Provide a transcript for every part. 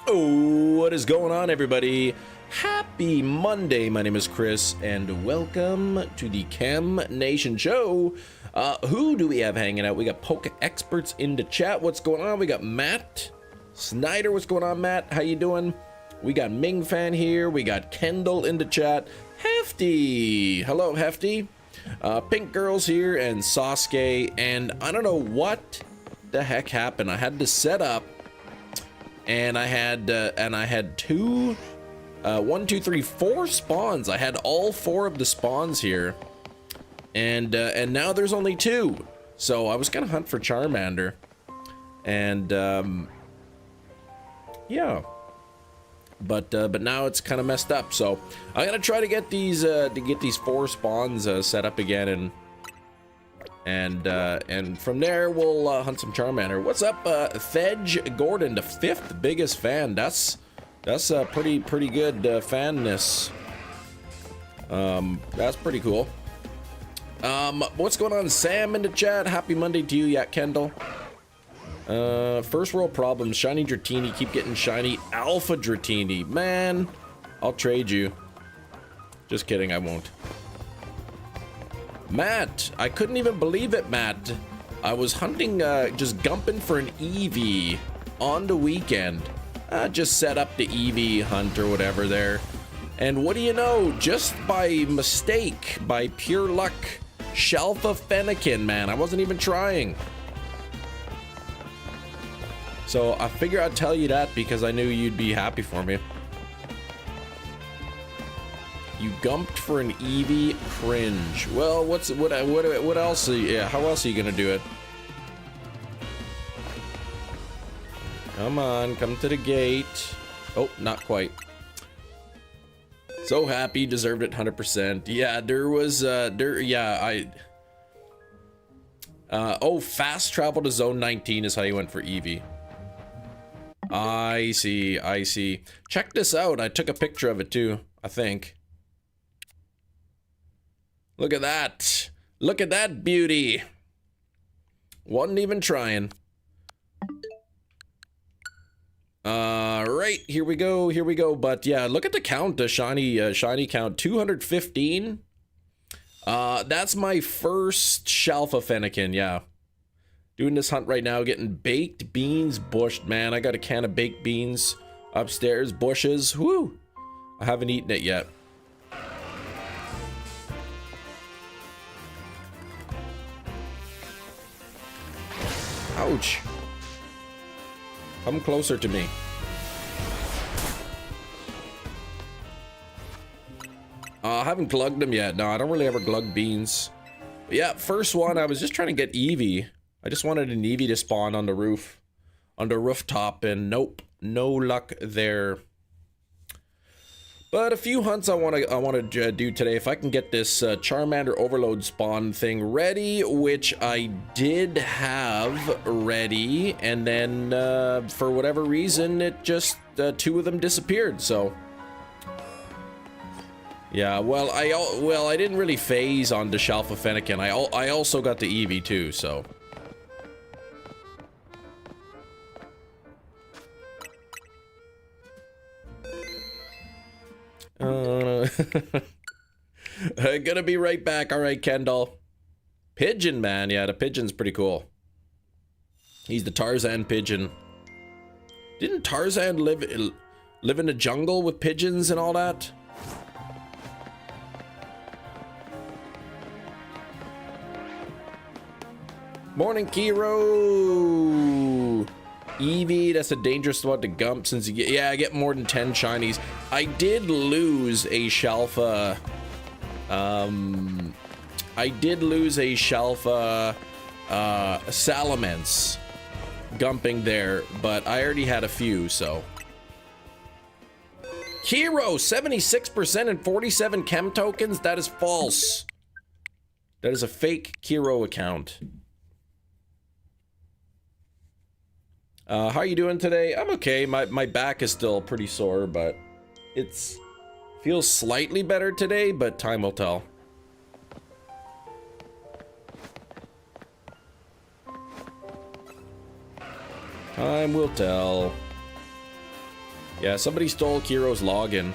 Oh, what is going on, everybody? Happy Monday. My name is Chris, and welcome to the Chem Nation Show. Who do we have hanging out? We got Poke Experts in the chat. What's going on? We got Matt Snyder. What's going on, Matt? How you doing? We got Ming Fan here. We got Kendall in the chat. Hefty. Hello, Hefty. Pink Girls here, and Sasuke. And I don't know what the heck happened. I had to set up. And I had two, 1, 2, 3, 4 spawns. I had all 4 of the spawns here, and now there's only 2. So I was gonna hunt for Charmander, and yeah, but now it's kind of messed up. So I'm gonna try to get these 4 spawns set up again, and from there we'll hunt some Charmander. What's up, Thedge Gordon, the 5th biggest fan? That's a pretty good fanness. That's pretty cool. What's going on, Sam in the chat? Happy Monday to you, yeah, Kendall. First world problems. Shiny Dratini, keep getting shiny Alpha Dratini. Man, I'll trade you. Just kidding, I won't. Matt, I couldn't even believe it, Matt. I was hunting, just gumping for an Eevee on the weekend. Just set up the Eevee hunt or whatever there. And what do you know, just by mistake, by pure luck, Shalfa Fennekin, man. I wasn't even trying. So I figure I'd tell you that because I knew you'd be happy for me. You gumped for an Eevee, cringe. Well, what else? Yeah, how else are you gonna do it? Come on, come to the gate. Oh, not quite. So happy, deserved it 100%. Yeah, there was oh, fast travel to zone 19 is how you went for Eevee. I see. Check this out. I took a picture of it too, I think. Look at that. Look at that beauty. Wasn't even trying. Right, here we go. But yeah, look at the count, the shiny count, 215. That's my first Shalfa Fennekin, yeah. Doing this hunt right now, getting baked beans bushed, man. I got a can of baked beans upstairs, bushes. Whoo! I haven't eaten it yet. Ouch. Come closer to me. I haven't glugged them yet. No, I don't really ever glug beans. But yeah, first one, I was just trying to get Eevee. I just wanted an Eevee to spawn on the roof, on the rooftop, and nope, no luck there. But a few hunts I want to do today. If I can get this Charmander overload spawn thing ready, which I did have ready, and then for whatever reason, it just 2 of them disappeared. So yeah, well, I didn't really phase on the Shalfa Fennekin. I also got the Eevee too. So. Gonna be right back. All right, Kendall. Pigeon, man. Yeah, the pigeon's pretty cool. He's the Tarzan pigeon. Didn't Tarzan live in the jungle with pigeons and all that? Morning, Kiro. Eevee, that's a dangerous one to gump since you get, yeah, I get more than 10 shinies. I did lose a Shalfa, Salamence gumping there, but I already had a few, so. Hero, 76% and 47 chem tokens? That is false. That is a fake Kiro account. How are you doing today? I'm okay. My back is still pretty sore, but it's feels slightly better today, but time will tell. Time will tell. Yeah, somebody stole Kiro's login.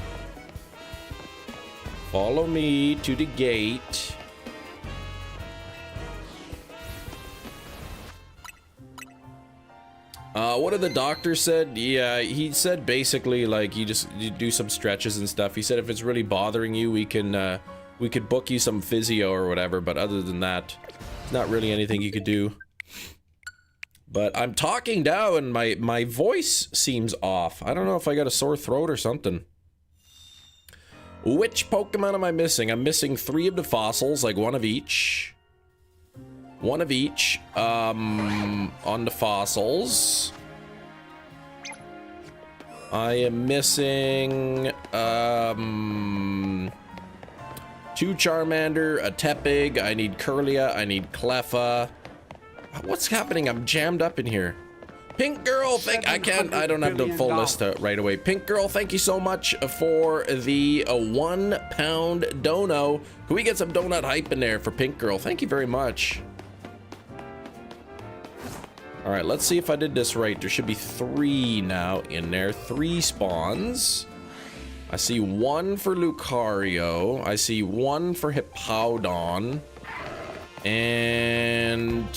Follow me to the gate. What did the doctor said? Yeah, he said basically like you do some stretches and stuff. He said if it's really bothering you, we could book you some physio or whatever. But other than that, not really anything you could do. But I'm talking now and my voice seems off. I don't know if I got a sore throat or something. Which Pokemon am I missing? I'm missing 3 of the fossils, like one of each. One of each, on the fossils. I am missing, 2 Charmander, a Tepig, I need Curlia, I need Cleffa. What's happening? I'm jammed up in here. Pink Girl, I don't have the full list right away. Pink Girl, thank you so much for the 1 pound dono. Can we get some donut hype in there for Pink Girl? Thank you very much. All right, let's see if I did this right. There should be 3 now in there. 3 spawns. I see 1 for Lucario. I see 1 for Hippowdon. And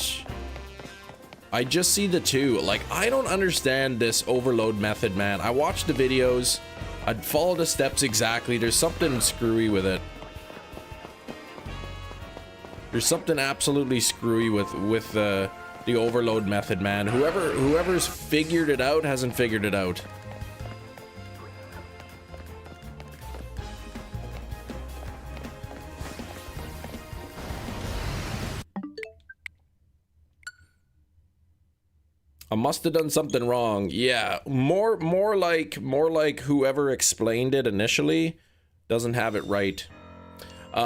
I just see the 2. Like, I don't understand this overload method, man. I watched the videos. I'd follow the steps exactly. There's something screwy with it. There's something absolutely screwy with the overload method, man. Whoever's figured it out hasn't figured it out. I must have done something wrong. Yeah, more like whoever explained it initially doesn't have it right.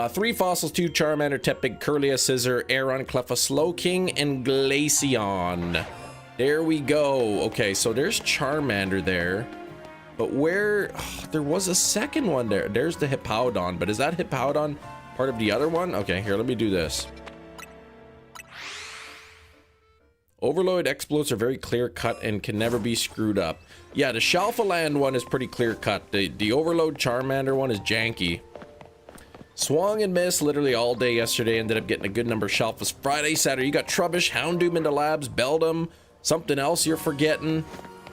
3 fossils, 2 Charmander, Tepig, Curlia, Scissor, Aeron, Cleffa, Slowking, and Glaceon. There we go. Okay, so there's Charmander there. But where... Oh, there was a second one there. There's the Hippowdon. But is that Hippowdon part of the other one? Okay, here, let me do this. Overload exploits are very clear-cut and can never be screwed up. Yeah, the Shalfaland one is pretty clear-cut. The Overload Charmander one is janky. Swung and missed literally all day yesterday. Ended up getting a good number of Shalfas. Friday, Saturday, you got Trubbish, Houndoom into labs, Beldum, something else you're forgetting.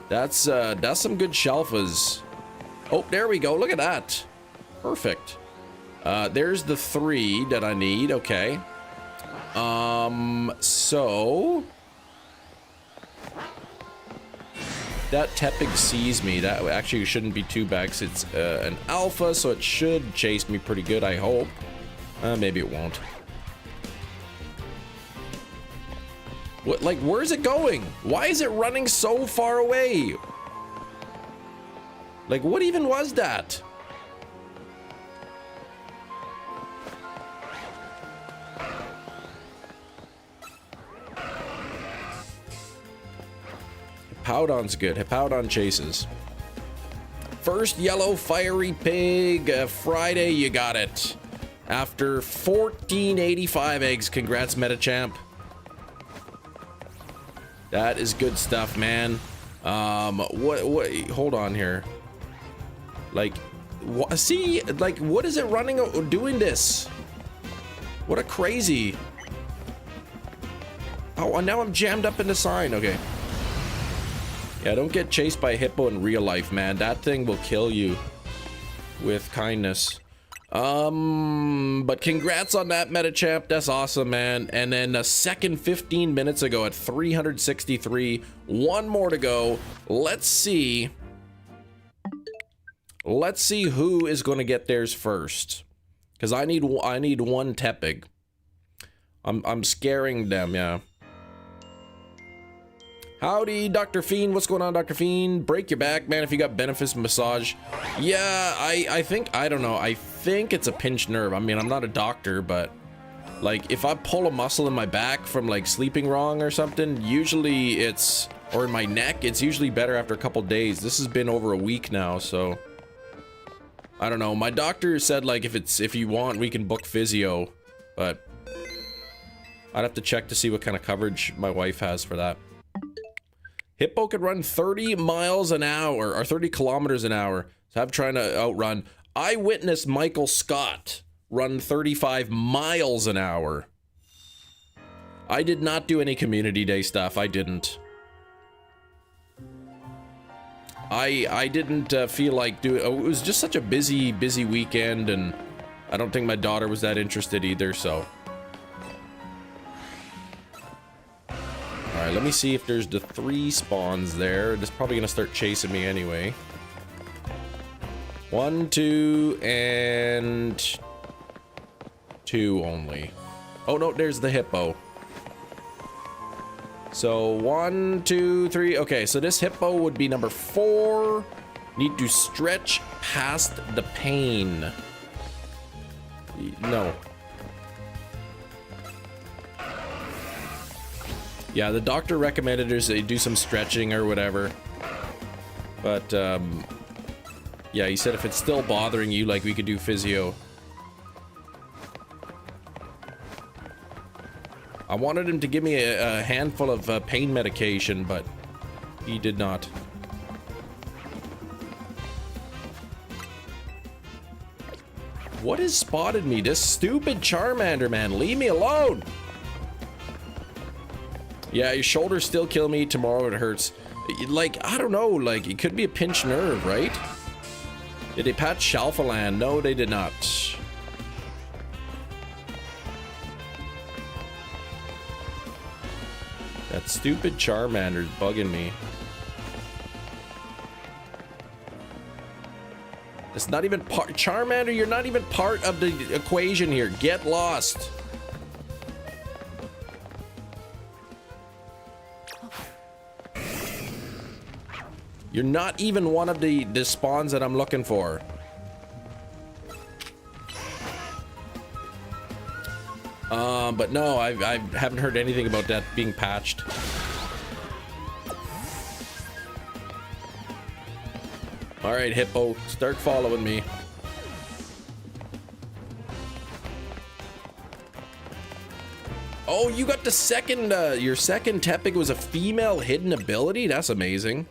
That's some good Shalfas. Oh, there we go. Look at that. Perfect. There's the 3 that I need. Okay. So that Tepig sees me. That actually shouldn't be too bad, 'cause it's an alpha, so it should chase me pretty good, I hope. Maybe it won't. What, like, where's it going? Why is it running so far away? Like, what even was that? Hippowdon's good. Hippowdon chases. First yellow fiery pig. Friday, you got it. After 1485 eggs. Congrats, Metachamp. That is good stuff, man. What, hold on here. Like, see, like, what is it running, doing this? What a crazy. Oh, and now I'm jammed up in the sign. Okay. Yeah, don't get chased by a hippo in real life, man. That thing will kill you with kindness. But congrats on that, Metachamp. That's awesome, man. And then a second 15 minutes ago at 363. 1 more to go. Let's see. Let's see who is going to get theirs first. Because I need 1 Tepig. I'm scaring them, yeah. Howdy, Dr. Fiend. What's going on, Dr. Fiend? Break your back, man, if you got Benefice Massage. Yeah, I think, I don't know. I think it's a pinched nerve. I mean, I'm not a doctor, but like if I pull a muscle in my back from like sleeping wrong or something, usually it's, or in my neck, it's usually better after a couple days. This has been over a week now, so I don't know. My doctor said like if you want, we can book physio, but I'd have to check to see what kind of coverage my wife has for that. Hippo could run 30 miles an hour or 30 kilometers an hour. So I'm trying to outrun. I witnessed Michael Scott run 35 miles an hour. I did not do any community day stuff. I didn't. I didn't feel like doing. It was just such a busy weekend, and I don't think my daughter was that interested either. So, all right, let me see if there's the 3 spawns there. It's probably gonna start chasing me anyway. 1, 2, and 2 only. Oh no, there's the hippo. So 1, 2, 3. Okay, so this hippo would be number 4. Need to stretch past the pain. No. Yeah, the doctor recommended us to do some stretching or whatever. But yeah, he said if it's still bothering you, like, we could do physio. I wanted him to give me a handful of pain medication, but he did not. What has spotted me? This stupid Charmander, man. Leave me alone. Yeah, your shoulders still kill me. Tomorrow it hurts. Like, I don't know. Like, it could be a pinched nerve, right? Did they patch Shalfaland? No, they did not. That stupid Charmander's bugging me. It's not even part. Charmander, you're not even part of the equation here. Get lost. You're not even one of the spawns that I'm looking for. But no, I haven't heard anything about that being patched. All right, hippo, start following me. Oh, you got the second, your second Tepig was a female hidden ability? That's amazing.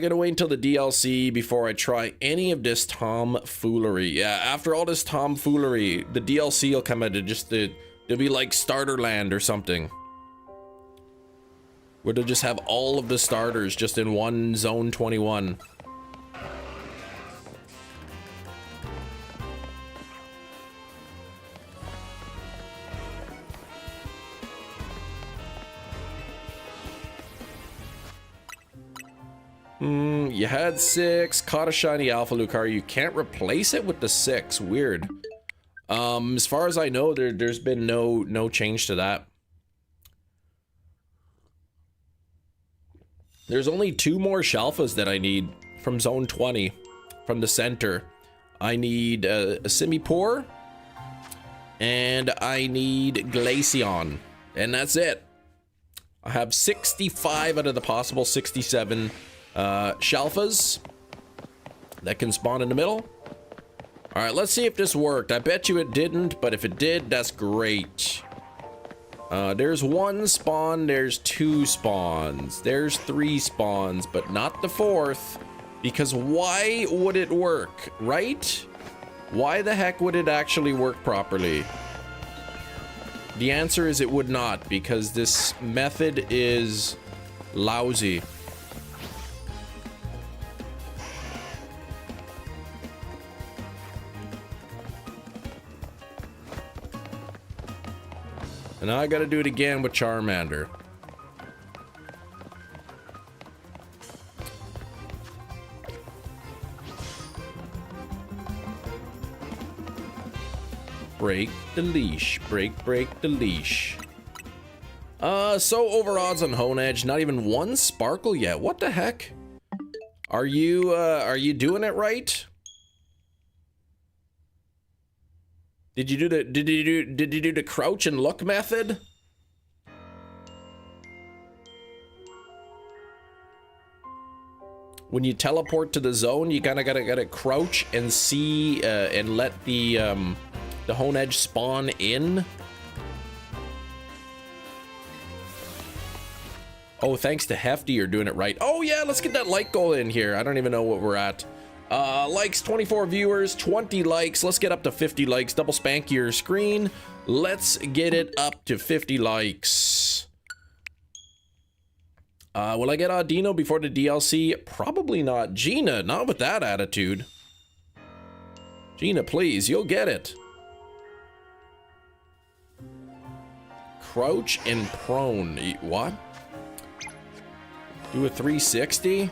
Gonna wait until the DLC before I try any of this tomfoolery. Yeah, after all this tomfoolery, the DLC will come out to just it'll be like Starterland or something, where they'll just have all of the starters just in one Zone 21. You had 6, caught a shiny Alpha Lucario. You can't replace it with the 6. Weird. As far as I know, there's been no change to that. There's only 2 more Shalfas that I need from Zone 20, from the center. I need a Simipour, and I need Glaceon, and that's it. I have 65 out of the possible 67 Shalfas that can spawn in the middle. All right, let's see if this worked. I bet you it didn't, but if it did, that's great. There's 1 spawn, there's 2 spawns, there's 3 spawns, but not the 4th, because why would it work, right? Why the heck would it actually work properly? The answer is it would not, because this method is lousy. And now I gotta do it again with Charmander. Break the leash. Break the leash. So over odds on Honedge, not even 1 sparkle yet. What the heck? Are you doing it right? Did you do the crouch and look method? When you teleport to the zone, you kind of gotta crouch and see and let the Honedge spawn in. Oh, thanks to Hefty, you're doing it right. Oh yeah, let's get that like goal in here. I don't even know what we're at. Likes, 24 viewers, 20 likes. Let's get up to 50 likes. Double spank your screen. Let's get it up to 50 likes. Will I get Audino before the DLC? Probably not. Gina, not with that attitude. Gina, please, you'll get it. Crouch and prone. What? Do a 360?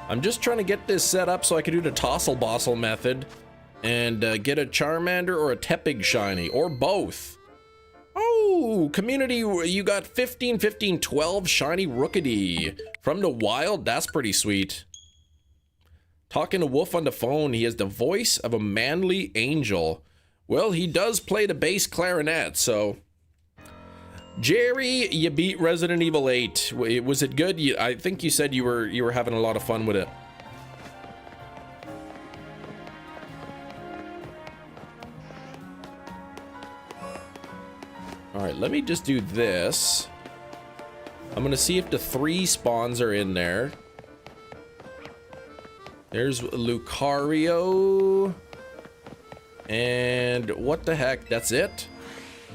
I'm just trying to get this set up so I can do the Tossle Bossle method and get a Charmander or a Tepig shiny, or both. Oh, community, you got 15, 15, 12 shiny Rookity from the wild. That's pretty sweet. Talking to Wolf on the phone, he has the voice of a manly angel. Well, he does play the bass clarinet, so... Jerry, you beat Resident Evil 8. Was it good? I think you said you were having a lot of fun with it. All right, let me just do this. I'm gonna see if the 3 spawns are in there. There's Lucario. And what the heck? That's it?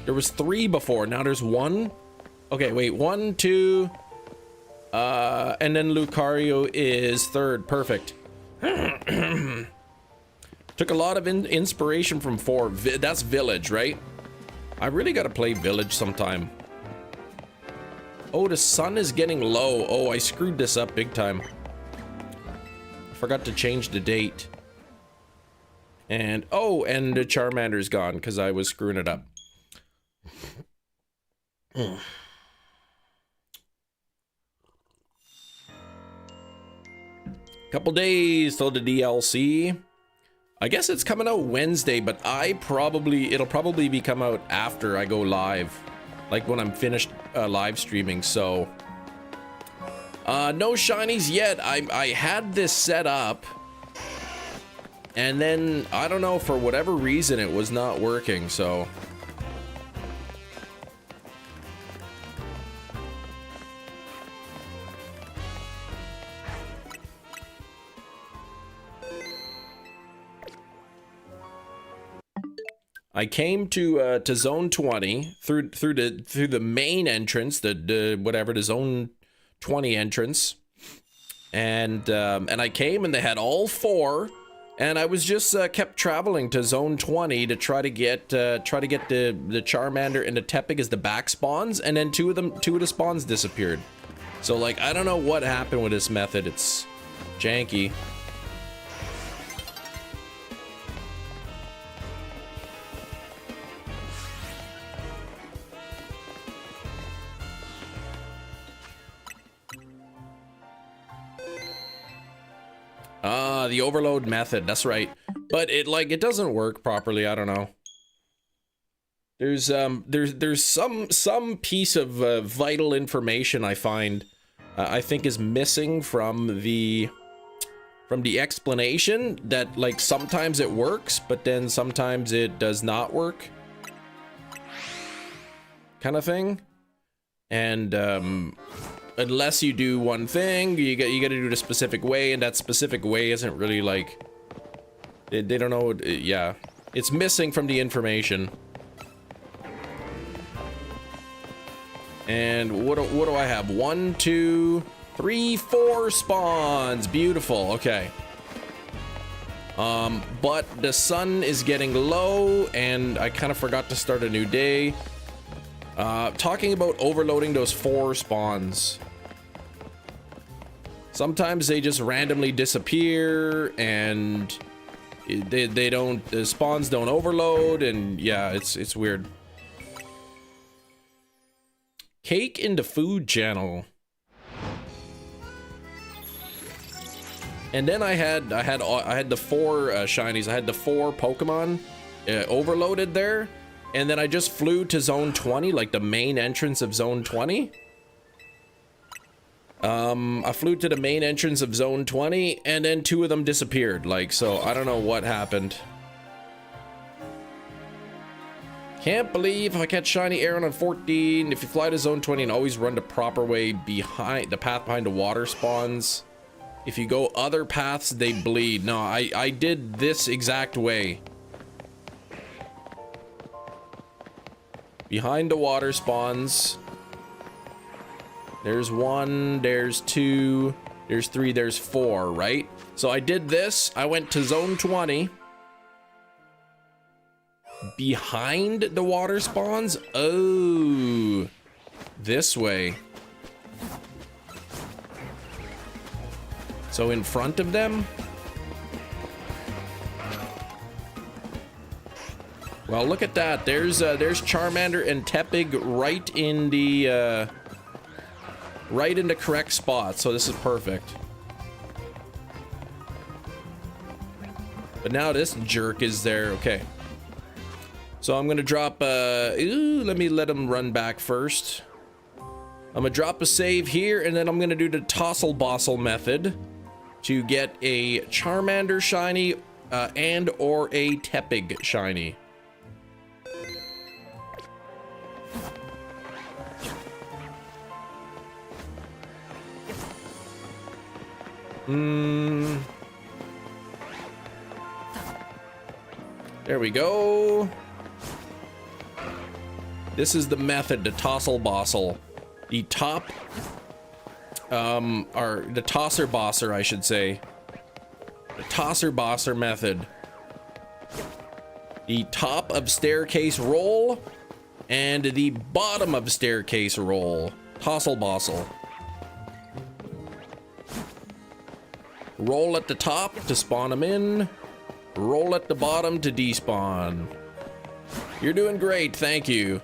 There was 3 before, now there's 1. Okay, wait, 1, 2, and then Lucario is 3rd. Perfect. Took a lot of inspiration from 4. That's Village, right? I really gotta play Village sometime. Oh, the sun is getting low. Oh, I screwed this up big time. Forgot to change the date. And, oh, and the Charmander's gone because I was screwing it up. Couple days till the DLC. I guess it's coming out Wednesday, but it'll probably be come out after I go live, like when I'm finished live streaming. So no shinies yet. I had this set up, and then I don't know, for whatever reason it was not working, so I came to zone 20 through the main entrance, the zone 20 entrance, and I came and they had all 4, and I was just kept traveling to zone 20 to try to get the Charmander and the Tepig as the back spawns, and then two of the spawns disappeared. So like, I don't know what happened with this method. It's janky. The overload method, that's right. But it doesn't work properly, I don't know. There's some piece of vital information I find I think is missing from the explanation, that like sometimes it works, but then sometimes it does not work. Kind of thing. And unless you do one thing, you got to do it a specific way, and that specific way isn't really like, they don't know. Yeah, it's missing from the information. And what do I have? 1, 2, 3, 4 spawns. Beautiful. Okay. But the sun is getting low, and I kind of forgot to start a new day. Talking about overloading those 4 spawns. Sometimes they just randomly disappear, and the spawns don't overload, and yeah, it's weird. Cake in the food channel. And then I had the 4 shinies. I had the 4 Pokemon overloaded there. And then I just flew to zone 20, like the main entrance of zone 20. I flew to the main entrance of zone 20, and then 2 of them disappeared. Like, so I don't know what happened. Can't believe if I catch shiny Aron on 14. If you fly to zone 20 and always run the proper way behind the path behind the water spawns. If you go other paths, they bleed. No, I did this exact way. Behind the water spawns. There's 1, there's 2, there's 3, there's 4, right? So I did this. I went to zone 20. Behind the water spawns? Oh, this way. So in front of them? Well, look at that. There's Charmander and Tepig right in the correct spot. So this is perfect. But now this jerk is there. Okay. So I'm gonna drop let me let him run back first. I'm gonna drop a save here, and then I'm gonna do the Tossle method to get a Charmander shiny and or a Tepig shiny. There we go. This is the method, the Tossle. The top, or the Tosser, I should say. The Tosser method. The top of staircase roll and the bottom of staircase roll. Tossle. Roll at the top to spawn them in. Roll at the bottom to despawn. You're doing great, thank you.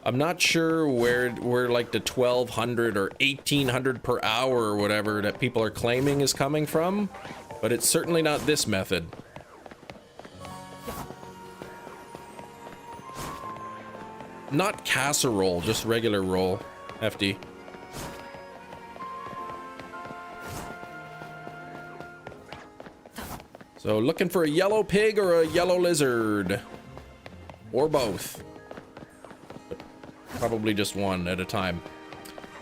I'm not sure where like the 1200 or 1800 per hour or whatever that people are claiming is coming from, but it's certainly not this method. Not casserole, just regular roll. Hefty. So looking for a yellow pig or a yellow lizard, or both. Probably just one at a time.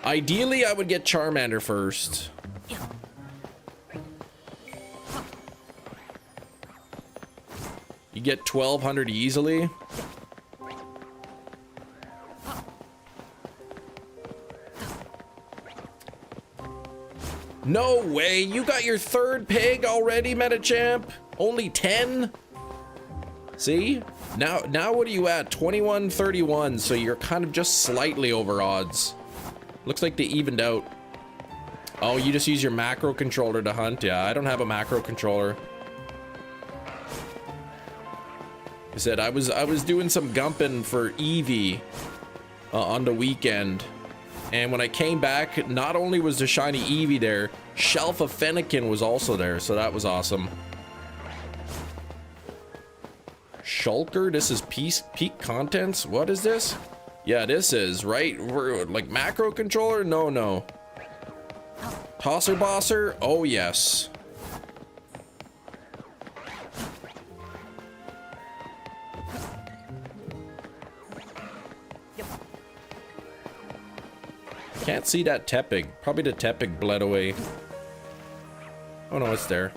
Ideally, I would get Charmander first. You get 1200 easily. No way, you got your third pig already, Metachamp? Only 10? See? Now what are you at? 21-31, so you're kind of just slightly over odds. Looks like they evened out. Oh, you just use your macro controller to hunt? Yeah, I don't have a macro controller. I said I was doing some gumping for Eevee on the weekend. And when I came back, not only was the shiny Eevee there, Shelf of Fennekin was also there, so that was awesome. Shulker, this is peak contents. What is this? Yeah, this is right. We're like macro controller. No. Tosser. Oh yes. Can't see that Tepig. Probably the Tepig bled away. Oh no, it's there.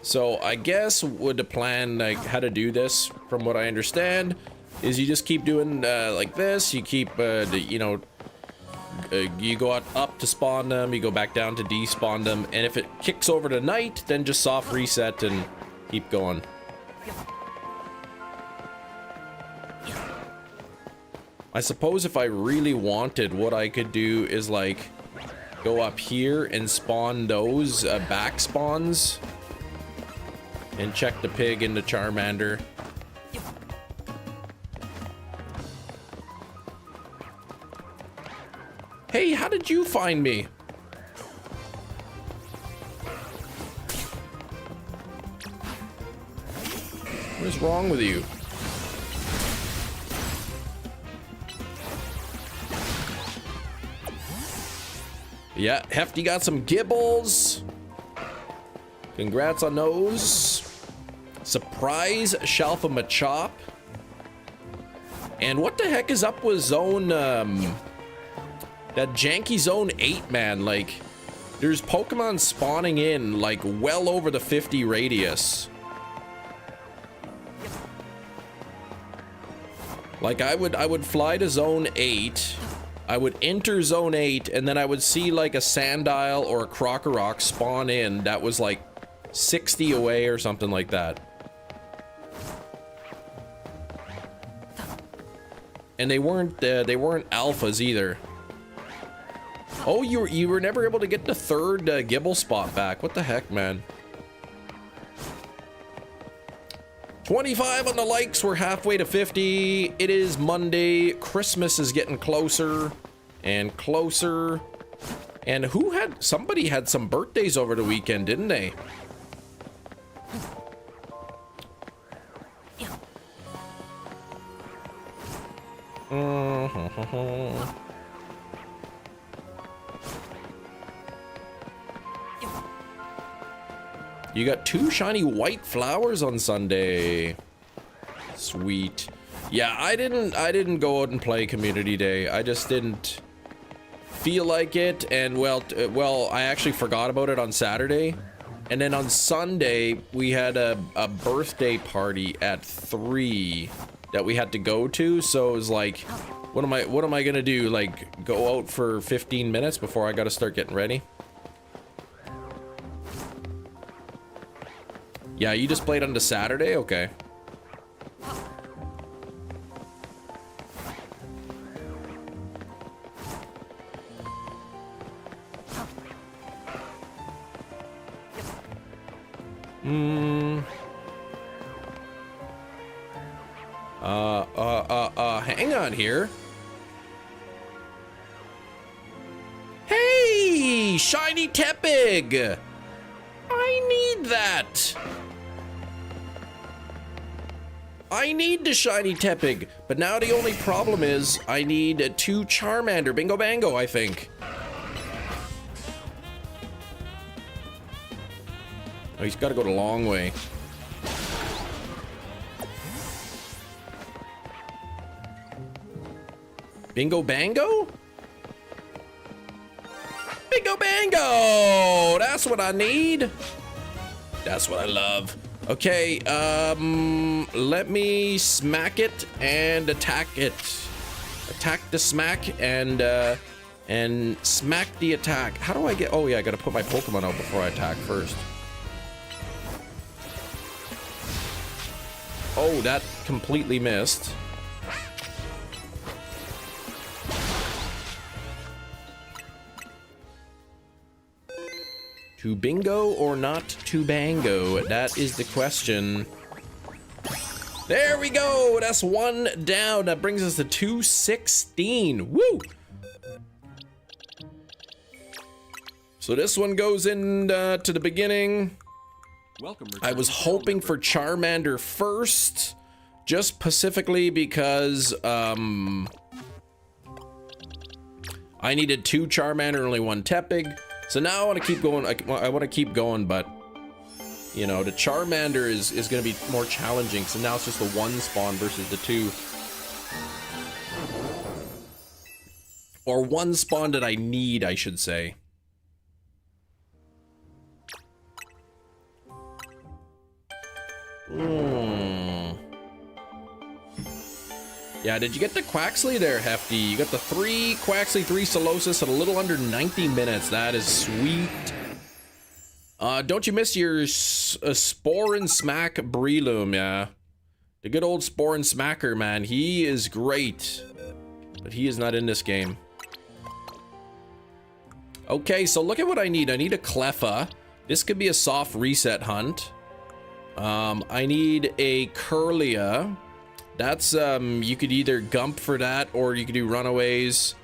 So I guess with the plan, like how to do this, from what I understand, is you just keep doing like this. You keep, you go up to spawn them, you go back down to despawn them, and if it kicks over to night, then just soft reset and keep going. I suppose if I really wanted, what I could do is like go up here and spawn those back spawns. And check the pig and the Charmander. Hey, how did you find me? What is wrong with you? Yeah, Hefty got some gibbles. Congrats on those. Surprise Shalfa Machop. And what the heck is up with zone, that janky zone 8, man? Like, there's Pokemon spawning in, like, well over the 50 radius. Like, I would fly to zone 8, I would enter zone 8, and then I would see, like, a Sandile or a Crocorock spawn in that was, like, 60 away or something like that. And they weren't alphas either. Oh, you were never able to get the third Gibble spot back. What the heck, man? 25 on the likes. We're halfway to 50. It is Monday. Christmas is getting closer and closer. And somebody had some birthdays over the weekend, didn't they? You got 2 shiny white flowers on Sunday. Sweet. Yeah, I didn't go out and play Community Day. I just didn't feel like it, and well, I actually forgot about it on Saturday. And then on Sunday, we had a birthday party at 3 that we had to go to, so it was like, what am I gonna do? Like, go out for 15 minutes before I gotta start getting ready? Yeah, you just played on the Saturday? Okay. Hang on here. Hey, shiny Tepig! I need that. I need the shiny Tepig, but now the only problem is I need 2 Charmander. Bingo bango, I think. Oh, he's got to go the long way. Bingo bango? Bingo bango! That's what I need. That's what I love. Okay, let me smack it and attack it. Attack the smack and smack the attack. How do I get, oh yeah, I gotta put my Pokemon out before I attack first. Oh, that completely missed. To bingo or not to bango? That is the question. There we go. That's 1 down. That brings us to 216. Woo! So this one goes in to the beginning. Welcome. I was hoping for Charmander first, just specifically because I needed 2 Charmander, only 1 Tepig. So now I want to keep going. I want to keep going, but you know, the Charmander is going to be more challenging. So now it's just the 1 spawn versus the 2, or 1 spawn that I need, I should say. Yeah, did you get the Quaxley there, Hefty? You got the 3 Quaxley, 3 Solosis at a little under 90 minutes. That is sweet. Don't you miss your Spore and Smack Breloom, yeah. The good old Spore and Smacker, man. He is great. But he is not in this game. Okay, so look at what I need. I need a Cleffa. This could be a soft reset hunt. I need a Curlia. That's, you could either Gump for that, or you could do Runaways.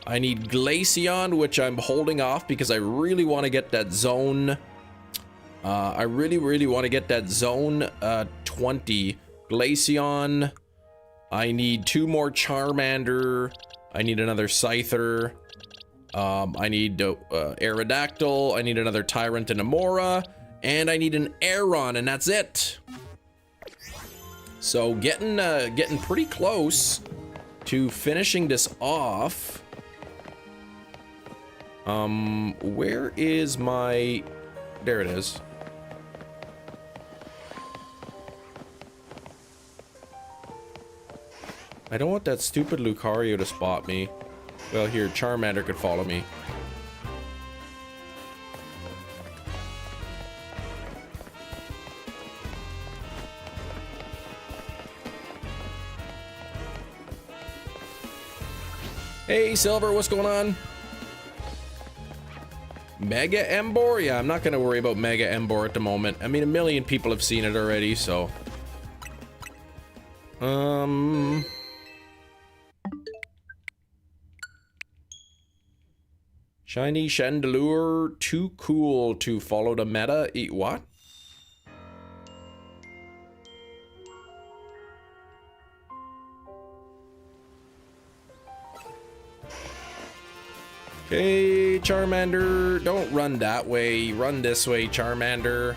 I need Glaceon, which I'm holding off because I really want to get that zone. I really want to get that zone 20. Glaceon. I need 2 more Charmander. I need another Scyther. I need Aerodactyl. I need another Tyrant and Amora. And I need an Aeron, and that's it. So getting pretty close to finishing this off. Where is my... There it is. I don't want that stupid Lucario to spot me. Well, here, Charmander could follow me. Hey, Silver, what's going on? Mega Emboar? Yeah, I'm not gonna worry about Mega Emboar at the moment. I mean, a million people have seen it already, so... Shiny Chandelure, too cool to follow the meta. Eat what? Okay, Charmander, don't run that way. Run this way, Charmander.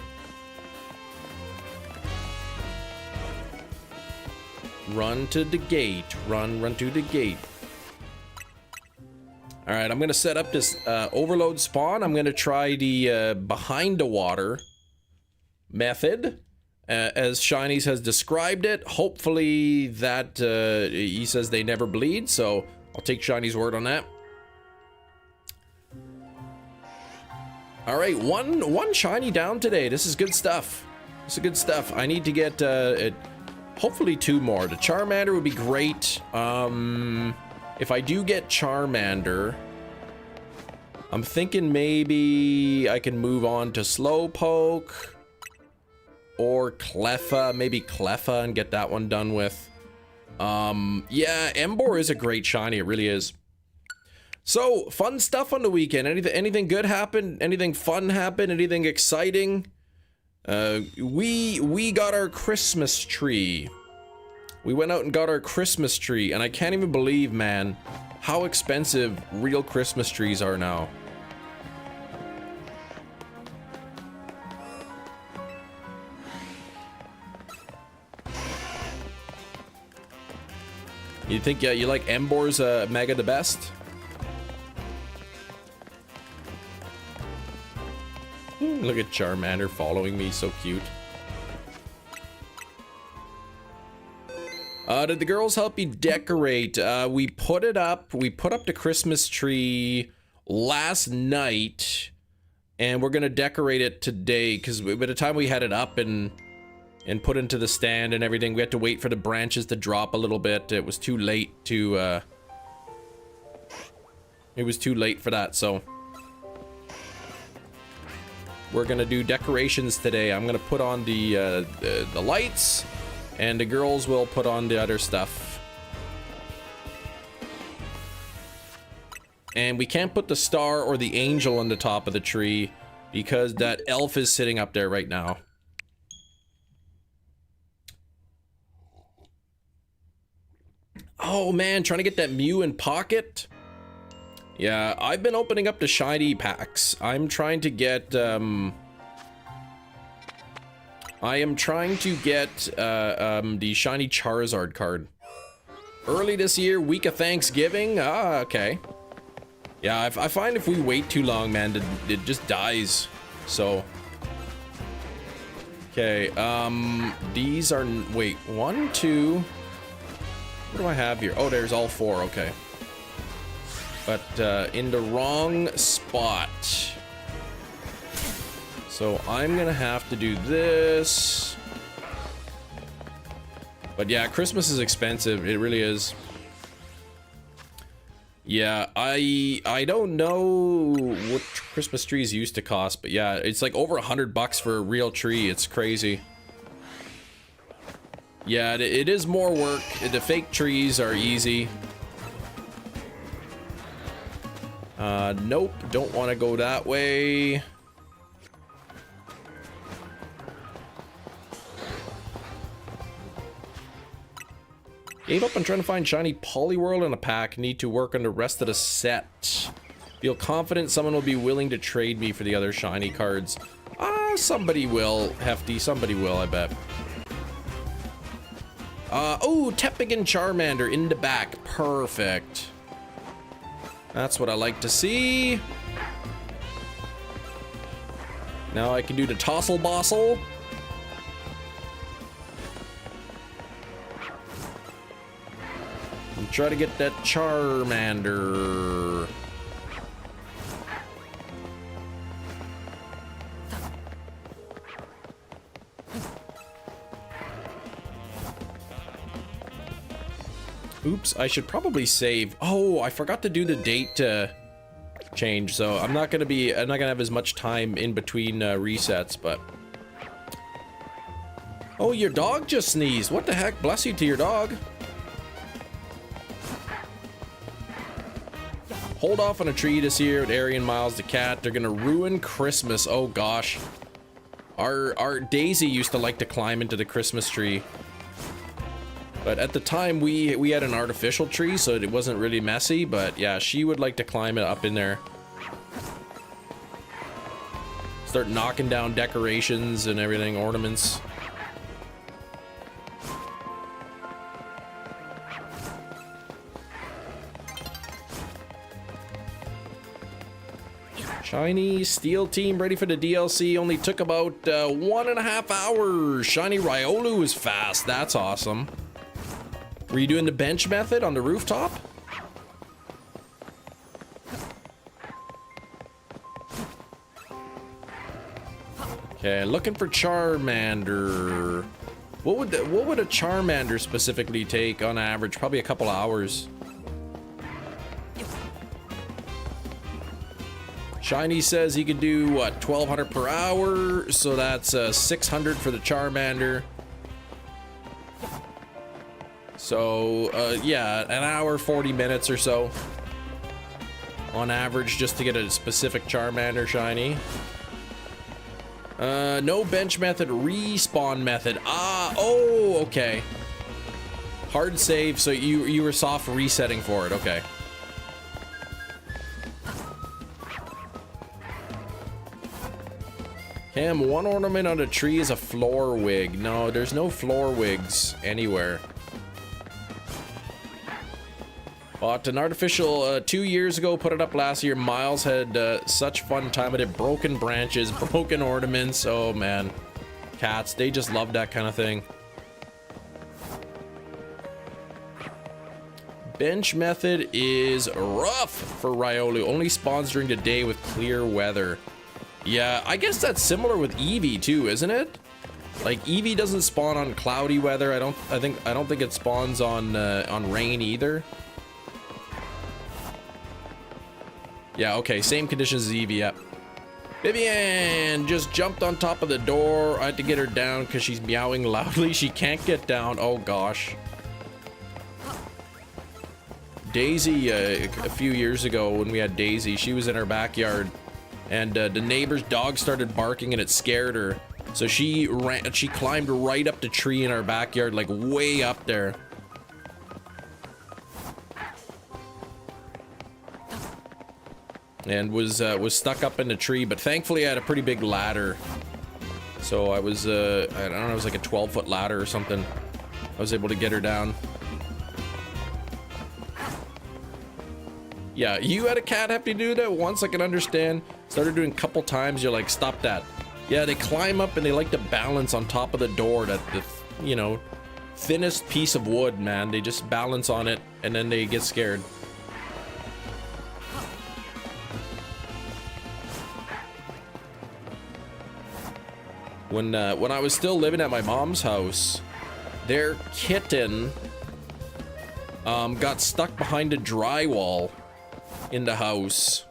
Run to the gate. Run to the gate. All right, I'm gonna set up this overload spawn. I'm gonna try the behind the water method, as Shinies has described it. Hopefully that he says they never bleed, so I'll take Shiny's word on that. All right, one shiny down today. This is good stuff. This is good stuff. I need to get hopefully 2 more. The Charmander would be great. If I do get Charmander, I'm thinking maybe I can move on to Slowpoke or Cleffa. Maybe Cleffa and get that one done with. Yeah, Emboar is a great shiny. It really is. So, fun stuff on the weekend. Anything good happen? Anything fun happen? Anything exciting? We got our Christmas tree. We went out and got our Christmas tree, and I can't even believe, man, how expensive real Christmas trees are now. You think, yeah, you like Emboar's Mega the best? Look at Charmander following me, so cute. Did the girls help you decorate? We put it up. We put up the Christmas tree last night, and we're gonna decorate it today, because by the time we had it up and put into the stand and everything, we had to wait for the branches to drop a little bit. It was too late to it was too late for that, so we're gonna do decorations today. I'm gonna put on the lights, and the girls will put on the other stuff. And we can't put the star or the angel on the top of the tree because that elf is sitting up there right now. Oh man, trying to get that Mew in pocket. Yeah, I've been opening up the shiny packs. I'm trying to get, I am trying to get, the shiny Charizard card. Early this year, week of Thanksgiving? Ah, okay. Yeah, I find if we wait too long, man, it just dies. So. Okay, these are, wait, 1, 2. What do I have here? Oh, there's all 4, okay. But in the wrong spot. So I'm gonna have to do this. But yeah, Christmas is expensive. It really is. Yeah, I don't know what Christmas trees used to cost, but yeah, it's like over $100 for a real tree. It's crazy. Yeah, it is more work. The fake trees are easy. Nope, don't want to go that way. Gave up on trying to find shiny Poliwhirl in a pack. Need to work on the rest of the set. Feel confident someone will be willing to trade me for the other shiny cards. Somebody will, Hefty. Somebody will, I bet. Oh, Tepig and Charmander in the back. Perfect. That's what I like to see. Now I can do the Tossle Bossle. And try to get that Charmander. Oops, I should probably save. Oh, I forgot to do the date change, so I'm not gonna have as much time in between resets, but. Oh, your dog just sneezed. What the heck? Bless you to your dog. Hold off on a tree this year with Ari and Miles the cat. They're gonna ruin Christmas. Oh gosh. Our Daisy used to like to climb into the Christmas tree. But at the time, we had an artificial tree, so it wasn't really messy. But yeah, she would like to climb it up in there. Start knocking down decorations and everything, ornaments. Shiny Steel Team ready for the DLC. Only took about 1.5 hours. Shiny Riolu is fast. That's awesome. Were you doing the bench method on the rooftop? Okay, looking for Charmander. What would a Charmander specifically take on average? Probably a couple hours. Shiny says he could do what, 1200 per hour, so that's 600 for the Charmander. So, yeah, an hour, 40 minutes or so on average just to get a specific Charmander shiny. No bench method, respawn method. Ah, oh, okay. Hard save, so you were soft resetting for it, okay. Cam, one ornament on a tree is a floor wig. No, there's no floor wigs anywhere. Bought an artificial 2 years ago, put it up last year. Miles had such fun time with it. Broken branches, broken ornaments. Oh man, cats, they just love that kind of thing. Bench method is rough for Riolu. Only spawns during the day with clear weather. Yeah, I guess that's similar with Eevee too, isn't it? Like Eevee doesn't spawn on cloudy weather. I don't think it spawns on rain either. Yeah, okay, same conditions as Eevee, yep. Vivian just jumped on top of the door. I had to get her down because she's meowing loudly. She can't get down. Oh gosh. Daisy, a few years ago when we had Daisy, she was in her backyard and the neighbor's dog started barking and it scared her. So she climbed right up the tree in our backyard, like way up there. And was stuck up in the tree, but thankfully I had a pretty big ladder. So I was, I don't know, it was like a 12-foot ladder or something. I was able to get her down. Yeah, you had a cat have to do that once, I can understand. Started doing a couple times, you're like, stop that. Yeah, they climb up and they like to balance on top of the door, that the, you know, thinnest piece of wood, man. They just balance on it and then they get scared. When I was still living at my mom's house, their kitten got stuck behind a drywall in the house.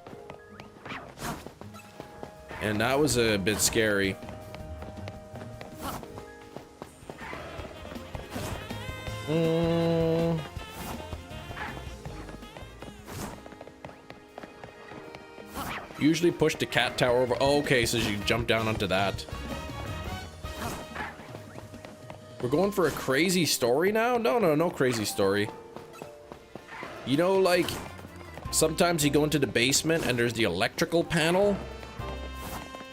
And that was a bit scary. Usually push the cat tower over. Oh, okay, so you jump down onto that. We're going for a crazy story now? No crazy story. You know, like, sometimes you go into the basement and there's the electrical panel.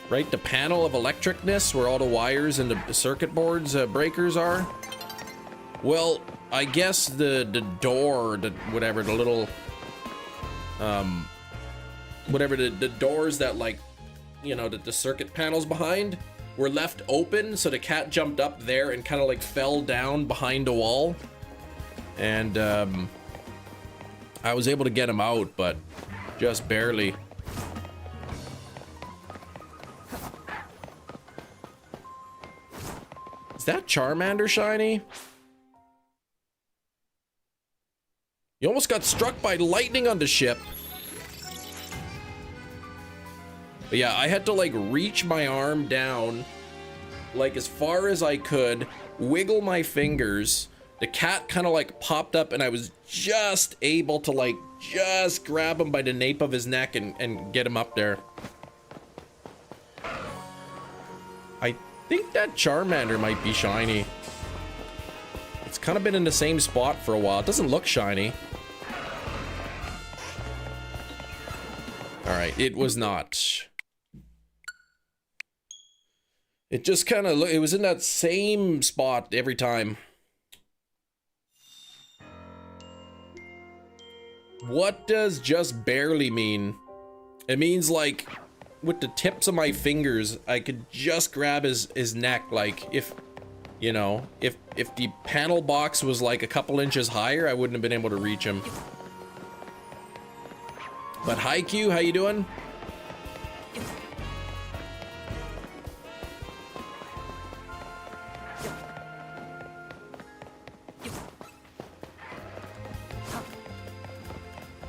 Right? The panel of electricness where all the wires and the circuit boards breakers are. Well, I guess the door, whatever, the little, whatever, the doors that, like, you know, the circuit panels behind were left open, so the cat jumped up there and kind of like fell down behind a wall. And I was able to get him out, but just barely. Is that Charmander shiny? You almost got struck by lightning on the ship. But yeah, I had to like reach my arm down like as far as I could, wiggle my fingers. The cat kind of like popped up and I was just able to like just grab him by the nape of his neck and get him up there. I think that Charmander might be shiny. It's kind of been in the same spot for a while. It doesn't look shiny. All right, it was not. It just kind of it was in that same spot every time. What does just barely mean? It means like with the tips of my fingers, I could just grab his neck. Like if, you know, if the panel box was like a couple inches higher, I wouldn't have been able to reach him. But hi Q, how you doing?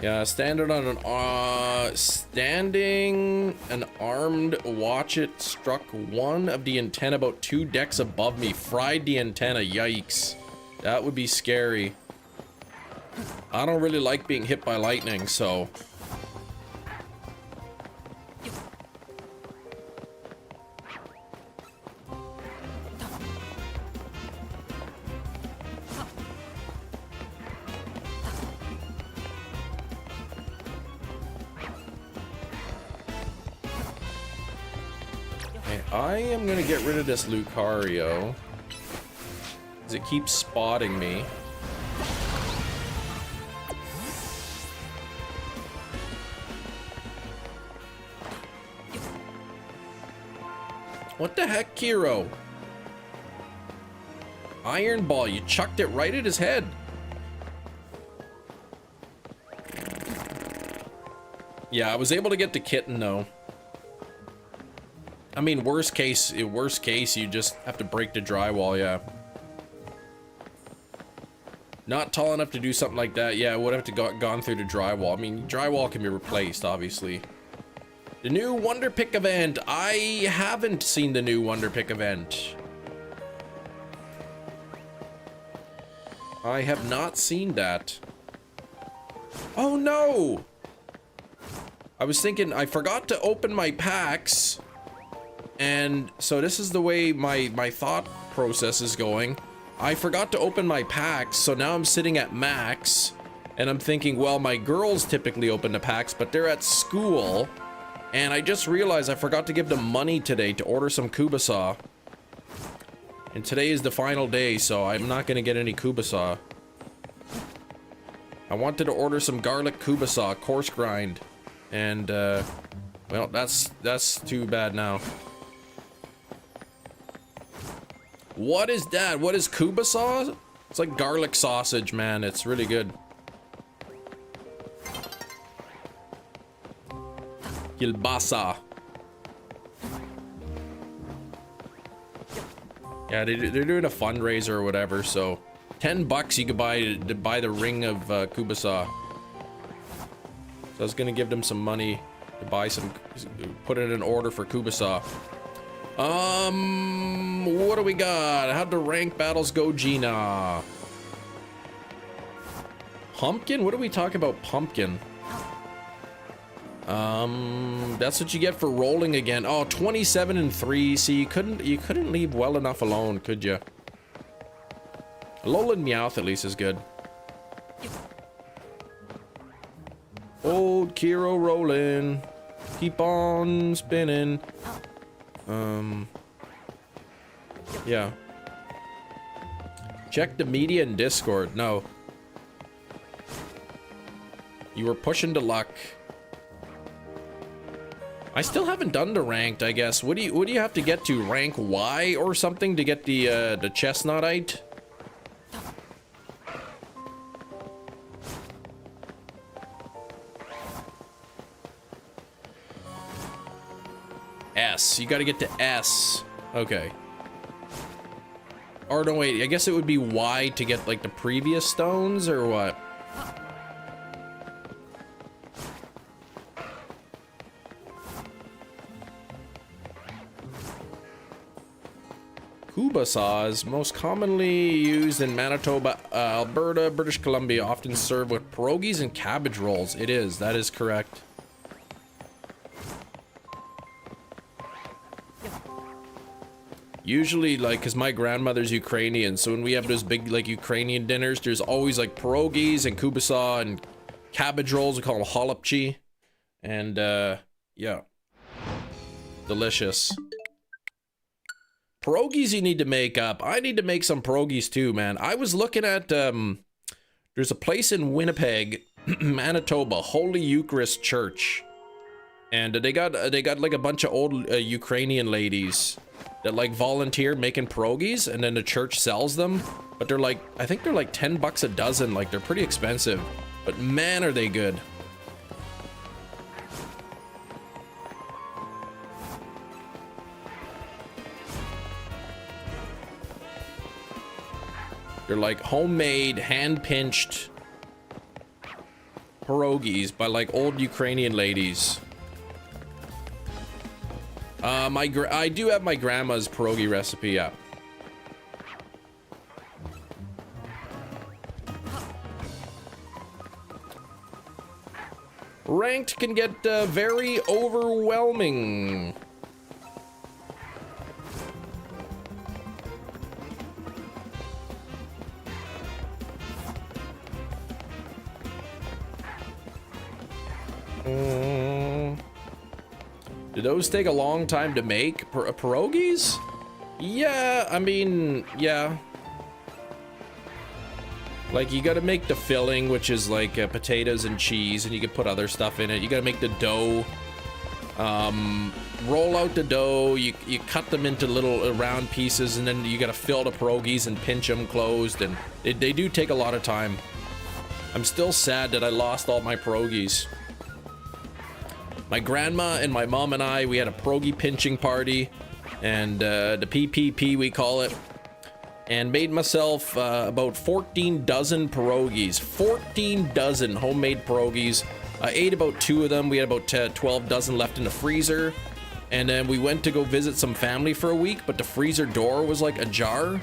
Yeah, standing an armed watch it struck one of the antenna about 2 decks above me, fried the antenna. Yikes, that would be scary. I don't really like being hit by lightning, so. I am gonna get rid of this Lucario, because it keeps spotting me. What the heck, Kiro? Iron Ball, you chucked it right at his head. Yeah, I was able to get the kitten though. I mean, worst case, you just have to break the drywall, yeah. Not tall enough to do something like that. Yeah, I would have to gone through the drywall. I mean, drywall can be replaced, obviously. The new Wonder Pick event. I haven't seen the new Wonder Pick event. I have not seen that. Oh no! I was thinking I forgot to open my packs. And so this is the way my thought process is going. I forgot to open my packs, so now I'm sitting at max, and I'm thinking, well, my girls typically open the packs, but they're at school, and I just realized I forgot to give them money today to order some Kubasa. And today is the final day, so I'm not gonna get any Kubasa. I wanted to order some garlic Kubasa, coarse grind, and well, that's too bad now. What is that? What is Kubasa? It's like garlic sausage, man. It's really good. Kilbasa. Yeah, they're doing a fundraiser or whatever, so $10 you could buy the ring of Kubasa. So I was gonna give them some money to buy some, put in an order for Kubasa. What do we got? How'd the rank battles go, Gina? Pumpkin? What are we talking about, Pumpkin? That's what you get for rolling again. Oh, 27 and 3. See, you couldn't leave well enough alone, could you? Alolan Meowth at least is good. Old Kiro rolling. Keep on spinning. Yeah. Check the media and Discord. No. You were pushing to luck. I still haven't done the ranked, I guess. What do you have to get to? Rank Y or something to get the chestnutite? S. You gotta get to S. Okay. Or no, wait. I guess it would be Y to get like the previous stones or what? Kuba saws, most commonly used in Manitoba, Alberta, British Columbia, often served with pierogies and cabbage rolls. It is. That is correct. Usually, like, because my grandmother's Ukrainian, so when we have those big, like, Ukrainian dinners, there's always, like, pierogies and kubasa and cabbage rolls. We call them holopchi. And, yeah. Delicious. Pierogies you need to make up. I need to make some pierogies too, man. I was looking at, there's a place in Winnipeg, Manitoba, Holy Eucharist Church. And they got like a bunch of old Ukrainian ladies that like volunteer making pierogies, and then the church sells them. But they're like, I think they're like 10 bucks a dozen. Like, they're pretty expensive. But man, are they good. They're like homemade, hand-pinched pierogies by like old Ukrainian ladies. I do have my grandma's pierogi recipe, yeah. Ranked can get very overwhelming. Do those take a long time to make? Pierogies? Yeah, I mean, yeah. Like, you gotta make the filling, which is like potatoes and cheese, and you can put other stuff in it. You gotta make the dough. Roll out the dough, you cut them into little round pieces, and then you gotta fill the pierogies and pinch them closed, and they do take a lot of time. I'm still sad that I lost all my pierogies. My grandma and my mom and I, we had a pierogi pinching party, and the PPP we call it, and made myself about 14 dozen pierogies. 14 dozen homemade pierogies. I ate about 2 of them. We had about 12 dozen left in the freezer, and then we went to go visit some family for a week, but the freezer door was like ajar,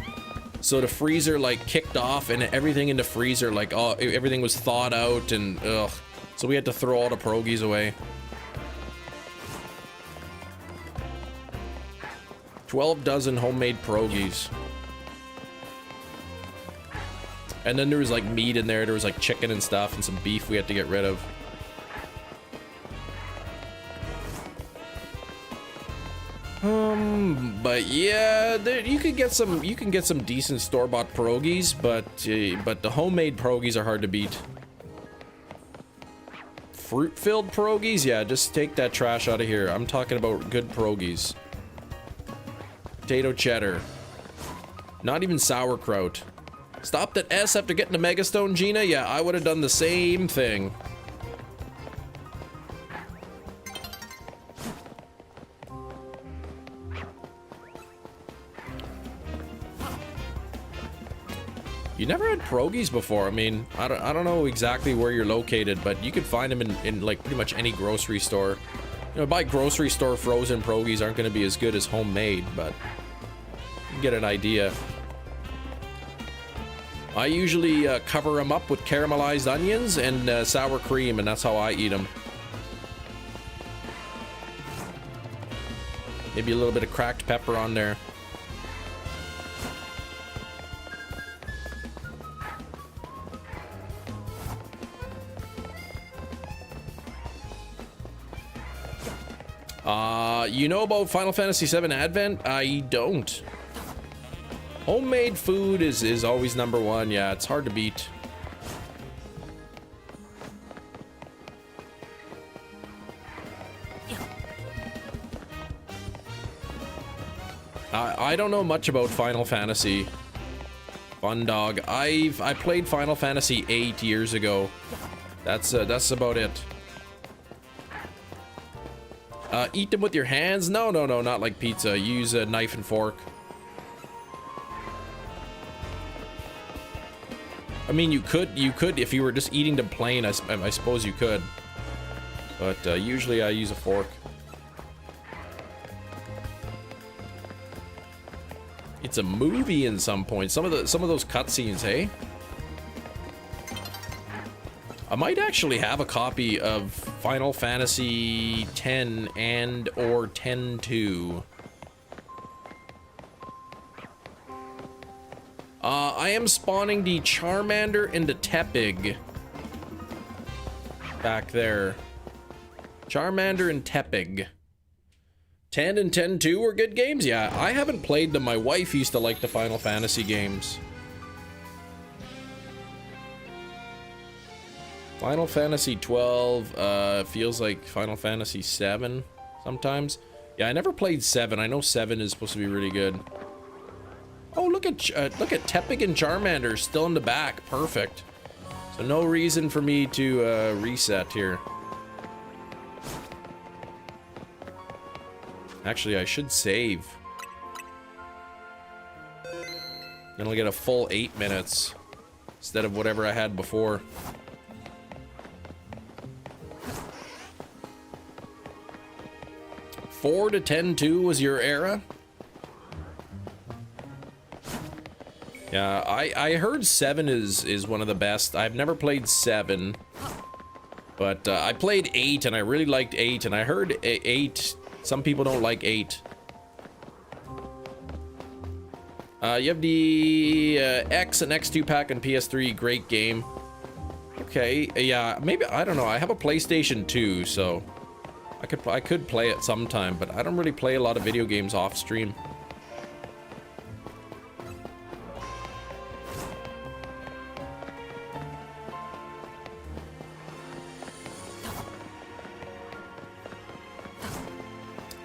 so the freezer like kicked off, and everything in the freezer, like, oh, everything was thawed out, and ugh, so we had to throw all the pierogies away. 12 dozen homemade pierogies. And then there was like meat in there. There was like chicken and stuff, and some beef we had to get rid of. But yeah, you can get some decent store-bought pierogies, but the homemade pierogies are hard to beat. Fruit-filled pierogies? Yeah, just take that trash out of here. I'm talking about good pierogies. Potato cheddar. Not even sauerkraut. Stopped at S after getting the megastone, Gina? Yeah, I would have done the same thing. You never had pierogies before. I mean, I don't know exactly where you're located, but you can find them in like pretty much any grocery store. You know, by grocery store frozen pierogies aren't going to be as good as homemade, but you can get an idea. I usually cover them up with caramelized onions and sour cream, and that's how I eat them. Maybe a little bit of cracked pepper on there. You know about Final Fantasy VII Advent? I don't. Homemade food is always number one. Yeah, it's hard to beat. I don't know much about Final Fantasy. Fun dog. I played Final Fantasy 8 years ago. That's about it. Eat them with your hands? No, not like pizza. Use a knife and fork. I mean, you could if you were just eating them plain. I suppose you could. But usually I use a fork. It's a movie in some points. Some of those cutscenes, hey? I might actually have a copy of Final Fantasy X and or X-2. I am spawning the Charmander and the Tepig. Back there. Charmander and Tepig. 10 and X-2 were good games? Yeah, I haven't played them. My wife used to like the Final Fantasy games. Final Fantasy 12 feels like Final Fantasy 7 sometimes. Yeah, I never played 7. I know 7 is supposed to be really good. Oh, look at Tepig and Charmander still in the back. Perfect. So no reason for me to reset here. Actually, I should save. Then I'll get a full 8 minutes instead of whatever I had before. Four to X-2 was your era? Yeah, I heard 7 is one of the best. I've never played 7. But I played 8 and I really liked 8. And I heard 8, some people don't like 8. You have the X and X2 pack on PS3, great game. Okay, yeah, maybe, I don't know. I have a PlayStation 2, so I could play it sometime, but I don't really play a lot of video games off stream.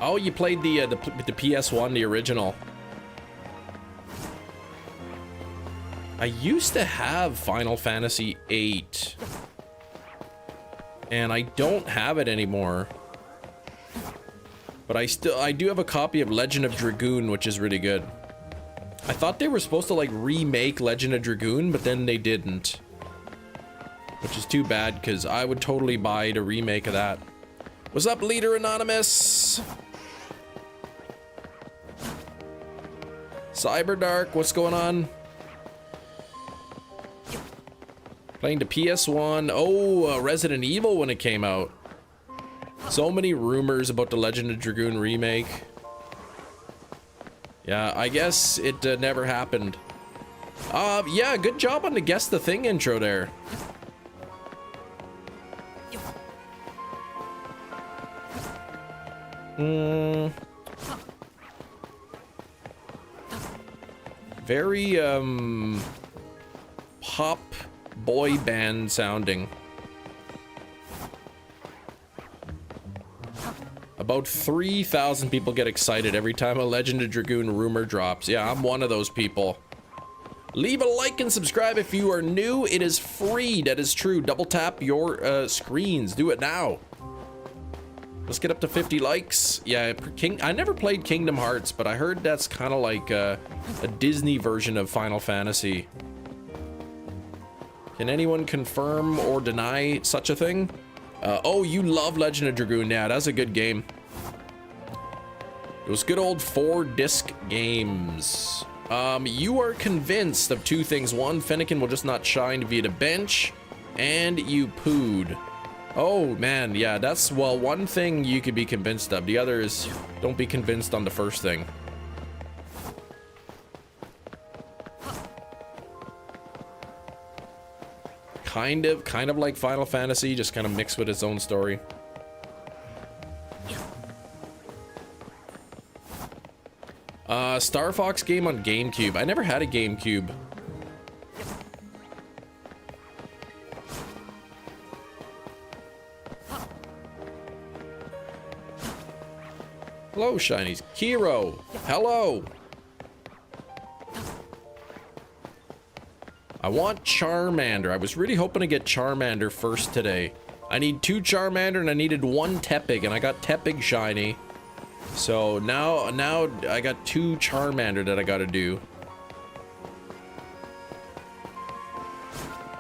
Oh, you played the PS1, the original. I used to have Final Fantasy 8. And I don't have it anymore. But I do have a copy of Legend of Dragoon, which is really good. I thought they were supposed to like remake Legend of Dragoon, but then they didn't. Which is too bad, because I would totally buy the remake of that. What's up, Leader Anonymous? Cyberdark, what's going on? Playing the PS1. Oh, Resident Evil when it came out. So many rumors about the Legend of Dragoon remake. Yeah, I guess it never happened. Yeah, good job on the Guess the Thing intro there. Very, pop boy band sounding. About 3,000 people get excited every time a Legend of Dragoon rumor drops. Yeah, I'm one of those people. Leave a like and subscribe if you are new. It is free. That is true. Double tap your screens. Do it now. Let's get up to 50 likes. Yeah, I never played Kingdom Hearts, but I heard that's kind of like a Disney version of Final Fantasy. Can anyone confirm or deny such a thing? Oh, you love Legend of Dragoon. Yeah, that's a good game. Those good old 4-disc games. You are convinced of 2 things. One, Fennekin will just not shine via the bench, and you pooed. Oh, man, yeah, that's, well, one thing you could be convinced of. The other is, don't be convinced on the first thing. Kind of like Final Fantasy, just kind of mixed with its own story. Star Fox game on GameCube. I never had a GameCube. Hello, shinies. Kiro, hello. I want Charmander. I was really hoping to get Charmander first today. I need 2 Charmander and I needed 1 Tepig, and I got Tepig shiny. So now I got 2 Charmander that I gotta do.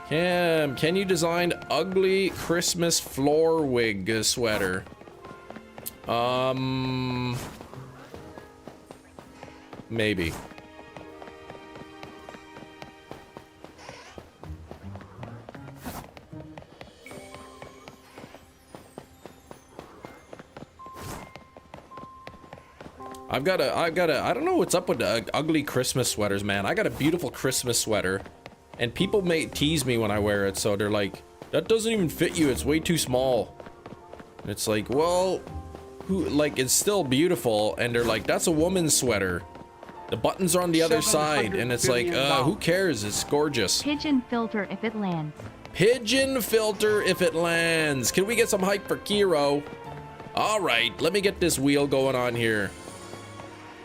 Can you design ugly Christmas floor wig sweater? Maybe. I don't know what's up with the ugly Christmas sweaters, man. I got a beautiful Christmas sweater, and people may tease me when I wear it, so they're like, that doesn't even fit you, it's way too small. And it's like, well, it's still beautiful, and they're like, that's a woman's sweater. The buttons are on the other side, and it's like, who cares? It's gorgeous. Pigeon filter if it lands. Pigeon filter if it lands. Can we get some hype for Kiro? All right, let me get this wheel going on here.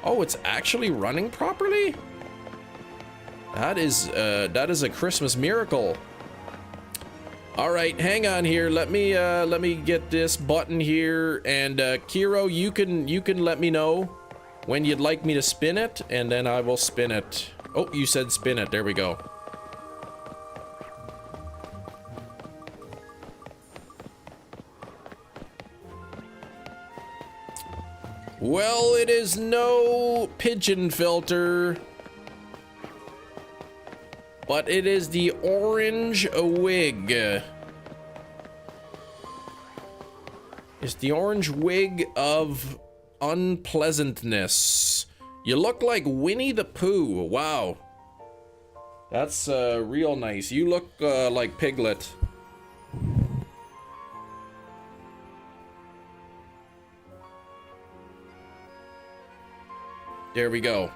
Oh, it's actually running properly? That is a Christmas miracle. All right, hang on here. Let me get this button here, and Kiro, you can let me know when you'd like me to spin it, and then I will spin it. Oh, you said spin it. There we go. Well, it is no pigeon filter, but it is the orange wig. It's the orange wig of unpleasantness. You look like Winnie the Pooh. Wow. That's real nice. You look like Piglet. There we go.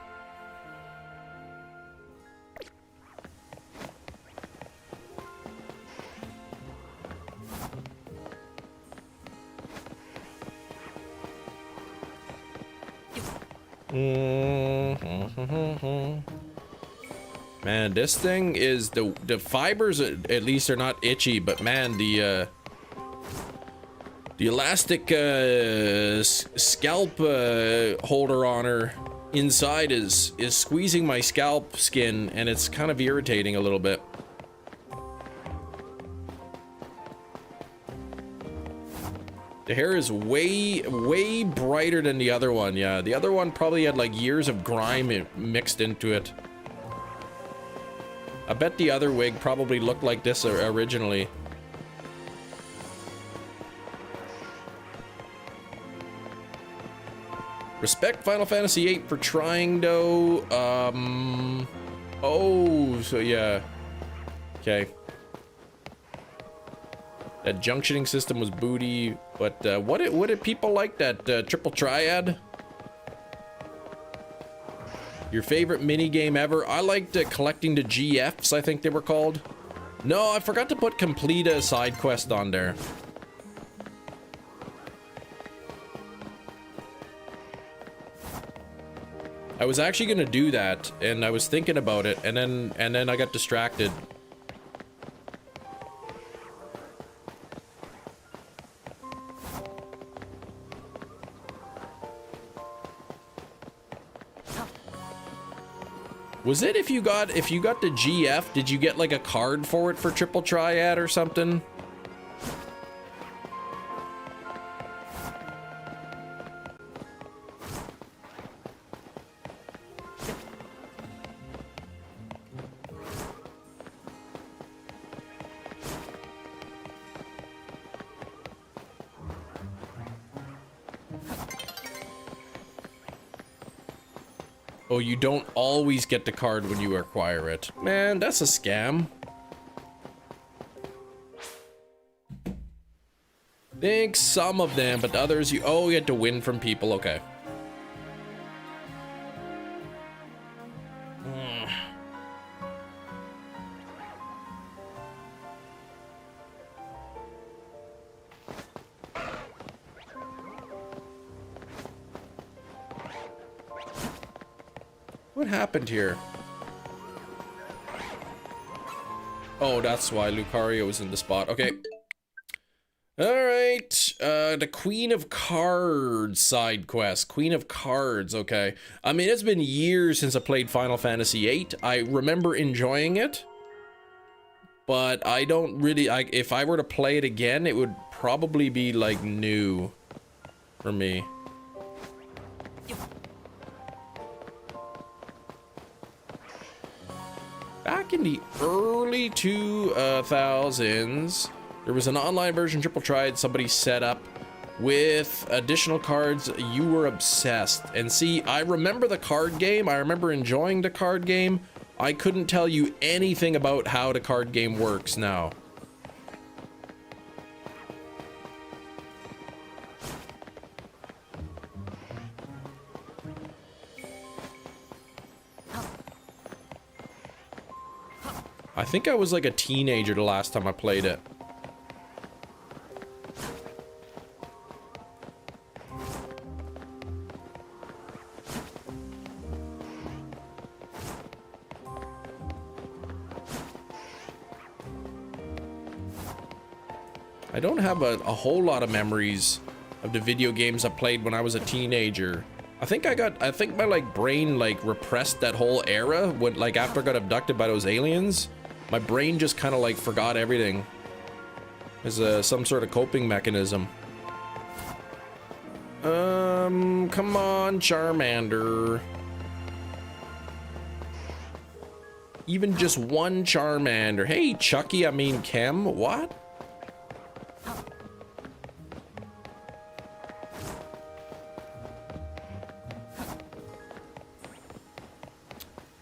Man, this thing is the fibers at least are not itchy, but man, the elastic scalp holder on her inside is squeezing my scalp skin, and it's kind of irritating a little bit. The hair is way brighter than the other one. Yeah, the other one probably had like years of grime mixed into it. I bet the other wig probably looked like this originally. Respect Final Fantasy VIII for trying, though. Oh, so yeah. Okay. That junctioning system was booty, but what did people like that triple triad? Your favorite mini game ever? I liked collecting the GFs, I think they were called. No, I forgot to put complete a side quest on there. I was actually gonna do that, and I was thinking about it, and then I got distracted. Was it if you got the GF, did you get like a card for it for triple triad or something? Oh, you don't always get the card when you acquire it. Man, that's a scam. Think some of them, but others you had to win from people. Okay. what happened here? Oh, that's why Lucario was in the spot. Okay. Alright. The Queen of Cards side quest. Queen of Cards, okay. I mean, it's been years since I played Final Fantasy VIII. I remember enjoying it. But I don't really... if I were to play it again, it would probably be, like, new for me. Back in the early 2000s, there was an online version Triple tried somebody set up with additional cards. You were obsessed. And see, I remember the card game. I remember enjoying the card game. I couldn't tell you anything about how the card game works now. I think I was like a teenager the last time I played it. I don't have a whole lot of memories of the video games I played when I was a teenager. I think my like brain like repressed that whole era when like after I got abducted by those aliens. My brain just kind of like forgot everything as some sort of coping mechanism. Come on, Charmander. Even just one Charmander. Hey, Chucky, I mean Chem, what?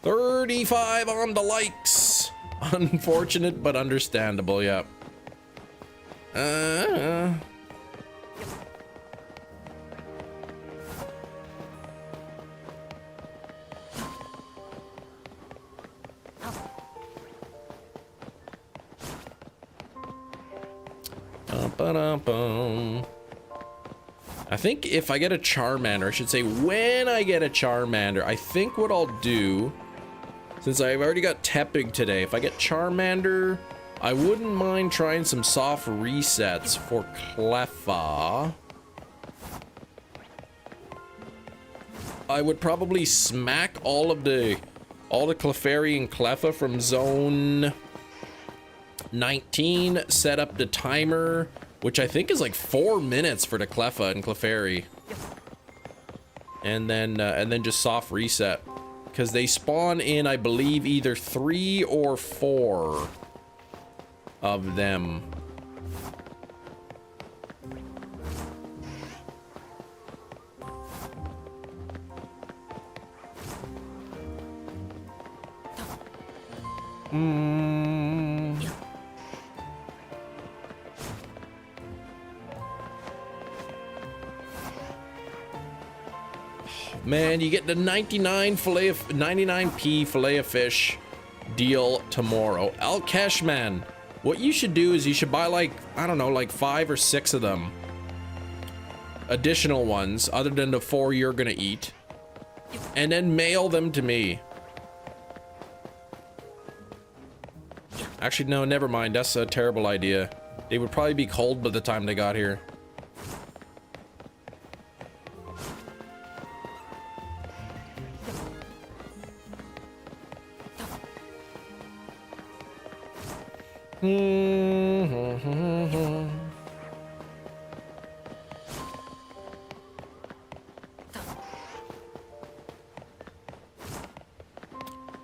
$35 on the likes. Unfortunate, but understandable, yeah. I think if I get a Charmander, I should say when I get a Charmander, I think what I'll do, since I've already got Tepig today, if I get Charmander, I wouldn't mind trying some soft resets for Cleffa. I would probably smack all the Clefairy and Cleffa from zone 19, set up the timer, which I think is like 4 minutes for the Cleffa and Clefairy. And then just soft reset. Because they spawn in, I believe, either 3 or 4 of them. Man, you get the 99p fillet of fish deal tomorrow. Alkesh, man, what you should do is you should buy like, I don't know, like 5 or 6 of them. Additional ones, other than the 4 you're gonna eat. And then mail them to me. Actually, no, never mind. That's a terrible idea. They would probably be cold by the time they got here.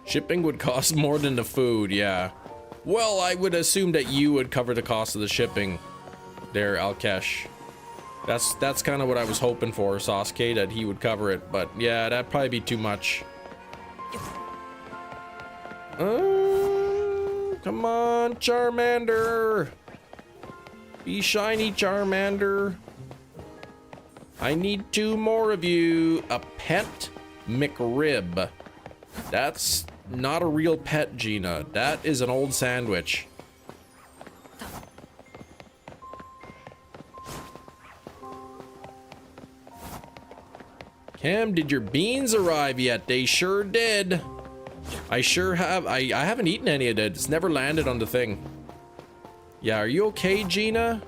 Shipping would cost more than the food, yeah. Well, I would assume that you would cover the cost of the shipping there, Alkesh. That's kind of what I was hoping for, Sasuke, that he would cover it, but yeah, that'd probably be too much. Come on, Charmander. Be shiny, Charmander. I need 2 more of you. A pet McRib. That's not a real pet, Gina. That is an old sandwich. Cam, did your beans arrive yet? They sure did. I sure have. I haven't eaten any of it. It's never landed on the thing. Yeah, are you okay, Gina?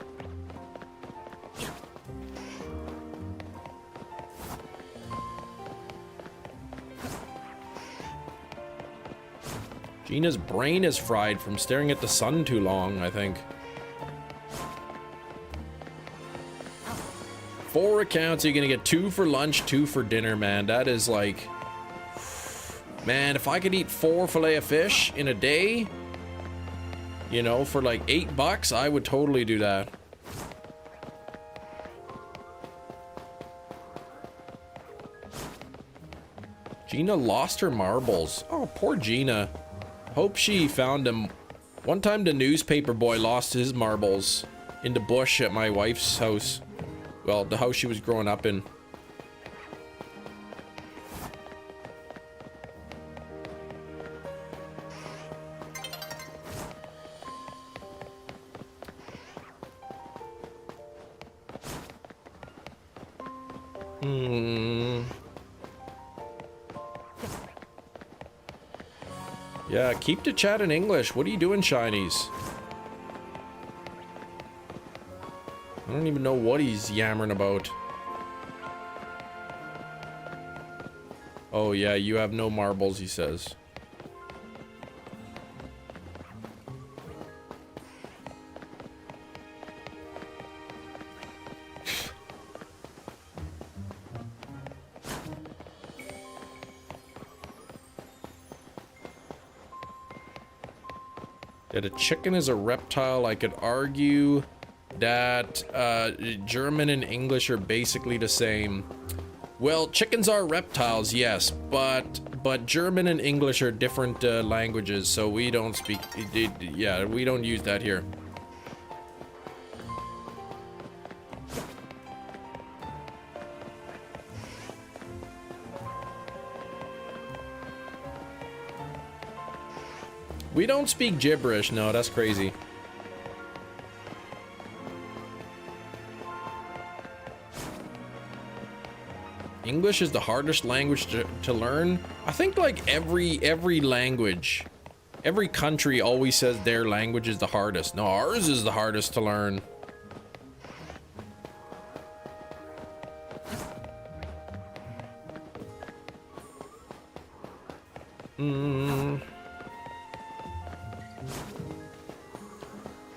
Gina's brain is fried from staring at the sun too long, I think. 4 accounts, you're gonna get 2 for lunch, 2 for dinner, man. That is like... Man, if I could eat 4 fillet of fish in a day, you know, for like $8, I would totally do that. Gina lost her marbles. Oh, poor Gina. Hope she found them. One time the newspaper boy lost his marbles in the bush at my wife's house. Well, the house she was growing up in. Yeah, keep the chat in English. What are you doing, Shinies? I don't even know what he's yammering about. Oh yeah, you have no marbles, he says. That a chicken is a reptile. I could argue that German and English are basically the same. Well, chickens are reptiles, yes, but German and English are different languages, so we don't speak. Yeah, we don't use that here. We don't speak gibberish. No, that's crazy. English is the hardest language to learn. I think like every language, every country always says their language is the hardest. No, ours is the hardest to learn.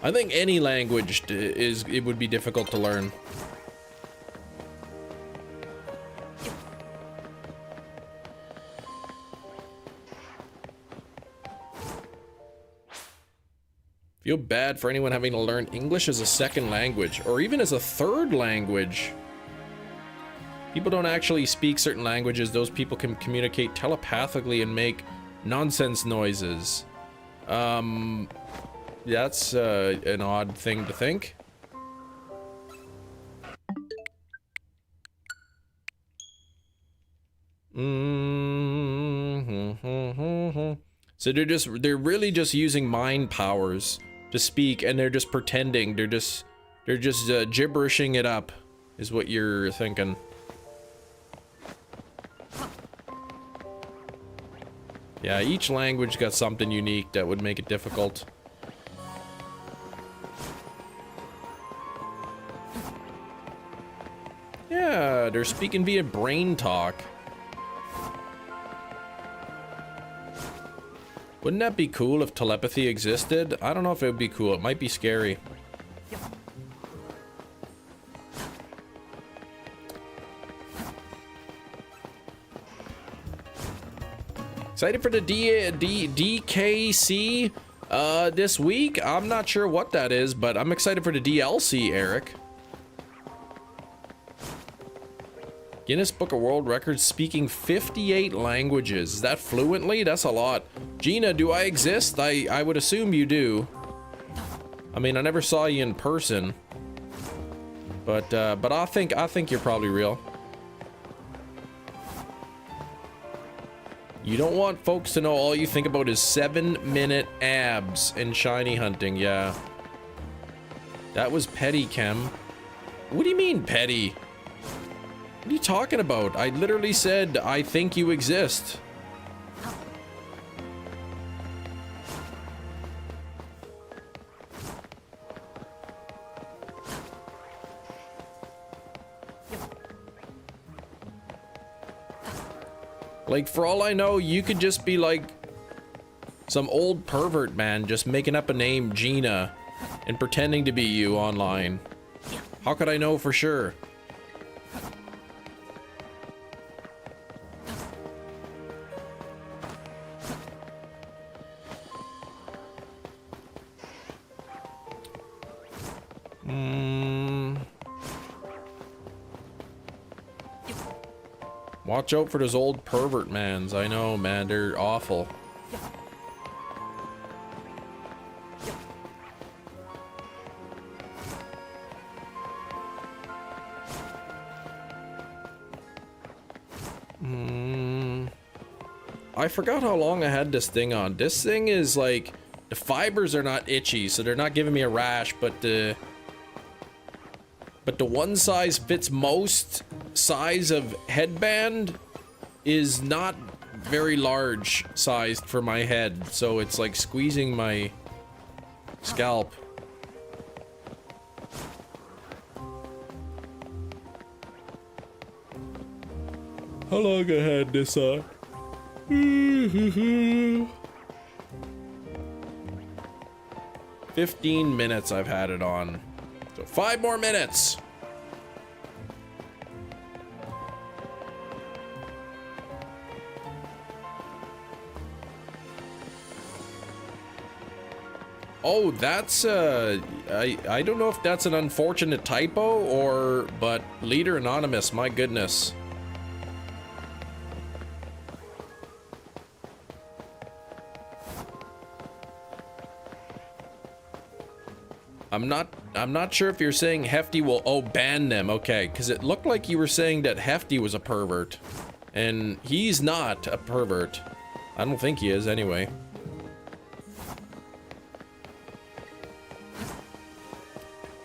I think any language it would be difficult to learn. Feel bad for anyone having to learn English as a second language or even as a third language. People don't actually speak certain languages. Those people can communicate telepathically and make nonsense noises. That's an odd thing to think. So they're really just using mind powers to speak, and they're just pretending. They're just gibberishing it up, is what you're thinking. Yeah, each language got something unique that would make it difficult. Yeah, they're speaking via brain talk. Wouldn't that be cool if telepathy existed? I don't know if it would be cool. It might be scary. Excited for the DKC this week? I'm not sure what that is, but I'm excited for the DLC, Eric. Guinness Book of World Records speaking 58 languages. Is that fluently? That's a lot. Gina, do I exist? I would assume you do. I mean, I never saw you in person. But I think you're probably real. You don't want folks to know all you think about is 7-minute abs and shiny hunting. Yeah. That was petty, Kem. What do you mean petty? What are you talking about? I literally said, I think you exist. Like, for all I know, you could just be like some old pervert man just making up a name, Gina, and pretending to be you online. How could I know for sure? Watch out for those old pervert mans. I know, man, they're awful. I forgot how long I had this thing on. This thing is like, the fibers are not itchy, so they're not giving me a rash, but the one size fits most size of headband is not very large sized for my head, so it's like squeezing my scalp. How long I had this on? 15 minutes I've had it on. So 5 more minutes. Oh, that's I don't know if that's an unfortunate typo or, but Leader Anonymous, my goodness. I'm not sure if you're saying Hefty will ban them. Okay, because it looked like you were saying that Hefty was a pervert, and he's not a pervert. I don't think he is anyway.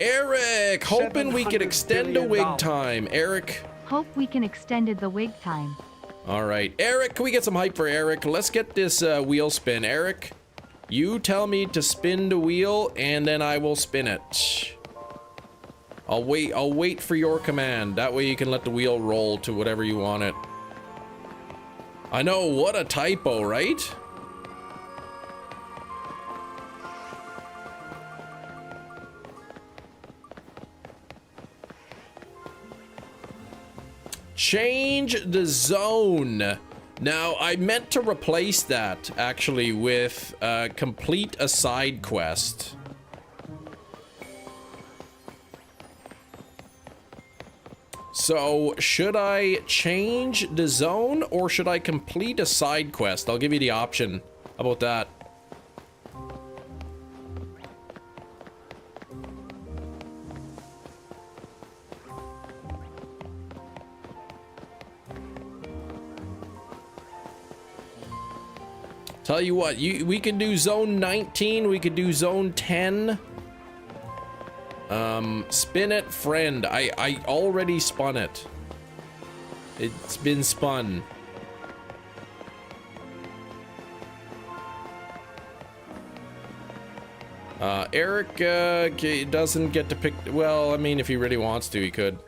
Eric, hoping we could extend the wig time. Eric. Hope we can extend the wig time. All right, Eric, can we get some hype for Eric? Let's get this wheel spin. Eric, you tell me to spin the wheel, and then I will spin it. I'll wait for your command. That way you can let the wheel roll to whatever you want it. I know, what a typo, right? Change the zone. Now, I meant to replace that, actually, with complete a side quest. So, should I change the zone, or should I complete a side quest? I'll give you the option. How about that? Tell you what, we can do zone 19, we could do zone 10. Spin it, friend. I already spun it. It's been spun. Eric doesn't get to pick. Well, I mean, if he really wants to, he could.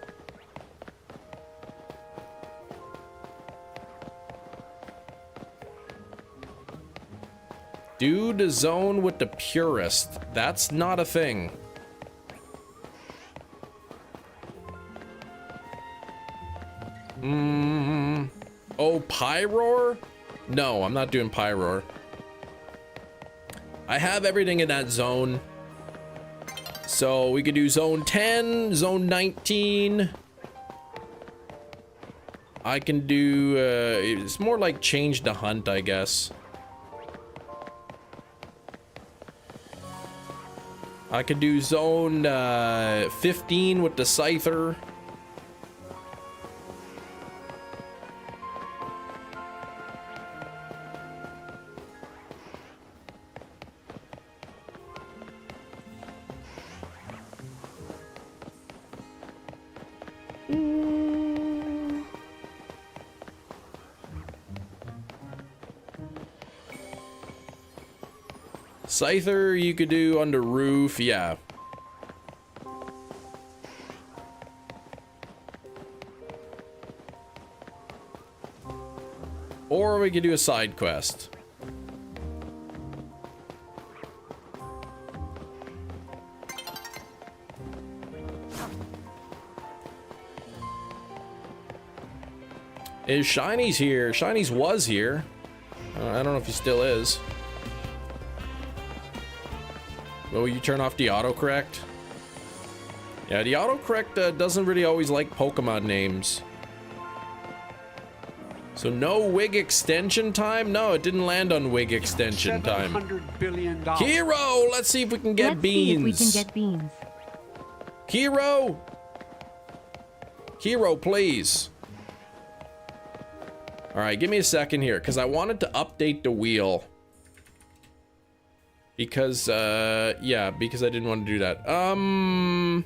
Do the zone with the purist. That's not a thing. Oh, Pyroar? No, I'm not doing Pyroar. I have everything in that zone. So we could do zone 10, zone 19. I can do, it's more like change the hunt, I guess. I could do zone 15 with the Scyther. Scyther, you could do under roof, yeah. Or we could do a side quest. Is Shiny's here? Shiny's was here. I don't know if he still is. Will you turn off the autocorrect? Yeah, the autocorrect doesn't really always like Pokemon names. So no wig extension time? No, it didn't land on wig extension time. $700 billion. Hero, let's see if we can get beans. Let's see if we can get beans. Hero! Hero, please. Alright, give me a second here, because I wanted to update the wheel. Because, yeah, because I didn't want to do that. Bum,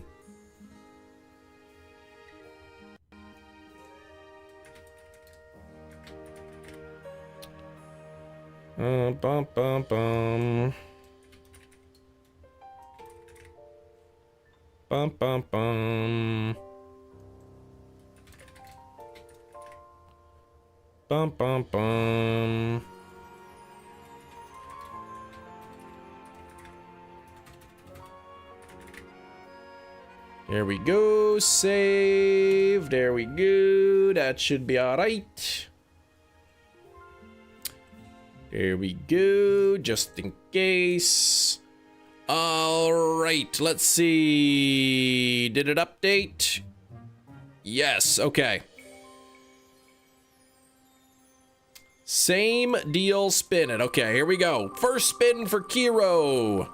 bum, bum. Bum, bum, bum. Bum, bum, bum. There we go. Save. There we go. That should be all right. There we go. Just in case. All right. Let's see. Did it update? Yes. Okay. Same deal, spin it. Okay, here we go. First spin for Kiro.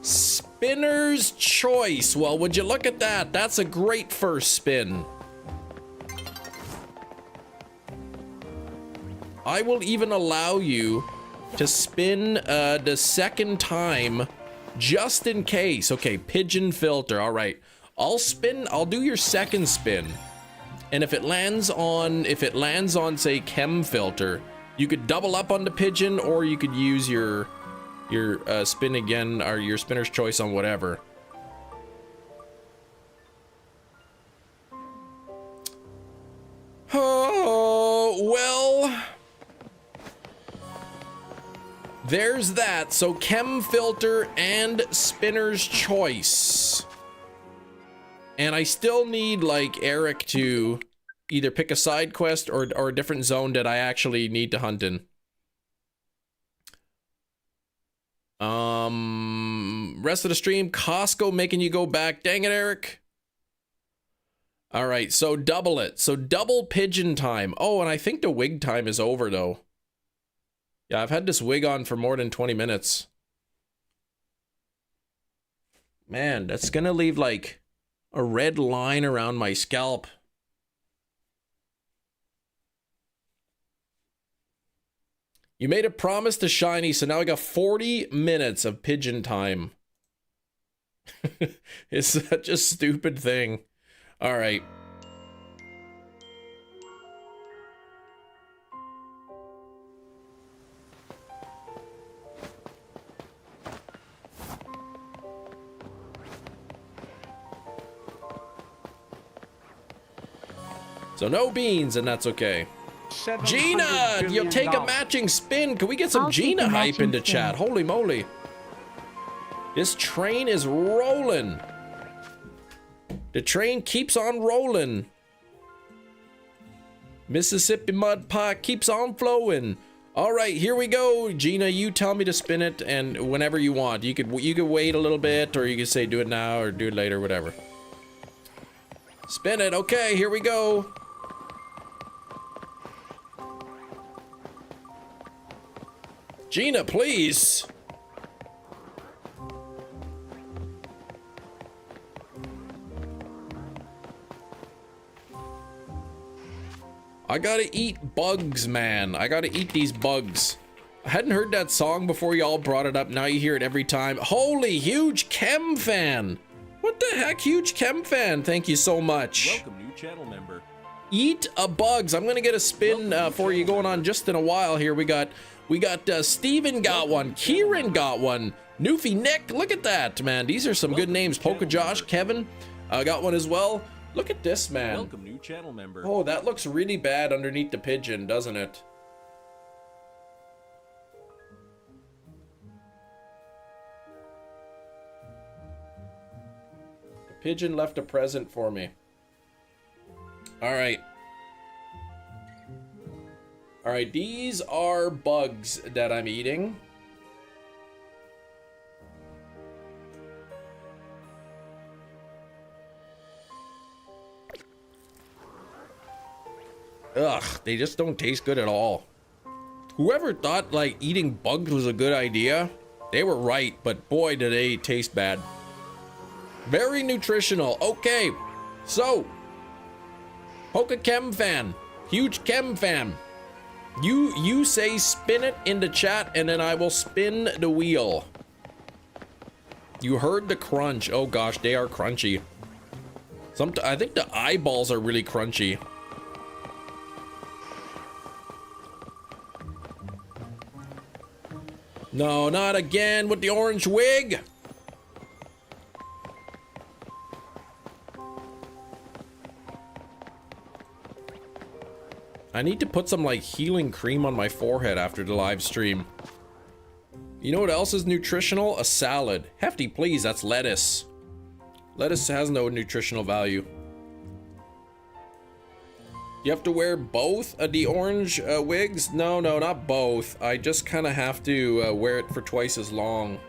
Spinner's choice. Well, would you look at that? That's a great first spin. I will even allow you to spin the second time just in case. Okay, pigeon filter. All right. I'll do your second spin. And if it lands on say chem filter, you could double up on the pigeon, or you could use your spin again, or your spinner's choice on whatever. Oh, well, there's that. So chem filter and spinner's choice. And I still need, like, Eric to either pick a side quest or a different zone that I actually need to hunt in. Rest of the stream, Costco making you go back. Dang it, Eric. All right, so double it. So double pigeon time. Oh, and I think the wig time is over, though. Yeah, I've had this wig on for more than 20 minutes. Man, that's gonna leave, like, a red line around my scalp. You made a promise to Shiny, so now I got 40 minutes of pigeon time. It's such a stupid thing. All right. So no beans, and that's okay. Gina, you'll take a matching spin. Can we get some Gina hype into chat? Holy moly. This train is rolling. The train keeps on rolling. Mississippi mud pie keeps on flowing. All right, here we go. Gina, you tell me to spin it, and whenever you want. You could wait a little bit, or you could say do it now or do it later, whatever. Spin it. Okay, here we go. Gina, please. I gotta eat bugs, man. I gotta eat these bugs. I hadn't heard that song before y'all brought it up. Now you hear it every time. Holy, huge chem fan. What the heck, huge chem fan? Thank you so much. Welcome, new channel member. Eat a bugs. I'm gonna get a spin for you going on just in a while here. We got Steven got one, Kieran got one, Newfie Nick, look at that, man. These are some good names. Polka Josh, Kevin got one as well. Look at this, man. Welcome, new channel member. Oh, that looks really bad underneath the pigeon, doesn't it? The pigeon left a present for me. All right. All right, these are bugs that I'm eating. Ugh, they just don't taste good at all. Whoever thought like eating bugs was a good idea, they were right, but boy, do they taste bad. Very nutritional. Okay, so Poke Chem fan, huge Chem fan. You say spin it in the chat and then I will spin the wheel. You heard the crunch. Oh gosh, they are crunchy. I think the eyeballs are really crunchy. No, not again with the orange wig. I need to put some like healing cream on my forehead after the live stream. You know what else is nutritional? A salad. Hefty, please, that's lettuce. Lettuce has no nutritional value. You have to wear both the orange wigs? No, not both. I just kind of have to wear it for twice as long.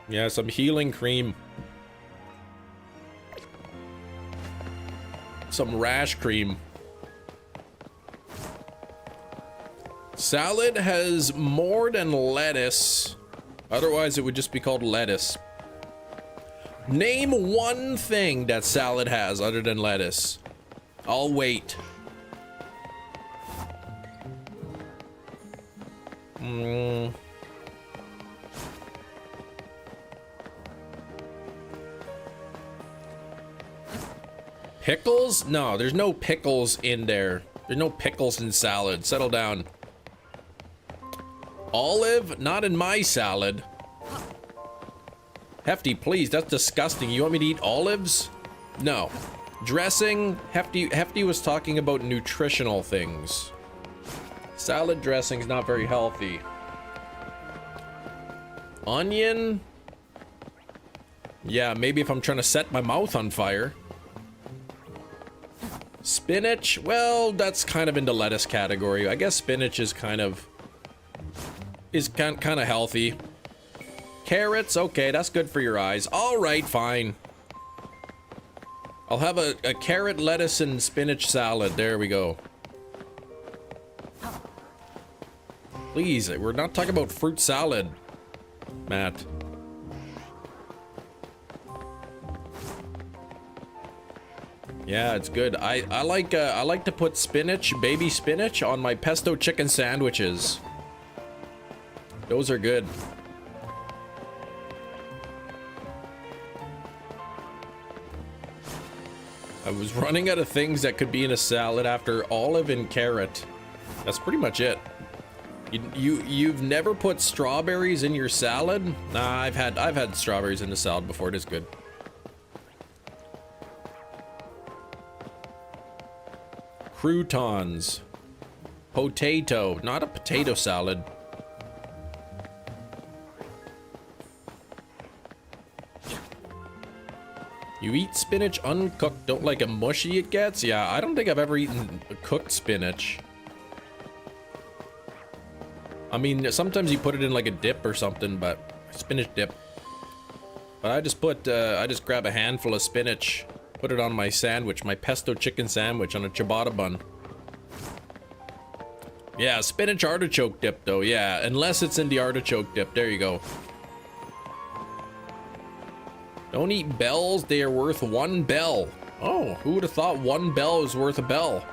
Yeah, some healing cream. Some rash cream. Salad has more than lettuce. Otherwise, it would just be called lettuce. Name one thing that salad has other than lettuce. I'll wait. Pickles? No, there's no pickles in there. There's no pickles in salad. Settle down. Olive? Not in my salad. Hefty, please, that's disgusting. You want me to eat olives? No. Dressing? Hefty was talking about nutritional things. Salad dressing's not very healthy. Onion? Yeah, maybe if I'm trying to set my mouth on fire. Spinach? Well, that's kind of in the lettuce category. I guess spinach is kind of healthy. Carrots? Okay, that's good for your eyes. All right, fine. I'll have a carrot, lettuce, and spinach salad. There we go. Please, we're not talking about fruit salad, Matt. Yeah, it's good. I like to put spinach, baby spinach, on my pesto chicken sandwiches. Those are good. I was running out of things that could be in a salad after olive and carrot. That's pretty much it. You've never put strawberries in your salad? Nah, I've had strawberries in the salad before. It is good. Croutons. Potato. Not a potato salad. You eat spinach uncooked, don't like how mushy it gets? Yeah, I don't think I've ever eaten cooked spinach. I mean, sometimes you put it in like a dip or something, but spinach dip. But I just grab a handful of spinach, put it on my sandwich, my pesto chicken sandwich on a ciabatta bun. Yeah, spinach artichoke dip though, yeah, unless it's in the artichoke dip. There you go. Don't eat bells, they are worth 1 bell. Oh, who would have thought 1 bell is worth a bell?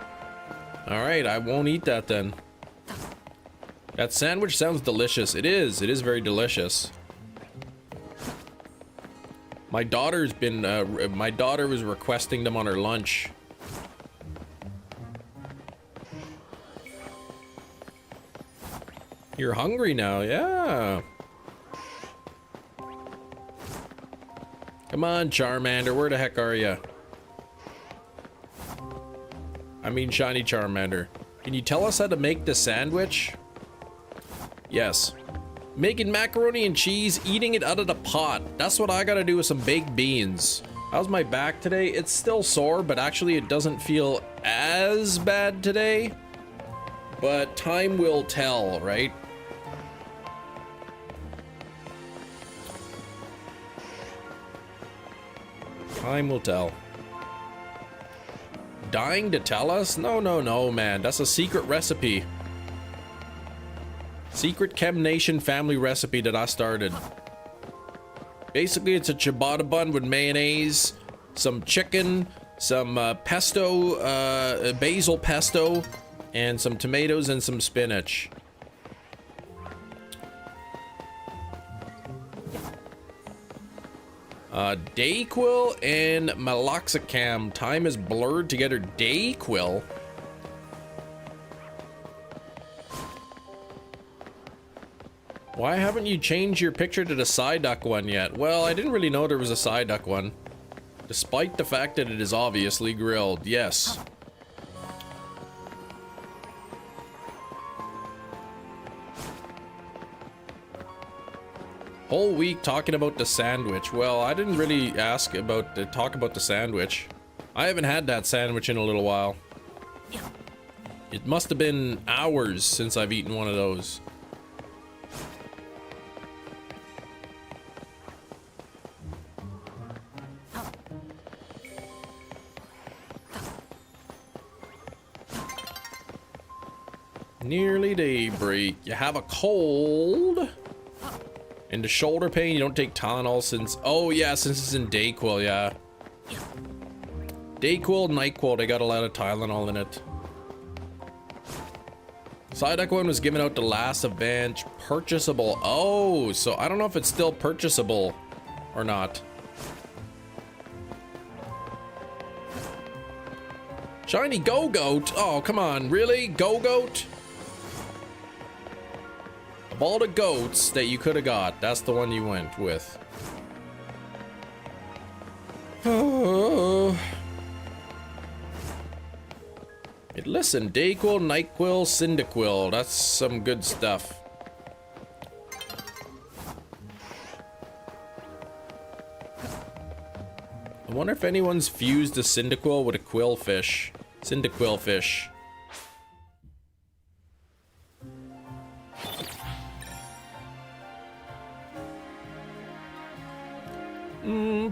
All right, I won't eat that then. That sandwich sounds delicious. It is very delicious. My daughter's been, my daughter was requesting them on her lunch. You're hungry now, yeah. Come on, Charmander, where the heck are you? I mean, shiny Charmander. Can you tell us how to make the sandwich? Yes. Making macaroni and cheese, eating it out of the pot. That's what I gotta do with some baked beans. How's my back today? It's still sore, but actually it doesn't feel as bad today. But time will tell, right? Time will tell. Dying to tell us? No, no, no, man. That's a secret recipe. Secret Chem Nation family recipe that I started. Basically, it's a ciabatta bun with mayonnaise, some chicken, some pesto, basil pesto, and some tomatoes and some spinach. Dayquil and meloxicam. Time is blurred together. Dayquil? Why haven't you changed your picture to the Psyduck one yet? Well, I didn't really know there was a Psyduck one. Despite the fact that it is obviously grilled, yes. Whole week talking about the sandwich. Well, I didn't really ask about talk about the sandwich. I haven't had that sandwich in a little while. It must have been hours since I've eaten one of those. Nearly daybreak. You have a cold? And the shoulder pain, you don't take Tylenol since... Oh, yeah, since it's in Dayquil, yeah. Dayquil, NyQuil, they got a lot of Tylenol in it. Psyduck one was given out the last event. Purchasable. Oh, so I don't know if it's still purchasable or not. Shiny Go-Goat? Oh, come on, really? Go-Goat? Of all the goats that you could have got, that's the one you went with. Oh. Listen, Dayquil, NyQuil, Cyndaquil. That's some good stuff. I wonder if anyone's fused a Cyndaquil with a Quillfish. Cyndaquil fish.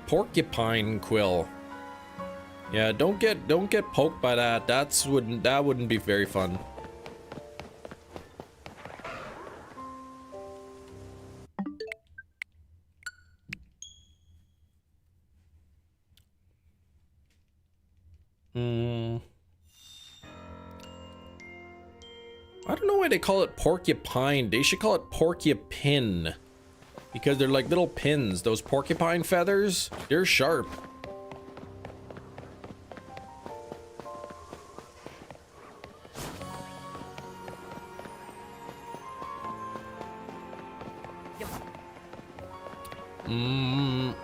Porcupine quill. Yeah, don't get poked by that. That wouldn't be very fun. I don't know why they call it porcupine. They should call it porcupin. Because they're like little pins. Those porcupine feathers, they're sharp.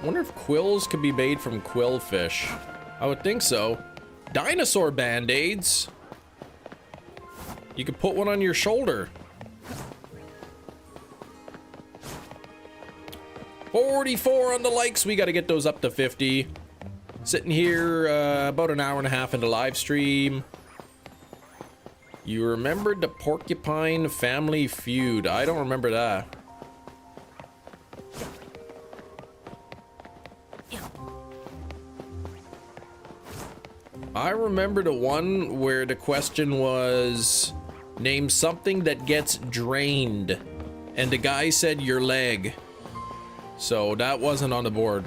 Wonder if quills could be made from quillfish. I would think so. Dinosaur band-aids. You could put one on your shoulder. 44 on the likes. We got to get those up to 50. Sitting here about an hour and a half into live stream. You remembered the Porcupine Family Feud. I don't remember that. I remember the one where the question was, name something that gets drained. And the guy said your leg. So that wasn't on the board.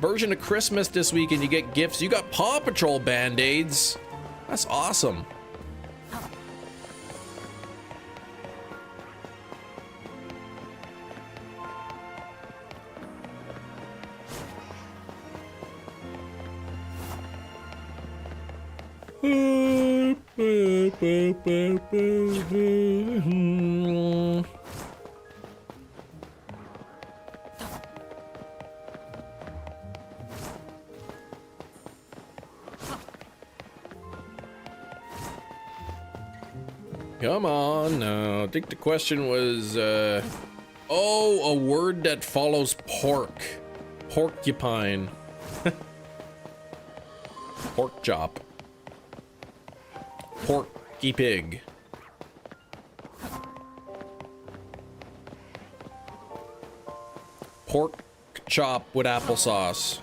Version of Christmas this week and you get gifts. You got Paw Patrol band-aids. That's awesome. Come on now. I think the question was, oh, a word that follows pork. Porcupine. Pork chop. Porky pig. Pork chop with applesauce.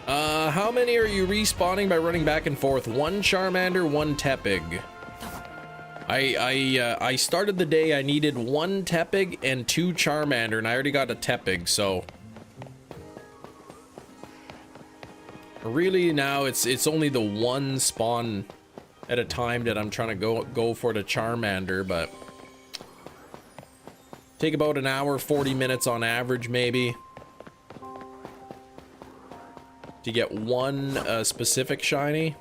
How many are you respawning by running back and forth? One Charmander, one Tepig. I started the day, I needed one Tepig and two Charmander, and I already got a Tepig, so really now it's only the one spawn at a time that I'm trying to go for the Charmander, but take about an hour, 40 minutes on average, maybe, to get one specific shiny.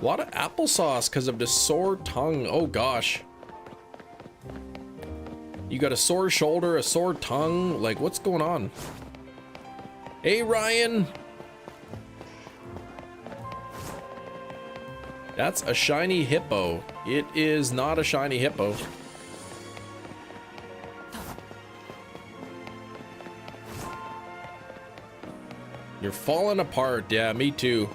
A lot of applesauce because of the sore tongue. Oh gosh. You got a sore shoulder, a sore tongue. Like, what's going on? Hey, Ryan. That's a shiny hippo. It is not a shiny hippo. You're falling apart. Yeah, me too.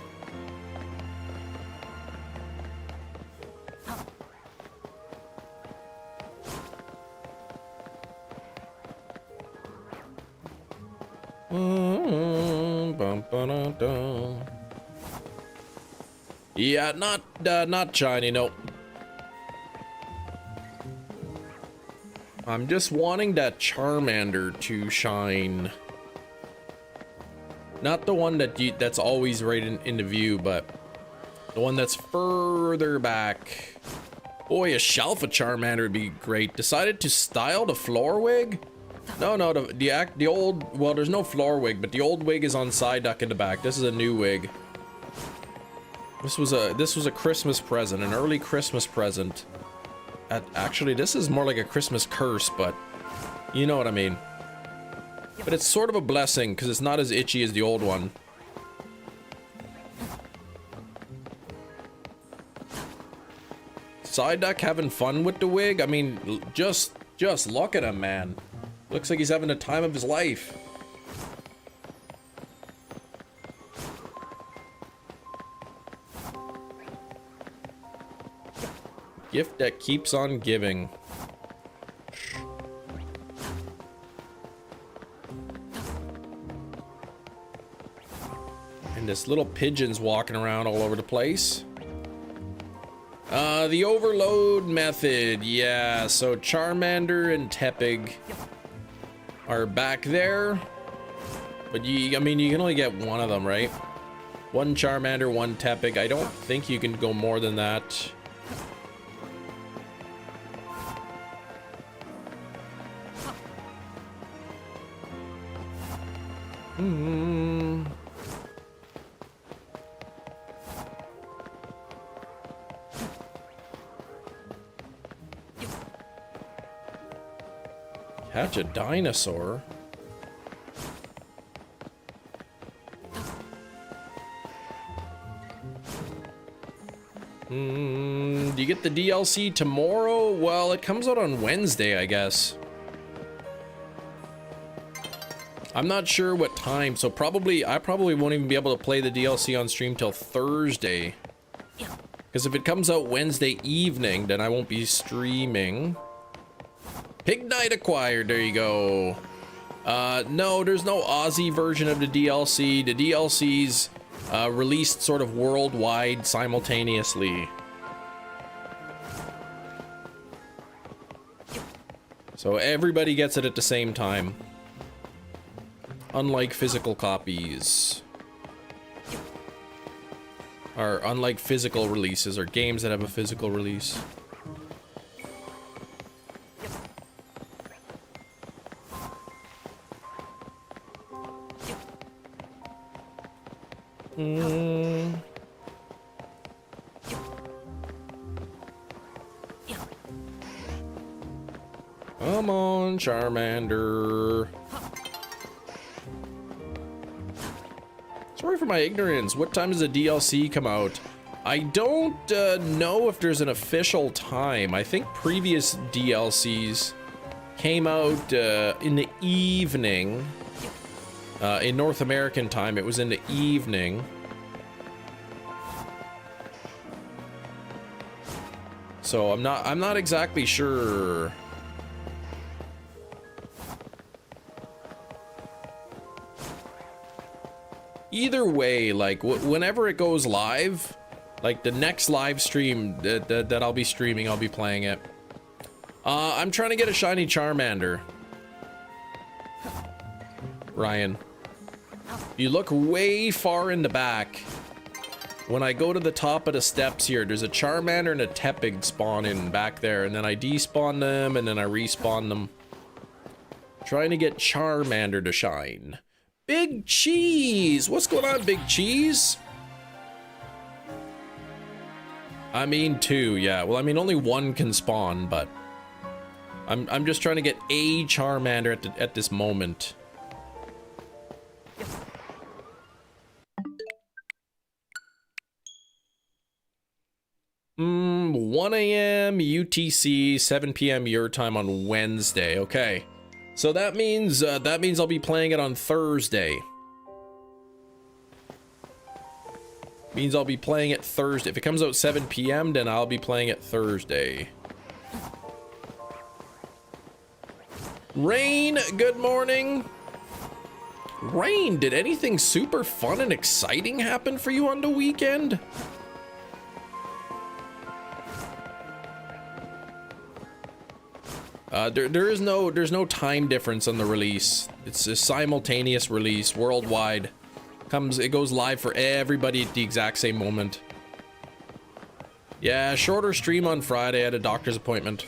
Yeah, not shiny, nope. I'm just wanting that Charmander to shine. Not the one that's always right in the view, but the one that's further back. Boy, a Shalfa Charmander would be great. Decided to style the floor wig? No, the old, well, there's no floor wig, but the old wig is on Psyduck in the back. This is a new wig. This was a Christmas present, an early Christmas present. Actually, this is more like a Christmas curse, but you know what I mean. But it's sort of a blessing because it's not as itchy as the old one. Psyduck having fun with the wig? I mean, just look at him, man. Looks like he's having the time of his life. Gift that keeps on giving. And this little pigeon's walking around all over the place. The overload method. Yeah, so Charmander and Tepig are back there. But I mean, you can only get one of them, right? One Charmander, one Tepig. I don't think you can go more than that. Catch a dinosaur. Do you get the DLC tomorrow? Well, it comes out on Wednesday, I guess. I'm not sure what time, so I probably won't even be able to play the DLC on stream till Thursday. Because if it comes out Wednesday evening, then I won't be streaming. Pig Night acquired, there you go. No, there's no Aussie version of the DLC. The DLC's released sort of worldwide simultaneously. So everybody gets it at the same time. Unlike physical copies. Or unlike physical releases or games that have a physical release. Come on, Charmander. Sorry for my ignorance. What time does the DLC come out? I don't know if there's an official time. I think previous DLCs came out in the evening. In North American time, it was in the evening. So I'm not exactly sure. Either way, like whenever it goes live, like the next live stream that I'll be streaming, I'll be playing it. I'm trying to get a shiny Charmander. Ryan, you look way far in the back. When I go to the top of the steps here, there's a Charmander and a Tepig spawning back there, and then I despawn them, and then I respawn them. Trying to get Charmander to shine. Big Cheese! What's going on, Big Cheese? I mean, two, yeah. Well, I mean, only one can spawn, but I'm just trying to get a Charmander at this moment. 1 a.m. UTC, 7 p.m. your time on Wednesday. Okay, so that means I'll be playing it on Thursday. Means I'll be playing it Thursday. If it comes out 7 p.m., then I'll be playing it Thursday. Rain, good morning. Rain, did anything super fun and exciting happen for you on the weekend? There's no time difference on the release. It's a simultaneous release worldwide. It goes live for everybody at the exact same moment. Yeah, shorter stream on Friday at a doctor's appointment.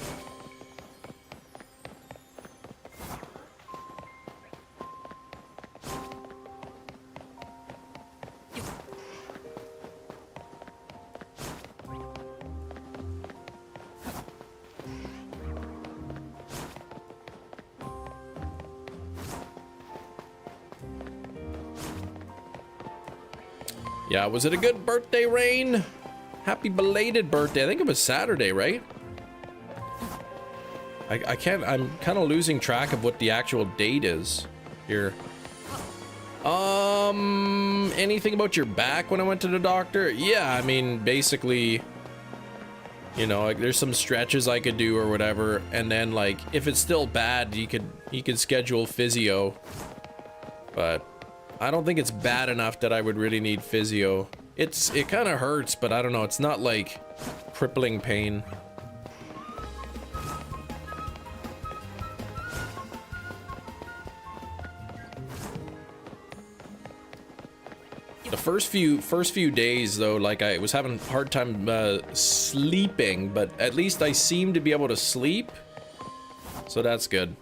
Yeah, was it a good birthday, Rain? Happy belated birthday. I think it was Saturday, right? I'm kind of losing track of what the actual date is here. Anything about your back when I went to the doctor? Yeah, I mean, basically, you know, like there's some stretches I could do or whatever, and then like if it's still bad, you could schedule physio. But I don't think it's bad enough that I would really need physio. It kind of hurts, but I don't know. It's not like crippling pain. The first few days though, like I was having a hard time sleeping, but at least I seem to be able to sleep. So that's good.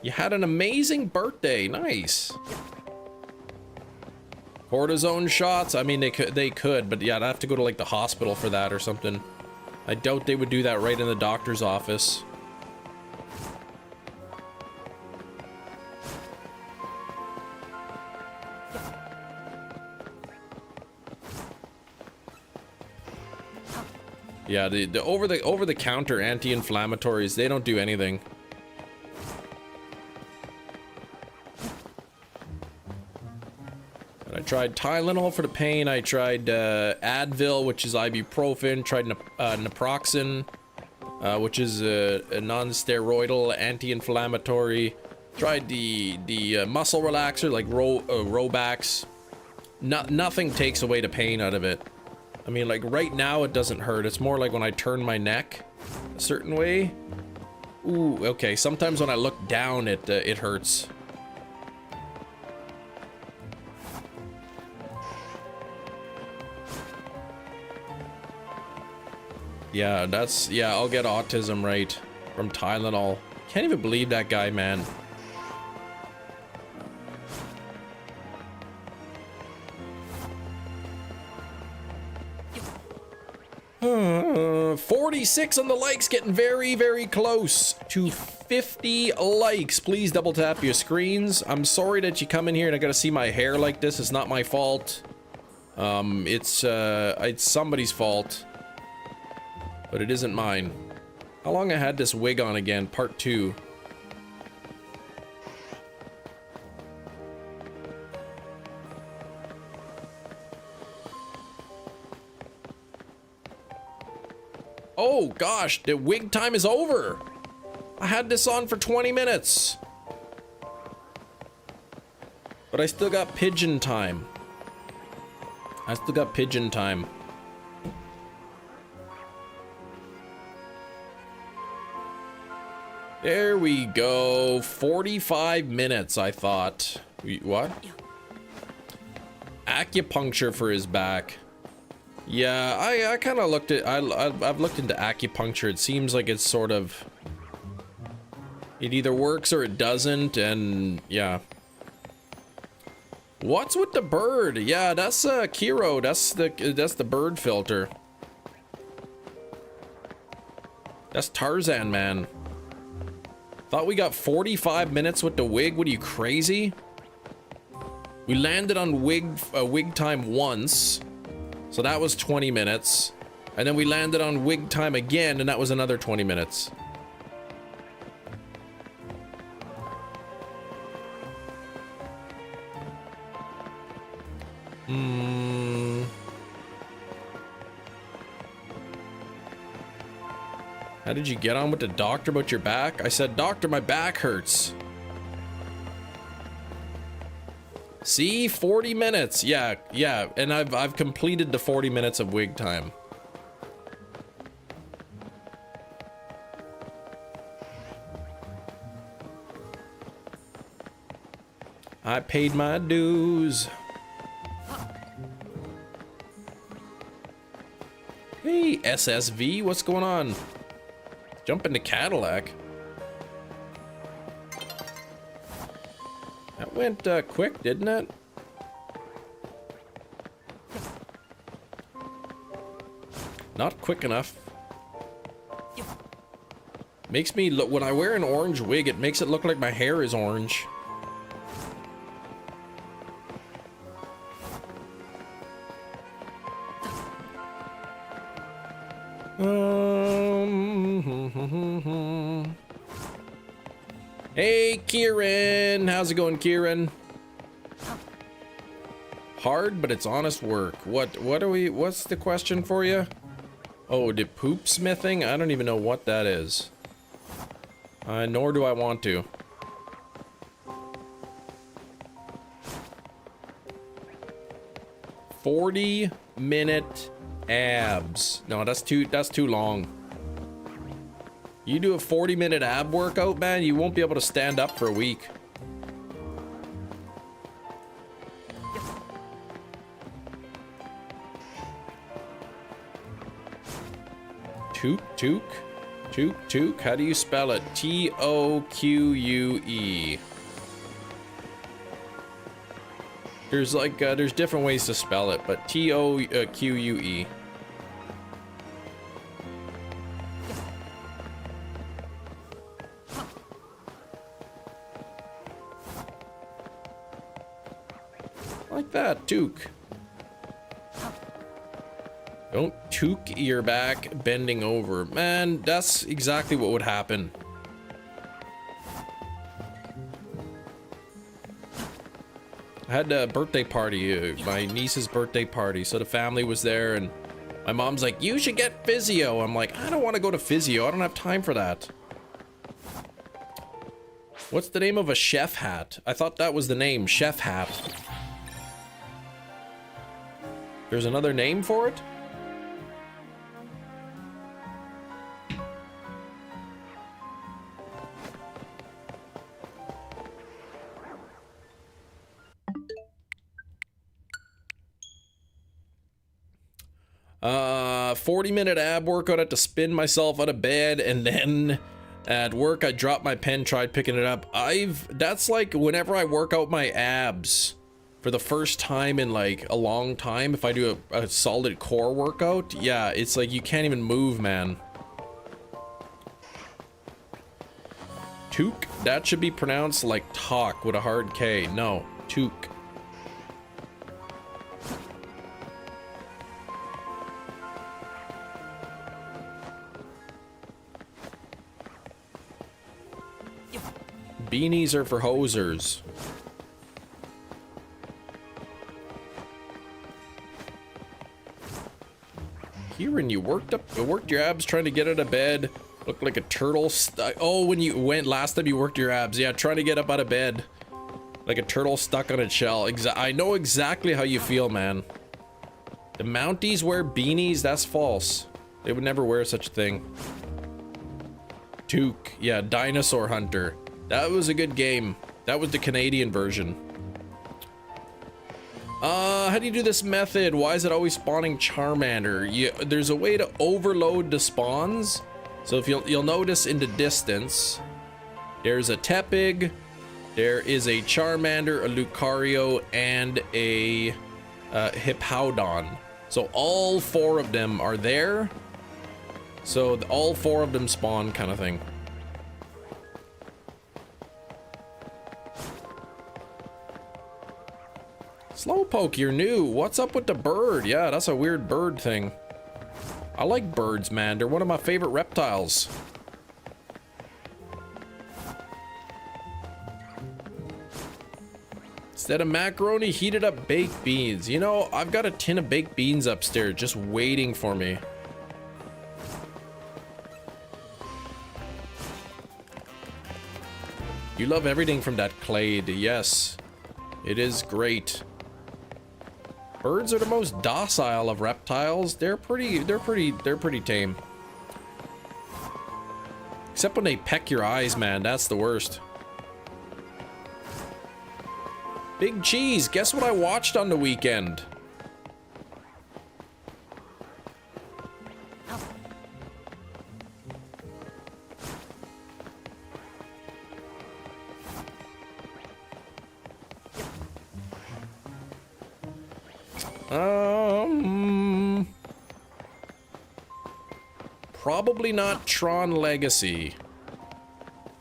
You had an amazing birthday. Nice. Cortisone shots. I mean, they could, but yeah, I'd have to go to like the hospital for that or something. I doubt they would do that right in the doctor's office. Yeah, the over the counter anti-inflammatories, they don't do anything. I tried Tylenol for the pain. I tried Advil, which is ibuprofen. Tried naproxen, which is a non-steroidal anti-inflammatory. Tried the muscle relaxer like Robax. Nothing takes away the pain out of it. I mean, like right now it doesn't hurt. It's more like when I turn my neck a certain way. Ooh, okay. Sometimes when I look down, it hurts. Yeah, I'll get autism right from Tylenol. Can't even believe that guy, man. 46 on the likes, getting very, very close to 50 likes. Please double tap your screens. I'm sorry that you come in here and I gotta see my hair like this. It's not my fault. It's somebody's fault, but it isn't mine. How long I had this wig on again? Part 2. Oh gosh, the wig time is over. I had this on for 20 minutes. But I still got pigeon time. There we go. 45 minutes, I thought. What? Acupuncture for his back. Yeah, I kind of looked at, I've looked into acupuncture. It seems like it's sort of, it either works or it doesn't, and yeah. What's with the bird? Yeah, that's Kiro. That's the bird filter. That's Tarzan, man. Thought we got 45 minutes with the wig. What are you, crazy? We landed on wig time once. So that was 20 minutes. And then we landed on wig time again, and that was another 20 minutes. How did you get on with the doctor about your back? I said, doctor, my back hurts. See, 40 minutes. Yeah, and I've completed the 40 minutes of wig time. I paid my dues. Hey, SSV, what's going on? Jump into Cadillac. That went quick, didn't it? Not quick enough. Makes me look, when I wear an orange wig, it makes it look like my hair is orange. Hey, Kieran, how's it going, Kieran? Hard, but it's honest work. What's the question for you? Oh, the poop smithing? I don't even know what that is. Nor do I want to. "40-minute abs." No, that's too long. You do a 40-minute ab workout, man, you won't be able to stand up for a week. Took. How do you spell it? T-O-Q-U-E. There's like, there's different ways to spell it, but T-O-Q-U-E. Like that, toque. Don't toque your back bending over. Man, that's exactly what would happen. I had a birthday party, my niece's birthday party, so the family was there, and my mom's like, you should get physio. I'm like, I don't want to go to physio. I don't have time for that. What's the name of a chef hat? I thought that was the name, chef hat. There's another name for it? Uh, 40-minute ab workout. I had to spin myself out of bed, and then at work I dropped my pen, tried picking it up. That's like whenever I work out my abs for the first time in like a long time, if I do a solid core workout, yeah, it's like you can't even move, man. Took? That should be pronounced like talk with a hard K. No, took. Beanies are for hosers. Kieran, you worked your abs trying to get out of bed. Looked like a turtle. Oh, when you went last time you worked your abs. Yeah, trying to get up out of bed. Like a turtle stuck on its shell. I know exactly how you feel, man. The Mounties wear beanies? That's false. They would never wear such a thing. Took. Yeah, Dinosaur Hunter. That was a good game. That was the Canadian version. How do you do this method? Why is it always spawning Charmander? There's a way to overload the spawns. So if you'll notice in the distance, there's a Tepig, there is a Charmander, a Lucario, and a Hippowdon. So all 4 of them are there. So all 4 of them spawn, kind of thing. Slowpoke, you're new. What's up with the bird? Yeah, that's a weird bird thing. I like birds, man. They're one of my favorite reptiles. Instead of macaroni, heated up baked beans. You know, I've got a tin of baked beans upstairs just waiting for me. You love everything from that clade. Yes, it is great. Birds are the most docile of reptiles. They're pretty tame. Except when they peck your eyes, man. That's the worst. Big Cheese, guess what I watched on the weekend? Probably not Tron Legacy.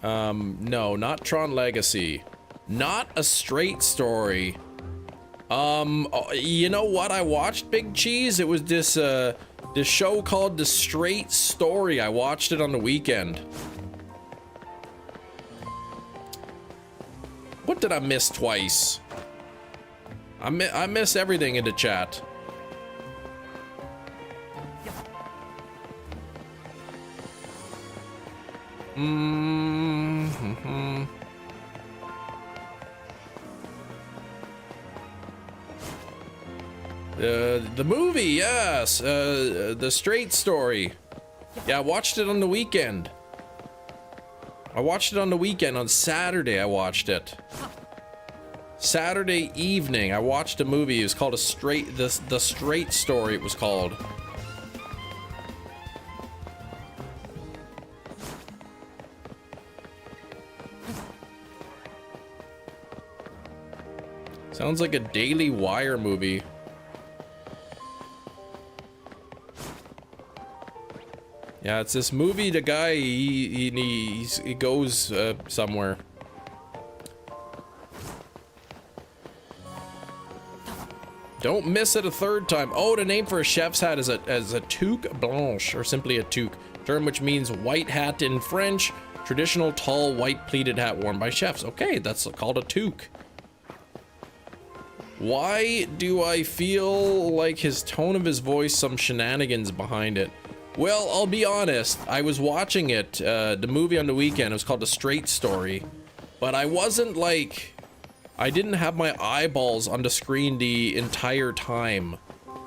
No, not Tron Legacy. Not A Straight Story. You know what I watched, Big Cheese? It was this show called The Straight Story. I watched it on the weekend. What did I miss twice? I miss everything in the chat. The movie, yes. The Straight Story. Yeah, I watched it on the weekend. On Saturday I watched it. Saturday evening I watched a movie. It was called The Straight Story, it was called. Sounds like a Daily Wire movie. Yeah, it's this movie. The guy, he goes somewhere. Don't miss it a third time. Oh, the name for a chef's hat is a toque blanche, or simply a toque, term which means white hat in French, traditional tall white pleated hat worn by chefs. Okay, that's called a toque. Why do I feel like his tone of his voice, some shenanigans behind it? Well, I'll be honest, I was watching it, the movie on the weekend. It was called The Straight Story, but I wasn't like, I didn't have my eyeballs on the screen the entire time.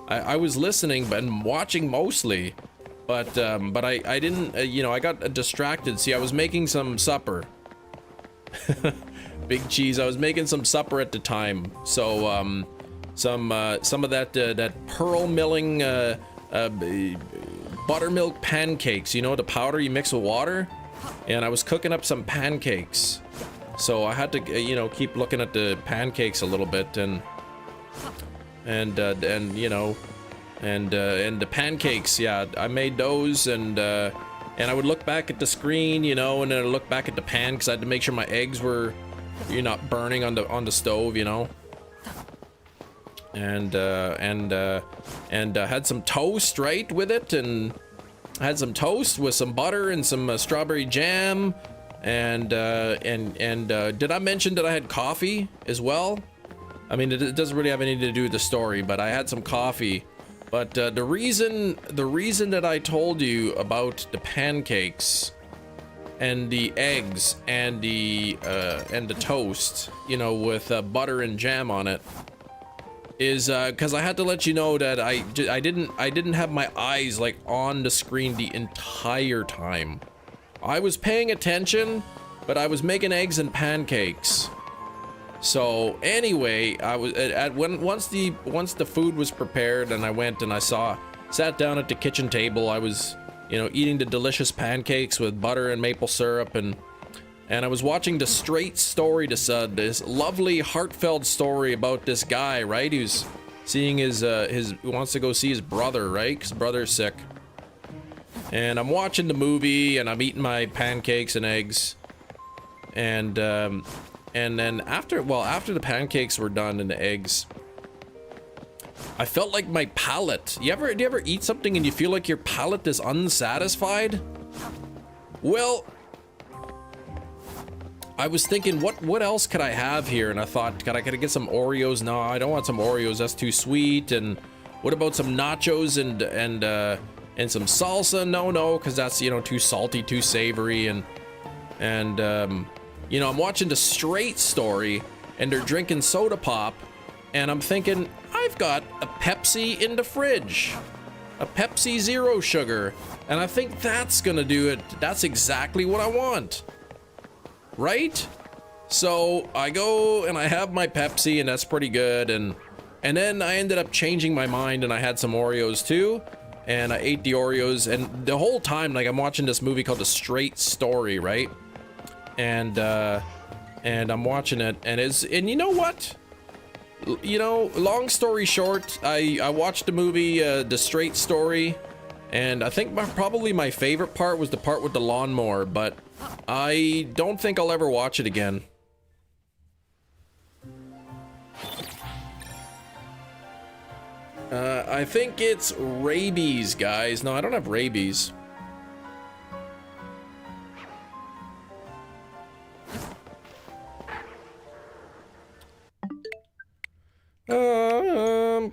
I was listening and watching mostly, but I didn't, you know, I got distracted. See, I was making some supper. Big Cheese, I was making some supper at the time, so some of that pearl milling buttermilk pancakes, you know, the powder you mix with water, and I was cooking up some pancakes, so I had to, you know, keep looking at the pancakes a little bit, and and you know, and the pancakes. Yeah, I made those, and I would look back at the screen, you know, and then I'd look back at the pan because I had to make sure my eggs were, you're not burning on the stove, you know. And had some toast, right, with it, and I had some toast with some butter and some strawberry jam, and did I mention that I had coffee as well? I mean, it doesn't really have anything to do with the story, but I had some coffee. But the reason that I told you about the pancakes and the eggs and the toast, you know, with butter and jam on it, is because I had to let you know that I didn't have my eyes like on the screen the entire time. I was paying attention, but I was making eggs and pancakes. So anyway, I was once the food was prepared and I went and sat down at the kitchen table. I was, you know, eating the delicious pancakes with butter and maple syrup, and I was watching the straight story, this lovely heartfelt story about this guy, right? Who's seeing his wants to go see his brother, right? Because brother's sick. And I'm watching the movie and I'm eating my pancakes and eggs, and then after the pancakes were done and the eggs, I felt like my palate. Do you ever eat something and you feel like your palate is unsatisfied? Well, I was thinking, what else could I have here? And I thought, could I get some Oreos? No, I don't want some Oreos. That's too sweet. And what about some nachos and some salsa? No, because that's, you know, too salty, too savory. And you know, I'm watching the straight story and they're drinking soda pop, and I'm thinking, I've got a Pepsi in the fridge, a Pepsi Zero Sugar, and I think that's gonna do it. That's exactly what I want, right? So I go and I have my Pepsi, and that's pretty good, and then I ended up changing my mind and I had some Oreos too, and I ate the Oreos, and the whole time, like, I'm watching this movie called The Straight Story, right? And I'm watching it, and you know what? You know, long story short, I watched the movie, The Straight Story, and I think probably my favorite part was the part with the lawnmower, but I don't think I'll ever watch it again. I think it's rabies, guys. No, I don't have rabies.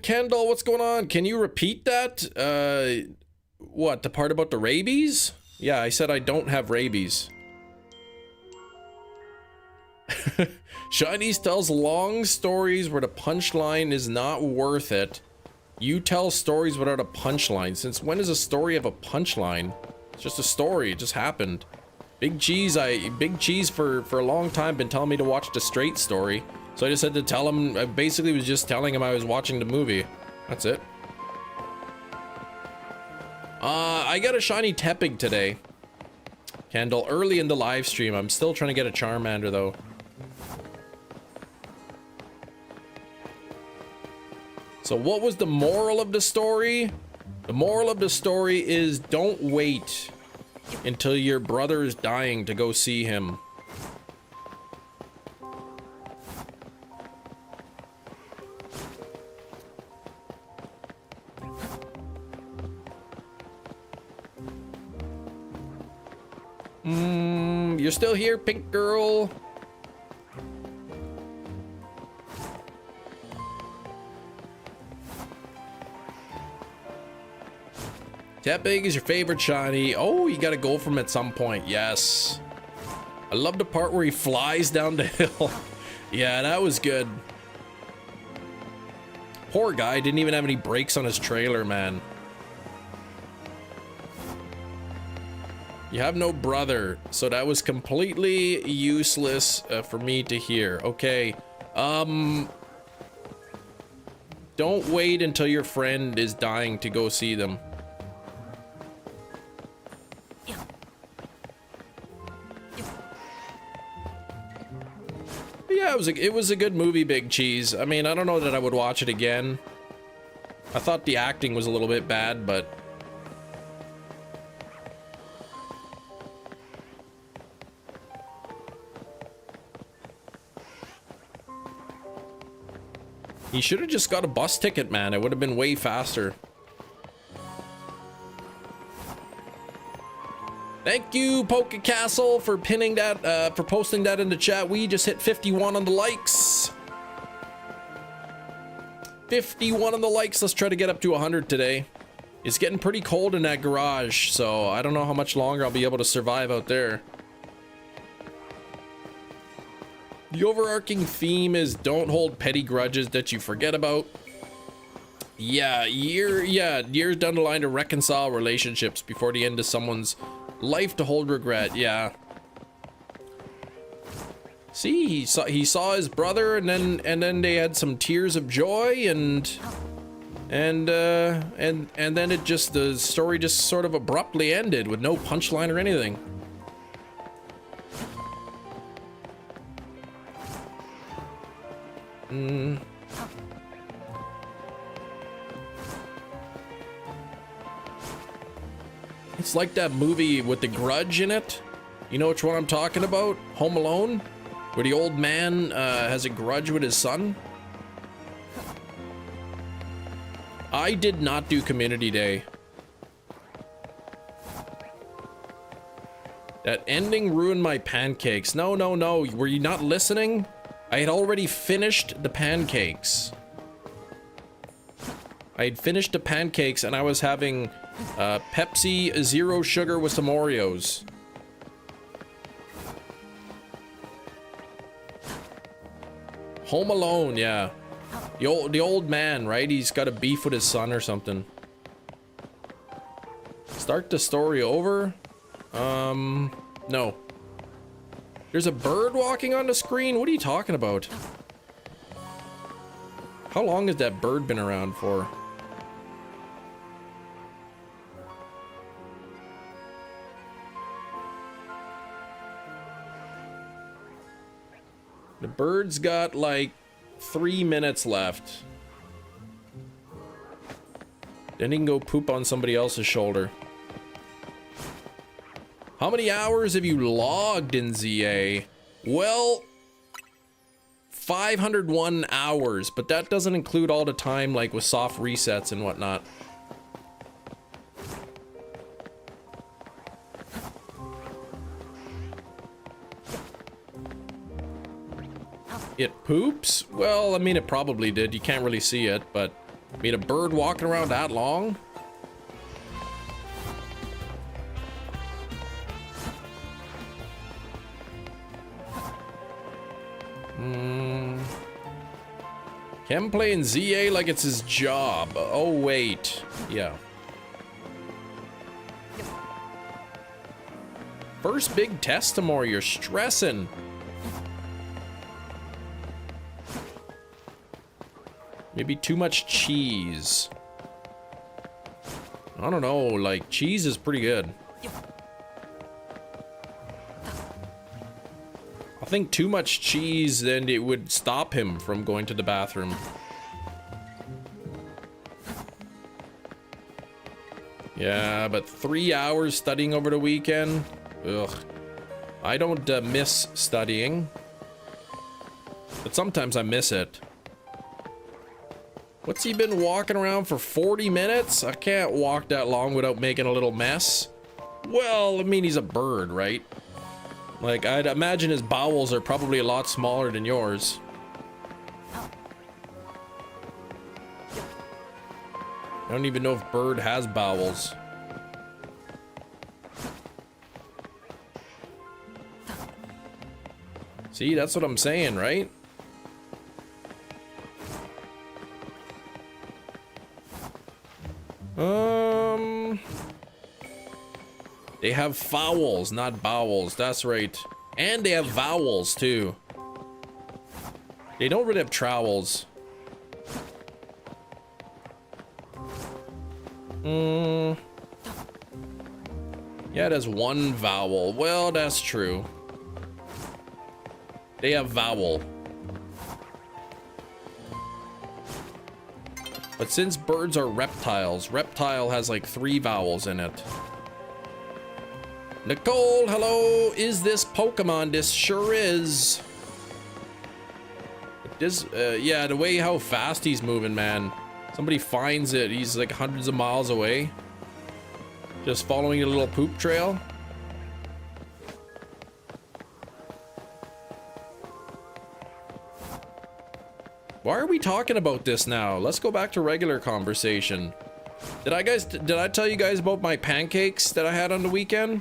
Kendall, what's going on? Can you repeat that? What, the part about the rabies? Yeah, I said I don't have rabies. Shinies tells long stories where the punchline is not worth it. You tell stories without a punchline. Since when does a story have a punchline? It's just a story. It just happened. Big Cheese for a long time been telling me to watch The Straight Story. So I just had to tell him. I basically was just telling him I was watching the movie. That's it. I got a shiny Tepig today, Kendall, early in the live stream. I'm still trying to get a Charmander though. So what was the moral of the story? The moral of the story is don't wait until your brother is dying to go see him. You're still here, pink girl? Tepig is your favorite shiny. Oh, you gotta go from at some point. Yes. I love the part where he flies down the hill. Yeah, that was good. Poor guy didn't even have any brakes on his trailer, man. You have no brother, so that was completely useless for me to hear. Okay, don't wait until your friend is dying to go see them. Yeah, it was a good movie, Big Cheese. I mean, I don't know that I would watch it again. I thought the acting was a little bit bad, but he should have just got a bus ticket, man. It would have been way faster. Thank you, Poke Castle, for pinning that, for posting that in the chat. We just hit 51 on the likes. 51 on the likes. Let's try to get up to 100 today. It's getting pretty cold in that garage, so I don't know how much longer I'll be able to survive out there. The overarching theme is don't hold petty grudges that you forget about. Yeah, years down the line to reconcile relationships before the end of someone's life to hold regret. Yeah. See, he saw his brother, and then they had some tears of joy, and then it just, the story just sort of abruptly ended with no punchline or anything. It's like that movie with the grudge in it. You know which one I'm talking about? Home Alone? Where the old man has a grudge with his son. I did not do Community Day. That ending ruined my pancakes. No. Were you not listening? I had already finished the pancakes. I had finished the pancakes and I was having Pepsi Zero Sugar with some Oreos. Home Alone, yeah. The old man, right? He's got a beef with his son or something. Start the story over? No. There's a bird walking on the screen? What are you talking about? How long has that bird been around for? The bird's got like 3 minutes left. Then he can go poop on somebody else's shoulder. How many hours have you logged in ZA? Well, 501 hours, but that doesn't include all the time like with soft resets and whatnot. It poops? Well, I mean, it probably did. You can't really see it, but I mean, a bird walking around that long? Kem playing ZA like it's his job. Oh, wait. Yeah. First big test tomorrow. You're stressing. Maybe too much cheese. I don't know, like, cheese is pretty good. I think too much cheese, then it would stop him from going to the bathroom. Yeah, but 3 hours studying over the weekend? Ugh. I don't miss studying. But sometimes I miss it. What's he been walking around for 40 minutes? I can't walk that long without making a little mess. Well, I mean, he's a bird, right? Like, I'd imagine his bowels are probably a lot smaller than yours. I don't even know if bird has bowels. See, that's what I'm saying, right? They have vowels, not bowels. That's right. And they have vowels, too. They don't really have trowels. Yeah, it has one vowel. Well, that's true. They have vowel. But since birds are reptiles, reptile has like 3 vowels in it. Nicole, hello. Is this Pokemon? This sure is. This, yeah, the way how fast he's moving, man. Somebody finds it, he's like hundreds of miles away. Just following a little poop trail. Why are we talking about this now? Let's go back to regular conversation. Did I tell you guys about my pancakes that I had on the weekend?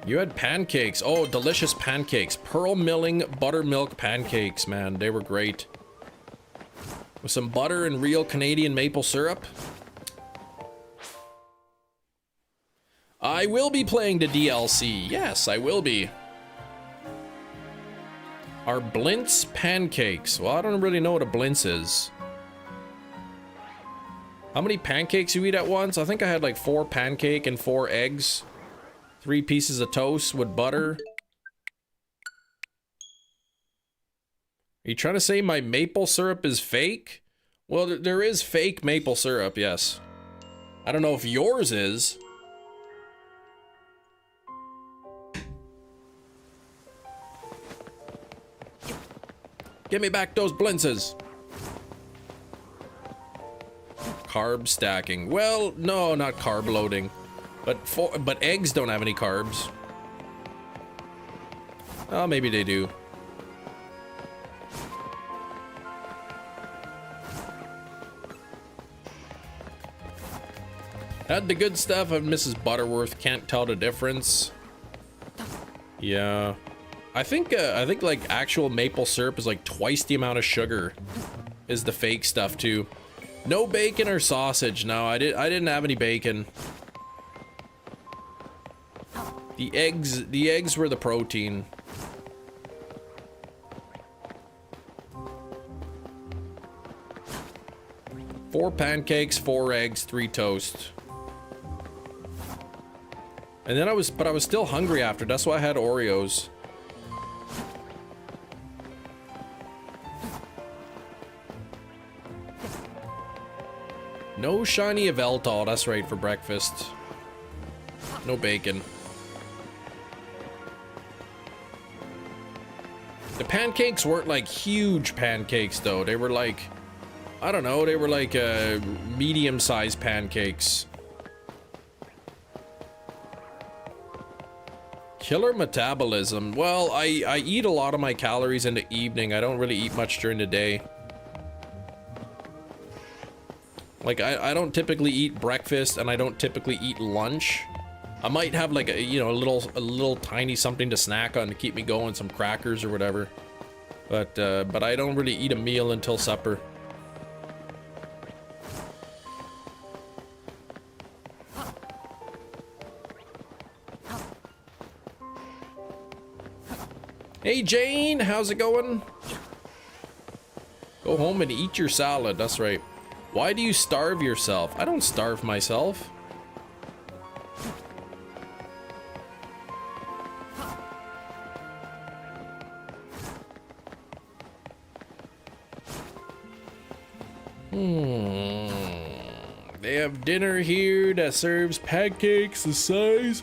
You had pancakes. Oh, delicious pancakes. Pearl milling buttermilk pancakes, man. They were great. With some butter and real Canadian maple syrup. I will be playing the DLC. Yes, I will be. Are Blintz pancakes? Well, I don't really know what a Blintz is. How many pancakes you eat at once? I think I had like 4 pancake and 4 eggs. 3 pieces of toast with butter. Are you trying to say my maple syrup is fake? Well, there is fake maple syrup, yes. I don't know if yours is. Give me back those blintzes. Carb stacking. Well, no, not carb loading. But eggs don't have any carbs. Oh, maybe they do. Had the good stuff of Mrs. Butterworth. Can't tell the difference. Yeah. I think like actual maple syrup is like twice the amount of sugar is the fake stuff too. No bacon or sausage. No, I didn't have any bacon. The eggs were the protein. Four pancakes, 4 eggs, 3 toast. And then I was still hungry after. That's why I had Oreos. No shiny Yveltal, that's right, for breakfast. No bacon. The pancakes weren't like huge pancakes though. They were like, I don't know, they were like medium-sized pancakes. Killer metabolism. Well, I eat a lot of my calories in the evening. I don't really eat much during the day. Like I don't typically eat breakfast and I don't typically eat lunch. I might have like a, you know, a little tiny something to snack on to keep me going, some crackers or whatever. But I don't really eat a meal until supper. Hey Jane, how's it going? Go home and eat your salad, that's right. Why do you starve yourself? I don't starve myself. They have dinner here that serves pancakes the size.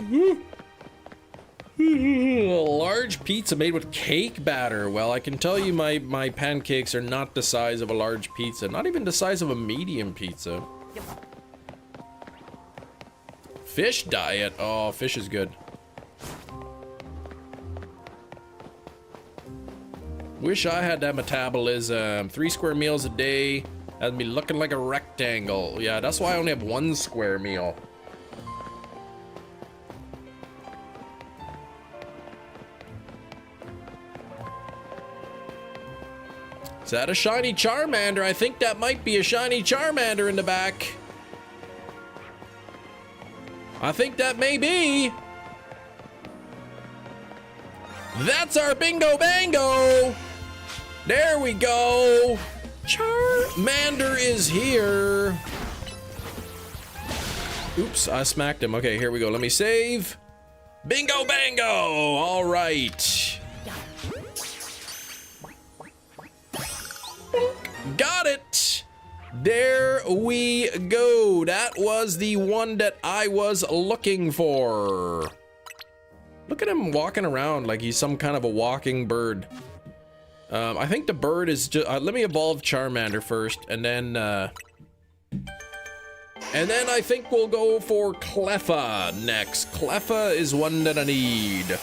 A large pizza made with cake batter. Well, I can tell you my pancakes are not the size of a large pizza. Not even the size of a medium pizza. Fish diet. Oh, fish is good. Wish I had that metabolism. 3 square meals a day. That'd be looking like a rectangle. Yeah, that's why I only have 1 square meal. Is that a shiny Charmander? I think that might be a shiny Charmander in the back. I think that may be. That's our bingo bango. There we go. Charmander is here. Oops, I smacked him. Okay, here we go. Let me save. Bingo bango! All right. Got it! There we go. That was the one that I was looking for. Look at him walking around like he's some kind of a walking bird. I think the bird is just... let me evolve Charmander first, and then I think we'll go for Cleffa next. Cleffa is one that I need.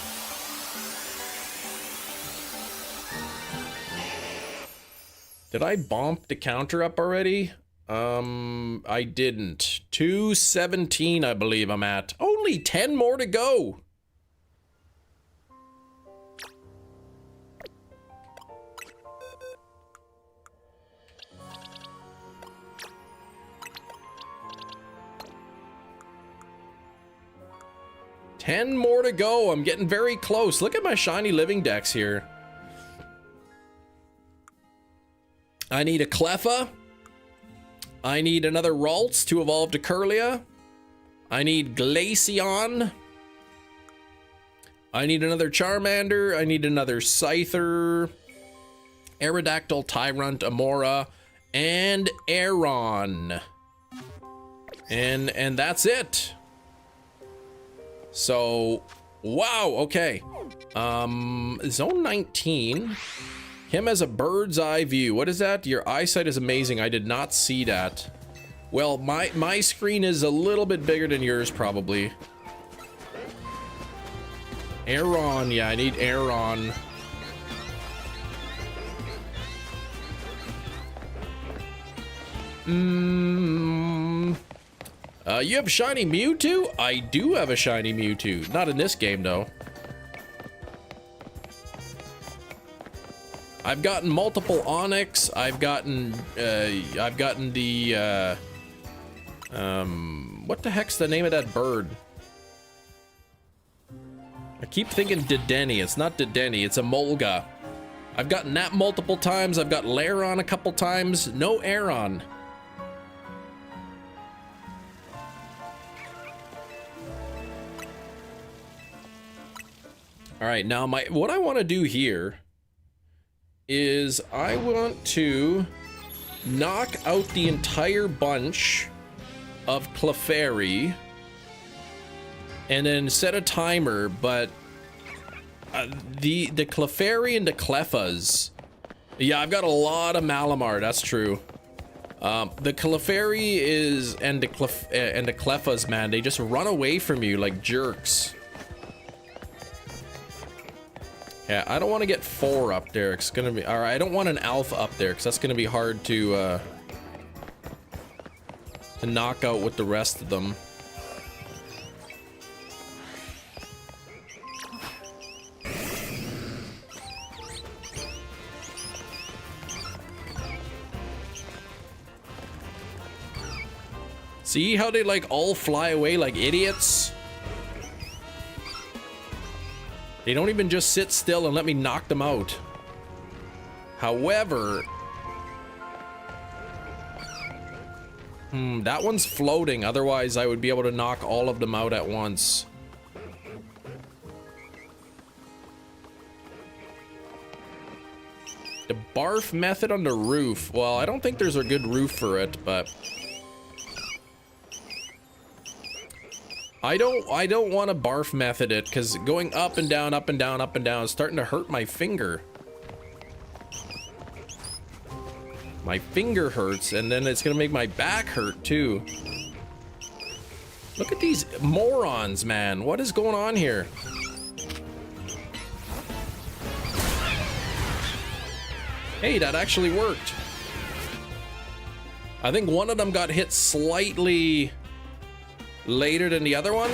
Did I bump the counter up already? I didn't. 217, I believe I'm at. Only 10 more to go. Ten more to go. I'm getting very close. Look at my shiny living dex here. I need a Cleffa. I need another Ralts to evolve to Curlia. I need Glaceon. I need another Charmander. I need another Scyther. Aerodactyl, Tyrant, Amora, and Aeron. And that's it. So, wow, okay. Zone 19. Him as a bird's eye view. What is that? Your eyesight is amazing. I did not see that. Well, my screen is a little bit bigger than yours, probably. Aeron, yeah, I need Aeron. You have shiny Mewtwo? I do have a shiny Mewtwo. Not in this game, though. I've gotten multiple Onyx. I've gotten the, what the heck's the name of that bird? I keep thinking Dedenne. It's not Dedenne, it's a Molga. I've gotten that multiple times. I've got Lairon a couple times. No Aeron. All right, now what I want to do here is I want to knock out the entire bunch of Clefairy and then set a timer, but the Clefairy and the Cleffas, yeah, I've got a lot of Malamar, that's true. The Clefairy is and the Cleffas, man, they just run away from you like jerks. Yeah, I don't want to get 4 up there. It's gonna be... Alright, I don't want an alpha up there, because that's gonna be hard to knock out with the rest of them. See how they, like, all fly away like idiots? They don't even just sit still and let me knock them out. However... that one's floating. Otherwise, I would be able to knock all of them out at once. The barf method on the roof. Well, I don't think there's a good roof for it, but... I don't want to barf method it, because going up and down, up and down, up and down is starting to hurt my finger. My finger hurts, and then it's gonna make my back hurt too. Look at these morons, man. What is going on here? Hey, that actually worked. I think one of them got hit slightly later than the other one.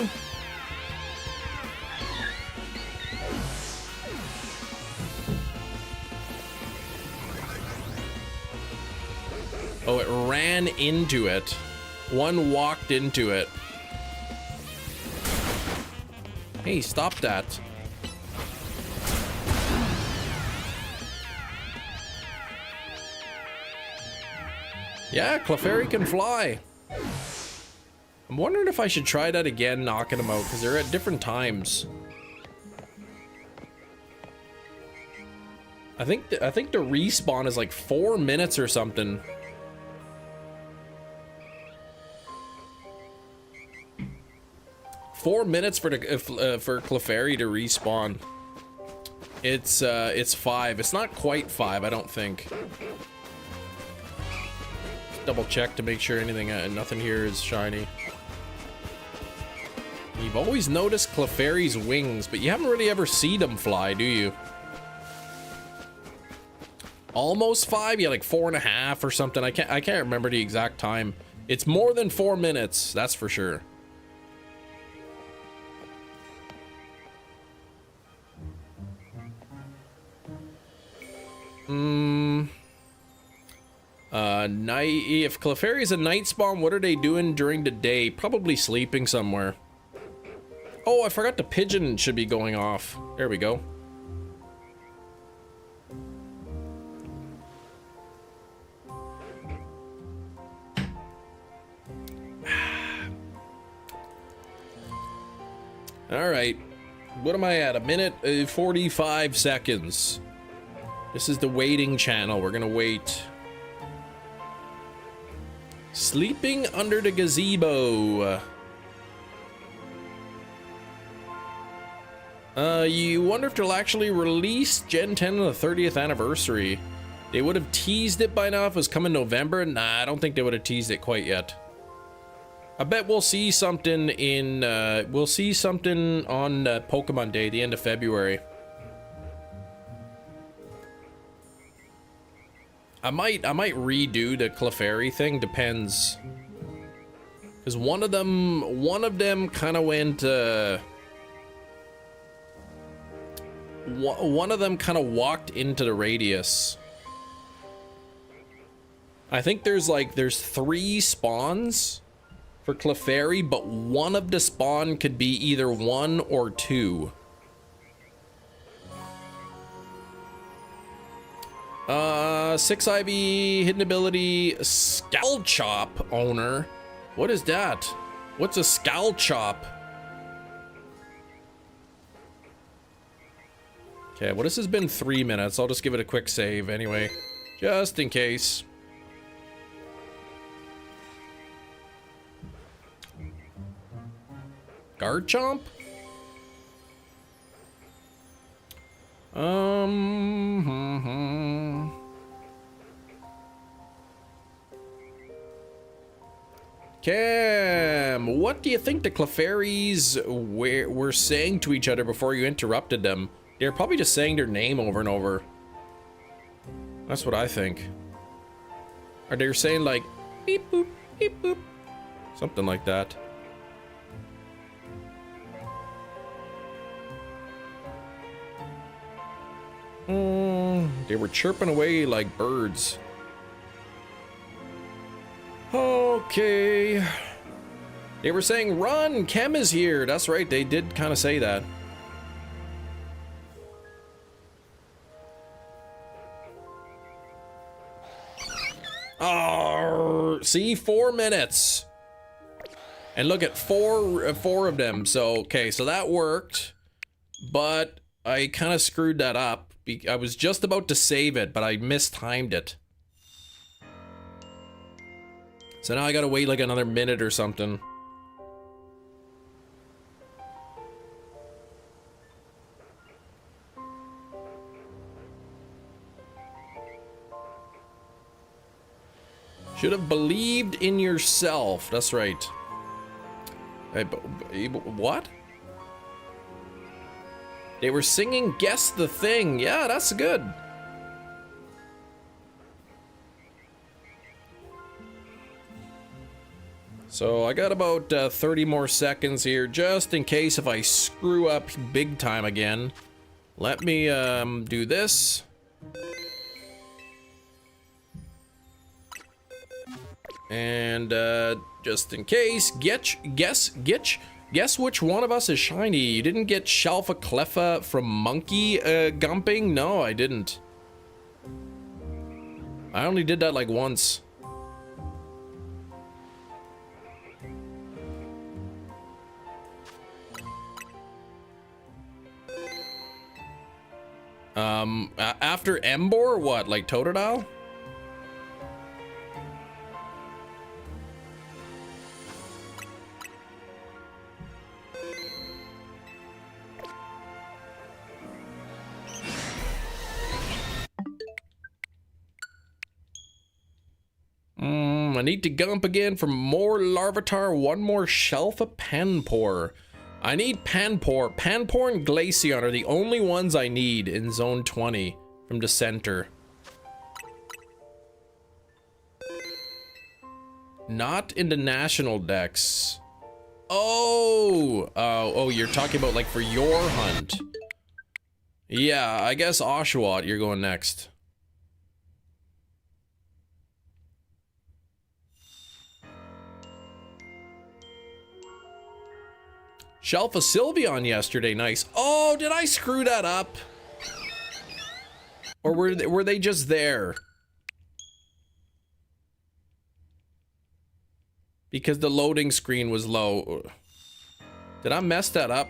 Oh, it ran into it. One walked into it. Hey, stop that. Yeah, Clefairy can fly. I'm wondering if I should try that again, knocking them out, because they're at different times. I think the respawn is like 4 minutes or something. Four minutes for Clefairy to respawn. It's 5. It's not quite 5, I don't think. Double check to make sure anything, nothing here is shiny. You've always noticed Clefairy's wings, but you haven't really ever seen them fly, do you? Almost 5, yeah, like 4.5 or something. I can't remember the exact time. It's more than 4 minutes, that's for sure. If Clefairy's a night spawn, what are they doing during the day? Probably sleeping somewhere. Oh, I forgot the pigeon should be going off. There we go. All right. What am I at? A minute, 45 seconds. This is the waiting channel. We're gonna wait. Sleeping under the gazebo. You wonder if they'll actually release Gen 10 on the 30th anniversary. They would have teased it by now if it was coming November. Nah, I don't think they would have teased it quite yet. I bet we'll see something in, we'll see something on Pokemon Day, the end of February. I might redo the Clefairy thing, depends. Because one of them kind of went, one of them kind of walked into the radius. I think there's 3 spawns for Clefairy, but one of the spawn could be either 1 or 2. 6 IV, hidden ability, Scowl Chop owner. What is that? What's a Scowl Chop? Okay, well, this has been 3 minutes. I'll just give it a quick save anyway, just in case. Garchomp? Cam, what do you think the Clefairies were saying to each other before you interrupted them? They're probably just saying their name over and over. That's what I think. Or they're saying like, beep boop, beep boop. Something like that. They were chirping away like birds. Okay. They were saying, run, Chem is here. That's right, they did kind of say that. Oh, see, 4 minutes. And look at four of them. So, okay, so that worked. But I kind of screwed that up. I was just about to save it, but I mistimed it. So now I gotta wait like another minute or something. Should have believed in yourself. That's right. What? They were singing Guess the Thing. Yeah, that's good. So I got about 30 more seconds here, just in case if I screw up big time again. Let me do this. And just in case, guess which one of us is shiny. You didn't get Shalfa Cleffa from Monkey Gumping? No, I didn't. I only did that like once. After Embor, what, like Totodile? I need to gump again for more Larvitar, one more Shelf of Panpour. I need Panpour. Panpour and Glaceon are the only ones I need in Zone 20 from the center. Not in the national decks. Oh, you're talking about like for your hunt. Yeah, I guess Oshawott, you're going next. Shelf of Sylveon yesterday, nice. Oh, did I screw that up? Or were they just there? Because the loading screen was low. Did I mess that up?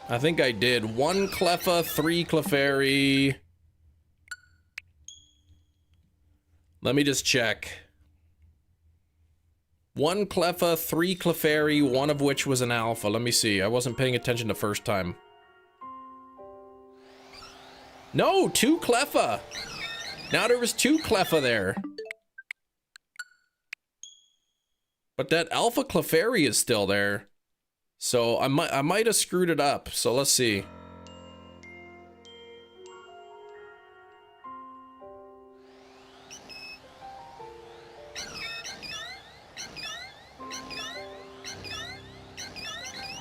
I think I did. 1 Cleffa, 3 Clefairy. Let me just check. 1 Cleffa, 3 Clefairy, one of which was an alpha. Let me see. I wasn't paying attention the first time. No, 2 Cleffa. Now there was 2 Cleffa there. But that alpha Clefairy is still there. So I might have screwed it up. So let's see.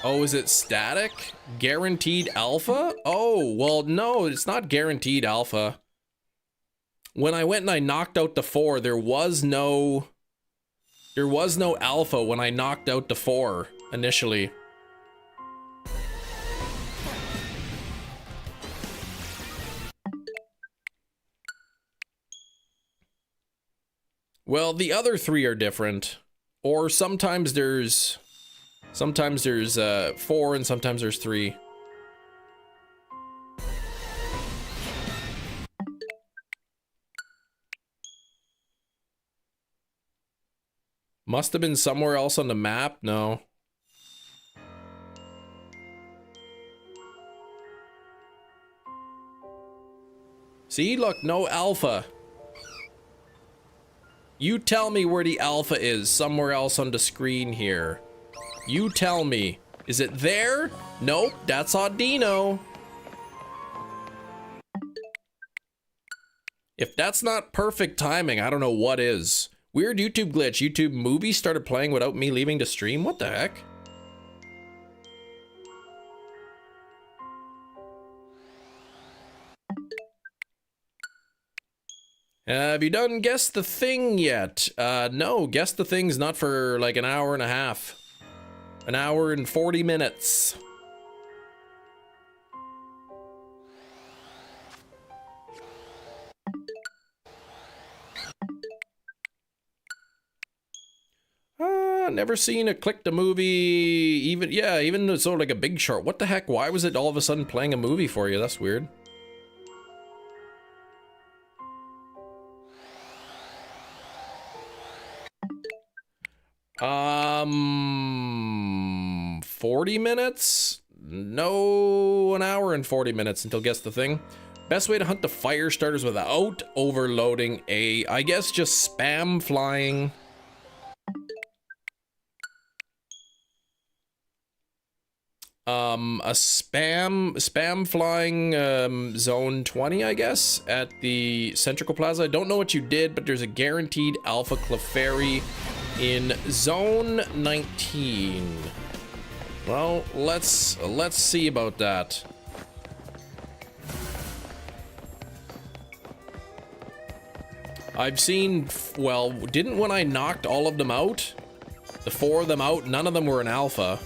Oh, is it static? Guaranteed alpha? Oh, well, no, it's not guaranteed alpha. When I went and I knocked out the 4, there was no alpha when I knocked out the 4 initially. Well, the other 3 are different. Or sometimes there's 4 and sometimes there's 3. Must have been somewhere else on the map. No. See, look, no alpha. You tell me where the alpha is somewhere else on the screen here. You tell me. Is it there? Nope, that's Audino. If that's not perfect timing, I don't know what is. Weird YouTube glitch. YouTube movie started playing without me leaving the stream? What the heck? Have you done Guess the Thing yet? No, Guess the Thing's not for like an hour and a half. An hour and 40 minutes. Never seen a Click the Movie, even sort of like a Big Short. What the heck? Why was it all of a sudden playing a movie for you? That's weird. 40 minutes? No, an hour and 40 minutes until Guess the Thing. Best way to hunt the fire starters without overloading I guess just spam flying. A spam flying zone 20, I guess, at the Centrical Plaza. I don't know what you did, but there's a guaranteed alpha Clefairy in zone 19. Well, let's see about that. I've seen, well, didn't when I knocked all of them out, the 4 of them out, none of them were an alpha.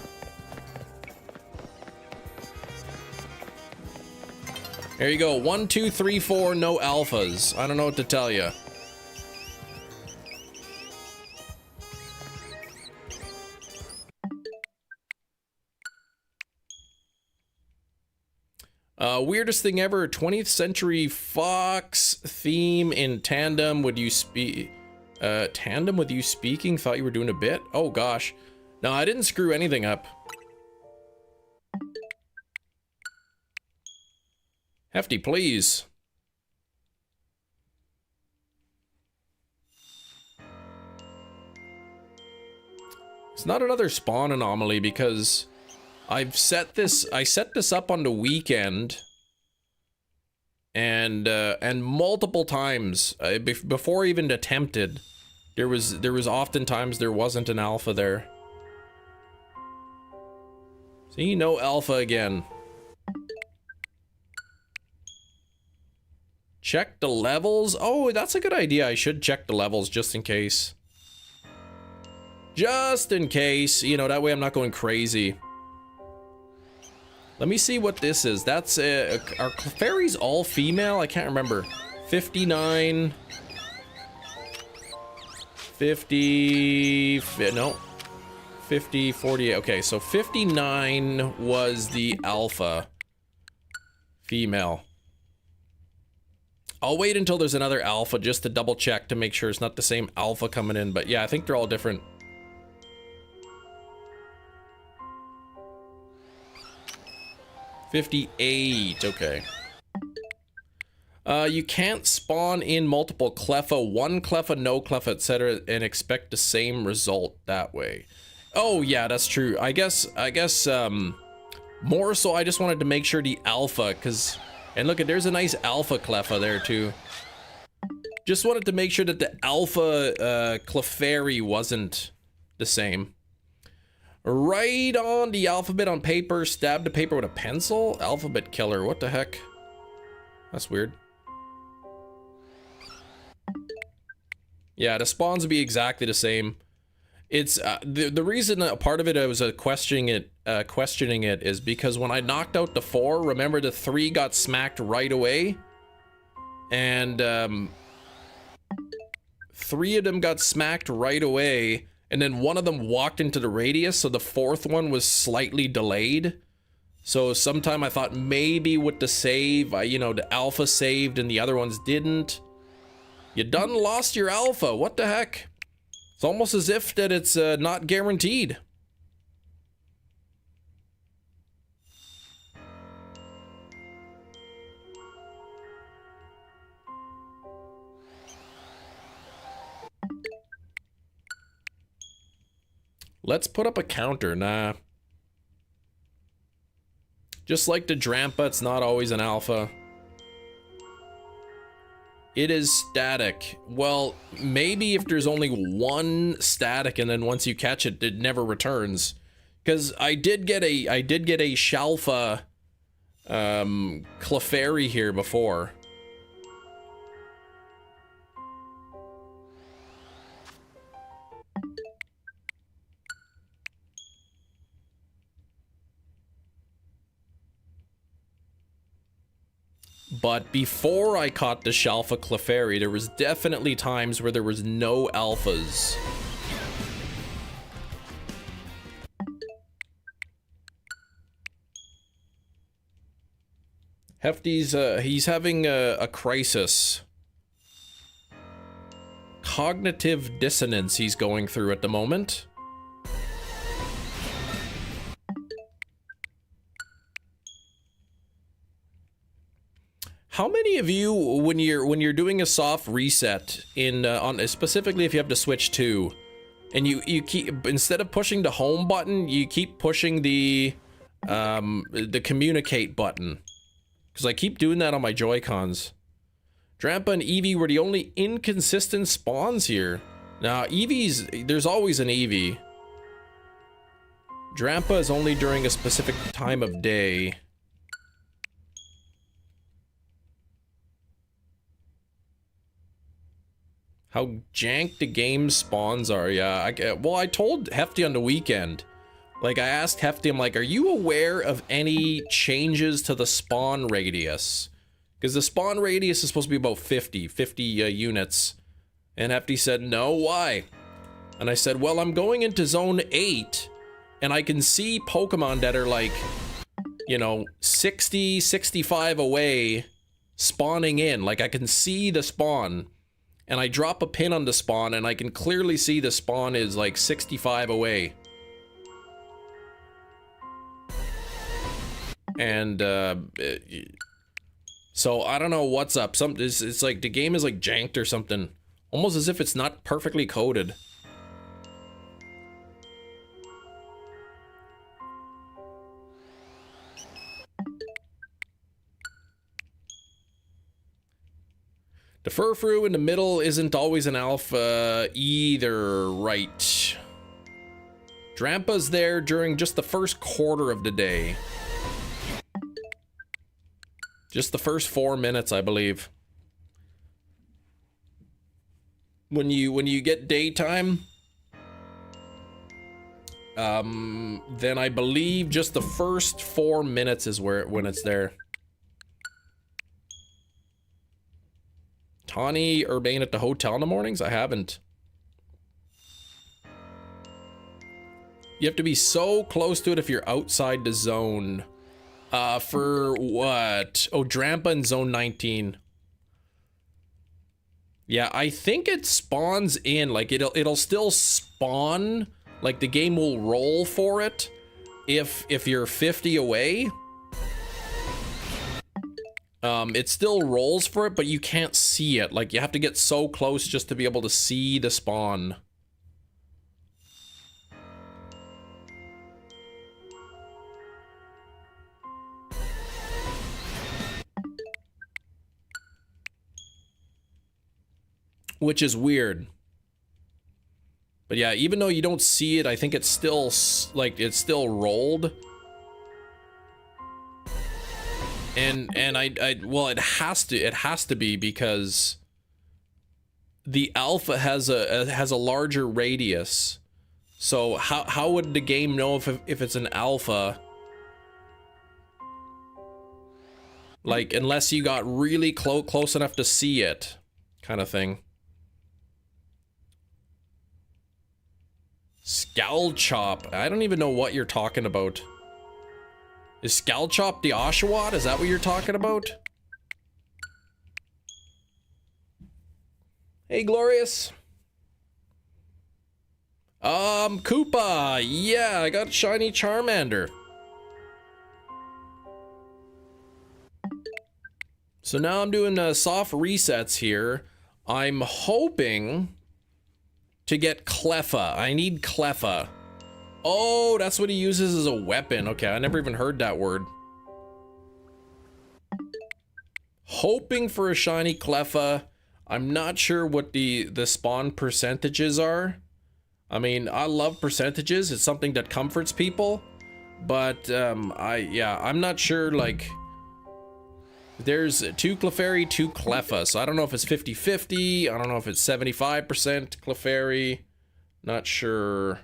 There you go. 1, 2, 3, 4, no alphas. I don't know what to tell you. Weirdest thing ever, 20th Century Fox theme in tandem with you tandem with you speaking? Thought you were doing a bit? Oh gosh. No, I didn't screw anything up. Hefty, please. It's not another spawn anomaly because I set this up on the weekend and multiple times before I even attempted, there was oftentimes there wasn't an alpha there. See, no alpha again. Check the levels. Oh, that's a good idea. I should check the levels just in case. Just in case, you know, that way I'm not going crazy. Let me see what this is. That's are Clefairies all female? I can't remember. 59. 50. No. 50, 48. Okay, so 59 was the alpha female. I'll wait until there's another alpha just to double check to make sure it's not the same alpha coming in. But yeah, I think they're all different. $58, okay. You can't spawn in multiple Cleffa, one Cleffa, no Cleffa, etc., and expect the same result that way. Oh yeah, that's true. I guess more so I just wanted to make sure the alpha, and look, there's a nice alpha Cleffa there too. Just wanted to make sure that the alpha Clefairy wasn't the same. Write on the alphabet on paper, stab the paper with a pencil? Alphabet killer, what the heck? That's weird. Yeah, the spawns would be exactly the same. It's the reason a part of it I was questioning it is because when I knocked out the 4, remember the 3 got smacked right away, and 3 of them got smacked right away. And then one of them walked into the radius, so the 4th one was slightly delayed. So sometime I thought maybe with the save, you know, the alpha saved and the other ones didn't. You done lost your alpha, what the heck? It's almost as if that it's not guaranteed. Let's put up a counter. Nah. Just like the Drampa, it's not always an alpha. It is static. Well, maybe if there's only one static and then once you catch it, it never returns. Because I did get a Shalfa Clefairy here before. But before I caught the Shalfa Clefairy, there was definitely times where there was no alphas. Hefty's, he's having a crisis. Cognitive dissonance he's going through at the moment. How many of you, when you're doing a soft reset in on specifically if you have to switch to, and you keep, instead of pushing the home button, you keep pushing the communicate button? Because I keep doing that on my Joy-Cons. Drampa and Eevee were the only inconsistent spawns here. Now Eevee's, there's always an Eevee. Drampa is only during a specific time of day. How jank the game spawns are, yeah. Well, I told Hefty on the weekend. Like, I asked Hefty, I'm like, are you aware of any changes to the spawn radius? Because the spawn radius is supposed to be about 50 units. And Hefty said, no, why? And I said, well, I'm going into Zone 8, and I can see Pokemon that are like you know, 60, 65 away, spawning in. Like, I can see the spawn, and I drop a pin on the spawn, and I can clearly see the spawn is like 65 away. And, so I don't know what's up. It's like the game is like janked or something. Almost as if it's not perfectly coded. The Furfru in the middle isn't always an alpha either, right? Drampa's there during just the first quarter of the day. Just the first 4 minutes, I believe. When you get daytime, then I believe just the first 4 minutes is when it's there. Tawny Urbane at the hotel in the mornings? I haven't. You have to be so close to it if you're outside the zone. For what? Oh, Drampa in zone 19. Yeah, I think it spawns in, like it'll still spawn, like the game will roll for it if you're 50 away. It still rolls for it, but you can't see it. Like, you have to get so close just to be able to see the spawn. Which is weird. But yeah, even though you don't see it, I think it's still, like, it's still rolled. And well, it has to be because the alpha has a larger radius. So how would the game know if it's an alpha? Like, unless you got really close enough to see it, kind of thing. Scowl Chop. I don't even know what you're talking about. Is Scalchop the Oshawott? Is that what you're talking about? Hey, Glorious. Koopa. Yeah, I got a shiny Charmander. So now I'm doing soft resets here. I'm hoping to get Cleffa. I need Cleffa. Oh, that's what he uses as a weapon. Okay, I never even heard that word. Hoping for a shiny Cleffa. I'm not sure what the spawn percentages are. I mean, I love percentages. It's something that comforts people. But, I'm not sure, like... There's 2 Clefairy, 2 Cleffa. So I don't know if it's 50-50. I don't know if it's 75% Clefairy. Not sure...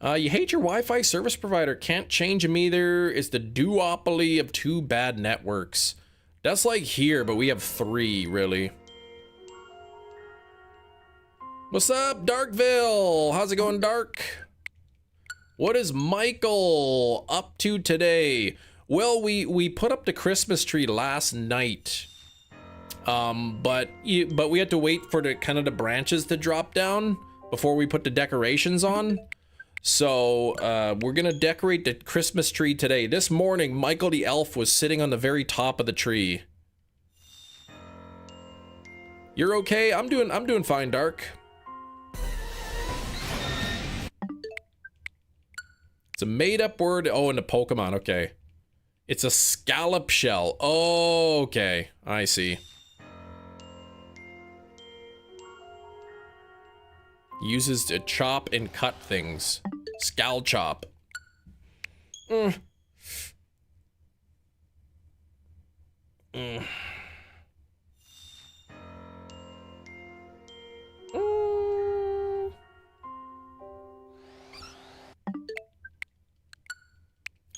You hate your Wi-Fi service provider. Can't change them either. It's the duopoly of 2 bad networks. That's like here, but we have 3, really. What's up, Darkville? How's it going, Dark? What is Michael up to today? Well, we put up the Christmas tree last night. But we had to wait for the the branches to drop down before we put the decorations on. So, we're gonna decorate the Christmas tree today. This morning, Michael the elf was sitting on the very top of the tree. You're okay? I'm doing fine, Dark. It's a made-up word. Oh, in the Pokemon, okay. It's a scallop shell. Oh, okay. I see. Uses to chop and cut things. Scowl chop. I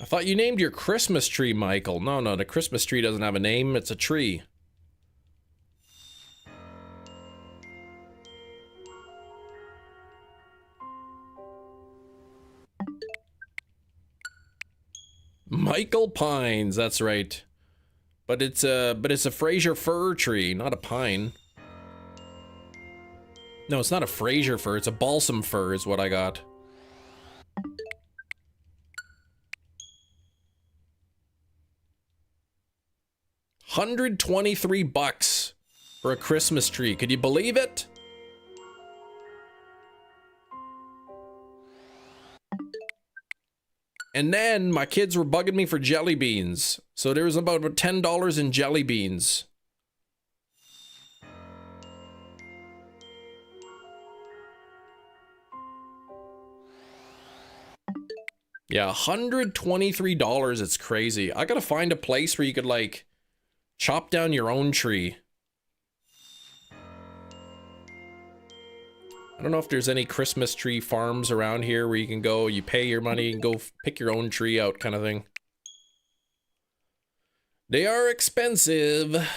thought you named your Christmas tree, Michael. No, the Christmas tree doesn't have a name. It's a tree. Michael Pines, that's right. But it's a Fraser fir tree, not a pine. No, it's not a Fraser fir, it's a balsam fir is what I got. $123 for a Christmas tree. Could you believe it? And then my kids were bugging me for jelly beans. So there was about $10 in jelly beans. Yeah, $123. It's crazy. I gotta find a place where you could like chop down your own tree. I don't know if there's any Christmas tree farms around here where you can go, you pay your money and go pick your own tree out kind of thing. They are expensive.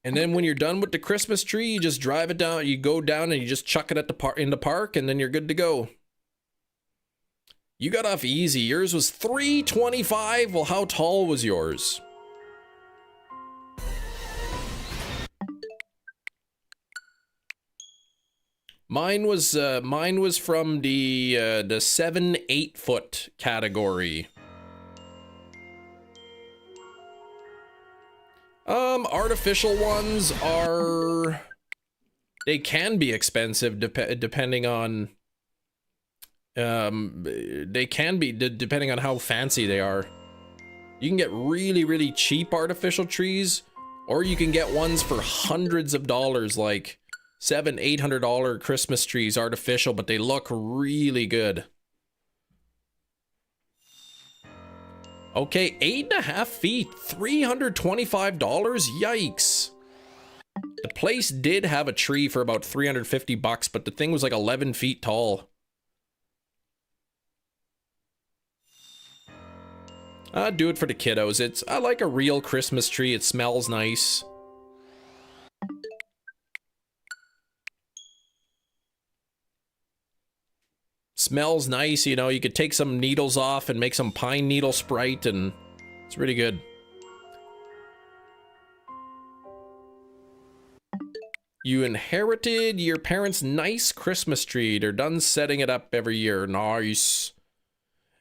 And then when you're done with the Christmas tree, you just drive it down, you go down and you just chuck it at the in the park and then you're good to go. You got off easy. Yours was $325. Well, how tall was yours? Mine was from the 7-8 foot category. Artificial ones are, they can be expensive depending on depending on how fancy they are. You can get really cheap artificial trees, or you can get ones for hundreds of dollars, like $700-800 Christmas trees, artificial, but they look really good. Okay, 8.5 feet, $325. Yikes. The place did have a tree for about $350, but the thing was like 11 feet tall. I'd do it for the kiddos. I like a real Christmas tree. It smells nice. Smells nice, you know, you could take some needles off and make some pine needle Sprite, and it's really good. You inherited your parents' nice Christmas tree. They're done setting it up every year. Nice.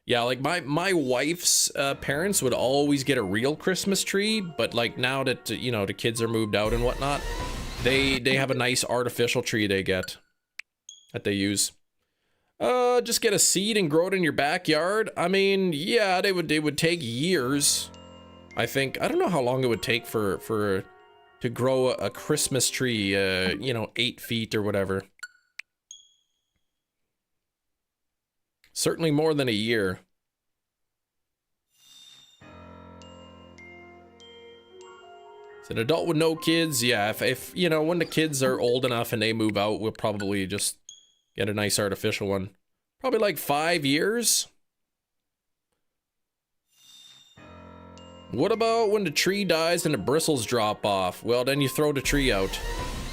Yeah, like my wife's parents would always get a real Christmas tree, but like now that, you know, the kids are moved out and whatnot, they have a nice artificial tree they get that they use. Just get a seed and grow it in your backyard. I mean, yeah, they would take years. I think, I don't know how long it would take to grow a Christmas tree, you know, 8 feet or whatever. Certainly more than a year. As an adult with no kids, yeah, if you know, when the kids are old enough and they move out, we'll probably just get a nice artificial one. Probably like 5 years. What about when the tree dies and the bristles drop off? Well, then you throw the tree out.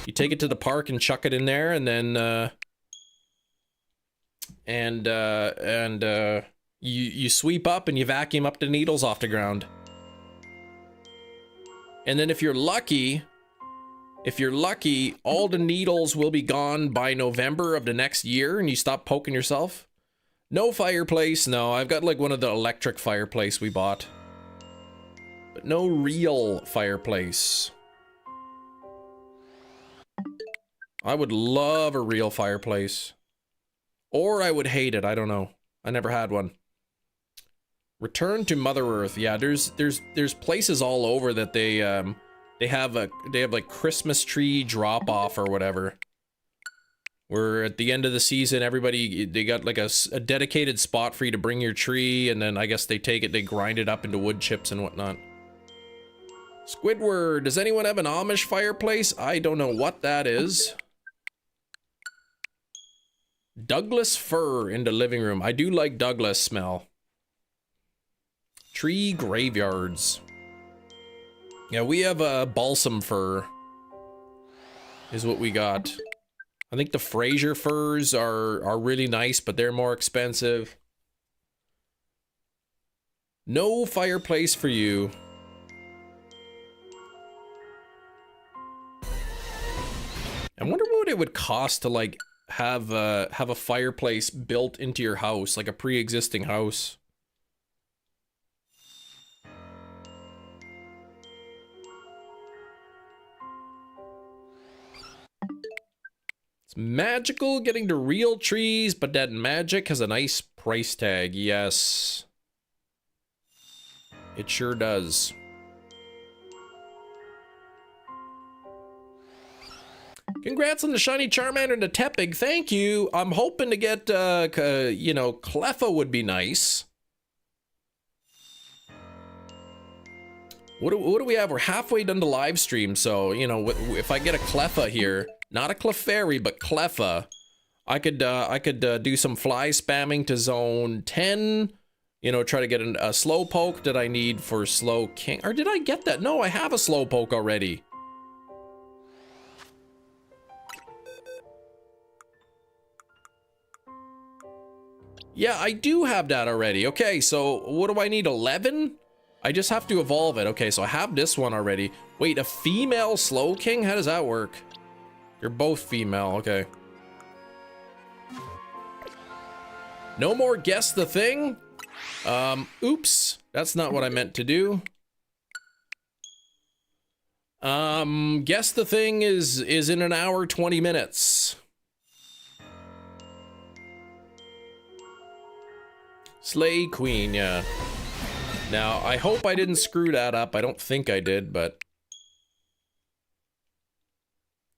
You take it to the park and chuck it in there, and then you sweep up and you vacuum up the needles off the ground. And then if you're lucky, all the needles will be gone by November of the next year and you stop poking yourself. No fireplace, no. I've got like one of the electric fireplace we bought. But no real fireplace. I would love a real fireplace. Or I would hate it, I don't know. I never had one. Return to Mother Earth. Yeah, there's places all over that they have like Christmas tree drop off or whatever. Where at the end of the season, they got like a dedicated spot for you to bring your tree, and then I guess they grind it up into wood chips and whatnot. Squidward, does anyone have an Amish fireplace? I don't know what that is. Douglas fir in the living room. I do like Douglas smell. Tree graveyards. Yeah, we have a balsam fir. is what we got. I think the Fraser furs are really nice, but they're more expensive. No fireplace for you. I wonder what it would cost to like have a fireplace built into your house, like a pre-existing house. It's magical getting to real trees, but that magic has a nice price tag. Yes. It sure does. Congrats on the shiny Charmander and the Tepig. Thank you. I'm hoping to get, you know, Cleffa would be nice. What do we have? We're halfway done the live stream, so, you know, if I get a Cleffa here, not a Clefairy, but Cleffa, I could do some fly spamming to zone 10, you know, try to get a Slowpoke that I need for Slow King. Or did I get that? No, I have a Slowpoke already. Yeah, I do have that already. Okay, so what do I need? 11? I just have to evolve it. Okay, so I have this one already. Wait, a female Slow King? How does that work? You're both female. Okay. No more guess the thing? Oops. That's not what I meant to do. Guess the thing is in an hour, 20 minutes. Slay Queen, yeah. Now, I hope I didn't screw that up. I don't think I did, but...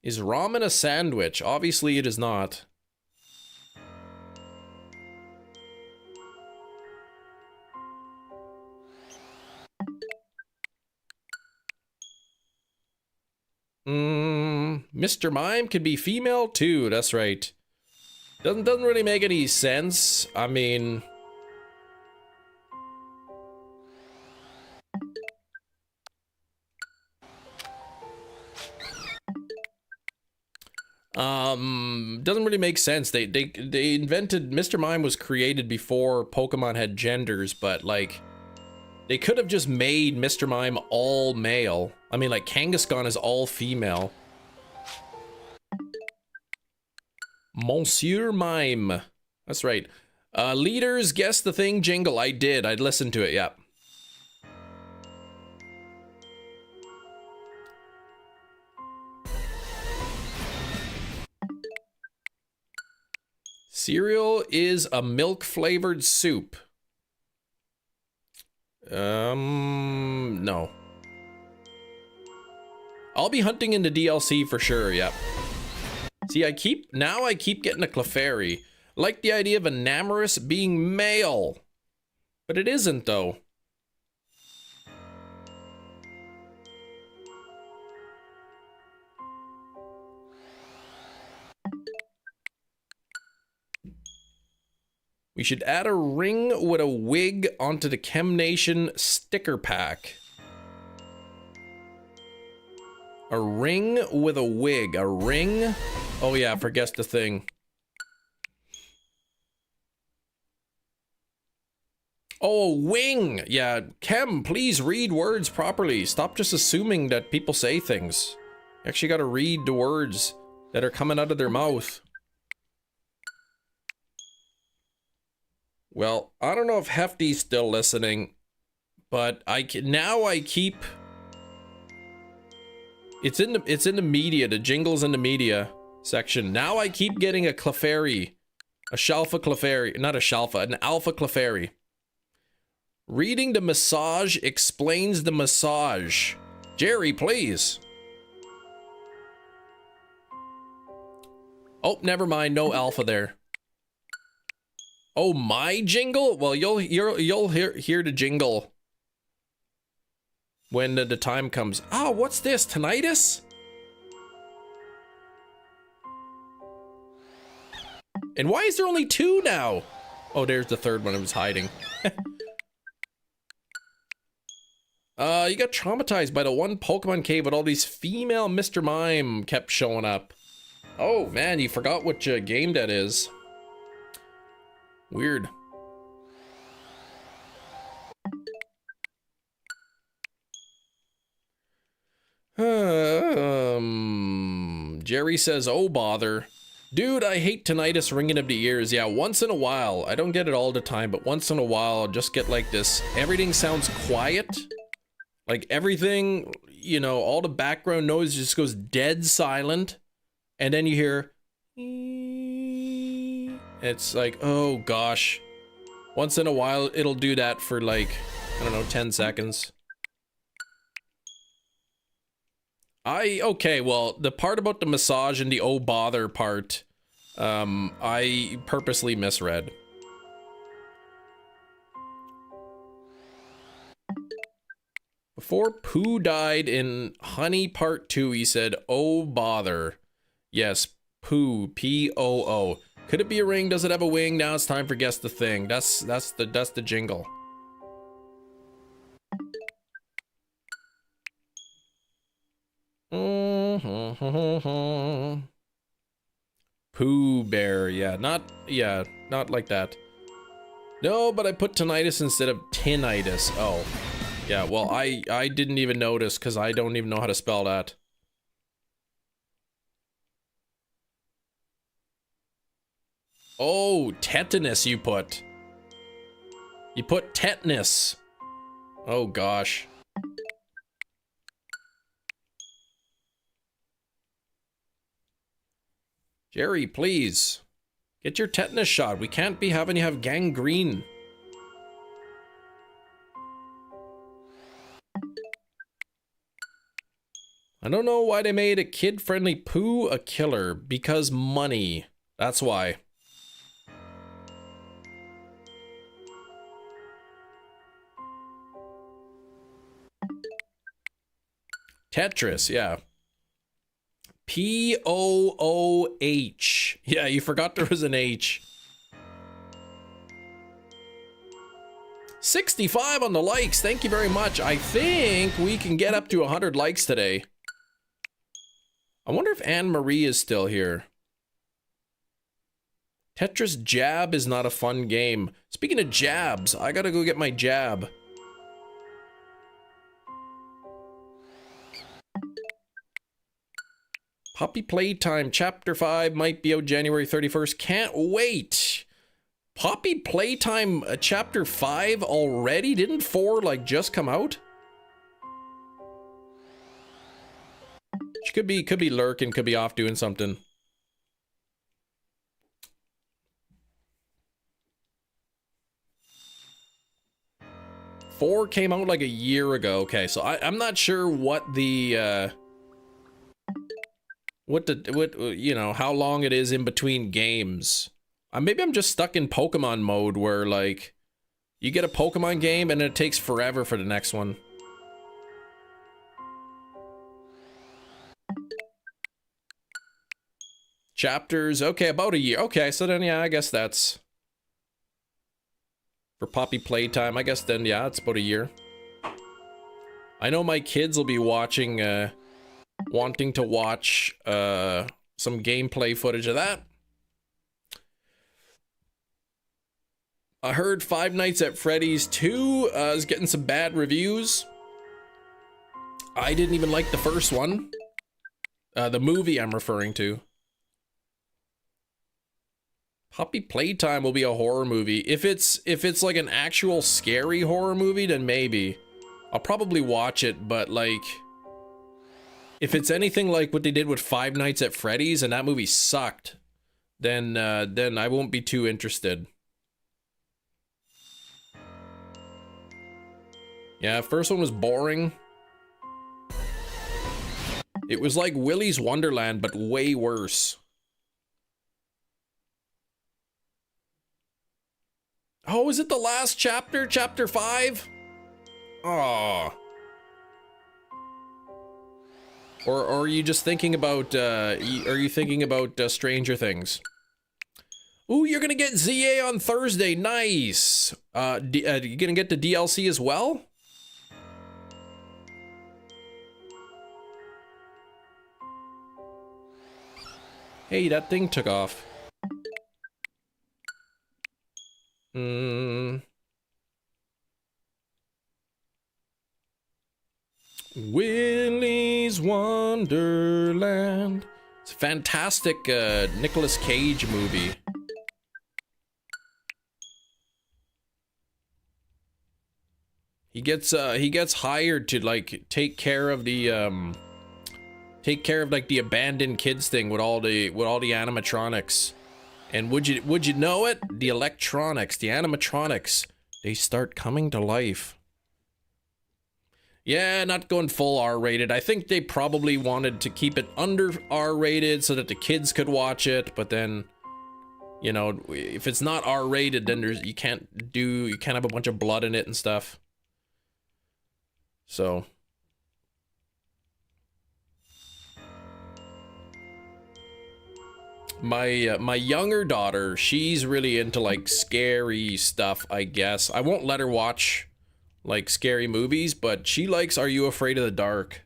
Is ramen a sandwich? Obviously it is not. Mr. Mime could be female too, that's right. Doesn't really make any sense. I mean... doesn't really make sense. They invented, Mr. Mime was created before Pokemon had genders, but like they could have just made Mr. Mime all male. I mean, like Kangaskhan is all female. Monsieur Mime. That's right. Leaders, guess the thing jingle. I did. I'd listened to it, yeah. Cereal is a milk-flavored soup. No. I'll be hunting in the DLC for sure, yep. See, I keep getting a Clefairy. Like the idea of a Namorous being male. But it isn't, though. We should add a ring with a wig onto the Chem Nation sticker pack. A ring with a wig. A ring? Oh yeah, forget the thing. Oh, a wing! Yeah, Chem, please read words properly. Stop just assuming that people say things. You actually gotta read the words that are coming out of their mouth. Well, I don't know if Hefty's still listening, but now I keep... It's in the media, the jingles in the media section. Now I keep getting a Clefairy. A Shalfa Clefairy. Not a Shalfa, an Alpha Clefairy. Reading the massage explains the massage. Jerry, please. Oh, never mind. No alpha there. Oh, my jingle? Well, you'll hear the jingle when the time comes. Oh, what's this? Tinnitus? And why is there only 2 now? Oh, there's the third one. It was hiding. You got traumatized by the one Pokemon cave with all these female Mr. Mime kept showing up. Oh man, you forgot which game that is. Weird. Jerry says, oh bother. Dude, I hate tinnitus ringing up the ears. Yeah, once in a while. I don't get it all the time, but once in a while I'll just get like this. Everything sounds quiet. Like everything, you know, all the background noise just goes dead silent. And then you hear... It's like, oh gosh. Once in a while it'll do that for like, I don't know, 10 seconds. Okay, well, the part about the massage and the oh bother part, I purposely misread. Before Pooh died in Honey Part 2, he said, oh bother. Yes, Pooh, P-O-O. Could it be a ring? Does it have a wing? Now it's time for Guess the Thing. That's the jingle. Pooh Bear, yeah, not like that. No, but I put tinnitus instead of tinnitus. Oh, yeah, well, I didn't even notice because I don't even know how to spell that. Oh, tetanus you put. You put tetanus. Oh gosh. Jerry, please. Get your tetanus shot. We can't be having you have gangrene. I don't know why they made a kid-friendly Pooh a killer. Because money. That's why. Tetris, yeah. P-O-O-H. Yeah, you forgot there was an H. 65 on the likes. Thank you very much. I think we can get up to 100 likes today. I wonder if Anne-Marie is still here. Tetris Jab is not a fun game. Speaking of jabs, I gotta go get my jab. Poppy Playtime Chapter 5 might be out January 31st. Can't wait. Poppy Playtime Chapter 5 already? Didn't 4 like just come out? She could be lurking, could be off doing something. Four came out like a year ago. Okay, so I'm not sure what the you know, how long it is in between games. Maybe I'm just stuck in Pokemon mode where like you get a Pokemon game and it takes forever for the next one. Chapters, okay, about a year. Okay, so then yeah, I guess that's for Poppy Playtime. I guess then yeah, it's about a year. I know my kids will be watching wanting to watch some gameplay footage of that. I heard Five Nights at Freddy's 2 is getting some bad reviews. I didn't even like the first one. The movie I'm referring to. Poppy Playtime will be a horror movie. If it's like an actual scary horror movie, then maybe. I'll probably watch it, but like if it's anything like what they did with Five Nights at Freddy's and that movie sucked, then I won't be too interested. Yeah, first one was boring. It was like Willy's Wonderland, but way worse. Oh, is it the last chapter? Chapter 5? Oh. Or are you just thinking about, are you thinking about Stranger Things? Ooh, you're gonna get ZA on Thursday. Nice. You gonna get the DLC as well? Hey, that thing took off. Willy's Wonderland. It's a fantastic Nicolas Cage movie. He gets hired to like take care of like the abandoned kids thing with all the animatronics. And would you know it? The electronics, the animatronics, they start coming to life. Yeah, not going full R-rated. I think they probably wanted to keep it under R-rated so that the kids could watch it, but then, you know, if it's not R-rated, then you can't have a bunch of blood in it and stuff. So my younger daughter, she's really into like scary stuff, I guess. I won't let her watch like scary movies, but she likes Are You Afraid of the Dark?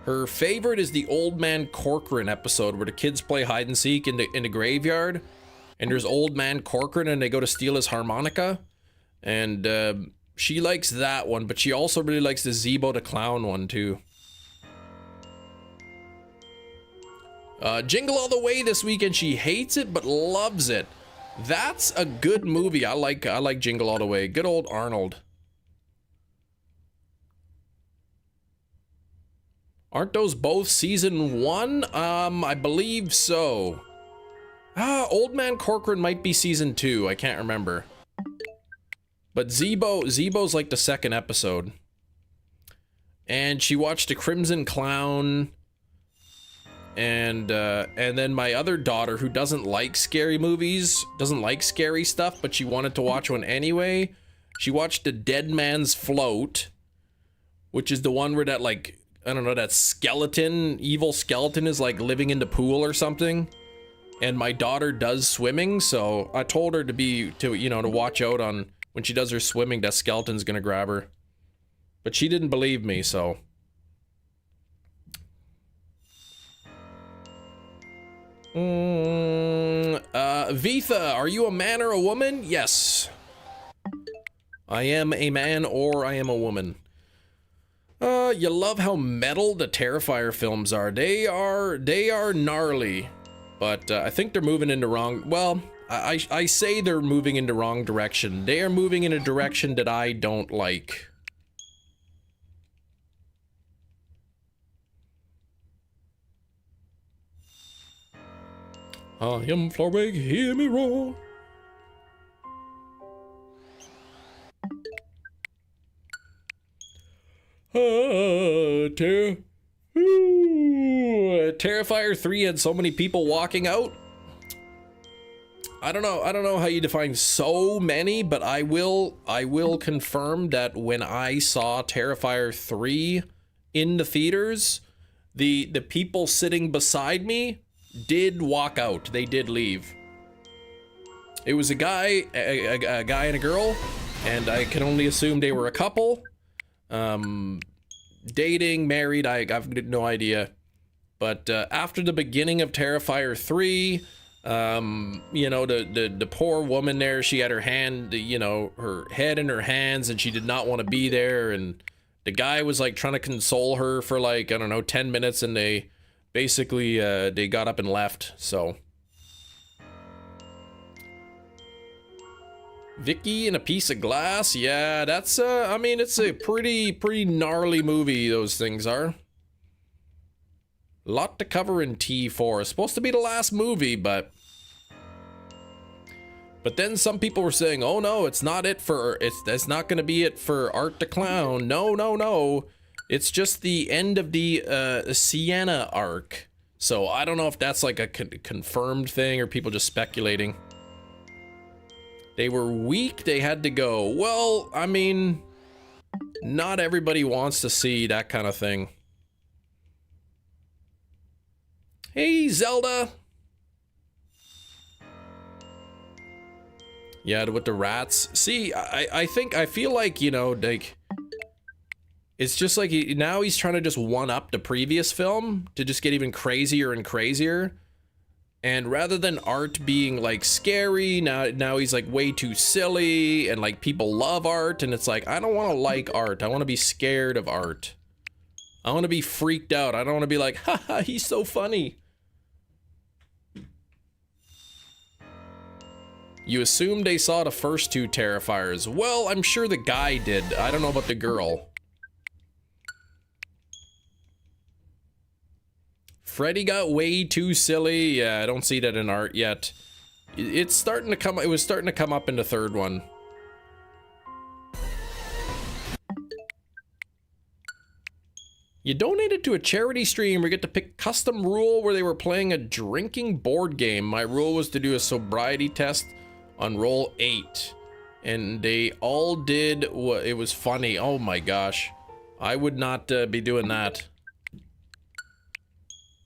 Her favorite is the Old Man Corcoran episode where the kids play hide and seek in the graveyard, and there's Old Man Corcoran and they go to steal his harmonica, and she likes that one, but she also really likes the Zeebo the Clown one too. Jingle All the Way this weekend, she hates it but loves it. That's a good movie. I like Jingle All the Way. Good old Arnold. Aren't those both season 1? I believe so. Old Man Corcoran might be season 2. I can't remember. But Zeebo's like the second episode. And she watched The Crimson Clown. And then my other daughter, who doesn't like scary movies, doesn't like scary stuff, but she wanted to watch one anyway. She watched The Dead Man's Float, which is the one where that, like, I don't know, that skeleton, evil skeleton is like living in the pool or something. And my daughter does swimming, so I told her to watch out on when she does her swimming, that skeleton's gonna grab her. But she didn't believe me, so. Vitha, are you a man or a woman? Yes. I am a man or I am a woman. You love how metal the Terrifier films are. They are gnarly, but I think they're moving in the wrong, well, I say they're moving in the wrong direction. They are moving in a direction that I don't like. I am Florwig, hear me roar. Terrifier 3 had so many people walking out. I don't know how you define so many, but I will confirm that when I saw Terrifier 3 in the theaters, the people sitting beside me did walk out. They did leave. It was a guy and a girl, and I can only assume they were a couple. Dating, married, I've no idea. But after the beginning of Terrifier 3, you know, the poor woman there, she had her hand, you know, her head in her hands, and she did not want to be there, and the guy was like trying to console her for like, I don't know, 10 minutes, and they basically they got up and left. So Vicky and a Piece of Glass, yeah, that's I mean, it's a pretty gnarly movie. Those things are. Lot to cover in T4. It's supposed to be the last movie, but then some people were saying, oh no, it's not it for, it's not going to be it for Art the Clown. No, it's just the end of the Sienna arc. So I don't know if that's like a confirmed thing or people just speculating. They were weak, they had to go. Well, I mean, not everybody wants to see that kind of thing. Hey, Zelda. Yeah, with the rats. See, I feel like, you know, like, It's just like now he's trying to just one up the previous film to just get even crazier and crazier. And rather than art being like scary, now he's like way too silly, and like people love art, and it's like, I don't want to like art. I want to be scared of art. I want to be freaked out. I don't want to be like, haha, he's so funny. You assumed they saw the first two Terrifiers. Well, I'm sure the guy did. I don't know about the girl. Freddy got way too silly. Yeah, I don't see that in art yet. It's starting to come. It was starting to come up in the third one. You donated to a charity stream where you get to pick custom rule where they were playing a drinking board game. My rule was to do a sobriety test on roll 8. And they all did what it was funny. Oh my gosh. I would not be doing that.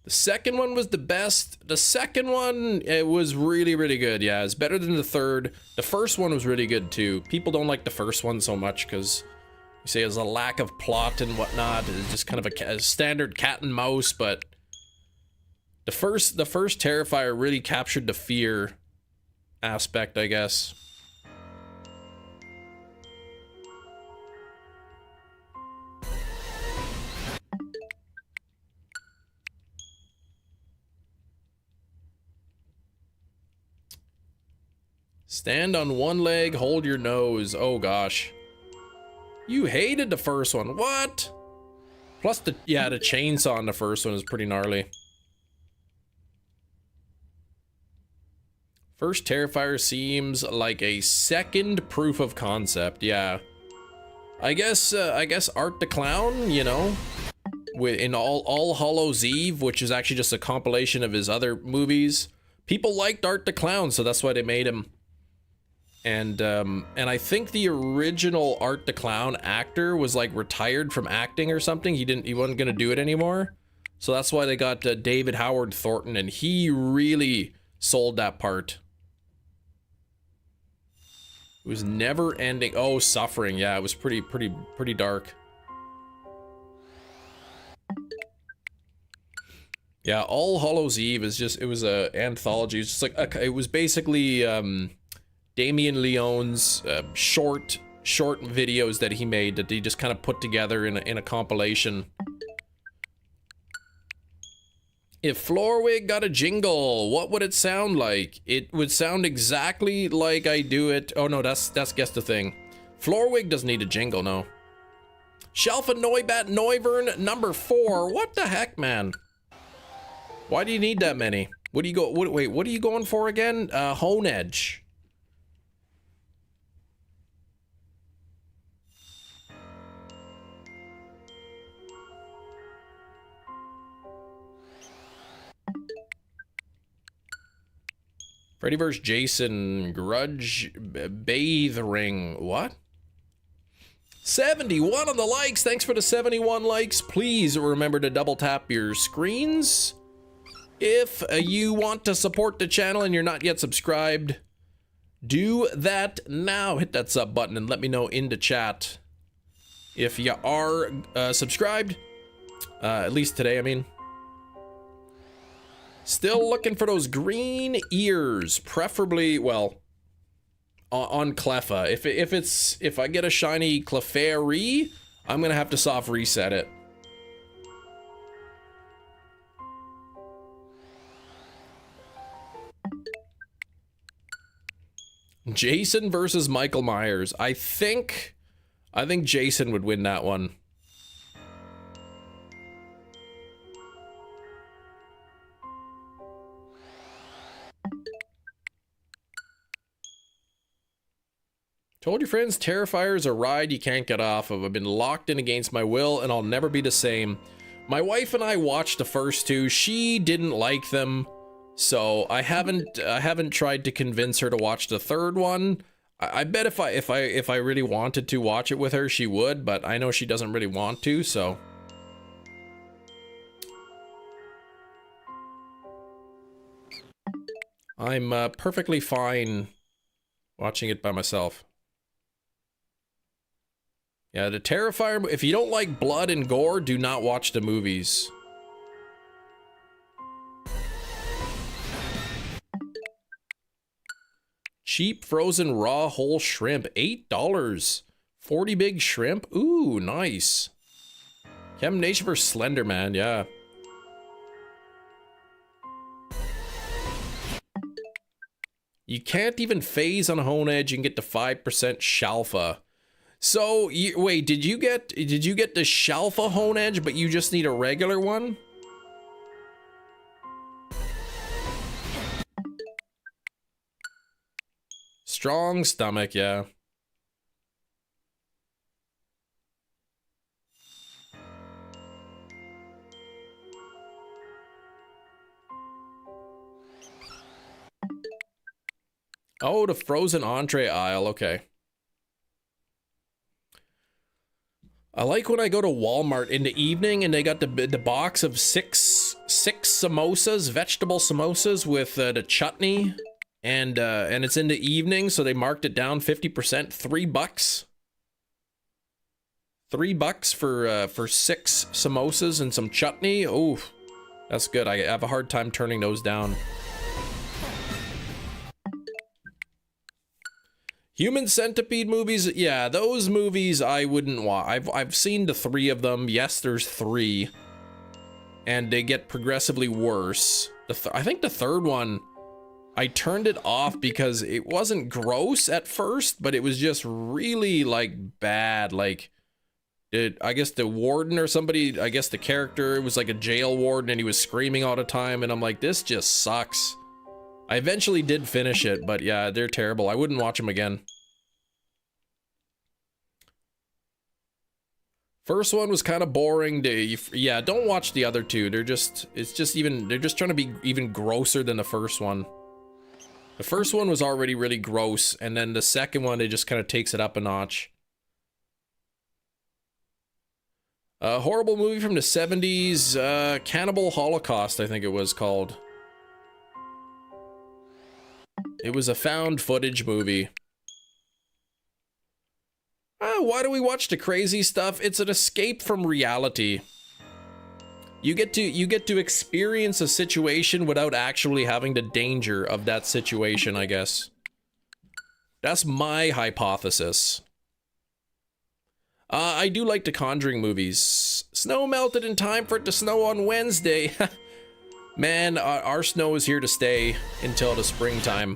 The second one was the best. The second one, it was really, really good. Yeah, it's better than the third. The first one was really good too. People don't like the first one so much because you say there's a lack of plot and whatnot. It's just kind of a standard cat and mouse, but the first Terrifier really captured the fear aspect, I guess. Stand on one leg, hold your nose. Oh gosh. You hated the first one. What? Plus the chainsaw in the first one is pretty gnarly. First Terrifier seems like a second proof of concept. Yeah. I guess Art the Clown, you know, in All Hallows Eve, which is actually just a compilation of his other movies. People liked Art the Clown, so that's why they made him. And I think the original Art the Clown actor was like retired from acting or something. He wasn't gonna do it anymore. So that's why they got David Howard Thornton, and he really sold that part. It was never ending. Oh, Suffering. Yeah, it was pretty dark. Yeah, All Hallows Eve is just, it was a anthology. It's just like, it was basically, Damien Leone's short videos that he made that he just kind of put together in a compilation. If Florwig got a jingle, what would it sound like? It would sound exactly like I do it. Oh no, that's guess the thing. Florwig doesn't need a jingle, no. Shelf and Noibat Noivern number 4. What the heck, man? Why do you need that many? What do you go? Wait, what are you going for again? Hone Edge. Freddy vs. Jason, Grudge, Bathering, what? 71 on the likes, thanks for the 71 likes. Please remember to double tap your screens. If you want to support the channel and you're not yet subscribed, do that now. Hit that sub button and let me know in the chat if you are subscribed, at least today, I mean. Still looking for those green ears, preferably, well, on Cleffa. If I get a shiny Clefairy, I'm gonna have to soft reset it. Jason versus Michael Myers. I think Jason would win that one. Told your friends Terrifier's a ride you can't get off of. I've been locked in against my will and I'll never be the same. My wife and I watched the first two. She didn't like them, so I haven't tried to convince her to watch the third one. I bet if I really wanted to watch it with her, she would, but I know she doesn't really want to, so. I'm perfectly fine watching it by myself. Yeah, the Terrifier, if you don't like blood and gore, do not watch the movies. Cheap frozen raw whole shrimp, $8. 40 big shrimp, ooh, nice. Chem Nation for Slender Man, yeah. You can't even phase on Hone Edge and get the 5% Shalfa. So, wait, did you get the Shalfa Hone Edge, but you just need a regular one? Strong stomach, yeah. Oh, the frozen entree aisle, okay. I like when I go to Walmart in the evening and they got the box of six samosas, vegetable samosas with the chutney, and it's in the evening, so they marked it down 50%, $3. $3 for 6 samosas and some chutney. Oh, that's good. I have a hard time turning those down. Human Centipede movies, yeah, those movies I wouldn't watch. I've seen the 3 of them. Yes, there's 3, and they get progressively worse. I think the 3rd one, I turned it off because it wasn't gross at first, but it was just really like bad. Like, I guess the warden or somebody, I guess the character was like a jail warden, and he was screaming all the time, and I'm like, this just sucks. I eventually did finish it, but yeah, they're terrible. I wouldn't watch them again. First one was kind of boring. Yeah, don't watch the other 2. They're just trying to be even grosser than the first one. The first one was already really gross, and then the second one, it just kind of takes it up a notch. A horrible movie from the 70s, Cannibal Holocaust, I think it was called. It was a found footage movie. Why do we watch the crazy stuff? It's an escape from reality. You get to experience a situation without actually having the danger of that situation, I guess. That's my hypothesis. I do like the Conjuring movies. Snow melted in time for it to snow on Wednesday. Man, our snow is here to stay until the springtime.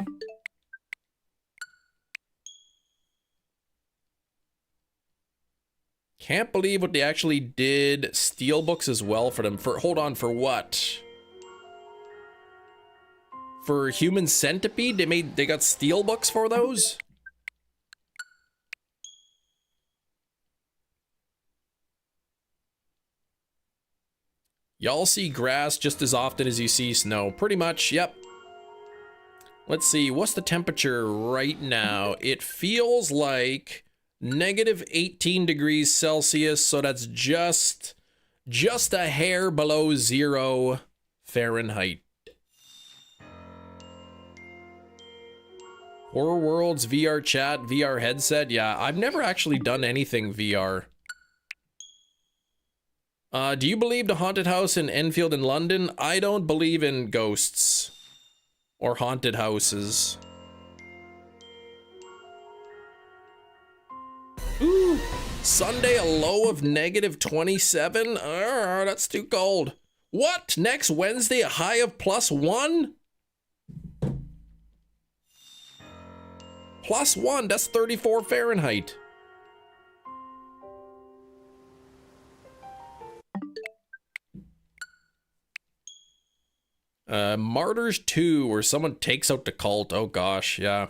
Can't believe what they actually did. Steelbooks as well for them. Hold on, for what? For Human Centipede? They got steelbooks for those? Y'all see grass just as often as you see snow. Pretty much, yep. Let's see, what's the temperature right now? It feels like -18 degrees Celsius, so that's just a hair below 0 Fahrenheit. Horror Worlds, VR chat, VR headset. Yeah, I've never actually done anything VR. Do you believe the haunted house in Enfield in London? I don't believe in ghosts or haunted houses. Ooh, Sunday a low of -27? That's too cold. What? Next Wednesday a high of +1? +1, that's 34 Fahrenheit. Martyrs 2, where someone takes out the cult. Oh gosh, yeah.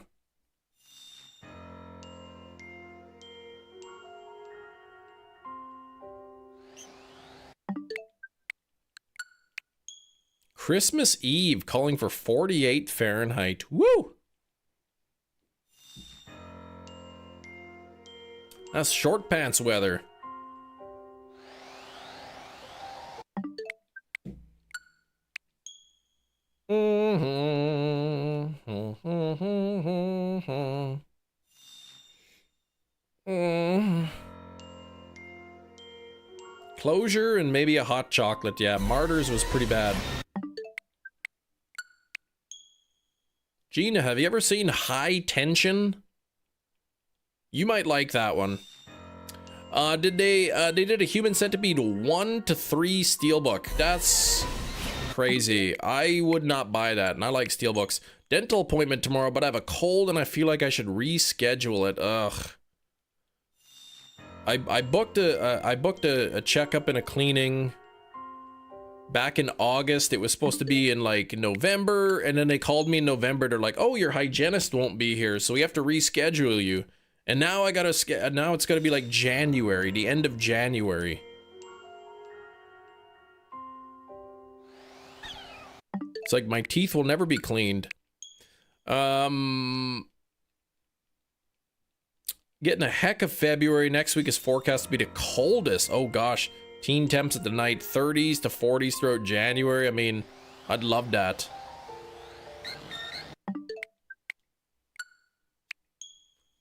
Christmas Eve, calling for 48 Fahrenheit. Woo! That's short pants weather. Closure and maybe a hot chocolate. Yeah, Martyrs was pretty bad. Gina, have you ever seen High Tension? You might like that one. They did a Human Centipede 1 to 3 steelbook. That's crazy. I would not buy that, and I like steelbooks. Dental appointment tomorrow, but I have a cold and I feel like I should reschedule it. Ugh. I booked a checkup and a cleaning back in August. It was supposed to be in like November, and then they called me in November. They're like, "Oh, your hygienist won't be here, so we have to reschedule you." And now now it's gotta be like January, the end of January. It's like my teeth will never be cleaned. Getting a heck of February. Next week is forecast to be the coldest. Oh gosh. Teen temps at the night, 30s to 40s throughout January. I mean, I'd love that.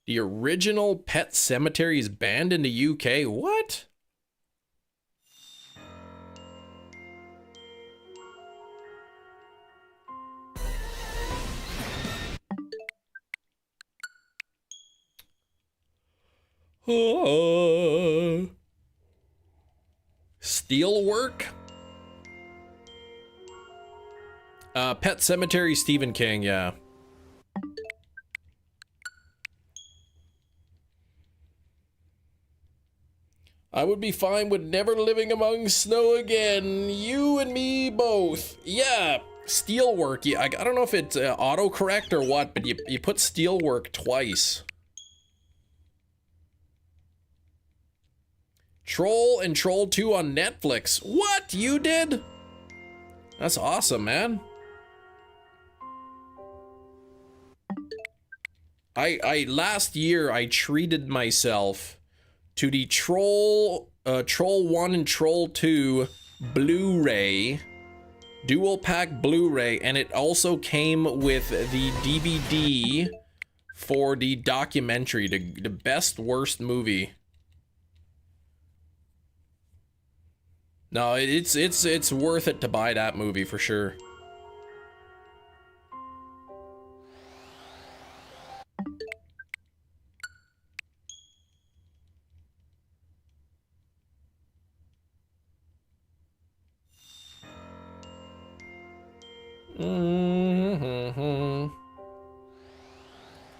The original Pet Cemetery is banned in the UK. What? Steelwork? Pet Cemetery, Stephen King, yeah. I would be fine with never living among snow again. You and me both. Yeah, steelwork. Yeah, I don't know if it's autocorrect or what, but you put steelwork twice. Troll and Troll 2 on Netflix. What? You did? That's awesome, man. Last year I treated myself to the Troll 1 and Troll 2 Blu-ray, dual pack Blu-ray, and it also came with the DVD for the documentary, the best worst movie. No, it's worth it to buy that movie for sure.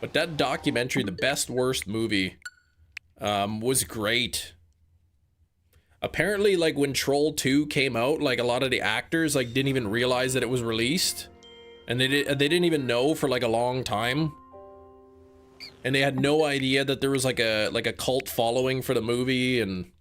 But that documentary, the best worst movie, was great. Apparently, like, when Troll 2 came out, like, a lot of the actors, like, didn't even realize that it was released. And they didn't even know for, like, a long time. And they had no idea that there was, like a cult following for the movie, and...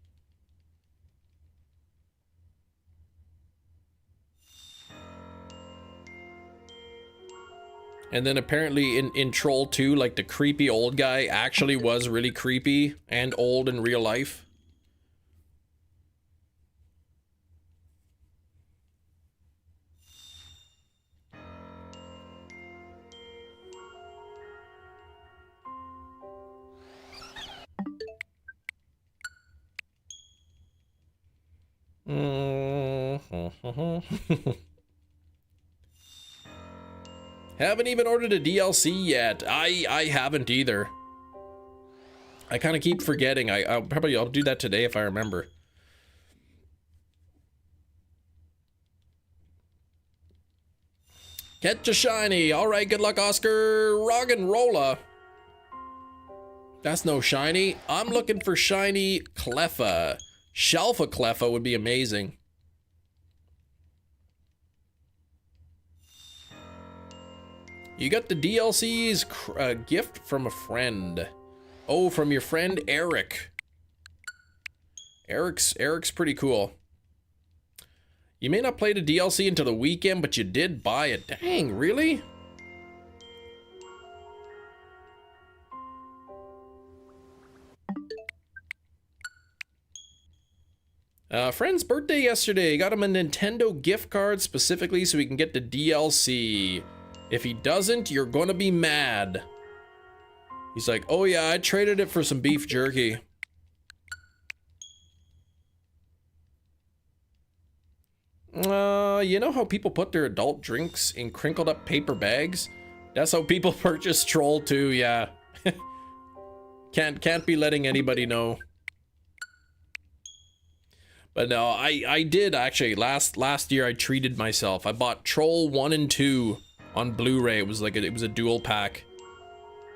And then apparently in Troll 2, like, the creepy old guy actually was really creepy and old in real life. Haven't even ordered a DLC yet. I haven't either. I kind of keep forgetting. I'll do that today if I remember. Catch a shiny. All right, good luck, Oscar. Roggenrola. That's no shiny. I'm looking for shiny Cleffa. Shelfa Cleffa would be amazing. You got the DLC's gift from a friend. Oh, from your friend Eric. Eric's pretty cool. You may not play the DLC until the weekend, but you did buy it. Dang, really? Friend's birthday yesterday. Got him a Nintendo gift card specifically so he can get the DLC. If he doesn't, you're gonna be mad. He's like, oh yeah, I traded it for some beef jerky. You know how people put their adult drinks in crinkled up paper bags? That's how people purchase Troll 2, yeah. Can't be letting anybody know. But no, I did actually last year I treated myself. I bought Troll 1 and 2 on Blu-ray. It was like it was a dual pack.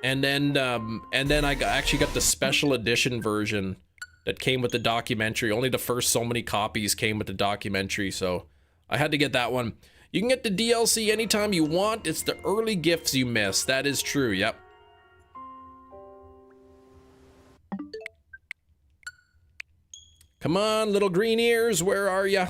And then I actually got the special edition version that came with the documentary. Only the first so many copies came with the documentary, so I had to get that one. You can get the DLC anytime you want. It's the early GIFs you miss. That is true, yep. Come on, little green ears, where are ya?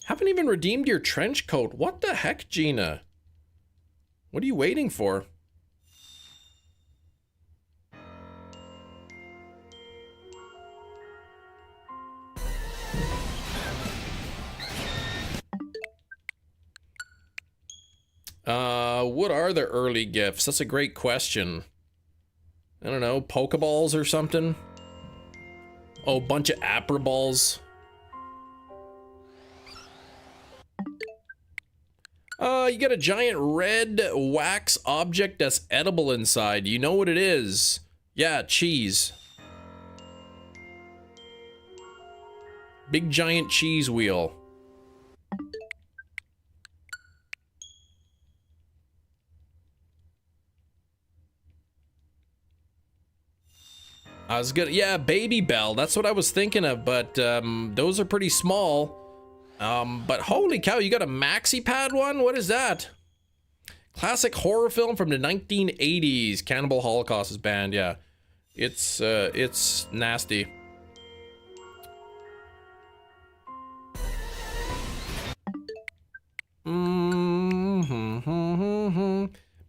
Haven't even redeemed your trench coat. What the heck, Gina? What are you waiting for? What are the early gifts? That's a great question. I don't know, Pokeballs or something? Oh, bunch of Apra balls. You get a giant red wax object that's edible inside. You know what it is? Yeah, cheese. Big giant cheese wheel. I was gonna, yeah, Baby Bell. That's what I was thinking of, but those are pretty small. But holy cow, you got a maxi pad one? What is that? Classic horror film from the 1980s. Cannibal Holocaust is banned, yeah. It's nasty.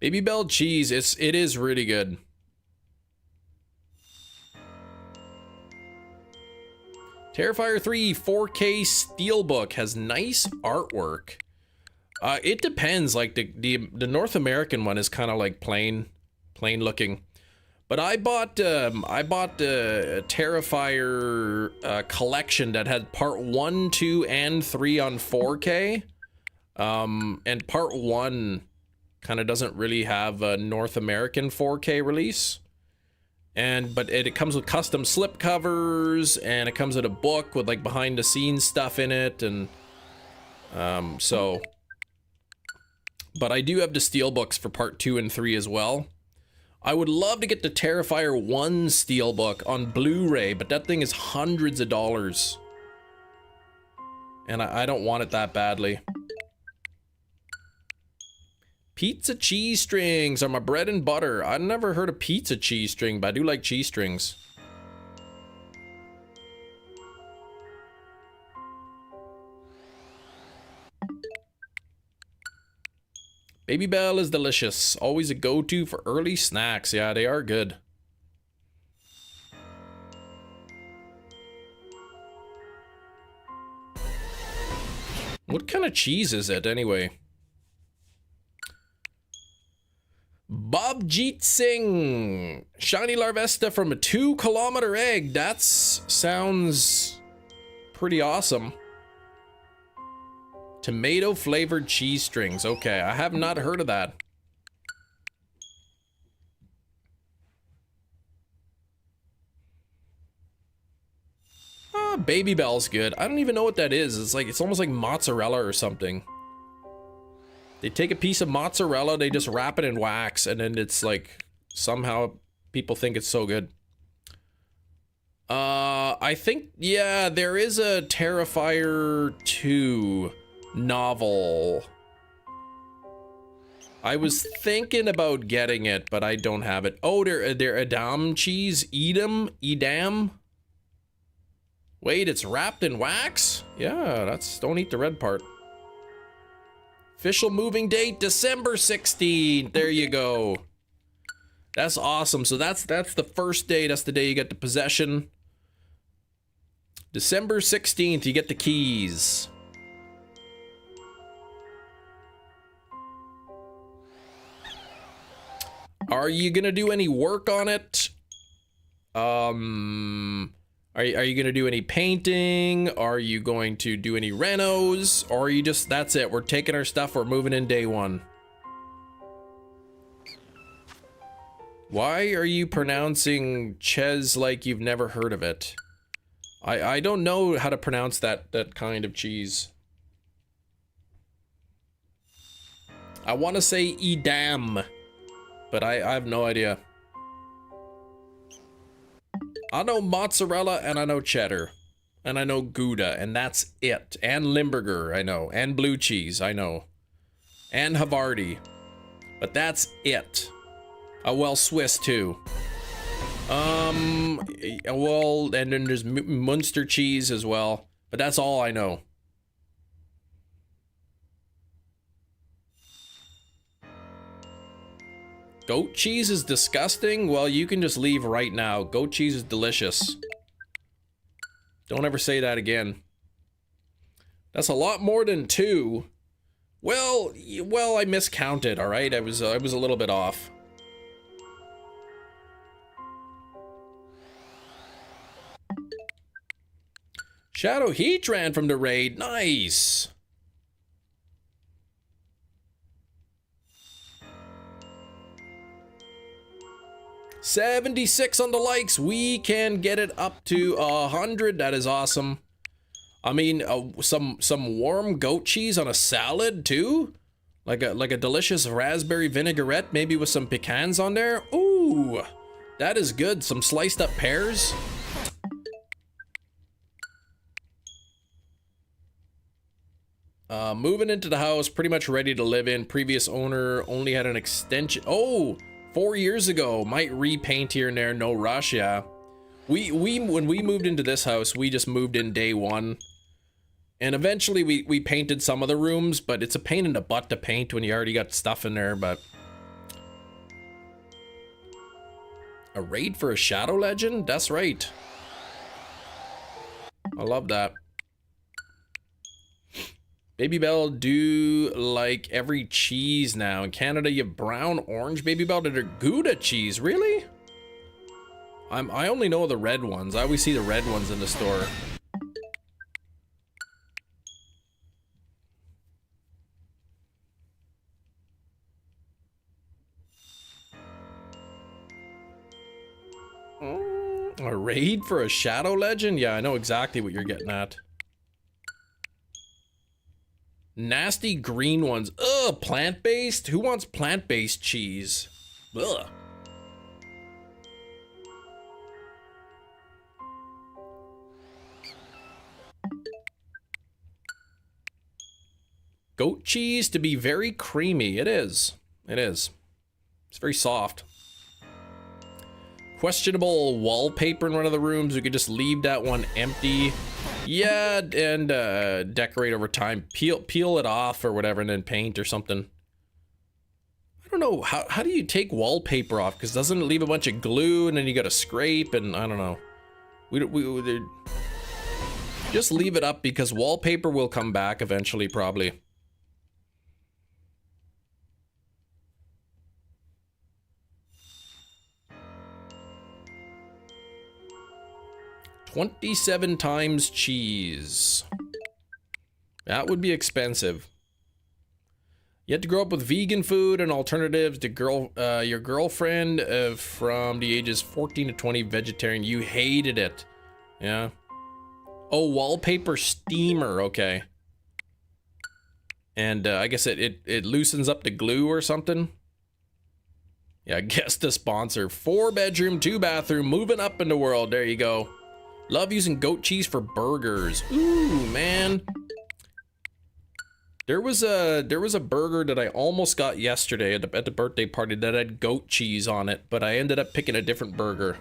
Baby Bell cheese, it is really good. Terrifier 3 4K Steelbook has nice artwork. It depends, like the North American one is kind of like plain looking. But I bought the Terrifier collection that had part 1, 2, and 3 on 4K. And part 1 kind of doesn't really have a North American 4K release. But it comes with custom slip covers, and it comes with a book with like behind the scenes stuff in it, and so. But I do have the steelbooks for part 2 and 3 as well. I would love to get the Terrifier 1 steelbook on Blu-ray, but that thing is hundreds of dollars. And I don't want it that badly. Pizza cheese strings are my bread and butter. I've never heard of pizza cheese string, but I do like cheese strings. Baby Bell is delicious. Always a go-to for early snacks. Yeah, they are good. What kind of cheese is it anyway? Bobjeet Singh. Shiny Larvesta from a 2-kilometer egg. That sounds pretty awesome. Tomato flavored cheese strings. Okay, I have not heard of that. Baby Bell's good. I don't even know what that is. It's almost like mozzarella or something. They take a piece of mozzarella, they just wrap it in wax, and then it's like, somehow people think it's so good. I think, yeah, there is a Terrifier 2 novel. I was thinking about getting it, but I don't have it. Oh, they're Edam cheese? Edam? Wait, it's wrapped in wax? Yeah, don't eat the red part. Official moving date, December 16th. There you go. That's awesome. So that's the first day. That's the day you get the possession. December 16th, you get the keys. Are you gonna do any work on it? Are you gonna do any painting? Are you going to do any renos? Or are you just, that's it, we're taking our stuff, we're moving in day one? Why are you pronouncing Ches like you've never heard of it? I don't know how to pronounce that kind of cheese. I want to say Edam, but I have no idea. I know mozzarella and I know cheddar. And I know Gouda, and that's it. And Limburger, I know. And blue cheese, I know. And Havarti. But that's it. Oh, well, Swiss too. Well, and then there's Munster cheese as well. But that's all I know. Goat cheese is disgusting? Well, you can just leave right now. Goat cheese is delicious. Don't ever say that again. That's a lot more than 2. Well, I miscounted, all right? I was a little bit off. Shadow Heat ran from the raid. Nice. $76 on the likes. We can get it up to 100. That is awesome. I mean, some warm goat cheese on a salad too, like a delicious raspberry vinaigrette, maybe with some pecans on there. Ooh, that is good. Some sliced up pears. Moving into the house, pretty much ready to live in. Previous owner only had an extension. Oh, 4 years ago. Might repaint here and there. No rush. Yeah. When we moved into this house, we just moved in day one. And eventually we painted some of the rooms, but it's a pain in the butt to paint when you already got stuff in there, but... A raid for a Shadow Legend? That's right. I love that. Baby Bell do like every cheese now. In Canada, you have brown, orange Baby Bell that are Gouda cheese. Really? I only know the red ones. I always see the red ones in the store. A raid for a Shadow Legend? Yeah, I know exactly what you're getting at. Nasty green ones. Ugh, plant-based? Who wants plant-based cheese? Ugh. Goat cheese to be very creamy. It is. It is. It's very soft. Questionable wallpaper in one of the rooms. We could just leave that one empty. Yeah, and decorate over time. Peel it off or whatever and then paint or something. I don't know. How do you take wallpaper off? Because doesn't it leave a bunch of glue and then you got to scrape and I don't know. We just leave it up because wallpaper will come back eventually probably. $27 cheese. That would be expensive. You had to grow up with vegan food and alternatives to your girlfriend from the ages 14 to 20 vegetarian. You hated it. Yeah. Oh, wallpaper steamer. Okay. And I guess it loosens up the glue or something. Yeah, guess the sponsor. 4-bedroom, 2-bathroom, moving up in the world. There you go. Love using goat cheese for burgers. Ooh, man. There was a burger that I almost got yesterday at the birthday party that had goat cheese on it, but I ended up picking a different burger.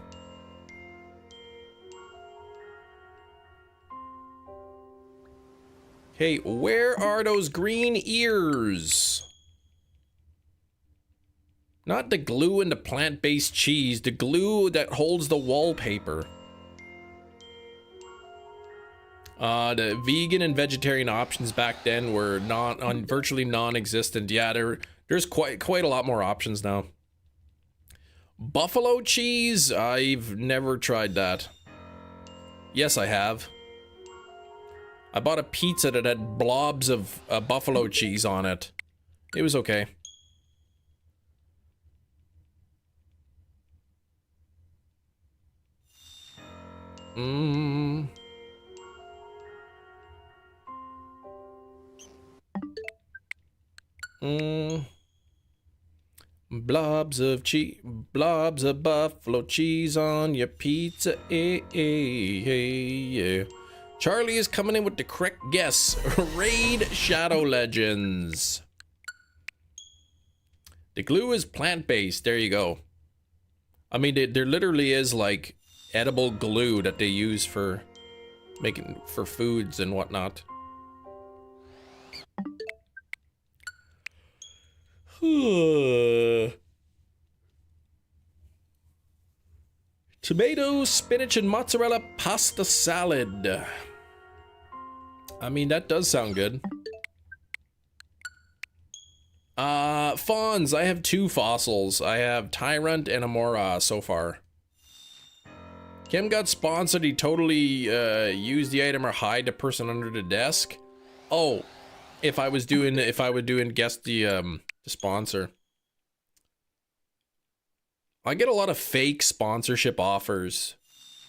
Hey, where are those green ears? Not the glue in the plant-based cheese, the glue that holds the wallpaper. The vegan and vegetarian options back then were virtually non-existent. Yeah, there's quite a lot more options now. Buffalo cheese? I've never tried that. Yes, I have. I bought a pizza that had blobs of buffalo cheese on it. It was okay. Blobs of cheese, blobs of buffalo cheese on your pizza. Yeah. Charlie is coming in with the correct guess. Raid Shadow Legends. The glue is plant-based. There you go. I mean, there literally is like edible glue that they use for making for foods and whatnot. Tomato, spinach, and mozzarella pasta salad. I mean, that does sound good. Fawns. I have 2 fossils. I have Tyrant and Amora so far. Kim got sponsored. He totally used the item or hide the person under the desk. Oh, if I would guess the sponsor. I get a lot of fake sponsorship offers.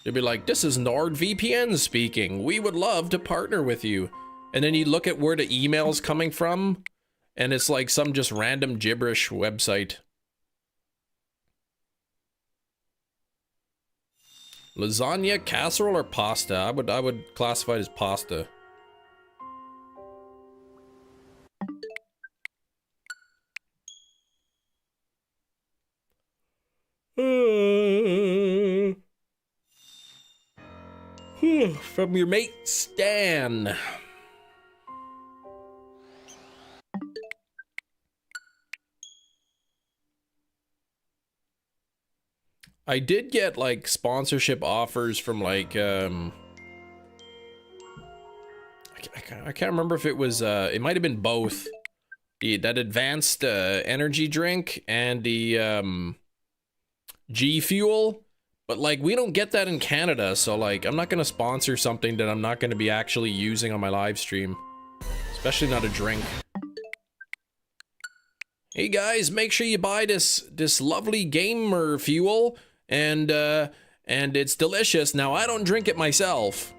They'd be like, "This is NordVPN speaking. We would love to partner with you." And then you look at where the email's coming from, and it's like some just random gibberish website. Lasagna, casserole, or pasta? I would classify it as pasta. From your mate Stan. I did get like sponsorship offers from like I can't remember if it was it might have been both. That advanced energy drink and the G Fuel, but like we don't get that in Canada, so like I'm not gonna sponsor something that I'm not gonna be actually using on my live stream, especially not a drink. Hey guys, make sure you buy this lovely gamer fuel, and it's delicious. Now I don't drink it myself,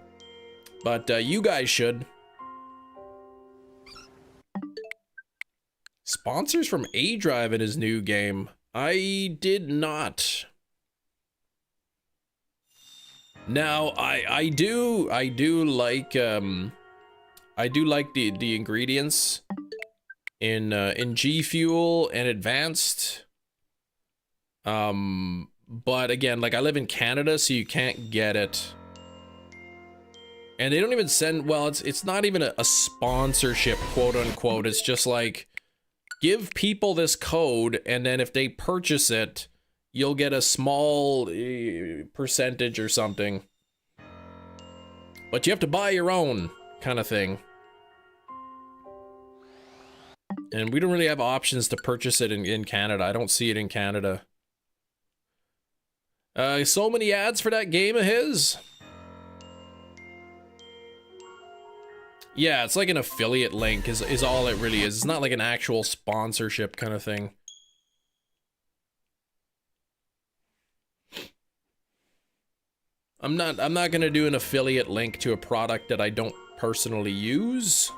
but you guys should. Sponsors from A Drive in his new game. I did not. Now I do like the ingredients in G Fuel and Advanced. But again, like I live in Canada, so you can't get it. And they don't even send, well, it's not even a sponsorship, quote unquote. It's just like, give people this code, and then if they purchase it, you'll get a small percentage or something. But you have to buy your own, kind of thing. And we don't really have options to purchase it in Canada. I don't see it in Canada. So many ads for that game of his. Yeah, it's like an affiliate link is all it really is. It's not like an actual sponsorship kind of thing. I'm not gonna do an affiliate link to a product that I don't personally use.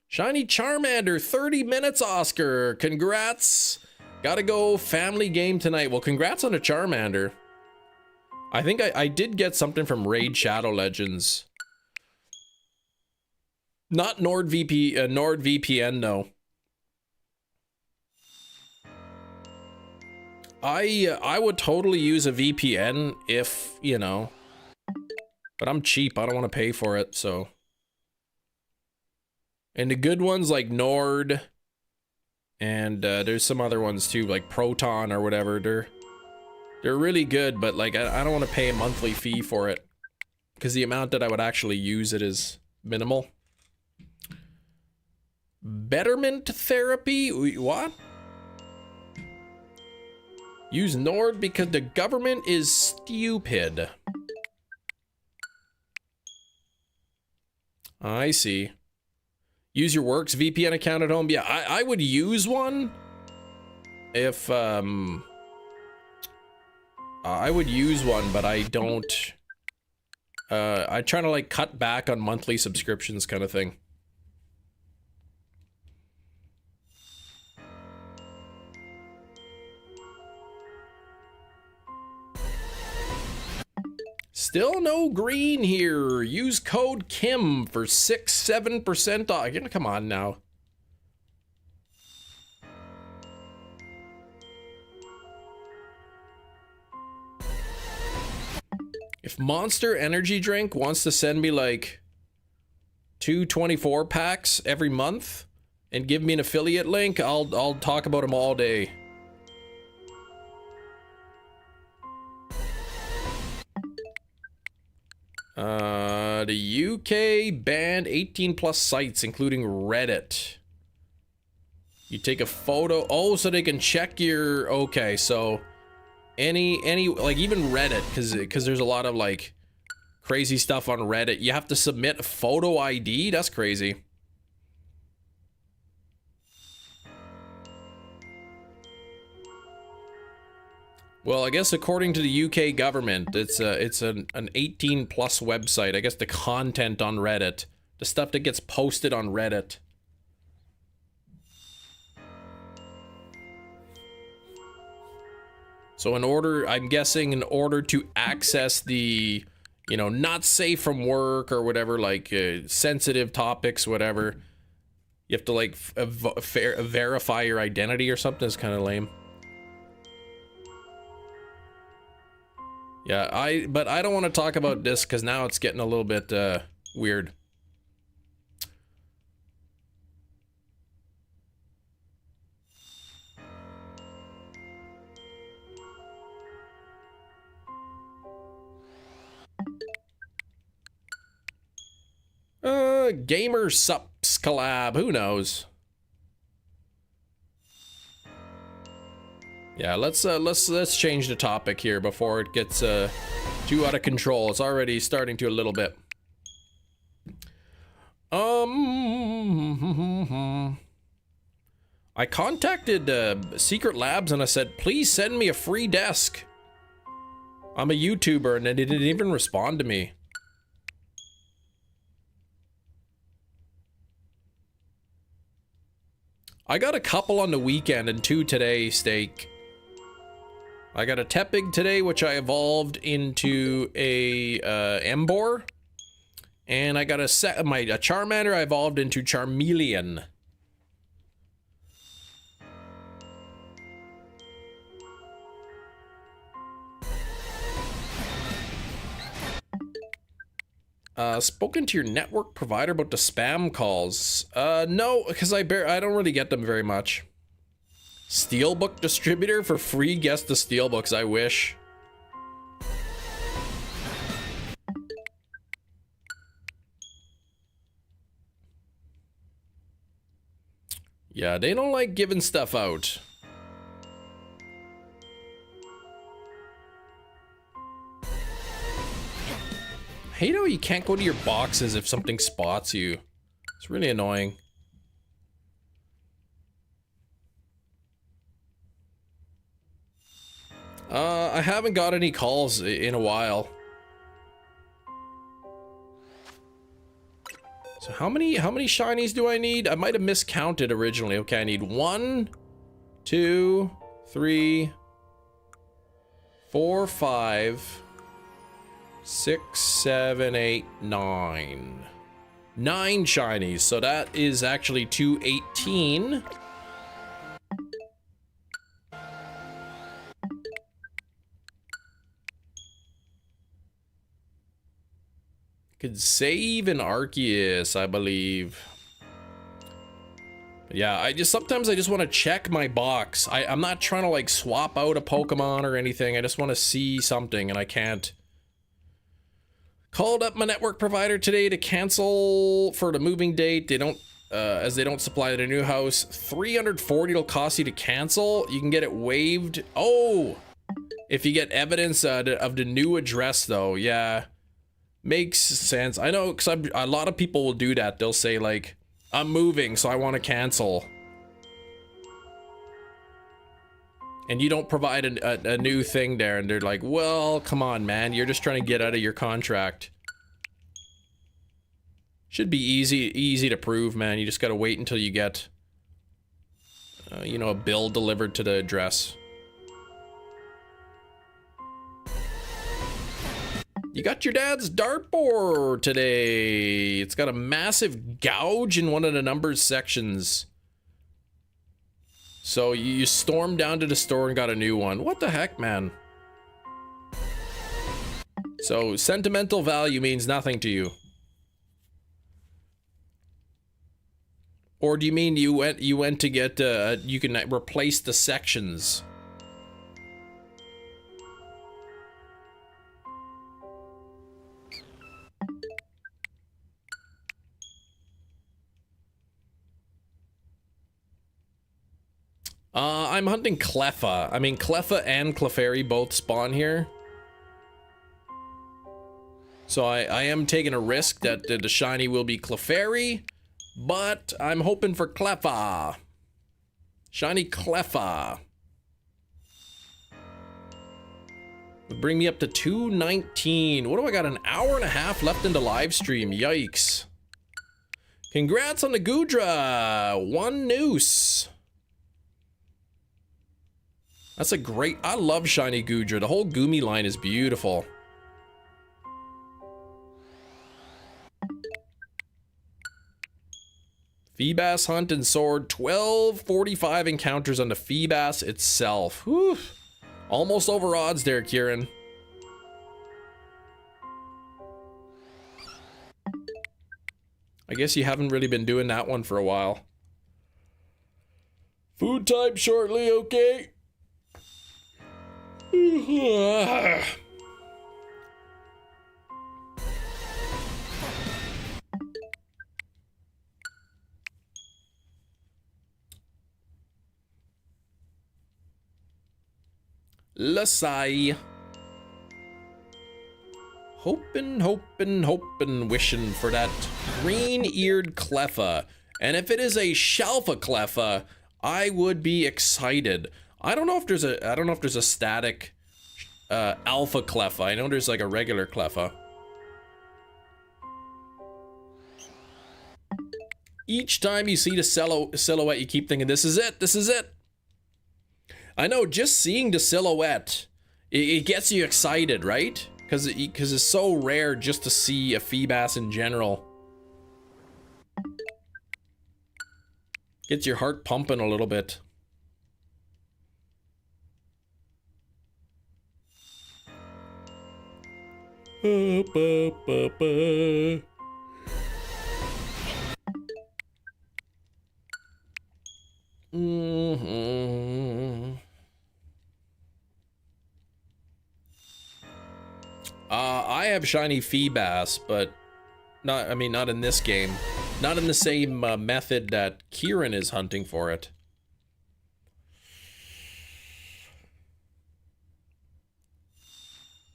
Shiny Charmander, 30 minutes, Oscar. Congrats. Gotta go family game tonight. Well, congrats on a Charmander. I think I did get something from Raid Shadow Legends. Not NordVPN, no. I would totally use a VPN if, you know. But I'm cheap. I don't want to pay for it, so. And the good ones like Nord, and there's some other ones too, like Proton or whatever. They're really good, but like I don't want to pay a monthly fee for it because the amount that I would actually use it is minimal. Betterment therapy? What? Use Nord because the government is stupid. I see. Use your Works VPN account at home. Yeah, I would use one if, I would use one, but I don't. I try to like cut back on monthly subscriptions kind of thing. Still no green here. Use code KIM for 7% off. Come on now. If Monster Energy Drink wants to send me like 2 packs every month and give me an affiliate link, I'll talk about them all day. The UK banned 18+ sites, including Reddit. You take a photo. Oh, so they can check your. Okay, so any like even Reddit, because there's a lot of like crazy stuff on Reddit. You have to submit a photo ID. That's crazy. Well, I guess according to the UK government, it's an 18+ website. I guess the content on Reddit, the stuff that gets posted on Reddit. So I'm guessing in order to access the, you know, not safe from work or whatever, like sensitive topics, whatever, you have to like verify your identity or something. It's kind of lame. Yeah, but I don't want to talk about this because now it's getting a little bit weird. Gamer Sups collab, who knows? Yeah, let's change the topic here before it gets too out of control. It's already starting to a little bit. I contacted Secret Labs and I said, please send me a free desk. I'm a YouTuber, and they didn't even respond to me. I got a couple on the weekend and 2 today, Steak. I got a Tepig today, which I evolved into a Embor. And I got a Charmander I evolved into Charmeleon. Spoken to your network provider about the spam calls? No, because I don't really get them very much. Steelbook distributor for free? Guess the Steelbooks, I wish. Yeah, they don't like giving stuff out. I hate how you can't go to your boxes if something spots you. It's really annoying. I haven't got any calls in a while. So how many shinies do I need? I might have miscounted originally. Okay, I need 1, 2, 3, 4, 5, 6, 7, 8, 9. 9 shinies. So that is actually 218. Could save an Arceus, I believe. But yeah, sometimes I just want to check my box. I'm not trying to like swap out a Pokemon or anything. I just want to see something and I can't. Called up my network provider today to cancel for the moving date. They don't as they don't supply the new house. 340 it'll cost you to cancel. You can get it waived. Oh, if you get evidence of the new address though. Yeah, makes sense. I know, because a lot of people will do that. They'll say like, I'm moving, so I want to cancel. And you don't provide a new thing there, and they're like, well, come on, man, you're just trying to get out of your contract. Should be easy to prove, man. You just gotta wait until you get, you know, a bill delivered to the address. You got your dad's dartboard today. It's got a massive gouge in one of the numbers sections. So you stormed down to the store and got a new one. What the heck, man? So sentimental value means nothing to you. Or do you mean you went to get you can replace the sections? I'm hunting Cleffa. I mean, Cleffa and Clefairy both spawn here. So I am taking a risk that the shiny will be Clefairy, but I'm hoping for Cleffa. Shiny Cleffa. Would bring me up to 219. What do I got? An hour and a half left in the live stream. Yikes. Congrats on the Goodra. 1 noose. That's a great... I love shiny Goodra. The whole Goomy line is beautiful. Feebas Hunt and Sword. 1245 encounters on the Feebas itself. Whew. Almost over odds there, Kieran. I guess you haven't really been doing that one for a while. Food time shortly, okay? Lasai. Hoping, wishing for that green-eared Cleffa. And if it is a Shalfa Cleffa, I would be excited. I don't know if there's a static alpha Cleffa. I know there's like a regular Cleffa. Each time you see the silhouette, you keep thinking, this is it, this is it. I know, just seeing the silhouette, it gets you excited, right? Because it's so rare just to see a Feebas in general. Gets your heart pumping a little bit. I have shiny Feebas, but not in this game. Not in the same method that Kieran is hunting for it.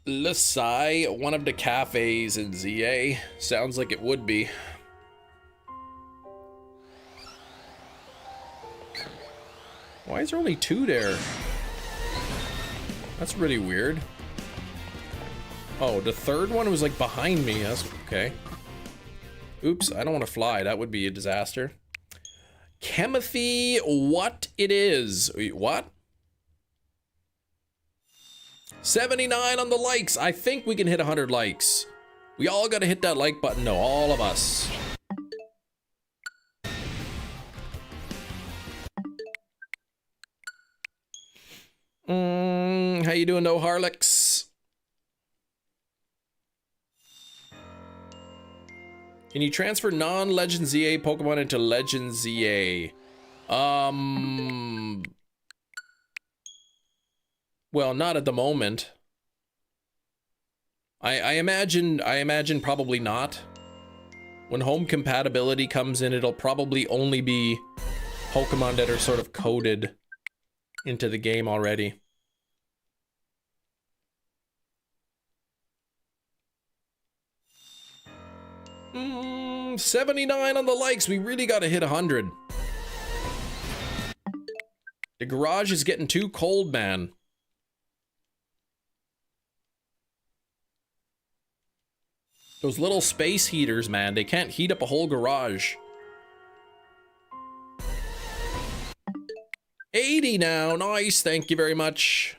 Lasai, one of the cafes in ZA. Sounds like it would be. Why is there only 2 there? That's really weird. Oh, the third one was like behind me. That's okay. Oops, I don't want to fly. That would be a disaster. Chemothy, what it is? Wait, what? 79 on the likes. I think we can hit 100 likes. We all got to hit that like button. No, all of us. How you doing, no Harlex? Can you transfer non-Legend ZA Pokemon into Legend ZA? Well, not at the moment. I imagine probably not. When home compatibility comes in, it'll probably only be Pokemon that are sort of coded into the game already. Mm, 79 on the likes. We really got to hit 100. The garage is getting too cold, man. Those little space heaters, man, they can't heat up a whole garage. 80 now. Nice. Thank you very much.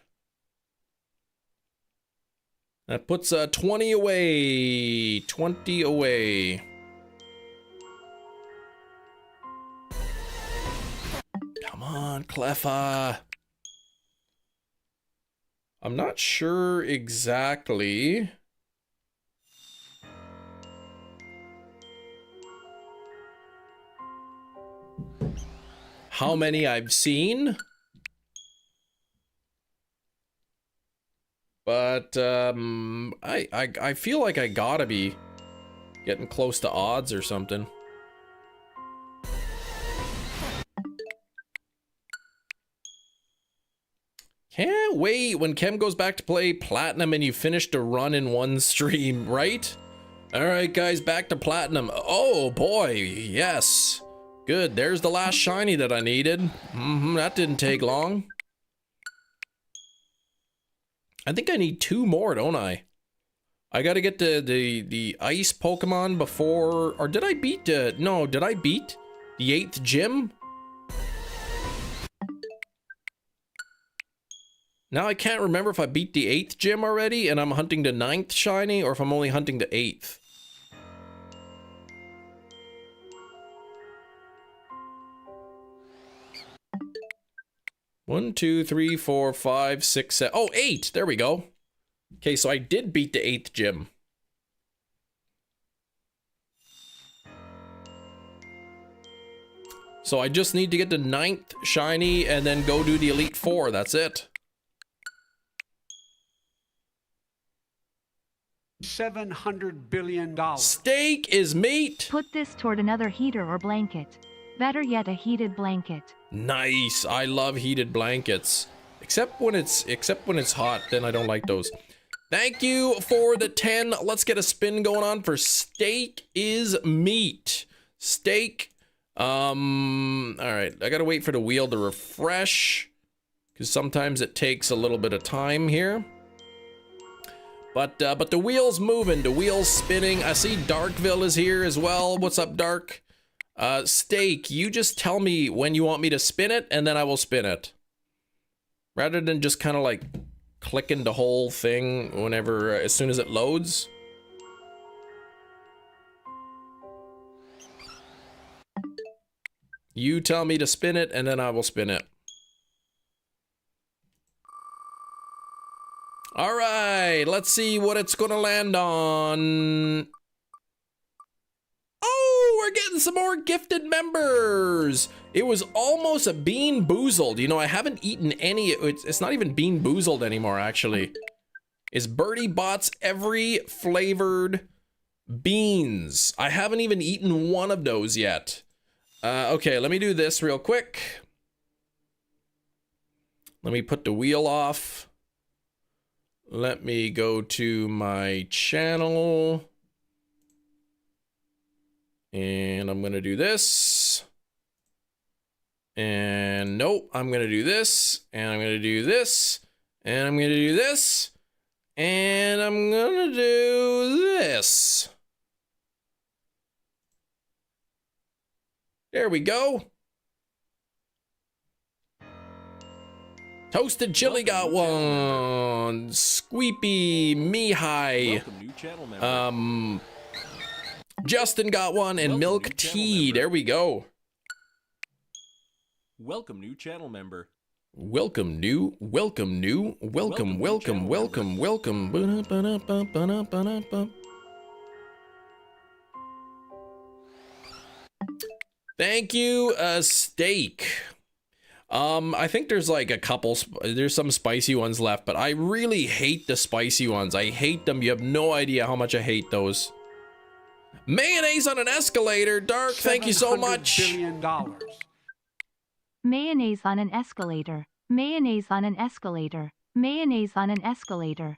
That puts 20 away. 20 away. Come on, Cleffa. I'm not sure exactly how many I've seen, but I feel like I gotta be getting close to odds or something. Can't wait when Kem goes back to play Platinum and you finished a run in one stream, right? All right, guys, back to Platinum. Oh boy, yes. Good, there's the last shiny that I needed. That didn't take long. I think I need 2 more, don't I? I gotta get the ice Pokemon before, or did I beat, no, did I beat the 8th gym? Now I can't remember if I beat the 8th gym already and I'm hunting the 9th shiny, or if I'm only hunting the 8th. One, two, three, four, five, six, seven. Oh, 8. There we go. Okay, so I did beat the 8th gym. So I just need to get the 9th shiny and then go do the Elite Four. That's it. $700 billion. Steak is meat. Put this toward another heater or blanket. Better yet, a heated blanket. Nice. I love heated blankets. Except when it's hot, then I don't like those. Thank you for the 10. Let's get a spin going on for steak is meat. Steak. All right. I gotta wait for the wheel to refresh, because sometimes it takes a little bit of time here. But the wheel's moving. The wheel's spinning. I see Darkville is here as well. What's up, Dark? Steak, you just tell me when you want me to spin it, and then I will spin it. Rather than just kind of like clicking the whole thing whenever, as soon as it loads. You tell me to spin it, and then I will spin it. All right, let's see what it's gonna land on. Oh, we're getting some more gifted members. It was almost a Bean Boozled. You know, I haven't eaten any. It's not even Bean Boozled anymore, actually. Is Birdie Bots every flavored beans? I haven't even eaten one of those yet. Okay, let me do this real quick. Let me put the wheel off. Let me go to my channel. And I'm gonna do this. And nope, I'm gonna do this. And I'm gonna do this. And I'm gonna do this. And I'm gonna do this. There we go. Toasted Chili got one. Squeepy Mihai. Justin got one, and Milk Tea. There we go. Welcome new channel member. Welcome new. Welcome. Thank you, Steak. I think there's like a couple, there's some spicy ones left, but I really hate the spicy ones. I hate them. You have no idea how much I hate those. Mayonnaise on an escalator. Dark, thank you so much. $700 billion. Mayonnaise on an escalator. Mayonnaise on an escalator. Mayonnaise on an escalator.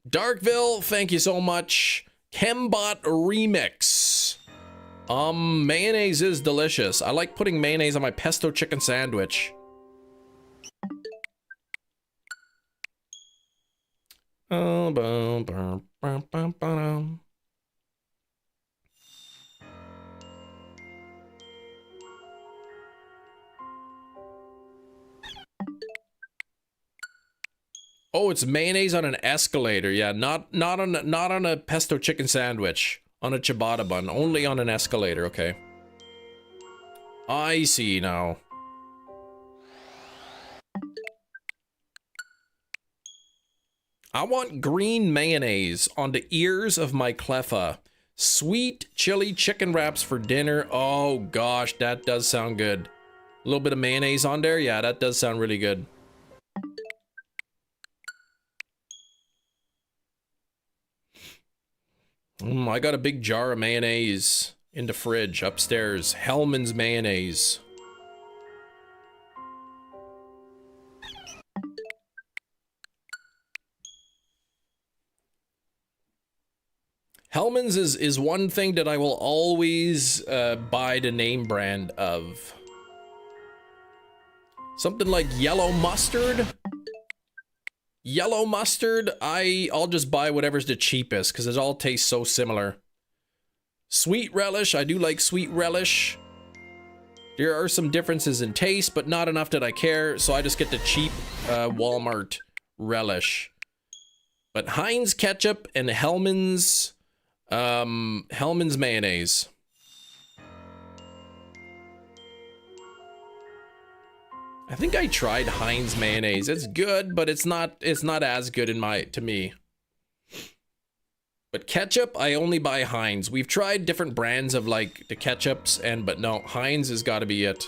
Darkville, thank you so much. Chembot Remix. Mayonnaise is delicious. I like putting mayonnaise on my pesto chicken sandwich. Oh, it's mayonnaise on an escalator. Yeah, not on a pesto chicken sandwich. On a ciabatta bun. Only on an escalator. Okay. I see now. I want green mayonnaise on the ears of my Cleffa. Sweet chili chicken wraps for dinner. Oh gosh, that does sound good. A little bit of mayonnaise on there. Yeah, that does sound really good. I got a big jar of mayonnaise in the fridge upstairs. Hellman's mayonnaise. Hellman's is one thing that I will always buy the name brand of. Something like yellow mustard. Yellow mustard, I'll just buy whatever's the cheapest because it all tastes so similar. Sweet relish, I do like sweet relish. There are some differences in taste, but not enough that I care, so I just get the cheap Walmart relish. But Heinz ketchup and Hellman's mayonnaise. I think I tried Heinz mayonnaise. It's good, but it's not as good to me. But ketchup, I only buy Heinz. We've tried different brands of like the ketchups but no, Heinz has got to be it.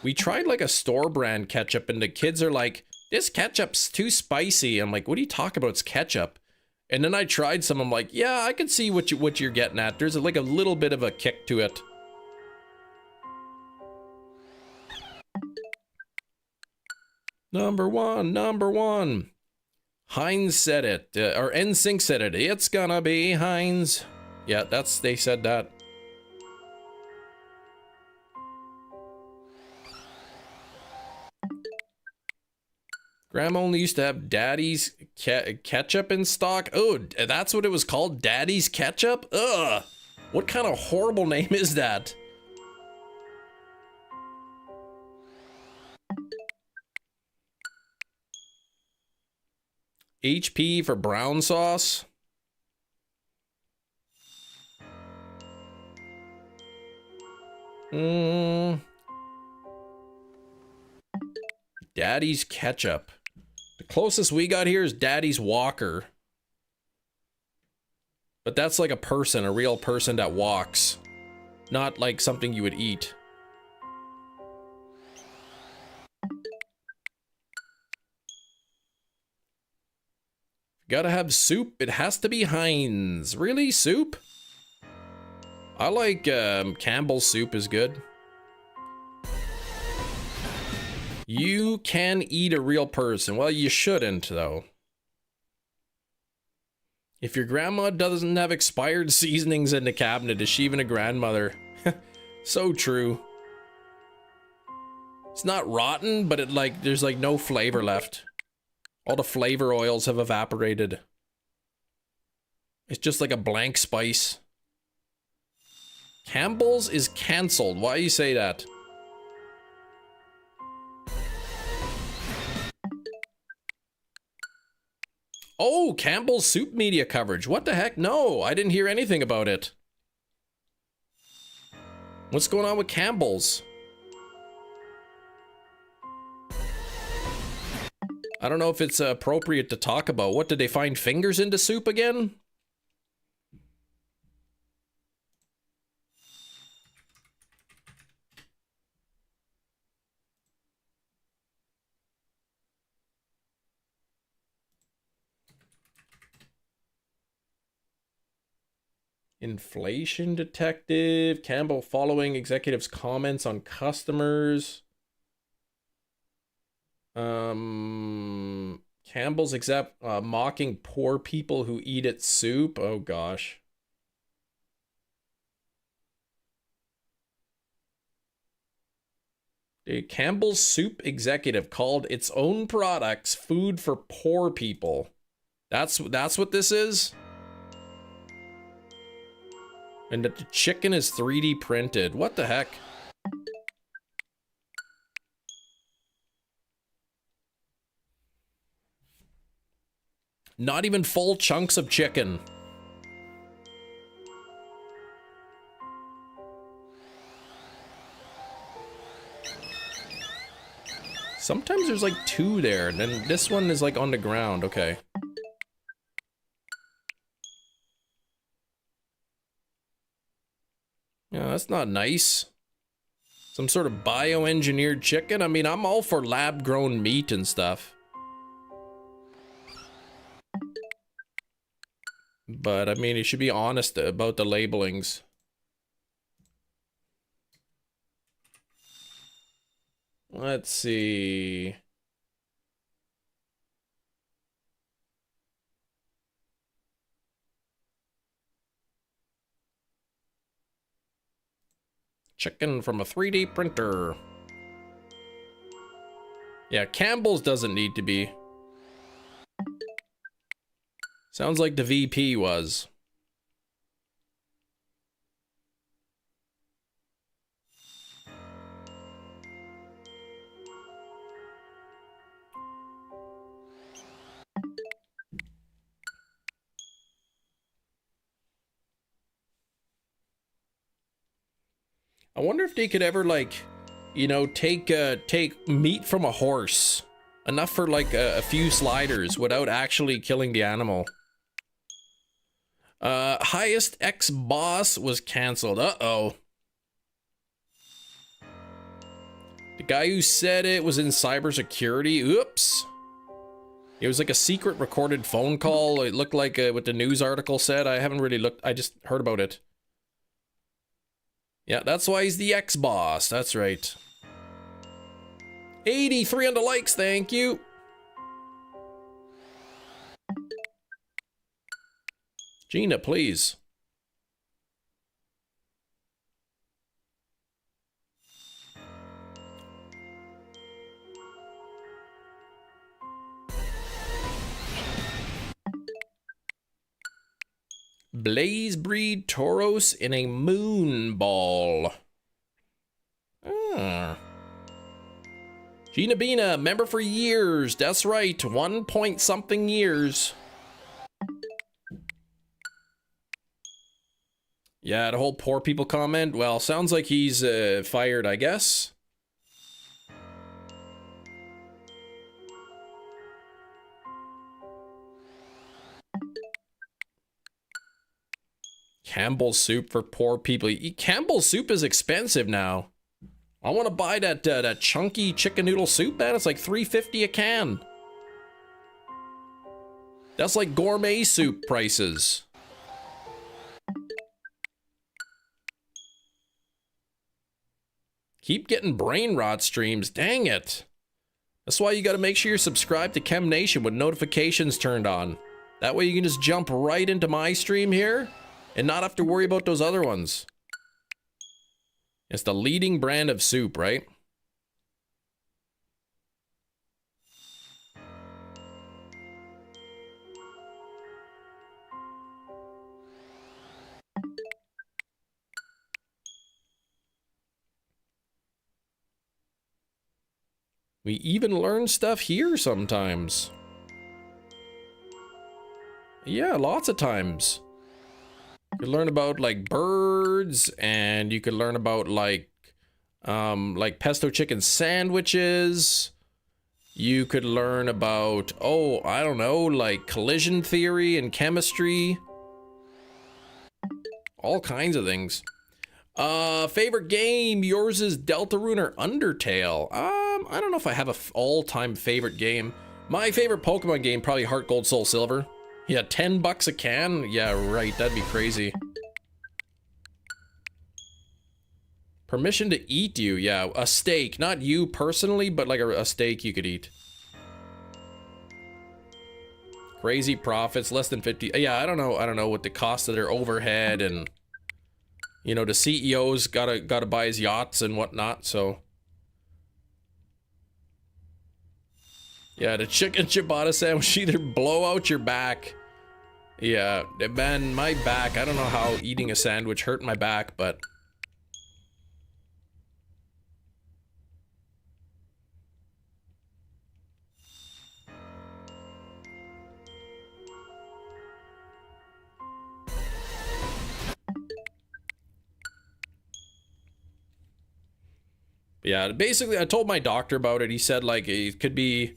We tried like a store brand ketchup and the kids are like, "This ketchup's too spicy." I'm like, "What are you talking about? It's ketchup." And then I tried some. I'm like, "Yeah, I can see what you're getting at. There's like a little bit of a kick to it." Number one. Heinz said it, or NSYNC said it. It's gonna be Heinz. Yeah, they said that. Grandma only used to have Daddy's ketchup in stock. Oh, that's what it was called? Daddy's ketchup? Ugh. What kind of horrible name is that? HP for brown sauce. Daddy's ketchup. The closest we got here is Daddy's Walker. But that's like a person, a real person that walks. Not like something you would eat. Gotta have soup. It has to be Heinz. Really? Soup? I like Campbell's soup is good. You can eat a real person. Well, you shouldn't, though. If your grandma doesn't have expired seasonings in the cabinet, is she even a grandmother? So true. It's not rotten, but there's like no flavor left. All the flavor oils have evaporated. It's just like a blank spice. Campbell's is cancelled. Why do you say that? Oh, Campbell's soup media coverage. What the heck? No, I didn't hear anything about it. What's going on with Campbell's? I don't know if it's appropriate to talk about. What, did they find fingers in the soup again? Inflation detective. Campbell following executives' comments on customers. Campbell's mocking poor people who eat its soup. Oh gosh. The Campbell's soup executive called its own products food for poor people. That's what this is? And the chicken is 3D printed. What the heck? Not even full chunks of chicken. Sometimes there's like 2 there, and then this one is like on the ground. Okay. Yeah, that's not nice. Some sort of bioengineered chicken. I mean, I'm all for lab-grown meat and stuff. But, I mean, you should be honest about the labelings. Let's see. Chicken from a 3D printer. Yeah, Campbell's doesn't need to be. Sounds like the VP was. I wonder if they could ever, like, you know, take meat from a horse. Enough for, like, a few sliders without actually killing the animal. Highest ex-boss was cancelled. Uh-oh. The guy who said it was in cybersecurity. Oops. It was like a secret recorded phone call. It looked like what the news article said. I haven't really looked. I just heard about it. Yeah, that's why he's the ex-boss. That's right. 83 on the likes, thank you. Gina, please. Blaze breed Tauros in a moon ball. Ah. Gina Bina, member for years. That's right, 1 point something years. Yeah, the whole poor people comment. Well, sounds like he's fired, I guess. Campbell's soup for poor people. Campbell's soup is expensive now. I want to buy that chunky chicken noodle soup, man. It's like $3.50 a can. That's like gourmet soup prices. Keep getting brain rot streams. Dang it. That's why you got to make sure you're subscribed to Chem Nation with notifications turned on. That way you can just jump right into my stream here and not have to worry about those other ones. It's the leading brand of soup, right? We even learn stuff here sometimes. Yeah, lots of times. You could learn about like birds, and you could learn about like pesto chicken sandwiches. You could learn about, oh, I don't know, like collision theory and chemistry. All kinds of things. Favorite game, yours is Deltarune or Undertale. I don't know if I have a all-time favorite game. My favorite Pokemon game, probably Heart Gold Soul Silver. Yeah, $10 a can? Yeah, right, that'd be crazy. Permission to eat you. Yeah, a steak. Not you personally, but like a steak you could eat. Crazy profits, less than 50. Yeah, I don't know what the cost of their overhead and, you know, the CEO's gotta buy his yachts and whatnot, so. Yeah, the chicken ciabatta sandwich either blow out your back. Yeah, man, my back, I don't know how eating a sandwich hurt my back, but. Yeah, basically I told my doctor about it. He said like it could be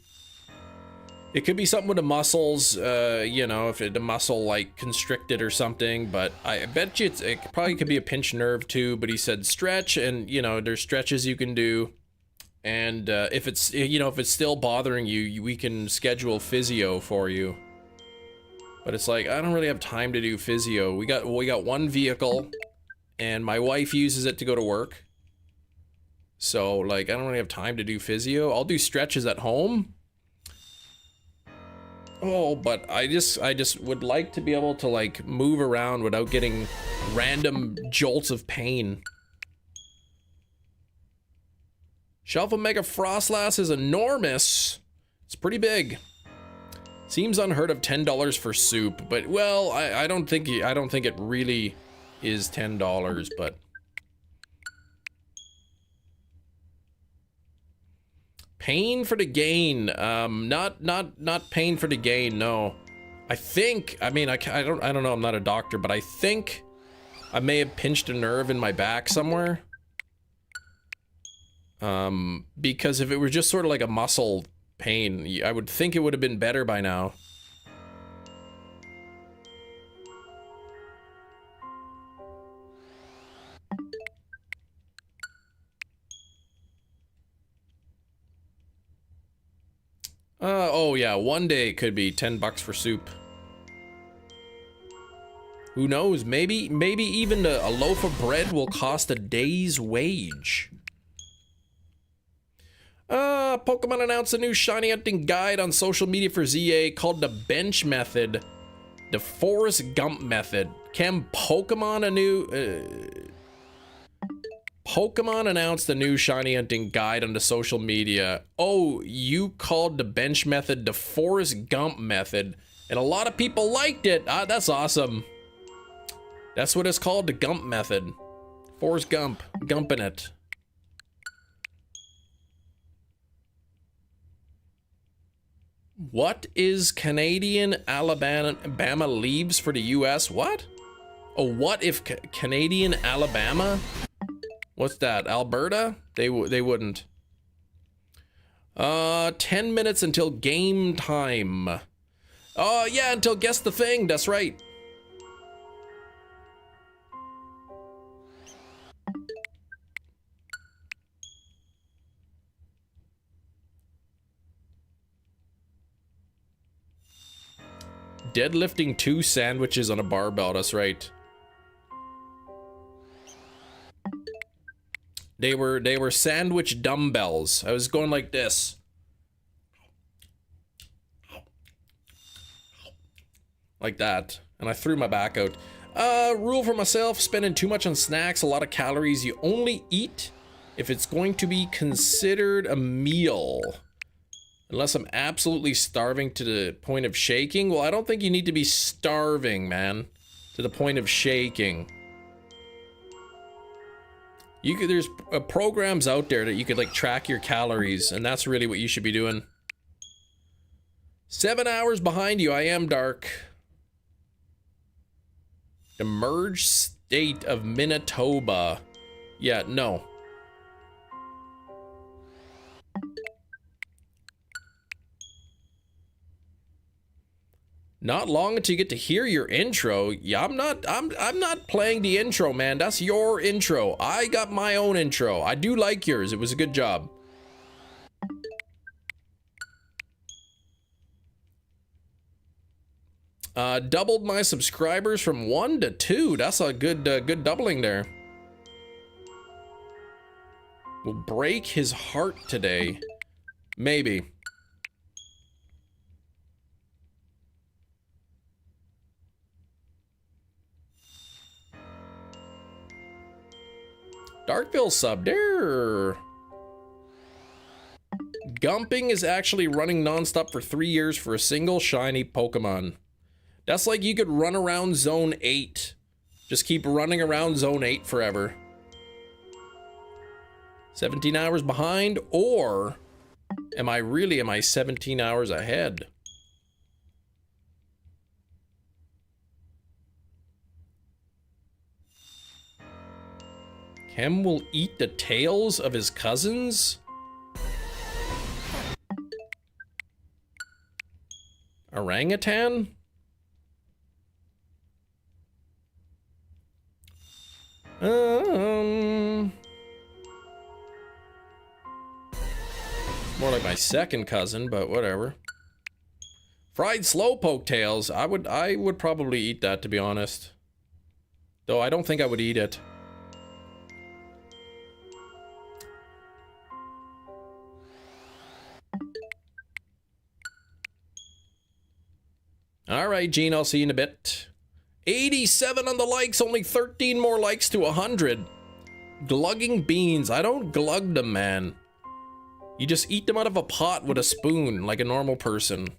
something with the muscles, you know, if the muscle like constricted or something, but I bet you it probably could be a pinched nerve too, but he said stretch, and you know, there's stretches you can do. And if it's, you know, if it's still bothering you, we can schedule physio for you. But it's like, I don't really have time to do physio. We got one vehicle and my wife uses it to go to work. So, like, I don't really have time to do physio. I'll do stretches at home. Oh, but I just would like to be able to, like, move around without getting random jolts of pain. Shelf of Mega Frostlass is enormous. It's pretty big. Seems unheard of, $10 for soup, but, well, I don't think it really is $10, but... Pain for the gain. Not pain for the gain. No, I think. I mean, I don't know. I'm not a doctor, but I think I may have pinched a nerve in my back somewhere. Because if it were just sort of like a muscle pain, I would think it would have been better by now. Oh yeah, one day it could be $10 for soup. Who knows? Maybe even a loaf of bread will cost a day's wage. Pokemon announced a new shiny hunting guide on social media for ZA called the Bench Method, the Forrest Gump Method. Can Pokemon announced the new shiny hunting guide on the social media. Oh, you called the bench method the Forrest Gump method, and a lot of people liked it. That's awesome. That's what it's called, the Gump method. Forrest Gump, gumping it. What is Canadian Alabama leaves for the US? What? Oh, what if Canadian Alabama? What's that? Alberta? They wouldn't. 10 minutes until game time. Oh, yeah, until guess the thing. That's right. Deadlifting 2 sandwiches on a barbell. That's right. They were sandwich dumbbells. I was going like this. Like that. And I threw my back out. Rule for myself, spending too much on snacks, a lot of calories. You only eat if it's going to be considered a meal. Unless I'm absolutely starving to the point of shaking. Well, I don't think you need to be starving, man. To the point of shaking. There's programs out there that you could like track your calories, and that's really what you should be doing. 7 hours behind you, I am dark. The merged state of Manitoba. Yeah, no. Not long until you get to hear your intro. Yeah, I'm not playing the intro, man. That's your intro. I got my own intro. I do like yours. It was a good job. Doubled my subscribers from 1 to 2. That's a good doubling there. will break his heart today. Maybe. Darkville sub there. Gumping is actually running nonstop for 3 years for a single shiny Pokemon. That's like you could run around Zone 8. Just keep running around Zone 8 forever. 17 hours behind, or am I 17 hours ahead? Kem will eat the tails of his cousins? Orangutan? More like my second cousin, but whatever. Fried slowpoke tails. I would probably eat that, to be honest. Though I don't think I would eat it. Alright, Gene, I'll see you in a bit. 87 on the likes, only 13 more likes to 100. Glugging beans. I don't glug them, man. You just eat them out of a pot with a spoon, like a normal person.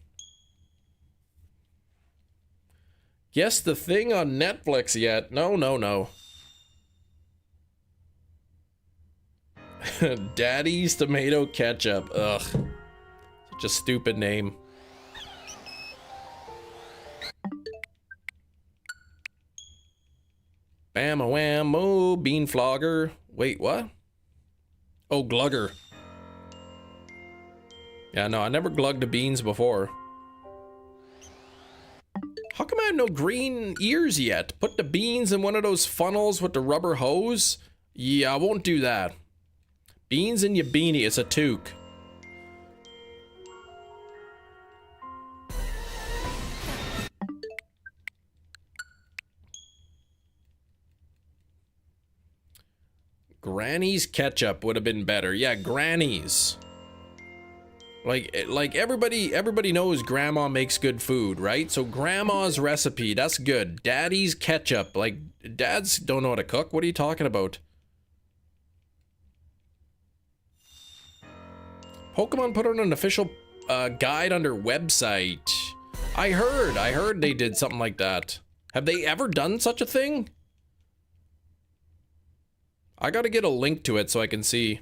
Guess the Thing on Netflix yet? No, no, no. Daddy's Tomato Ketchup. Ugh. Such a stupid name. Bam-a-wham-o, bean flogger. Wait, what? Oh, glugger. Yeah, no, I never glugged the beans before. How come I have no green ears yet? Put the beans in one of those funnels with the rubber hose? Yeah, I won't do that. Beans in your beanie, it's a toque. Granny's ketchup would have been better. Yeah, Granny's. Like everybody knows grandma makes good food, right? So grandma's recipe, that's good. Daddy's ketchup, like dads don't know how to cook. What are you talking about? Pokemon put out an official guide on their website. I heard they did something like that. Have they ever done such a thing? I gotta get a link to it so I can see.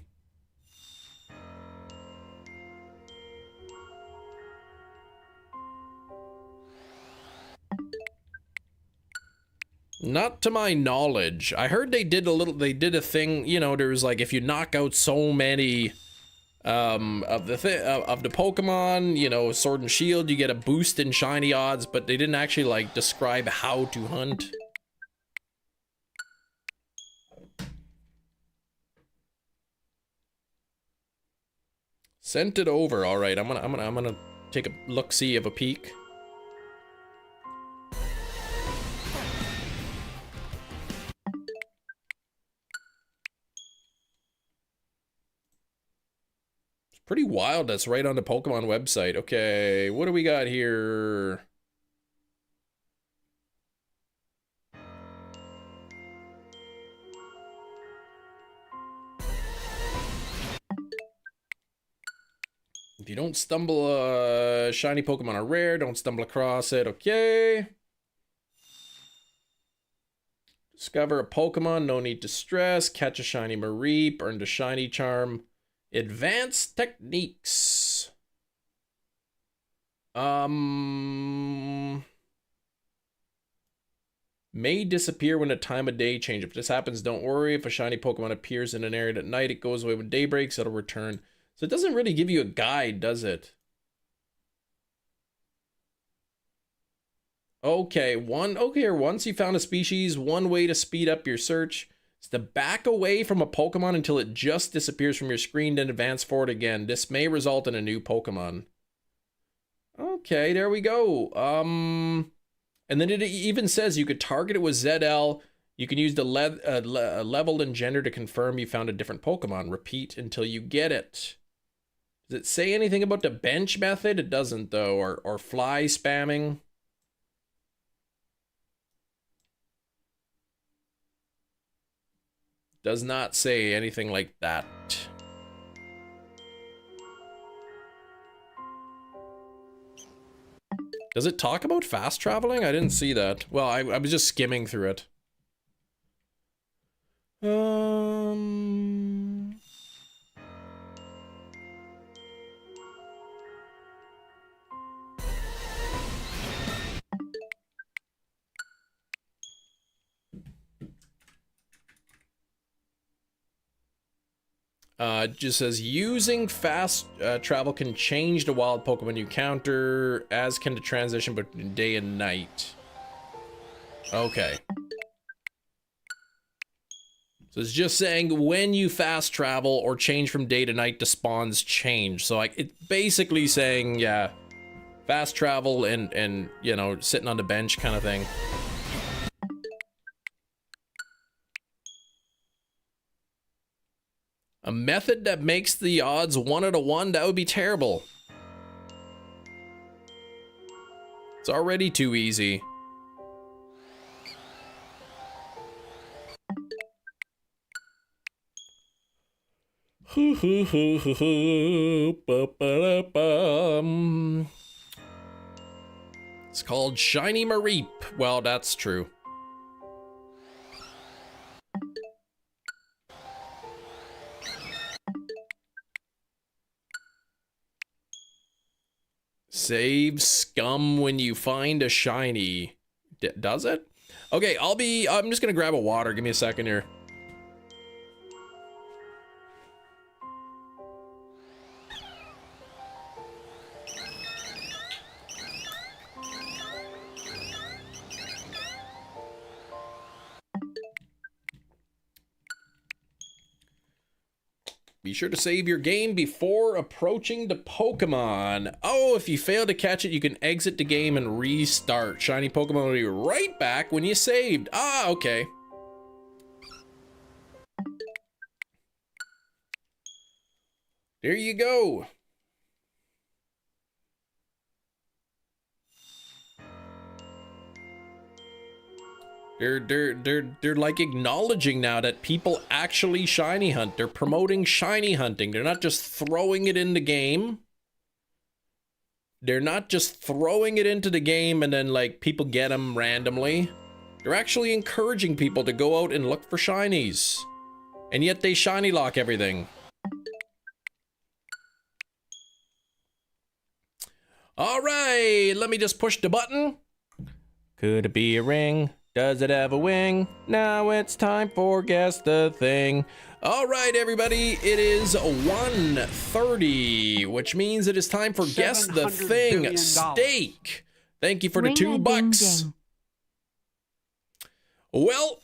Not to my knowledge. I heard they did a thing, you know, there was like, if you knock out so many of the Pokemon, you know, Sword and Shield, you get a boost in shiny odds, but they didn't actually like describe how to hunt. Sent it over. All right, I'm gonna take a look-see of a peek. Pretty wild, that's right on the Pokemon website. Okay, what do we got here? If you don't stumble a shiny Pokemon or rare, don't stumble across it. Okay. Discover a Pokemon, no need to stress. Catch a shiny Mareep, earn the shiny charm. Advanced techniques. May disappear when the time of day changes. If this happens, don't worry. If a shiny Pokemon appears in an area at night, it goes away when day breaks, it'll return. So it doesn't really give you a guide, does it? Okay, once you found a species, one way to speed up your search is to back away from a Pokemon until it just disappears from your screen, then advance forward again. This may result in a new Pokemon. Okay, there we go. And then it even says you could target it with ZL, You can use the level and gender to confirm you found a different Pokemon. Repeat until you get it. Does it say anything about the bench method? It doesn't, though. Or fly spamming. Does not say anything like that. Does it talk about fast traveling? I didn't see that. Well, I was just skimming through it. It just says using fast travel can change the wild Pokemon you counter, as can the transition between day and night. Okay. So it's just saying when you fast travel or change from day to night, the spawns change. So like it's basically saying, yeah, fast travel and you know, sitting on the bench kind of thing. A method that makes the odds 1 out of 1, that would be terrible. It's already too easy. It's called Shiny Mareep. Well, that's true. Save scum when you find a shiny. Does it? Okay, I'm just gonna grab a water. Give me a second here. Be sure to save your game before approaching the Pokemon. Oh, if you fail to catch it, you can exit the game and restart. Shiny Pokemon will be right back when you saved. Ah, okay. There you go. They're like acknowledging now that people actually shiny hunt. They're promoting shiny hunting. They're not just throwing it in the game. They're not just throwing it into the game and then like people get them randomly. They're actually encouraging people to go out and look for shinies. And yet they shiny lock everything. All right, let me just push the button. Could it be a ring? Does it have a wing? Now it's time for Guess the Thing. All right, everybody, it is 1:30, which means it is time for Guess the Thing. Steak. Thank you for the $2. Well,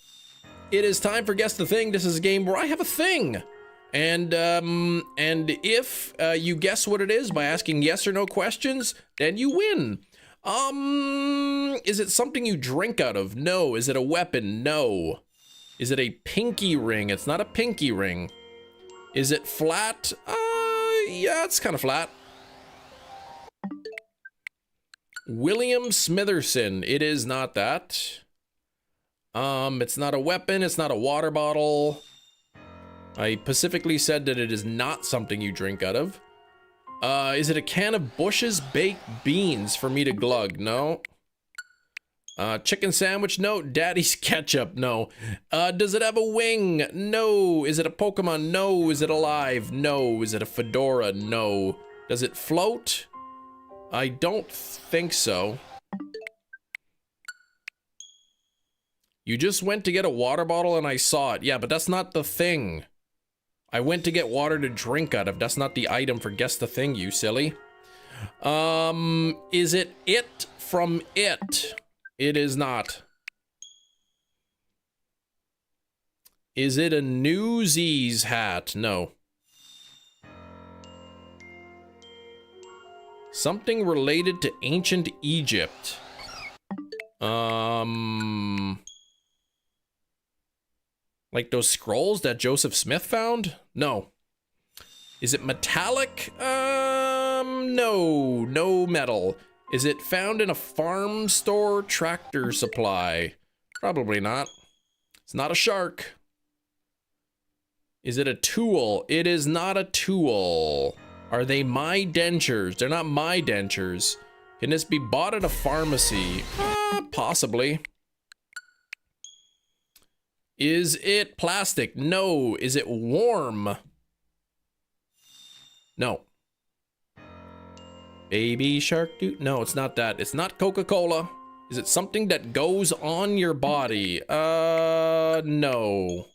it is time for Guess the Thing. This is a game where I have a thing. And if you guess what it is by asking yes or no questions, then you win. Is it something you drink out of? No. Is it a weapon? No. Is it a pinky ring? It's not a pinky ring. Is it flat? Yeah, it's kind of flat. William Smitherson. It is not that. It's not a weapon. It's not a water bottle. I specifically said that it is not something you drink out of. Is it a can of Bush's baked beans for me to glug? No. Chicken sandwich? No. Daddy's ketchup? No. Does it have a wing? No. Is it a Pokemon? No. Is it alive? No. Is it a fedora? No. Does it float? I don't think so. You just went to get a water bottle and I saw it. Yeah, but that's not the thing. I went to get water to drink out of. That's not the item for Guess the Thing, you silly. Is it from It? It is not. Is it a Newsies hat? No. Something related to ancient Egypt. Like those scrolls that Joseph Smith found? No. Is it metallic? No. No metal. Is it found in a farm store tractor supply? Probably not. It's not a shark. Is it a tool? It is not a tool. Are they my dentures? They're not my dentures. Can this be bought at a pharmacy? Possibly. Is it plastic? No. Is it warm? No. Baby shark dude? No, it's not that. It's not Coca-Cola. Is it something that goes on your body? No.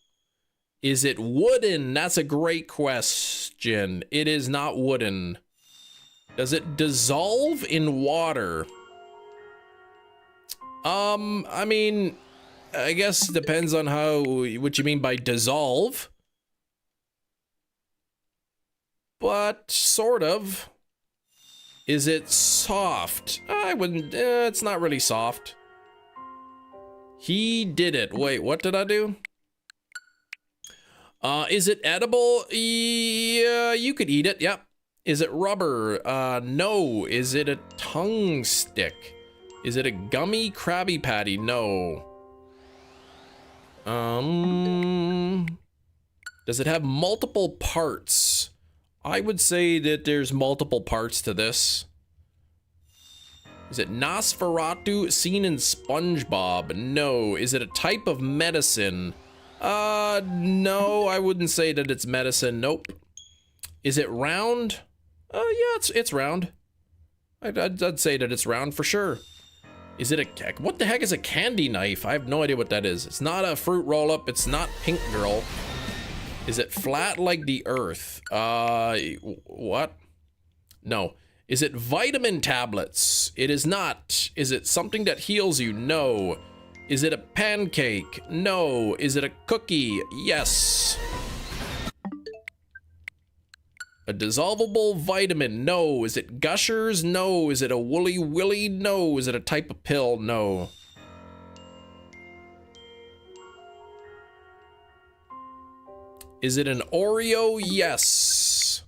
Is it wooden? That's a great question. It is not wooden. Does it dissolve in water? I mean, I guess depends on what you mean by dissolve. But sort of. Is it soft? I wouldn't, it's not really soft. He did it. Wait, what did I do? Is it edible? Yeah, you could eat it. Yep. Is it rubber? No. Is it a tongue stick? Is it a gummy Krabby Patty? No. Does it have multiple parts? I would say that there's multiple parts to this. Is it Nosferatu seen in SpongeBob? No. Is it a type of medicine? No, I wouldn't say that it's medicine. Nope. Is it round? Yeah, it's round. I'd say that it's round for sure. Is it what the heck is a candy knife? I have no idea what that is. It's not a fruit roll-up. It's not Pink Girl. Is it flat like the earth? What? No. Is it vitamin tablets? It is not. Is it something that heals you? No. Is it a pancake? No. Is it a cookie? Yes. A dissolvable vitamin? No. Is it Gushers? No. Is it a Woolly Willy? No. Is it a type of pill? No. Is it an Oreo? Yes.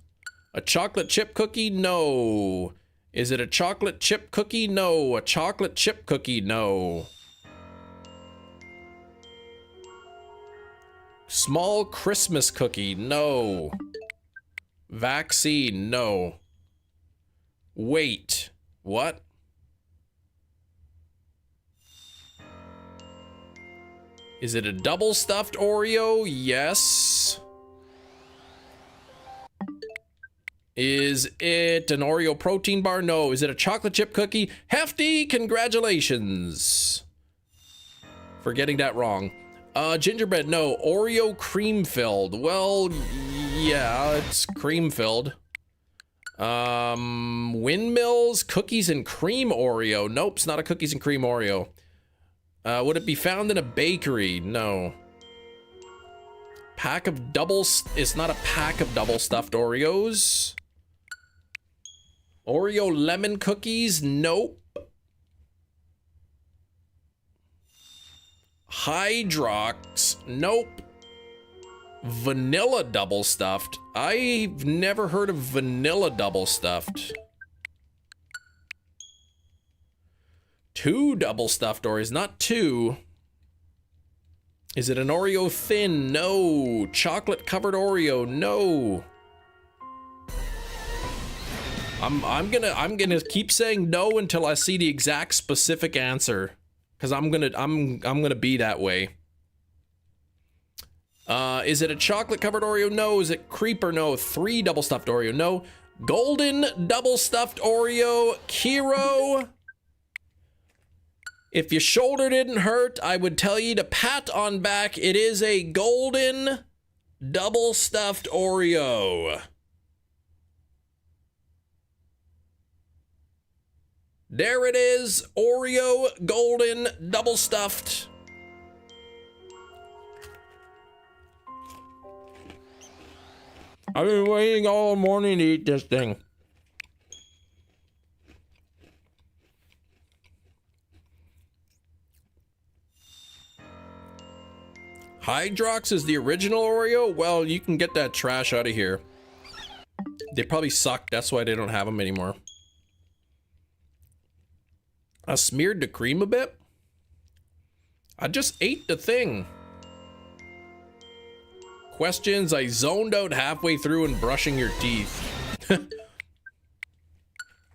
A chocolate chip cookie? No. Is it a chocolate chip cookie? No. A chocolate chip cookie? No. Small Christmas cookie? No. Vaccine? No. Wait. What? Is it a double stuffed Oreo? Yes. Is it an Oreo protein bar? No. Is it a chocolate chip cookie? Hefty congratulations for getting that wrong. Gingerbread? No. Oreo cream filled? Well, yeah, it's cream filled. Windmills? Cookies and cream Oreo? Nope, it's not a cookies and cream Oreo. Would it be found in a bakery? No. Pack of it's not a pack of double stuffed Oreos. Oreo lemon cookies? Nope. Hydrox? Nope. Vanilla double stuffed? I've never heard of vanilla double stuffed. 2 double stuffed Oreos, not 2. Is it an Oreo thin? No. Chocolate covered Oreo? No. I'm gonna keep saying no until I see the exact specific answer, because I'm gonna be that way. Is it a chocolate covered Oreo? No. Is it creeper? No. 3 double stuffed Oreo? No. Golden double stuffed Oreo? Kiro? If your shoulder didn't hurt, I would tell you to pat on back. It is a golden double stuffed Oreo. There it is, Oreo golden double stuffed. I've been waiting all morning to eat this thing. Hydrox is the original Oreo? Well, you can get that trash out of here. They probably suck. That's why they don't have them anymore. I smeared the cream a bit. I just ate the thing. Questions, I zoned out halfway through and brushing your teeth.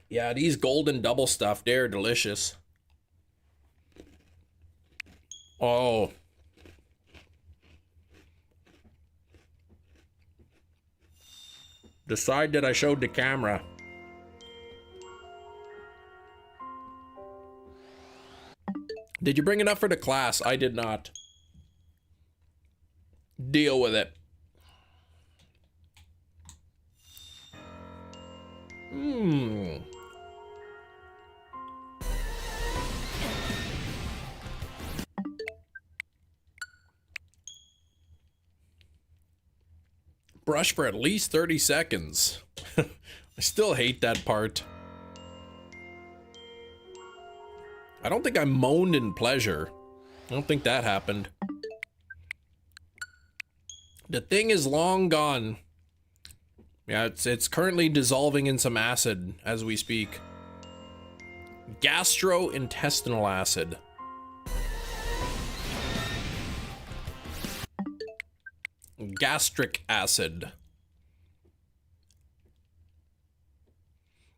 Yeah, these golden double stuff, they're delicious. Oh. The side that I showed the camera. Did you bring enough for the class? I did not. Deal with it. Brush for at least 30 seconds. I still hate that part. I don't think I moaned in pleasure. I don't think that happened. The thing is long gone. Yeah, it's currently dissolving in some acid as we speak. Gastrointestinal acid. Gastric acid.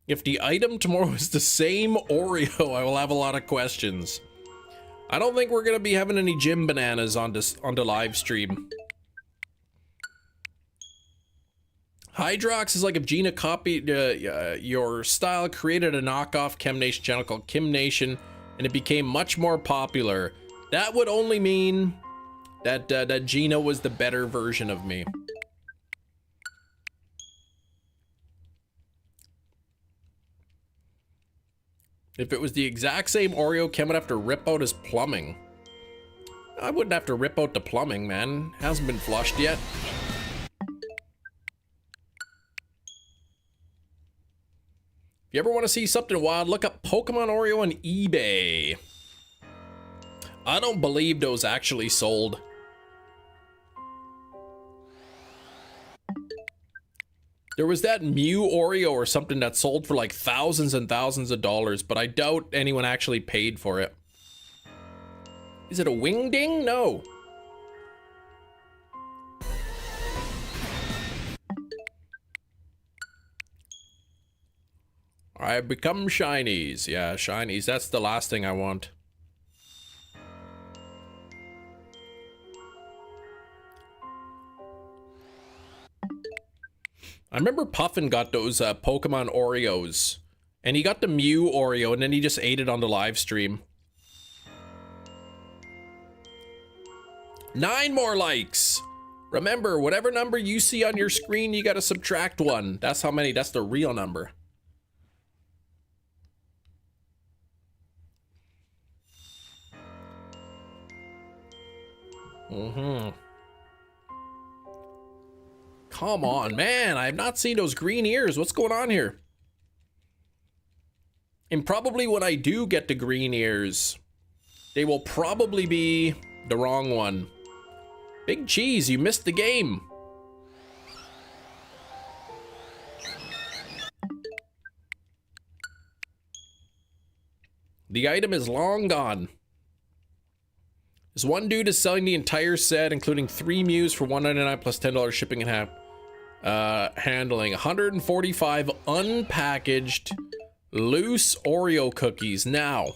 If the item tomorrow is the same Oreo, I will have a lot of questions. I don't think we're gonna be having any gym bananas on the live stream. Hydrox is like if Gina copied your style, created a knockoff ChemNation channel called ChemNation, and it became much more popular. That would only mean that that Gina was the better version of me. If it was the exact same Oreo, Ken would have to rip out his plumbing. I wouldn't have to rip out the plumbing, man. Hasn't been flushed yet. If you ever want to see something wild, look up Pokemon Oreo on eBay. I don't believe those actually sold. There was that Mew Oreo or something that sold for like thousands and thousands of dollars, but I doubt anyone actually paid for it. Is it a wingding? No. I've become shinies. Yeah, shinies. That's the last thing I want. I remember Puffin got those Pokemon Oreos. And he got the Mew Oreo and then he just ate it on the live stream. 9 more likes. Remember, whatever number you see on your screen, you gotta subtract 1. That's how many, that's the real number. Come on, man. I have not seen those green ears. What's going on here? And probably when I do get the green ears, they will probably be the wrong one. Big Cheese, you missed the game. The item is long gone. This one dude is selling the entire set, including 3 Mews for $199 plus $10 shipping and handling. 145 unpackaged loose Oreo cookies. Now,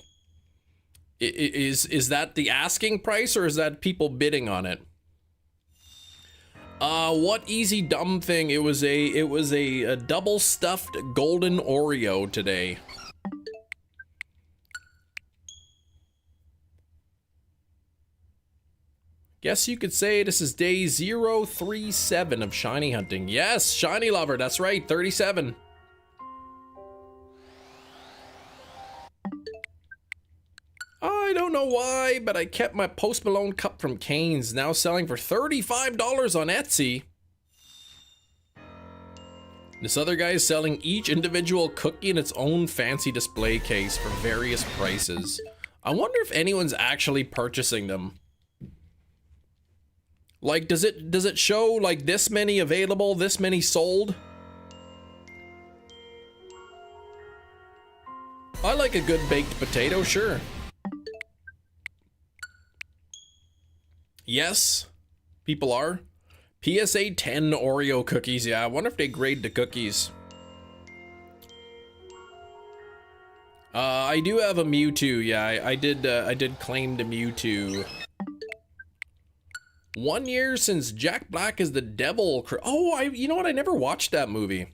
is that the asking price or is that people bidding on it? What easy dumb thing? It was a double stuffed golden Oreo today. Guess you could say this is day 037 of shiny hunting. Yes, shiny lover, that's right, 37. I don't know why, but I kept my Post Malone cup from Cane's, now selling for $35 on Etsy. This other guy is selling each individual cookie in its own fancy display case for various prices. I wonder if anyone's actually purchasing them. Like, does it show like this many available, this many sold? I like a good baked potato, sure. Yes, people are. PSA 10 Oreo cookies. Yeah, I wonder if they grade the cookies. I do have a Mewtwo. Yeah, I did claim the Mewtwo. 1 year since Jack Black is the devil. Oh, you know what? I never watched that movie.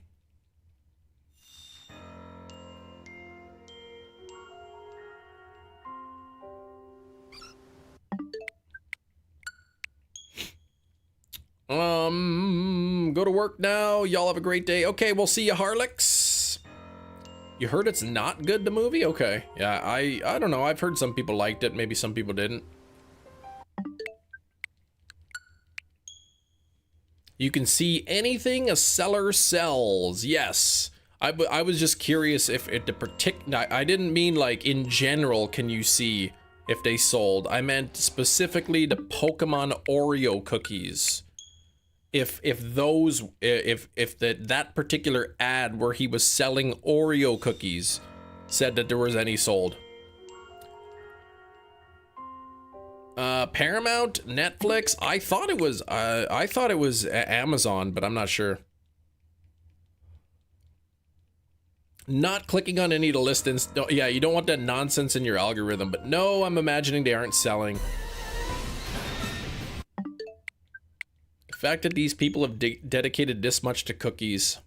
Go to work now. Y'all have a great day. Okay, we'll see you, Harlix. You heard it's not good, the movie? Okay. Yeah, I don't know. I've heard some people liked it. Maybe some people didn't. You can see anything a seller sells. Yes. I was just curious if it the particular. I didn't mean like in general. Can you see if they sold? I meant specifically the Pokemon Oreo cookies. If that particular ad where he was selling Oreo cookies said that there was any sold. Paramount, Netflix. I thought it was Amazon, but I'm not sure. Not clicking on any of the listings. Yeah, you don't want that nonsense in your algorithm, but no, I'm imagining they aren't selling. The fact that these people have dedicated this much to cookies.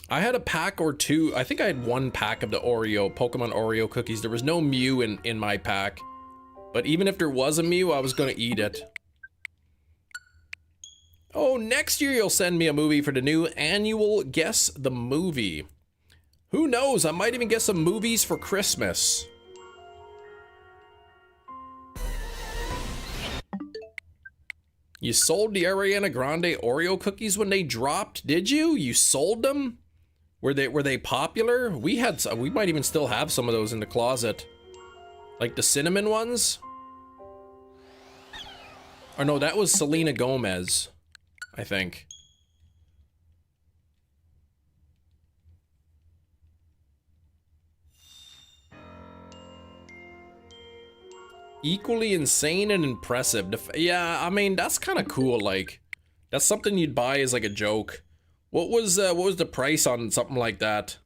I had a pack or two. I think I had one pack of the Pokemon Oreo cookies. There was no Mew in my pack. But even if there was a Mew, I was going to eat it. Oh, next year you'll send me a movie for the new annual Guess the Movie. Who knows? I might even get some movies for Christmas. You sold the Ariana Grande Oreo cookies when they dropped, did you? You sold them? Were they popular? We might even still have some of those in the closet. Like the cinnamon ones? Or no, that was Selena Gomez, I think. Equally insane and impressive. Yeah, I mean, that's kind of cool. Like, that's something you'd buy as like a joke. What was the price on something like that?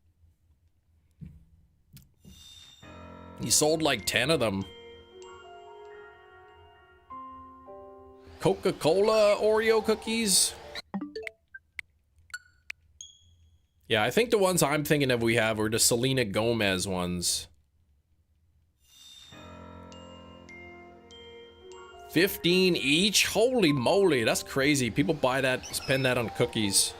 He sold like 10 of them. Coca-Cola Oreo cookies. Yeah, I think the ones I'm thinking of we have were the Selena Gomez ones. 15 each? Holy moly, that's crazy. People buy that, spend that on cookies.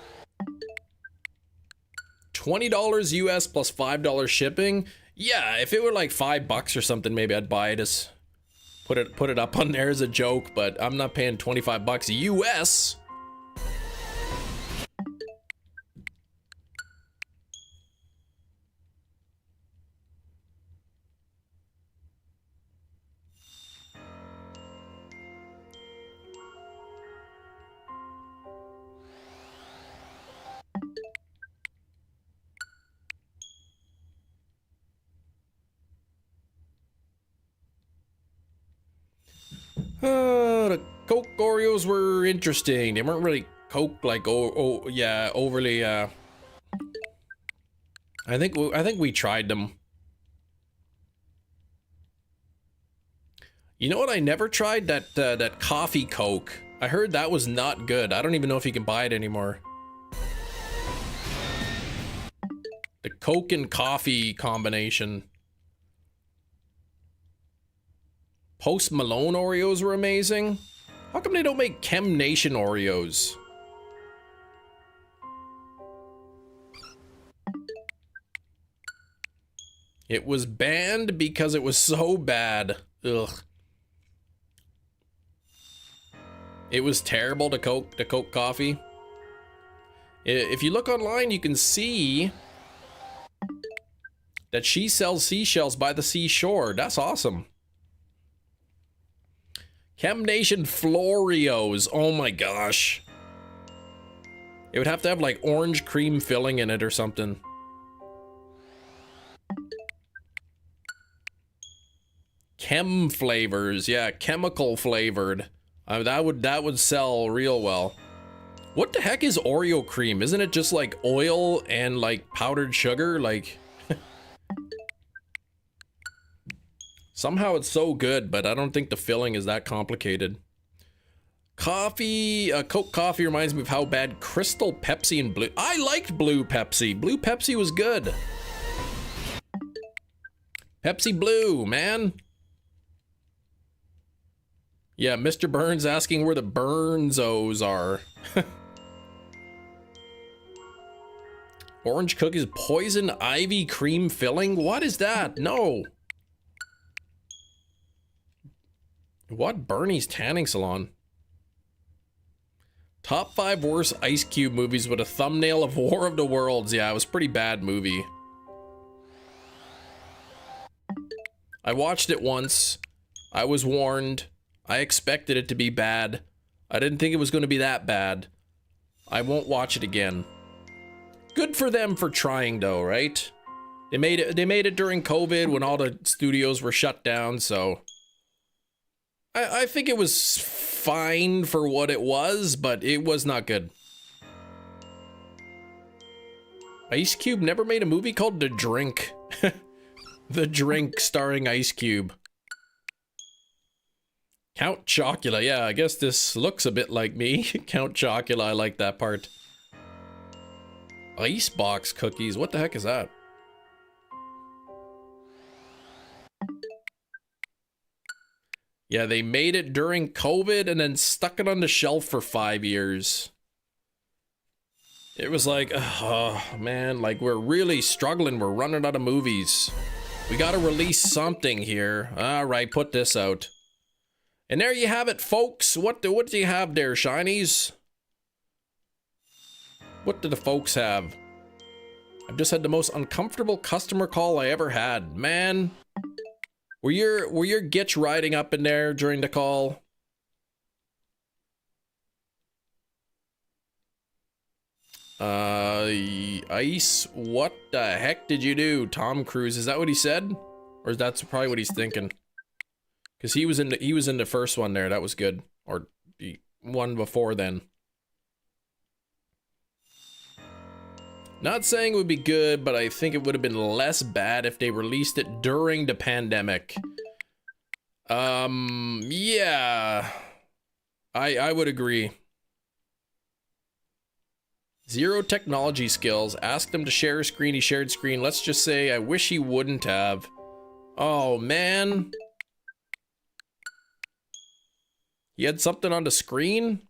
$20 US plus $5 shipping. Yeah, if it were like $5 or something, maybe I'd buy it as put it up on there as a joke, but I'm not paying $25 US. The Coke Oreos were interesting. They weren't really Coke like yeah, overly I think we tried them. You know what I never tried? That coffee Coke. I heard that was not good. I don't even know if you can buy it anymore. The Coke and coffee combination. Post Malone Oreos were amazing. How come they don't make Chem Nation Oreos? It was banned because it was so bad. Ugh. It was terrible, the Coke coffee. If you look online, you can see that she sells seashells by the seashore. That's awesome. Chem Nation Floreos. Oh my gosh. It would have to have like orange cream filling in it or something. Chem flavors. Yeah, chemical flavored. That would sell real well. What the heck is Oreo cream? Isn't it just like oil and like powdered sugar? Like somehow it's so good, but I don't think the filling is that complicated. Coffee, Coke coffee reminds me of how bad Crystal Pepsi and Blue. I liked Blue Pepsi. Blue Pepsi was good. Pepsi Blue, man. Yeah, Mr. Burns asking where the Burnzos are. Orange cookies, poison ivy cream filling? What is that? No. What? Bernie's tanning salon? Top 5 worst Ice Cube movies with a thumbnail of War of the Worlds. Yeah, it was a pretty bad movie. I watched it once. I was warned. I expected it to be bad. I didn't think it was going to be that bad. I won't watch it again. Good for them for trying though, right? They made it during COVID when all the studios were shut down, so I think it was fine for what it was, but it was not good. Ice Cube never made a movie called The Drink. The Drink starring Ice Cube. Count Chocula. Yeah, I guess this looks a bit like me. Count Chocula, I like that part. Icebox cookies. What the heck is that? Yeah, they made it during COVID and then stuck it on the shelf for 5 years. It was like, oh man, like we're really struggling. We're running out of movies. We gotta release something here. All right, put this out. And there you have it, folks. What do you have there, shinies? What do the folks have? I've just had the most uncomfortable customer call I ever had. Man, were your gitch riding up in there during the call? Ice, what the heck did you do? Tom Cruise, is that what he said? Or that's probably what he's thinking. Because he was in the first one there, that was good. Or the one before then. Not saying it would be good, but I think it would have been less bad if they released it during the pandemic. Yeah. I would agree. Zero technology skills. Asked him to share a screen, he shared screen. Let's just say I wish he wouldn't have. Oh, man. He had something on the screen?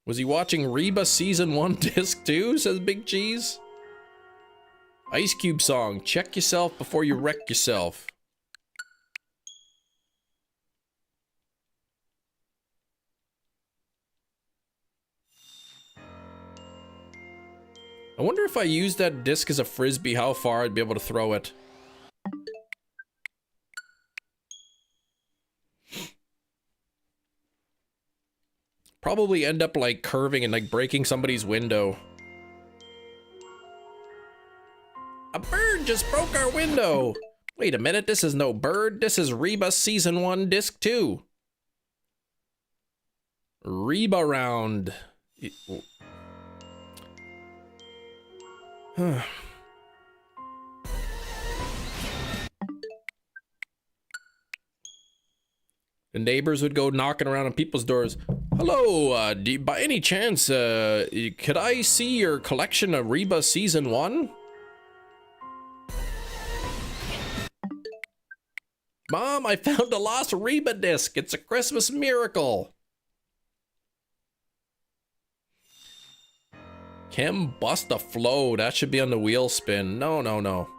Was he watching Reba Season 1 Disc 2, says Big Cheese? Ice Cube song, check yourself before you wreck yourself. I wonder if I used that disc as a frisbee, how far I'd be able to throw it. Probably end up like curving and like breaking somebody's window. A bird just broke our window. Wait a minute, this is no bird. This is Reba Season 1 Disc 2. Reba round. The neighbors would go knocking around on people's doors. Hello, by any chance, could I see your collection of Reba Season 1? Mom, I found a lost Reba disc. It's a Christmas miracle. Kim bust a flow. That should be on the wheel spin. No, no, no.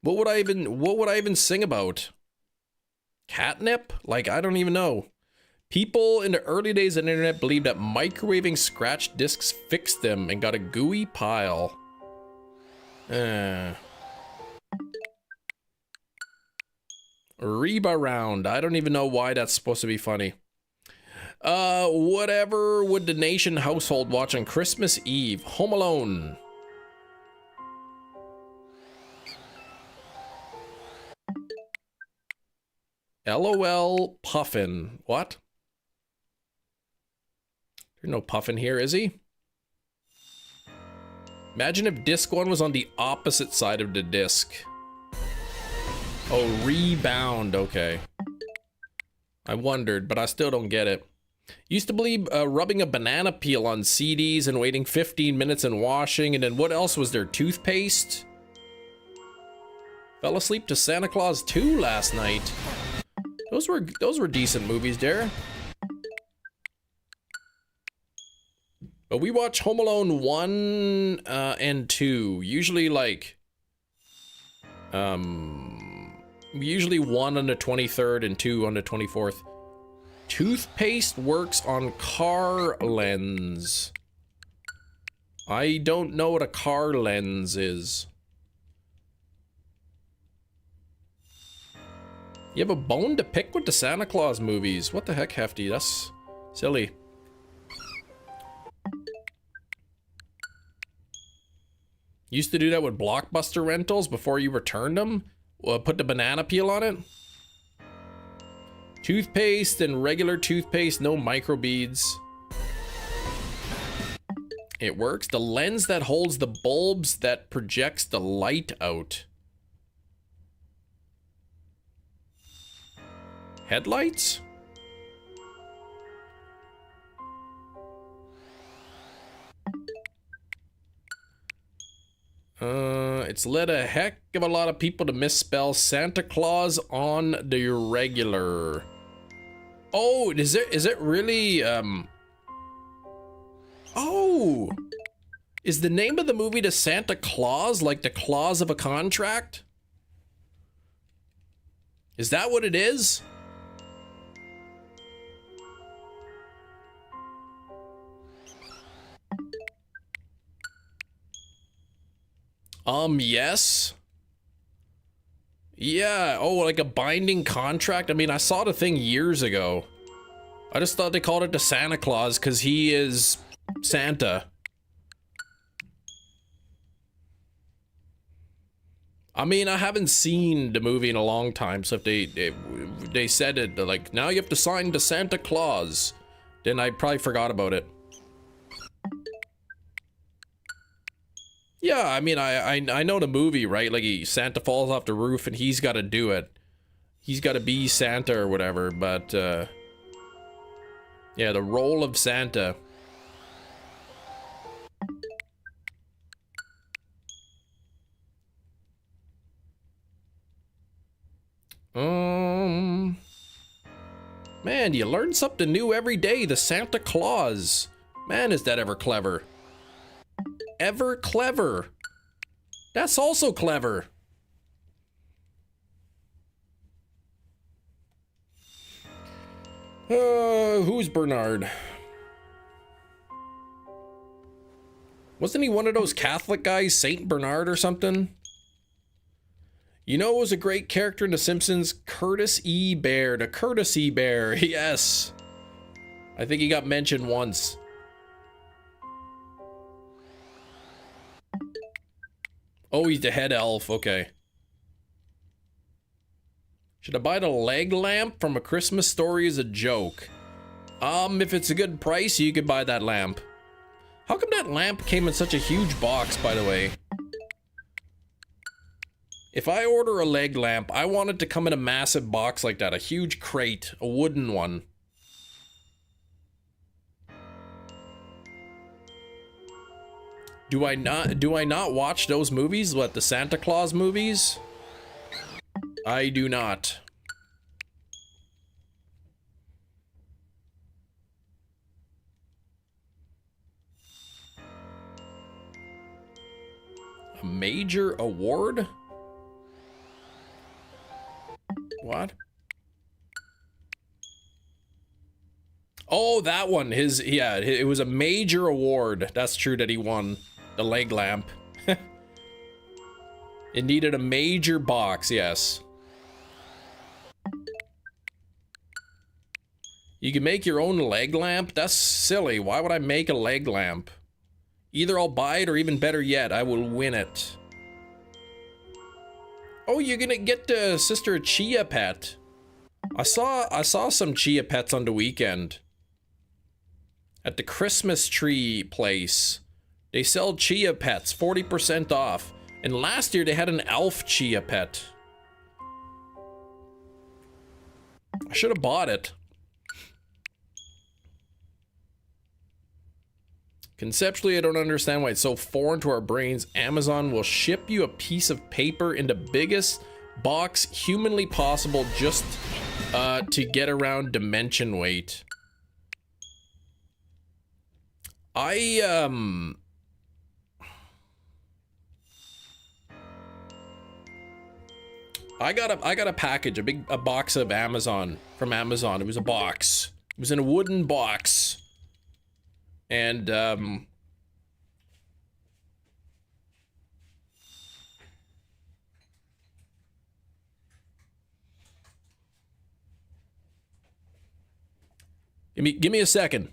What would I even sing about? Catnip? Like, I don't even know. People in the early days of the internet believed that microwaving scratch discs fixed them and got a gooey pile. Reba round. I don't even know why that's supposed to be funny. Whatever would the nation household watch on Christmas Eve? Home Alone. LOL Puffin. What? There's no Puffin here, is he? Imagine if disc 1 was on the opposite side of the disc. Oh, rebound. Okay. I wondered, but I still don't get it. Used to believe rubbing a banana peel on CDs and waiting 15 minutes and washing, and then what else was there? Toothpaste? Fell asleep to Santa Claus 2 last night. Those were decent movies there. But we watch Home Alone 1 and 2. Usually like usually 1 on the 23rd and 2 on the 24th. Toothpaste works on car lens. I don't know what a car lens is. You have a bone to pick with the Santa Claus movies. What the heck, Hefty? That's silly. Used to do that with Blockbuster rentals before you returned them. Put the banana peel on it. Toothpaste and regular toothpaste, no microbeads. It works. The lens that holds the bulbs that projects the light out. Headlights? It's led a heck of a lot of people to misspell Santa Claus on the regular. Oh, is it really, oh! Is the name of the movie the Santa Claus, like the clause of a contract? Is that what it is? Yes. Yeah, oh, like a binding contract? I mean, I saw the thing years ago. I just thought they called it the Santa Claus because he is Santa. I mean, I haven't seen the movie in a long time, so if they said it, like, now you have to sign the Santa Claus, then I probably forgot about it. Yeah, I mean, I know the movie, right? Like, Santa falls off the roof and he's got to do it. He's got to be Santa or whatever, but, yeah, the role of Santa. Man, you learn something new every day. The Santa Claus. Man, is that ever clever. Ever clever. That's also clever. Who's Bernard? Wasn't he one of those Catholic guys, Saint Bernard or something? You know, it was a great character in The Simpsons, Curtis E. Bear, the Courtesy Bear. Yes. I think he got mentioned once. Oh, he's the head elf. Okay. Should I buy the leg lamp from A Christmas Story as a joke? If it's a good price, you could buy that lamp. How come that lamp came in such a huge box, by the way? If I order a leg lamp, I want it to come in a massive box like that, a huge crate, a wooden one. Do I not watch those movies? What, the Santa Claus movies? I do not. A major award? What? Oh, that one. Yeah, it was a major award. That's true that he won the leg lamp. It needed a major box, yes. You can make your own leg lamp? That's silly. Why would I make a leg lamp? Either I'll buy it or even better yet, I will win it. Oh, you're gonna get Sister Chia pet. I saw some Chia pets on the weekend. At the Christmas tree place. They sell Chia pets, 40% off. And last year they had an elf Chia pet. I should have bought it. Conceptually, I don't understand why it's so foreign to our brains. Amazon will ship you a piece of paper in the biggest box humanly possible just to get around dimension weight. I got a package, a box of Amazon from Amazon. It was a box. It was in a wooden box. And give me a second.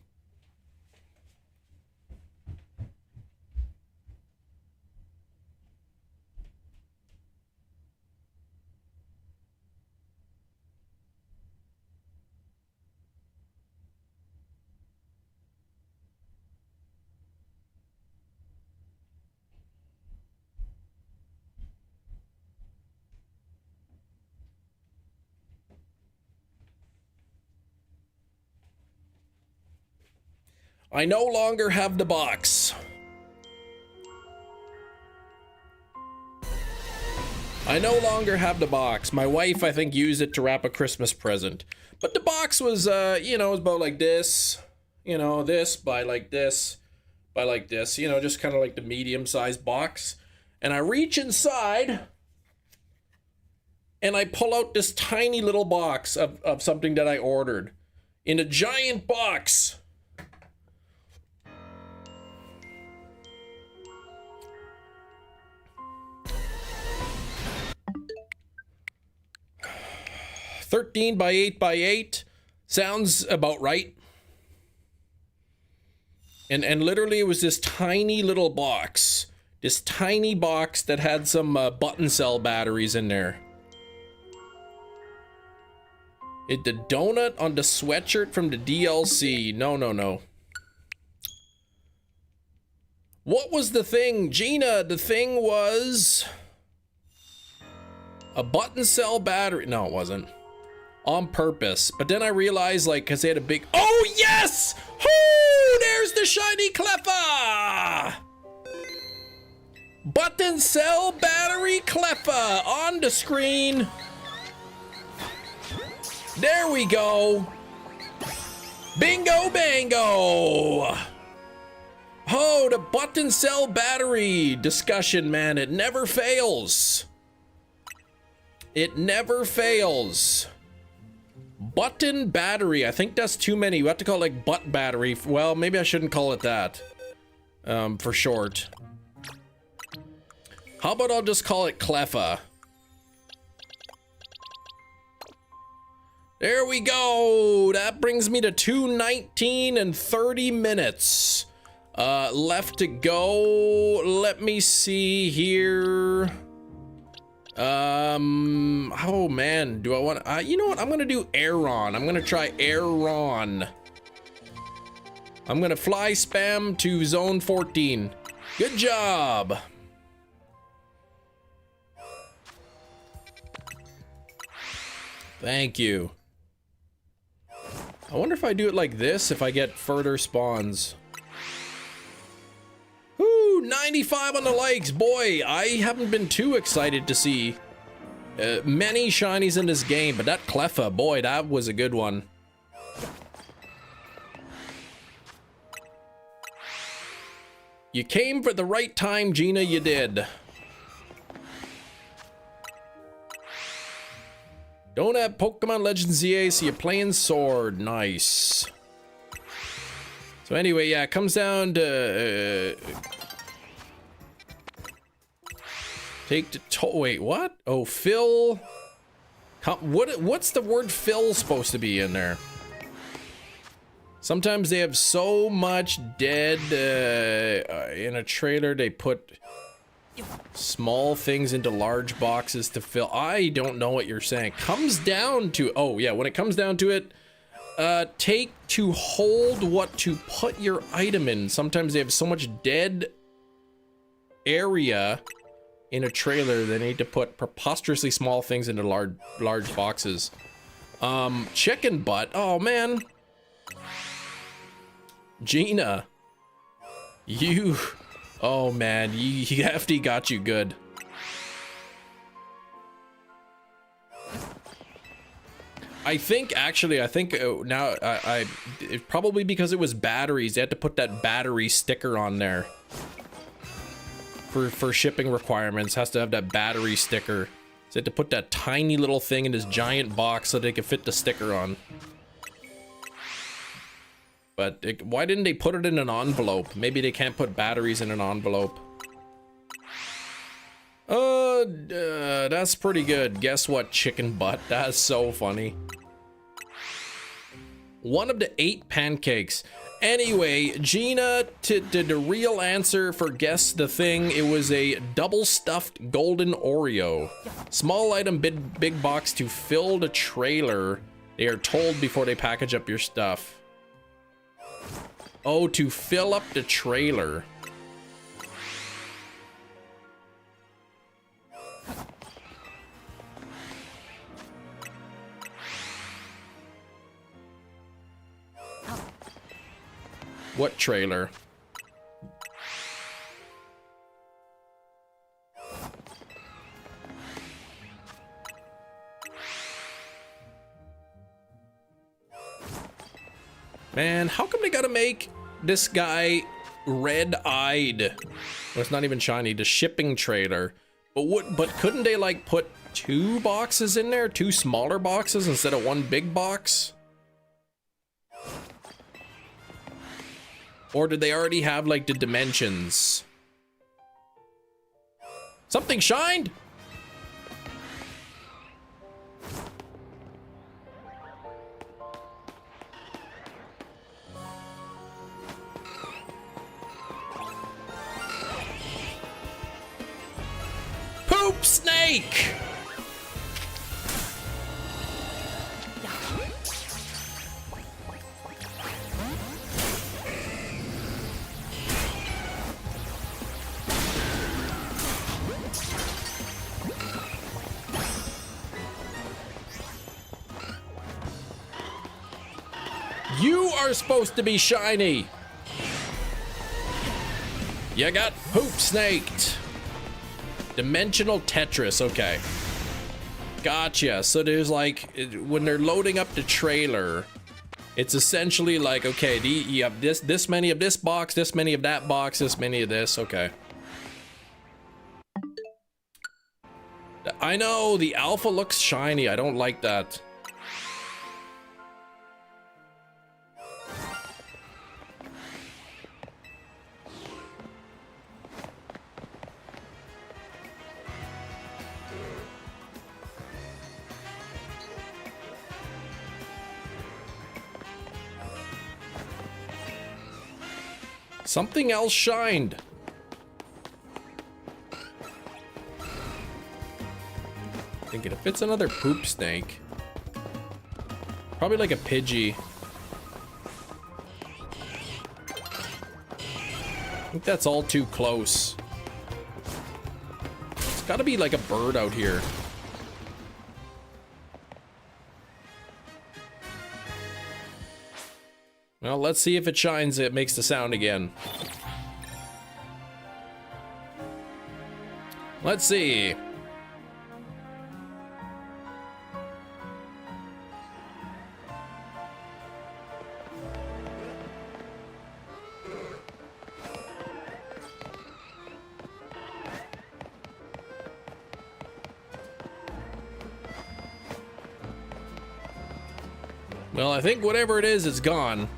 I no longer have the box. I no longer have the box. My wife, I think, used it to wrap a Christmas present. But the box was, you know, it was about like this. You know, this by like this. By like this. You know, just kind of like the medium-sized box. And I reach inside. And I pull out this tiny little box of something that I ordered. In a giant box. $13 by $8 by $8 sounds about right. And literally it was this tiny little box. This tiny box that had some button cell batteries in there. The donut on the sweatshirt from the DLC. No, no, no. What was the thing? Gina, the thing was a button cell battery. No, it wasn't. On purpose. But then I realized, like, because they had a big... Oh, yes! Oh, there's the shiny Cleffa! Button cell battery Cleffa on the screen. There we go. Bingo bango. Oh, the button cell battery discussion, man. It never fails. It never fails. Button battery. I think that's too many. You have to call it like butt battery. Well, maybe I shouldn't call it that. For short. How about I'll just call it Cleffa? There we go. That brings me to 2:19 and 30 minutes. Left to go. Let me see here. Oh man, do I want you know what? I'm gonna do Aeron. I'm gonna try Aeron. I'm gonna fly spam to zone 14. Good job. Thank you. I wonder if I do it like this, if I get further spawns. Woo, 95 on the likes. Boy, I haven't been too excited to see many shinies in this game, but that Cleffa, boy, that was a good one. You came for the right time, Gina, you did. Don't have Pokemon Legends ZA, so you're playing Sword. Nice. So anyway, yeah, it comes down to... take the wait, what? Oh, fill... what's the word fill supposed to be in there? Sometimes they have so much dead in a trailer, they put small things into large boxes to fill. I don't know what you're saying. Comes down to, oh yeah, when it comes down to it, take to hold what to put your item in. Sometimes they have so much dead area in a trailer, they need to put preposterously small things into large boxes. Chicken butt, oh man. Gina, you, oh man, you Hefty got you good. I think now it's probably because it was batteries. They had to put that battery sticker on there for shipping requirements. Has to have that battery sticker. So they had to put that tiny little thing in this giant box so they could fit the sticker on. But why didn't they put it in an envelope? Maybe they can't put batteries in an envelope. That's pretty good. Guess what, chicken butt? That's so funny. One of the 8 pancakes. Anyway, Gina, the real answer for guess the thing, it was a double stuffed golden Oreo. Small item, big box to fill the trailer. They are told before they package up your stuff. Oh, to fill up the trailer. What trailer? Man, how come they gotta make this guy red-eyed? Well, it's not even shiny, the shipping trailer. But couldn't they like put 2 boxes in there? 2 smaller boxes instead of 1 big box? Or did they already have like the dimensions? Something shined? Poop snake! You are supposed to be shiny. You got poop snaked. Dimensional Tetris, okay. Gotcha. So there's like, when they're loading up the trailer, it's essentially like, okay, you have this many of this box, this many of that box, this many of this, okay. I know, the alpha looks shiny, I don't like that. Something else shined. Thinking if it's another poop snake, probably like a Pidgey. I think that's all too close. It's gotta be like a bird out here. Well, let's see if it shines, it makes the sound again. Let's see. Well, I think whatever it is, it's gone.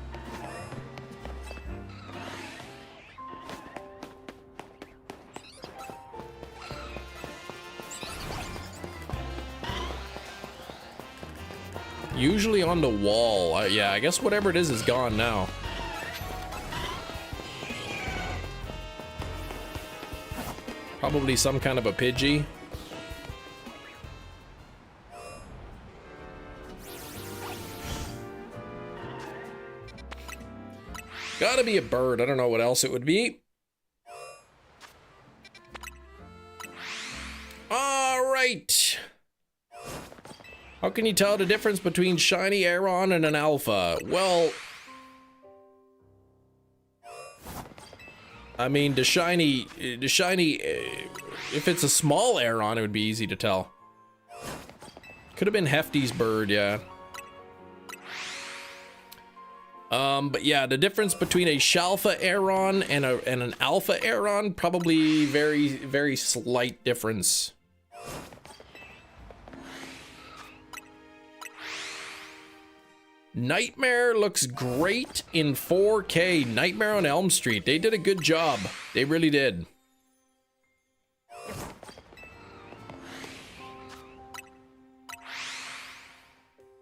Usually on the wall. Yeah, I guess whatever it is gone now. Probably some kind of a Pidgey. Gotta be a bird. I don't know what else it would be. All right. How can you tell the difference between shiny Aeron and an alpha? Well, I mean, the shiny, if it's a small Aeron, it would be easy to tell. Could have been Hefty's bird, yeah. But yeah, the difference between a Shalfa Aeron and an Alpha Aeron, probably very, very slight difference. Nightmare looks great in 4K. Nightmare on Elm Street. They did a good job. They really did.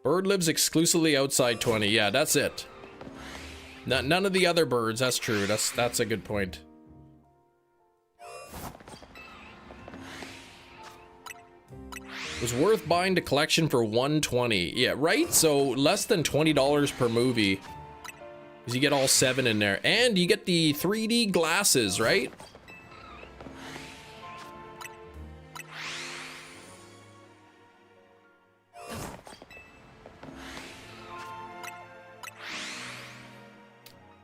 Bird lives exclusively outside 20. Yeah, that's it. None of the other birds. That's true. That's a good point. It was worth buying the collection for $120. Yeah, right? So less than $20 per movie. Because you get all 7 in there. And you get the 3D glasses, right?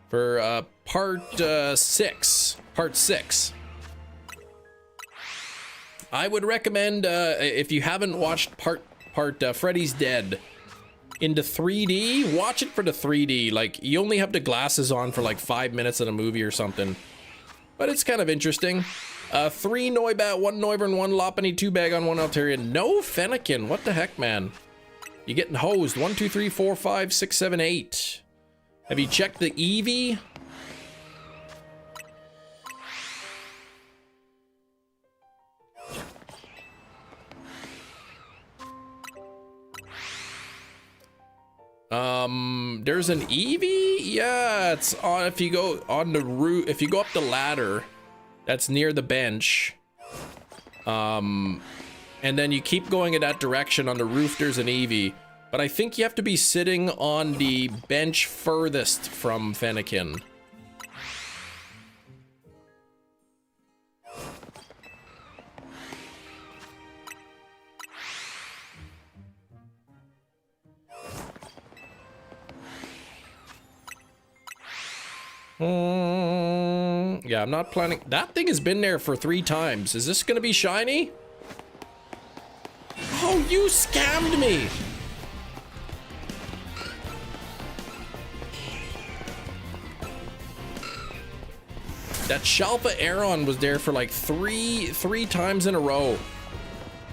For part 6. I would recommend, if you haven't watched part Freddy's Dead into 3D, watch it for the 3D. Like, you only have the glasses on for like 5 minutes in a movie or something. But it's kind of interesting. 3 Noibat, 1 Noivern, 1 Lopunny, 2 Bagon, 1 Altarian. No Fennekin. What the heck, man? You're getting hosed. 1, 2, 3, 4, 5, 6, 7, 8. Have you checked the Eevee? There's an Eevee? Yeah, it's on, if you go on the roof, if you go up the ladder, that's near the bench. And then you keep going in that direction. On the roof, there's an Eevee. But I think you have to be sitting on the bench furthest from Fennekin. Yeah, I'm not planning. That thing has been there for 3 times. Is this gonna be shiny? Oh, you scammed me! That Shalfa Aeron was there for like three times in a row.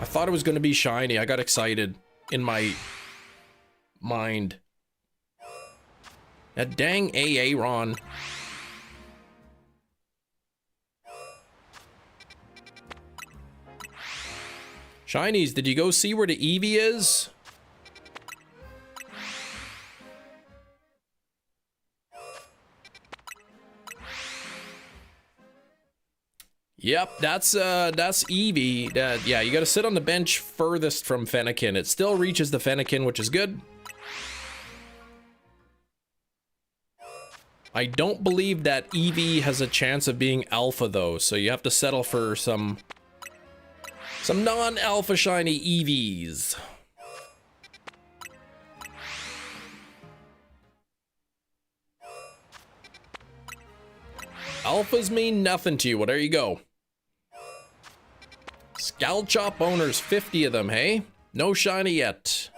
I thought it was gonna be shiny. I got excited in my mind. That dang Aeron. Shinies, did you go see where the Eevee is? Yep, that's Eevee. Yeah, you gotta sit on the bench furthest from Fennekin. It still reaches the Fennekin, which is good. I don't believe that Eevee has a chance of being alpha though, so you have to settle for some non-alpha shiny Eevees. Alphas mean nothing to you. Well, there you go. Scalchop owners, 50 of them, hey? No shiny yet.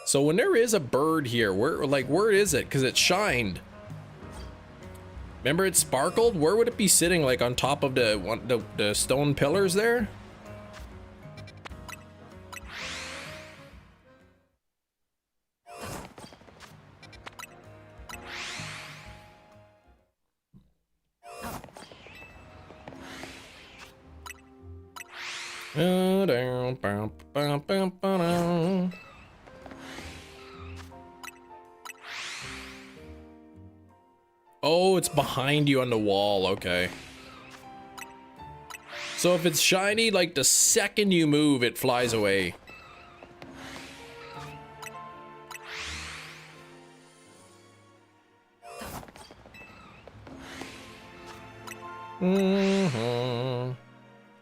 So when there is a bird here, where is it? Because it shined. Remember it sparkled? Where would it be sitting? Like on top of the stone pillars there? Oh, it's behind you on the wall. Okay. So if it's shiny, like the second you move, it flies away.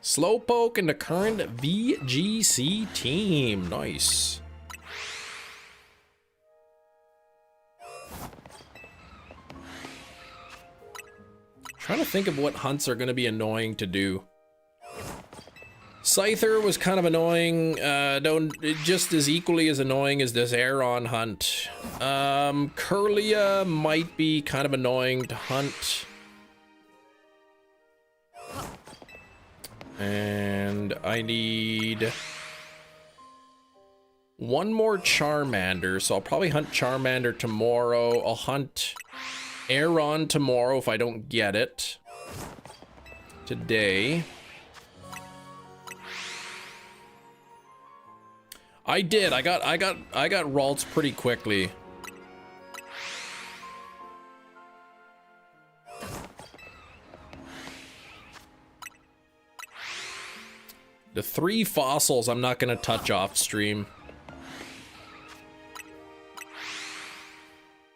Slowpoke in the current VGC team. Nice. Trying to think of what hunts are going to be annoying to do. Scyther was kind of annoying, just as equally as annoying as this Aeron hunt. Curlia might be kind of annoying to hunt. And I need one more Charmander, so I'll probably hunt Charmander tomorrow. I'll hunt Aeron tomorrow if I don't get it today. I did. I got Ralts pretty quickly. The 3 fossils I'm not gonna touch off stream.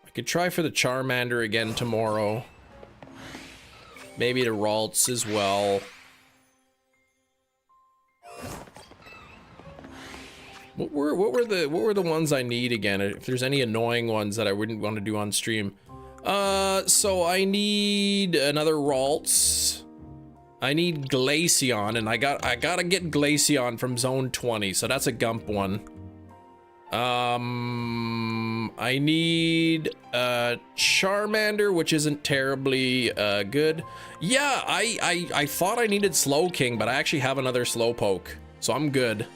I could try for the Charmander again tomorrow. Maybe the Ralts as well. What were the ones I need again? If there's any annoying ones that I wouldn't want to do on stream. So I need another Ralts. I need Glaceon, and I gotta get Glaceon from Zone 20, so that's a Gump one. I need Charmander, which isn't terribly good. Yeah, I thought I needed Slowking, but I actually have another Slowpoke, so I'm good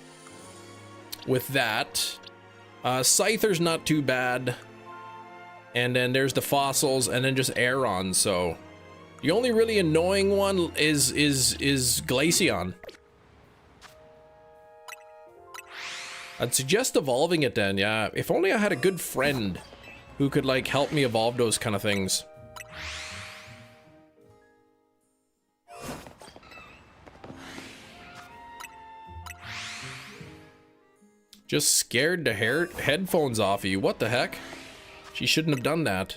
with that. Scyther's not too bad. And then there's the fossils, and then just Aeron, so the only really annoying one is Glaceon. I'd suggest evolving it then, yeah. If only I had a good friend who could like help me evolve those kind of things. Just scared the headphones off of you. What the heck? She shouldn't have done that.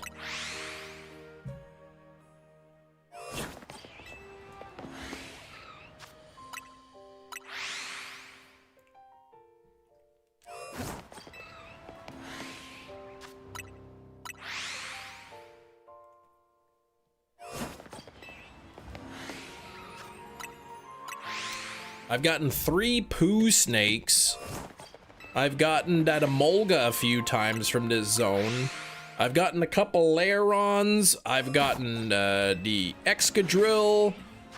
I've gotten 3 poo snakes. I've gotten that Emolga a few times from this zone. I've gotten a couple Lairons. I've gotten the Excadrill.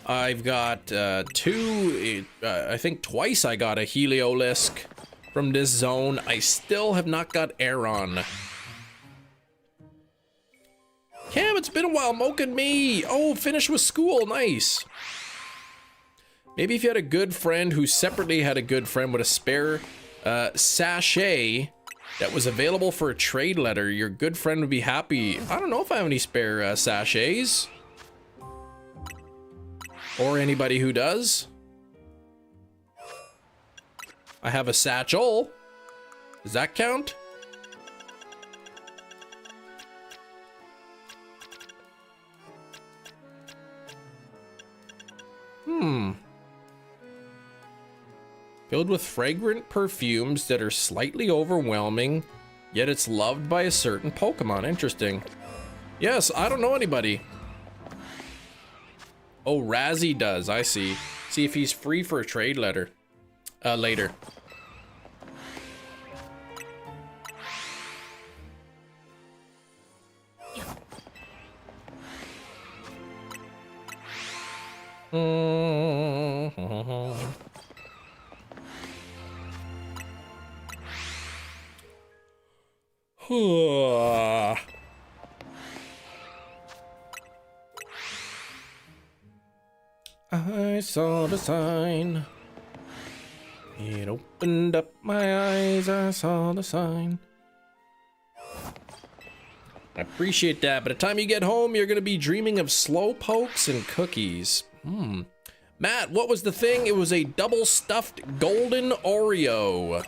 I've got 2, I think twice I got a Heliolisk from this zone. I still have not got Aeron. Cam, it's been a while, moking me. Oh, finished with school, nice. Maybe if you had a good friend who separately had a good friend with a spare sachet that was available for a trade letter, your good friend would be happy. I don't know if I have any spare sachets. Or anybody who does. I have a satchel. Does that count? Filled with fragrant perfumes that are slightly overwhelming, yet it's loved by a certain Pokemon. Interesting. Yes, I don't know anybody. Oh, Razzie does. I see. See if he's free for a trade letter. Later. I saw the sign. It opened up my eyes, I saw the sign. I appreciate that, but by the time you get home, you're gonna be dreaming of slow pokes and cookies. Matt, what was the thing? It was a double stuffed golden Oreo.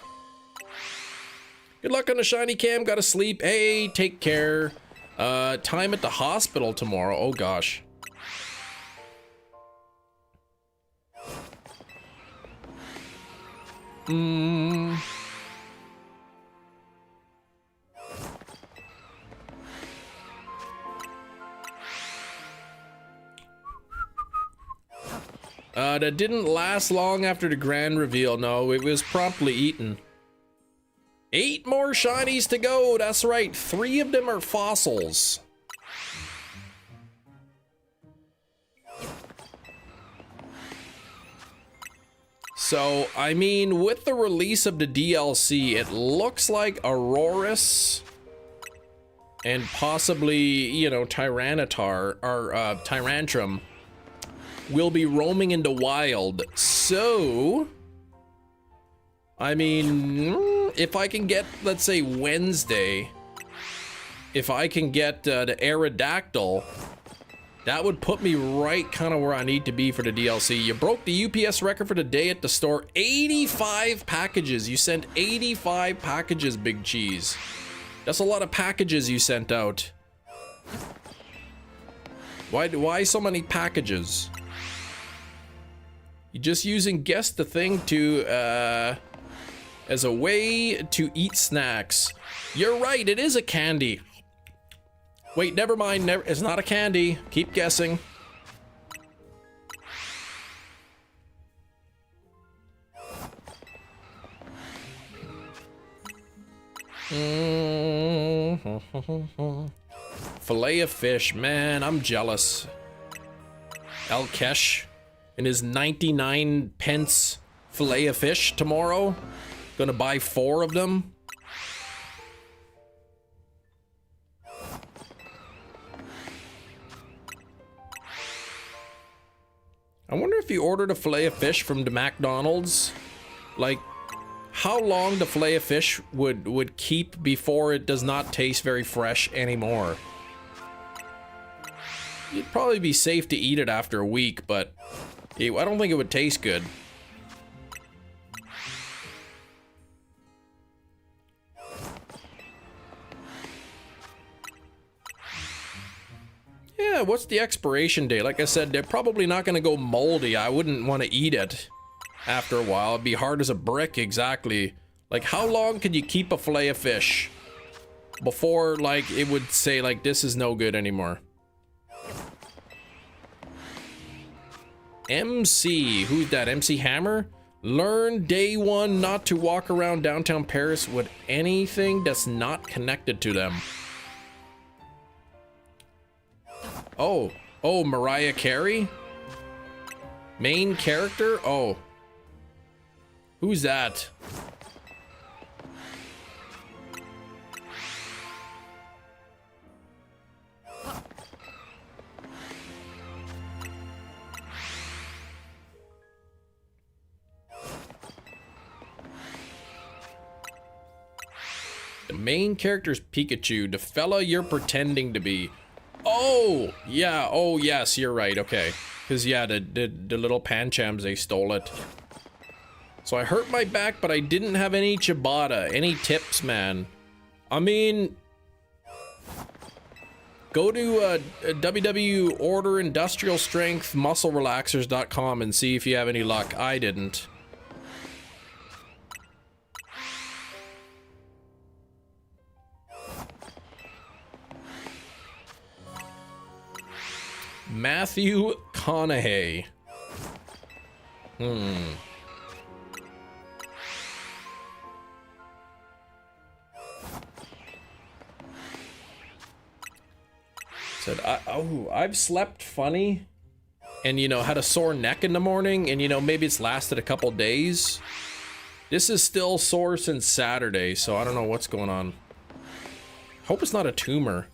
Good luck on the shiny cam, gotta sleep. Hey, take care. Time at the hospital tomorrow, oh gosh. That didn't last long after the grand reveal. No, it was promptly eaten. 8 more shinies to go. That's right. 3 of them are fossils. So, I mean, with the release of the DLC, it looks like Aurorus and possibly, you know, Tyranitar or Tyrantrum will be roaming in the wild. So, I mean, if I can get, let's say Wednesday, if I can get the Aerodactyl, that would put me right kind of where I need to be for the DLC. You broke the UPS record for the day at the store. 85 packages. You sent 85 packages, Big Cheese. That's a lot of packages you sent out. Why so many packages? You're just using Guess the Thing to, as a way to eat snacks. You're right, it is a candy. Wait, never mind, it's not a candy. Keep guessing. Fillet of fish, man, I'm jealous. Alkesh and his 99 pence fillet of fish tomorrow. Gonna buy 4 of them. I wonder if you ordered a fillet of fish from the McDonald's, like how long the fillet of fish would keep before it does not taste very fresh anymore. It'd probably be safe to eat it after a week, but I don't think it would taste good. Yeah, what's the expiration date? Like I said, they're probably not gonna go moldy. I wouldn't want to eat it after a while. It'd be hard as a brick, exactly. Like, how long could you keep a fillet of fish before, like, it would say, like, this is no good anymore? MC, who's that? MC Hammer? Learn day 1 not to walk around downtown Paris with anything that's not connected to them. Oh, Mariah Carey? Main character? Oh. Who's that? The main character's Pikachu, the fella you're pretending to be. Oh, yeah, oh yes, you're right, okay. Cause yeah, the little Panchams, they stole it. So I hurt my back, but I didn't have any ciabatta. Any tips, man? I mean, go to www.order-industrial-strength-muscle-relaxers.com and see if you have any luck. I didn't. Matthew Conaughey. Said, I've slept funny and, you know, had a sore neck in the morning and, you know, maybe it's lasted a couple days. This is still sore since Saturday, so I don't know what's going on. Hope it's not a tumor.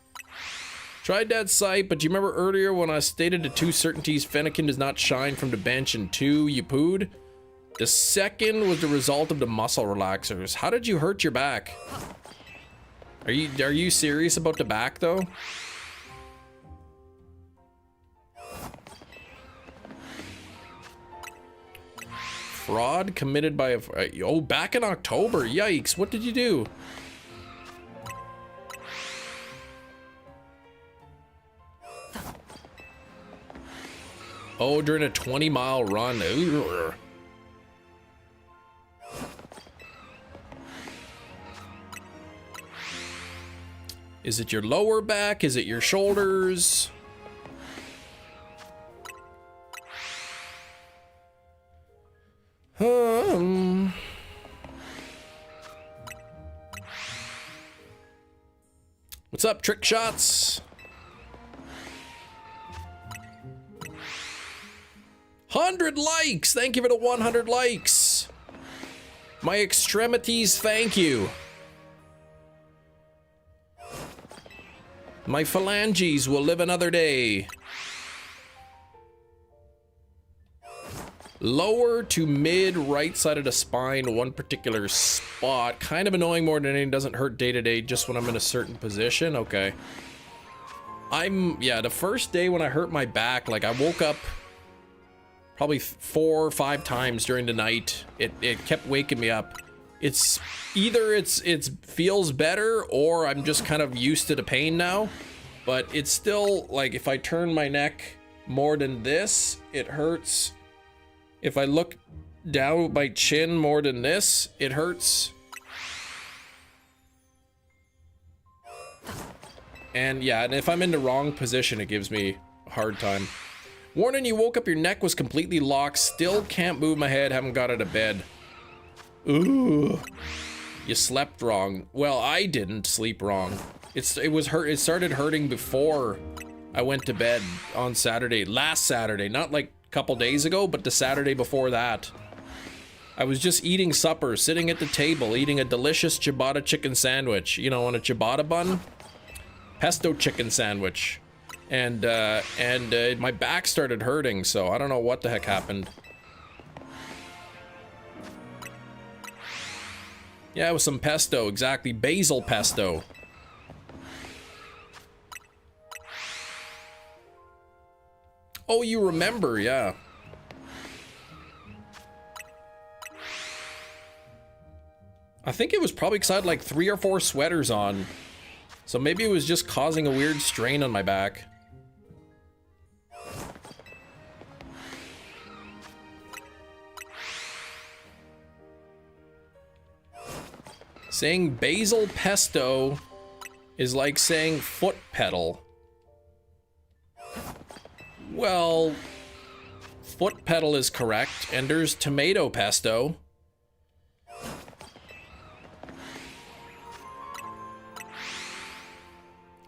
Tried that site, but you remember earlier when I stated the 2 certainties Fennekin does not shine from the bench and 2 you pooed? The second was the result of the muscle relaxers. How did you hurt your back? Are you serious about the back though? Fraud committed by a... Oh, back in October. Yikes. What did you do? Oh, during a 20-mile run. Ugh. Is it your lower back? Is it your shoulders? What's up, Trick Shots? 100 likes! Thank you for the 100 likes. My extremities, thank you. My phalanges will live another day. Lower to mid right side of the spine, one particular spot. Kind of annoying more than anything. Doesn't hurt day to day, just when I'm in a certain position. Okay. Yeah, the first day when I hurt my back, like I woke up probably 4 or 5 times during the night. It kept waking me up. It's either it's feels better or I'm just kind of used to the pain now, but it's still like if I turn my neck more than this, it hurts. If I look down with my chin more than this, it hurts. And yeah, and if I'm in the wrong position, it gives me a hard time. Warning, you woke up, your neck was completely locked, still can't move my head, haven't got out of bed. Ooh. You slept wrong. Well, I didn't sleep wrong. It started hurting before I went to bed on Saturday. Last Saturday, not like a couple days ago, but the Saturday before that. I was just eating supper, sitting at the table, eating a delicious ciabatta chicken sandwich. You know, on a ciabatta bun? Pesto chicken sandwich. And my back started hurting, so I don't know what the heck happened. Yeah, it was some pesto, exactly. Basil pesto. Oh, you remember, yeah. I think it was probably because I had like 3 or 4 sweaters on. So maybe it was just causing a weird strain on my back. Saying basil pesto is like saying foot pedal. Well, foot pedal is correct, and there's tomato pesto.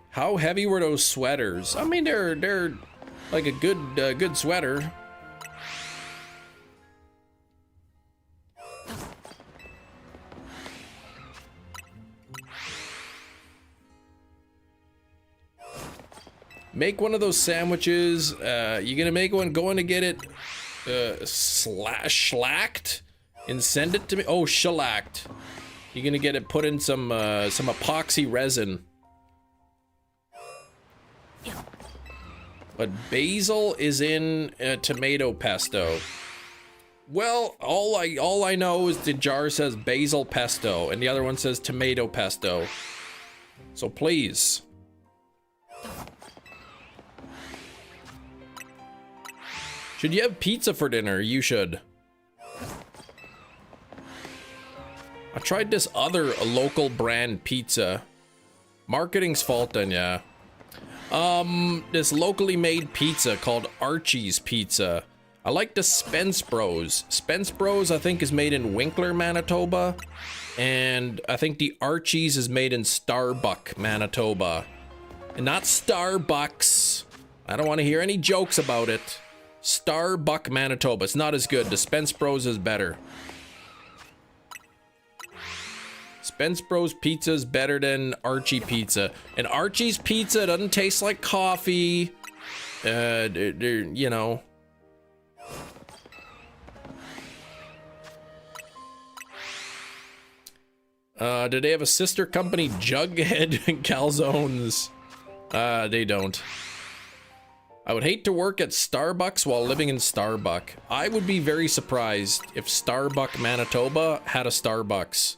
How heavy were those sweaters? I mean, they're like a good sweater. Make one of those sandwiches. You gonna make one? Going to get it shellacked and send it to me. Oh, shellacked. You're gonna get it put in some epoxy resin. But basil is in tomato pesto. Well, all I know is the jar says basil pesto and the other one says tomato pesto. So please. Should you have pizza for dinner? You should. I tried this other local brand pizza. Marketing's fault then, yeah. This locally made pizza called Archie's Pizza. I like the Spence Bros. Spence Bros, I think, is made in Winkler, Manitoba. And I think the Archie's is made in Starbuck, Manitoba. And not Starbucks. I don't want to hear any jokes about it. Starbuck, Manitoba. It's not as good. The Spence Bros is better. Spence Bros Pizza is better than Archie Pizza. And Archie's Pizza doesn't taste like coffee. You know. Do they have a sister company, Jughead Calzones? They don't. I would hate to work at Starbucks while living in Starbuck. I would be very surprised if Starbuck, Manitoba had a Starbucks.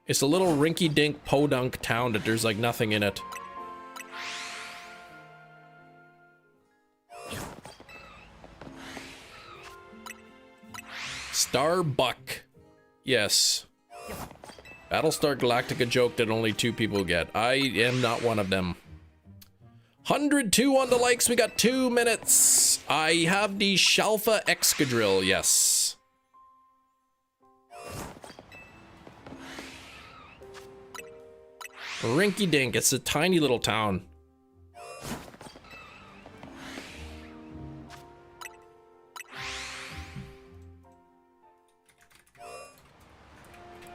It's a little rinky-dink podunk town that there's like nothing in it. Starbuck. Yes. Battlestar Galactica joke that only 2 people get. I am not one of them. 102 on the likes. We got 2 minutes. I have the Shalfa Excadrill. Yes. Rinky Dink. It's a tiny little town.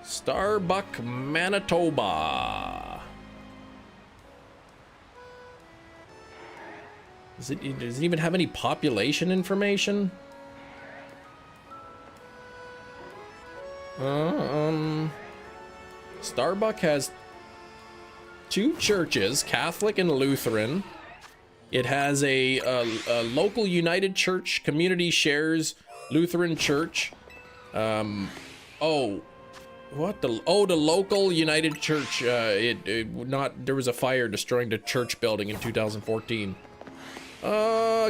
Starbuck, Manitoba. Does it even have any population information? Starbuck has 2 churches, Catholic and Lutheran. It has a local United Church community shares Lutheran Church. What the local United Church, there was a fire destroying the church building in 2014.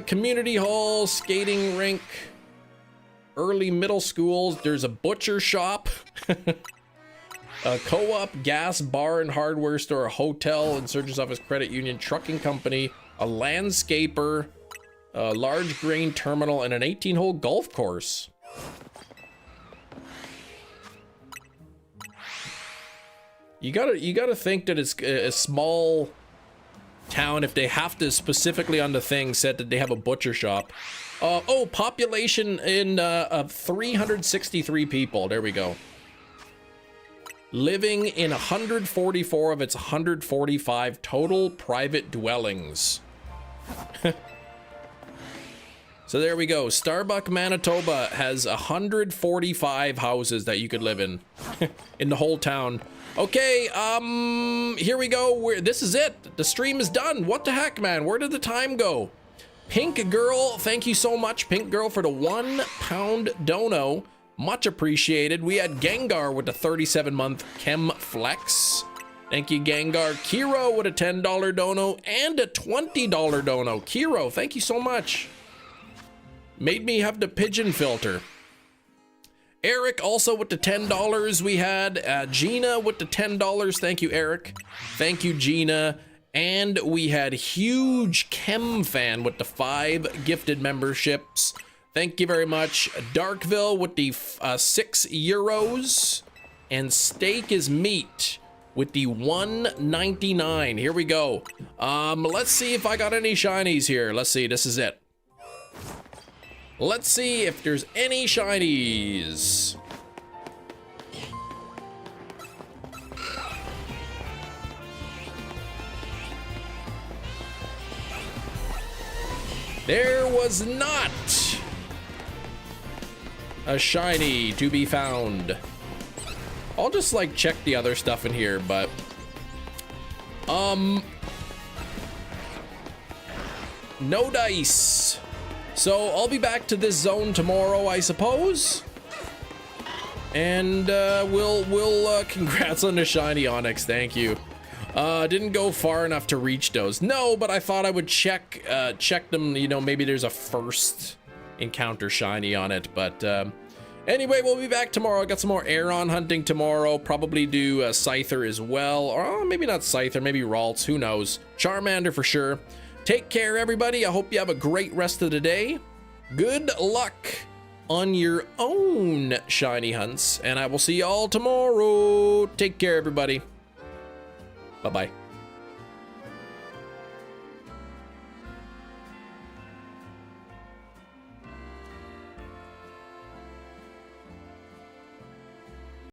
Community hall, skating rink, early middle schools, there's a butcher shop, a co-op, gas, bar and hardware store, a hotel, insurgent's office, credit union, trucking company, a landscaper, a large grain terminal, and an 18-hole golf course. You gotta think that it's a small town if they have to specifically on the thing said that they have a butcher shop. Population in of 363 people. There we go. Living in 144 of its 145 total private dwellings. So there we go. Starbuck, Manitoba has 145 houses that you could live in in the whole town. Okay, here we go. This is it. The stream is done. What the heck, man? Where did the time go? Pink Girl, thank you so much, Pink Girl, for the £1 dono. Much appreciated. We had Gengar with the 37-month Chem Flex. Thank you, Gengar. Kiro with a $10 dono and a $20 dono. Kiro, thank you so much. Made me have the pigeon filter. Eric also with the $10 we had. Gina with the $10. Thank you, Eric. Thank you, Gina. And we had Huge Chem Fan with the 5 gifted memberships. Thank you very much. Darkville with the €6. And Steak is Meat with the $1.99. Here we go. Let's see if I got any shinies here. Let's see. This is it. Let's see if there's any shinies. There was not a shiny to be found. I'll just like check the other stuff in here, but no dice. So I'll be back to this zone tomorrow, I suppose. And we'll congrats on the shiny Onyx. Thank you. Didn't go far enough to reach those. No, but I thought I would check them. You know, maybe there's a first encounter shiny on it. But anyway, we'll be back tomorrow. I got some more Aeron hunting tomorrow. Probably do Scyther as well. Or maybe not Scyther, maybe Ralts. Who knows? Charmander for sure. Take care, everybody. I hope you have a great rest of the day. Good luck on your own shiny hunts. And I will see y'all tomorrow. Take care, everybody. Bye-bye.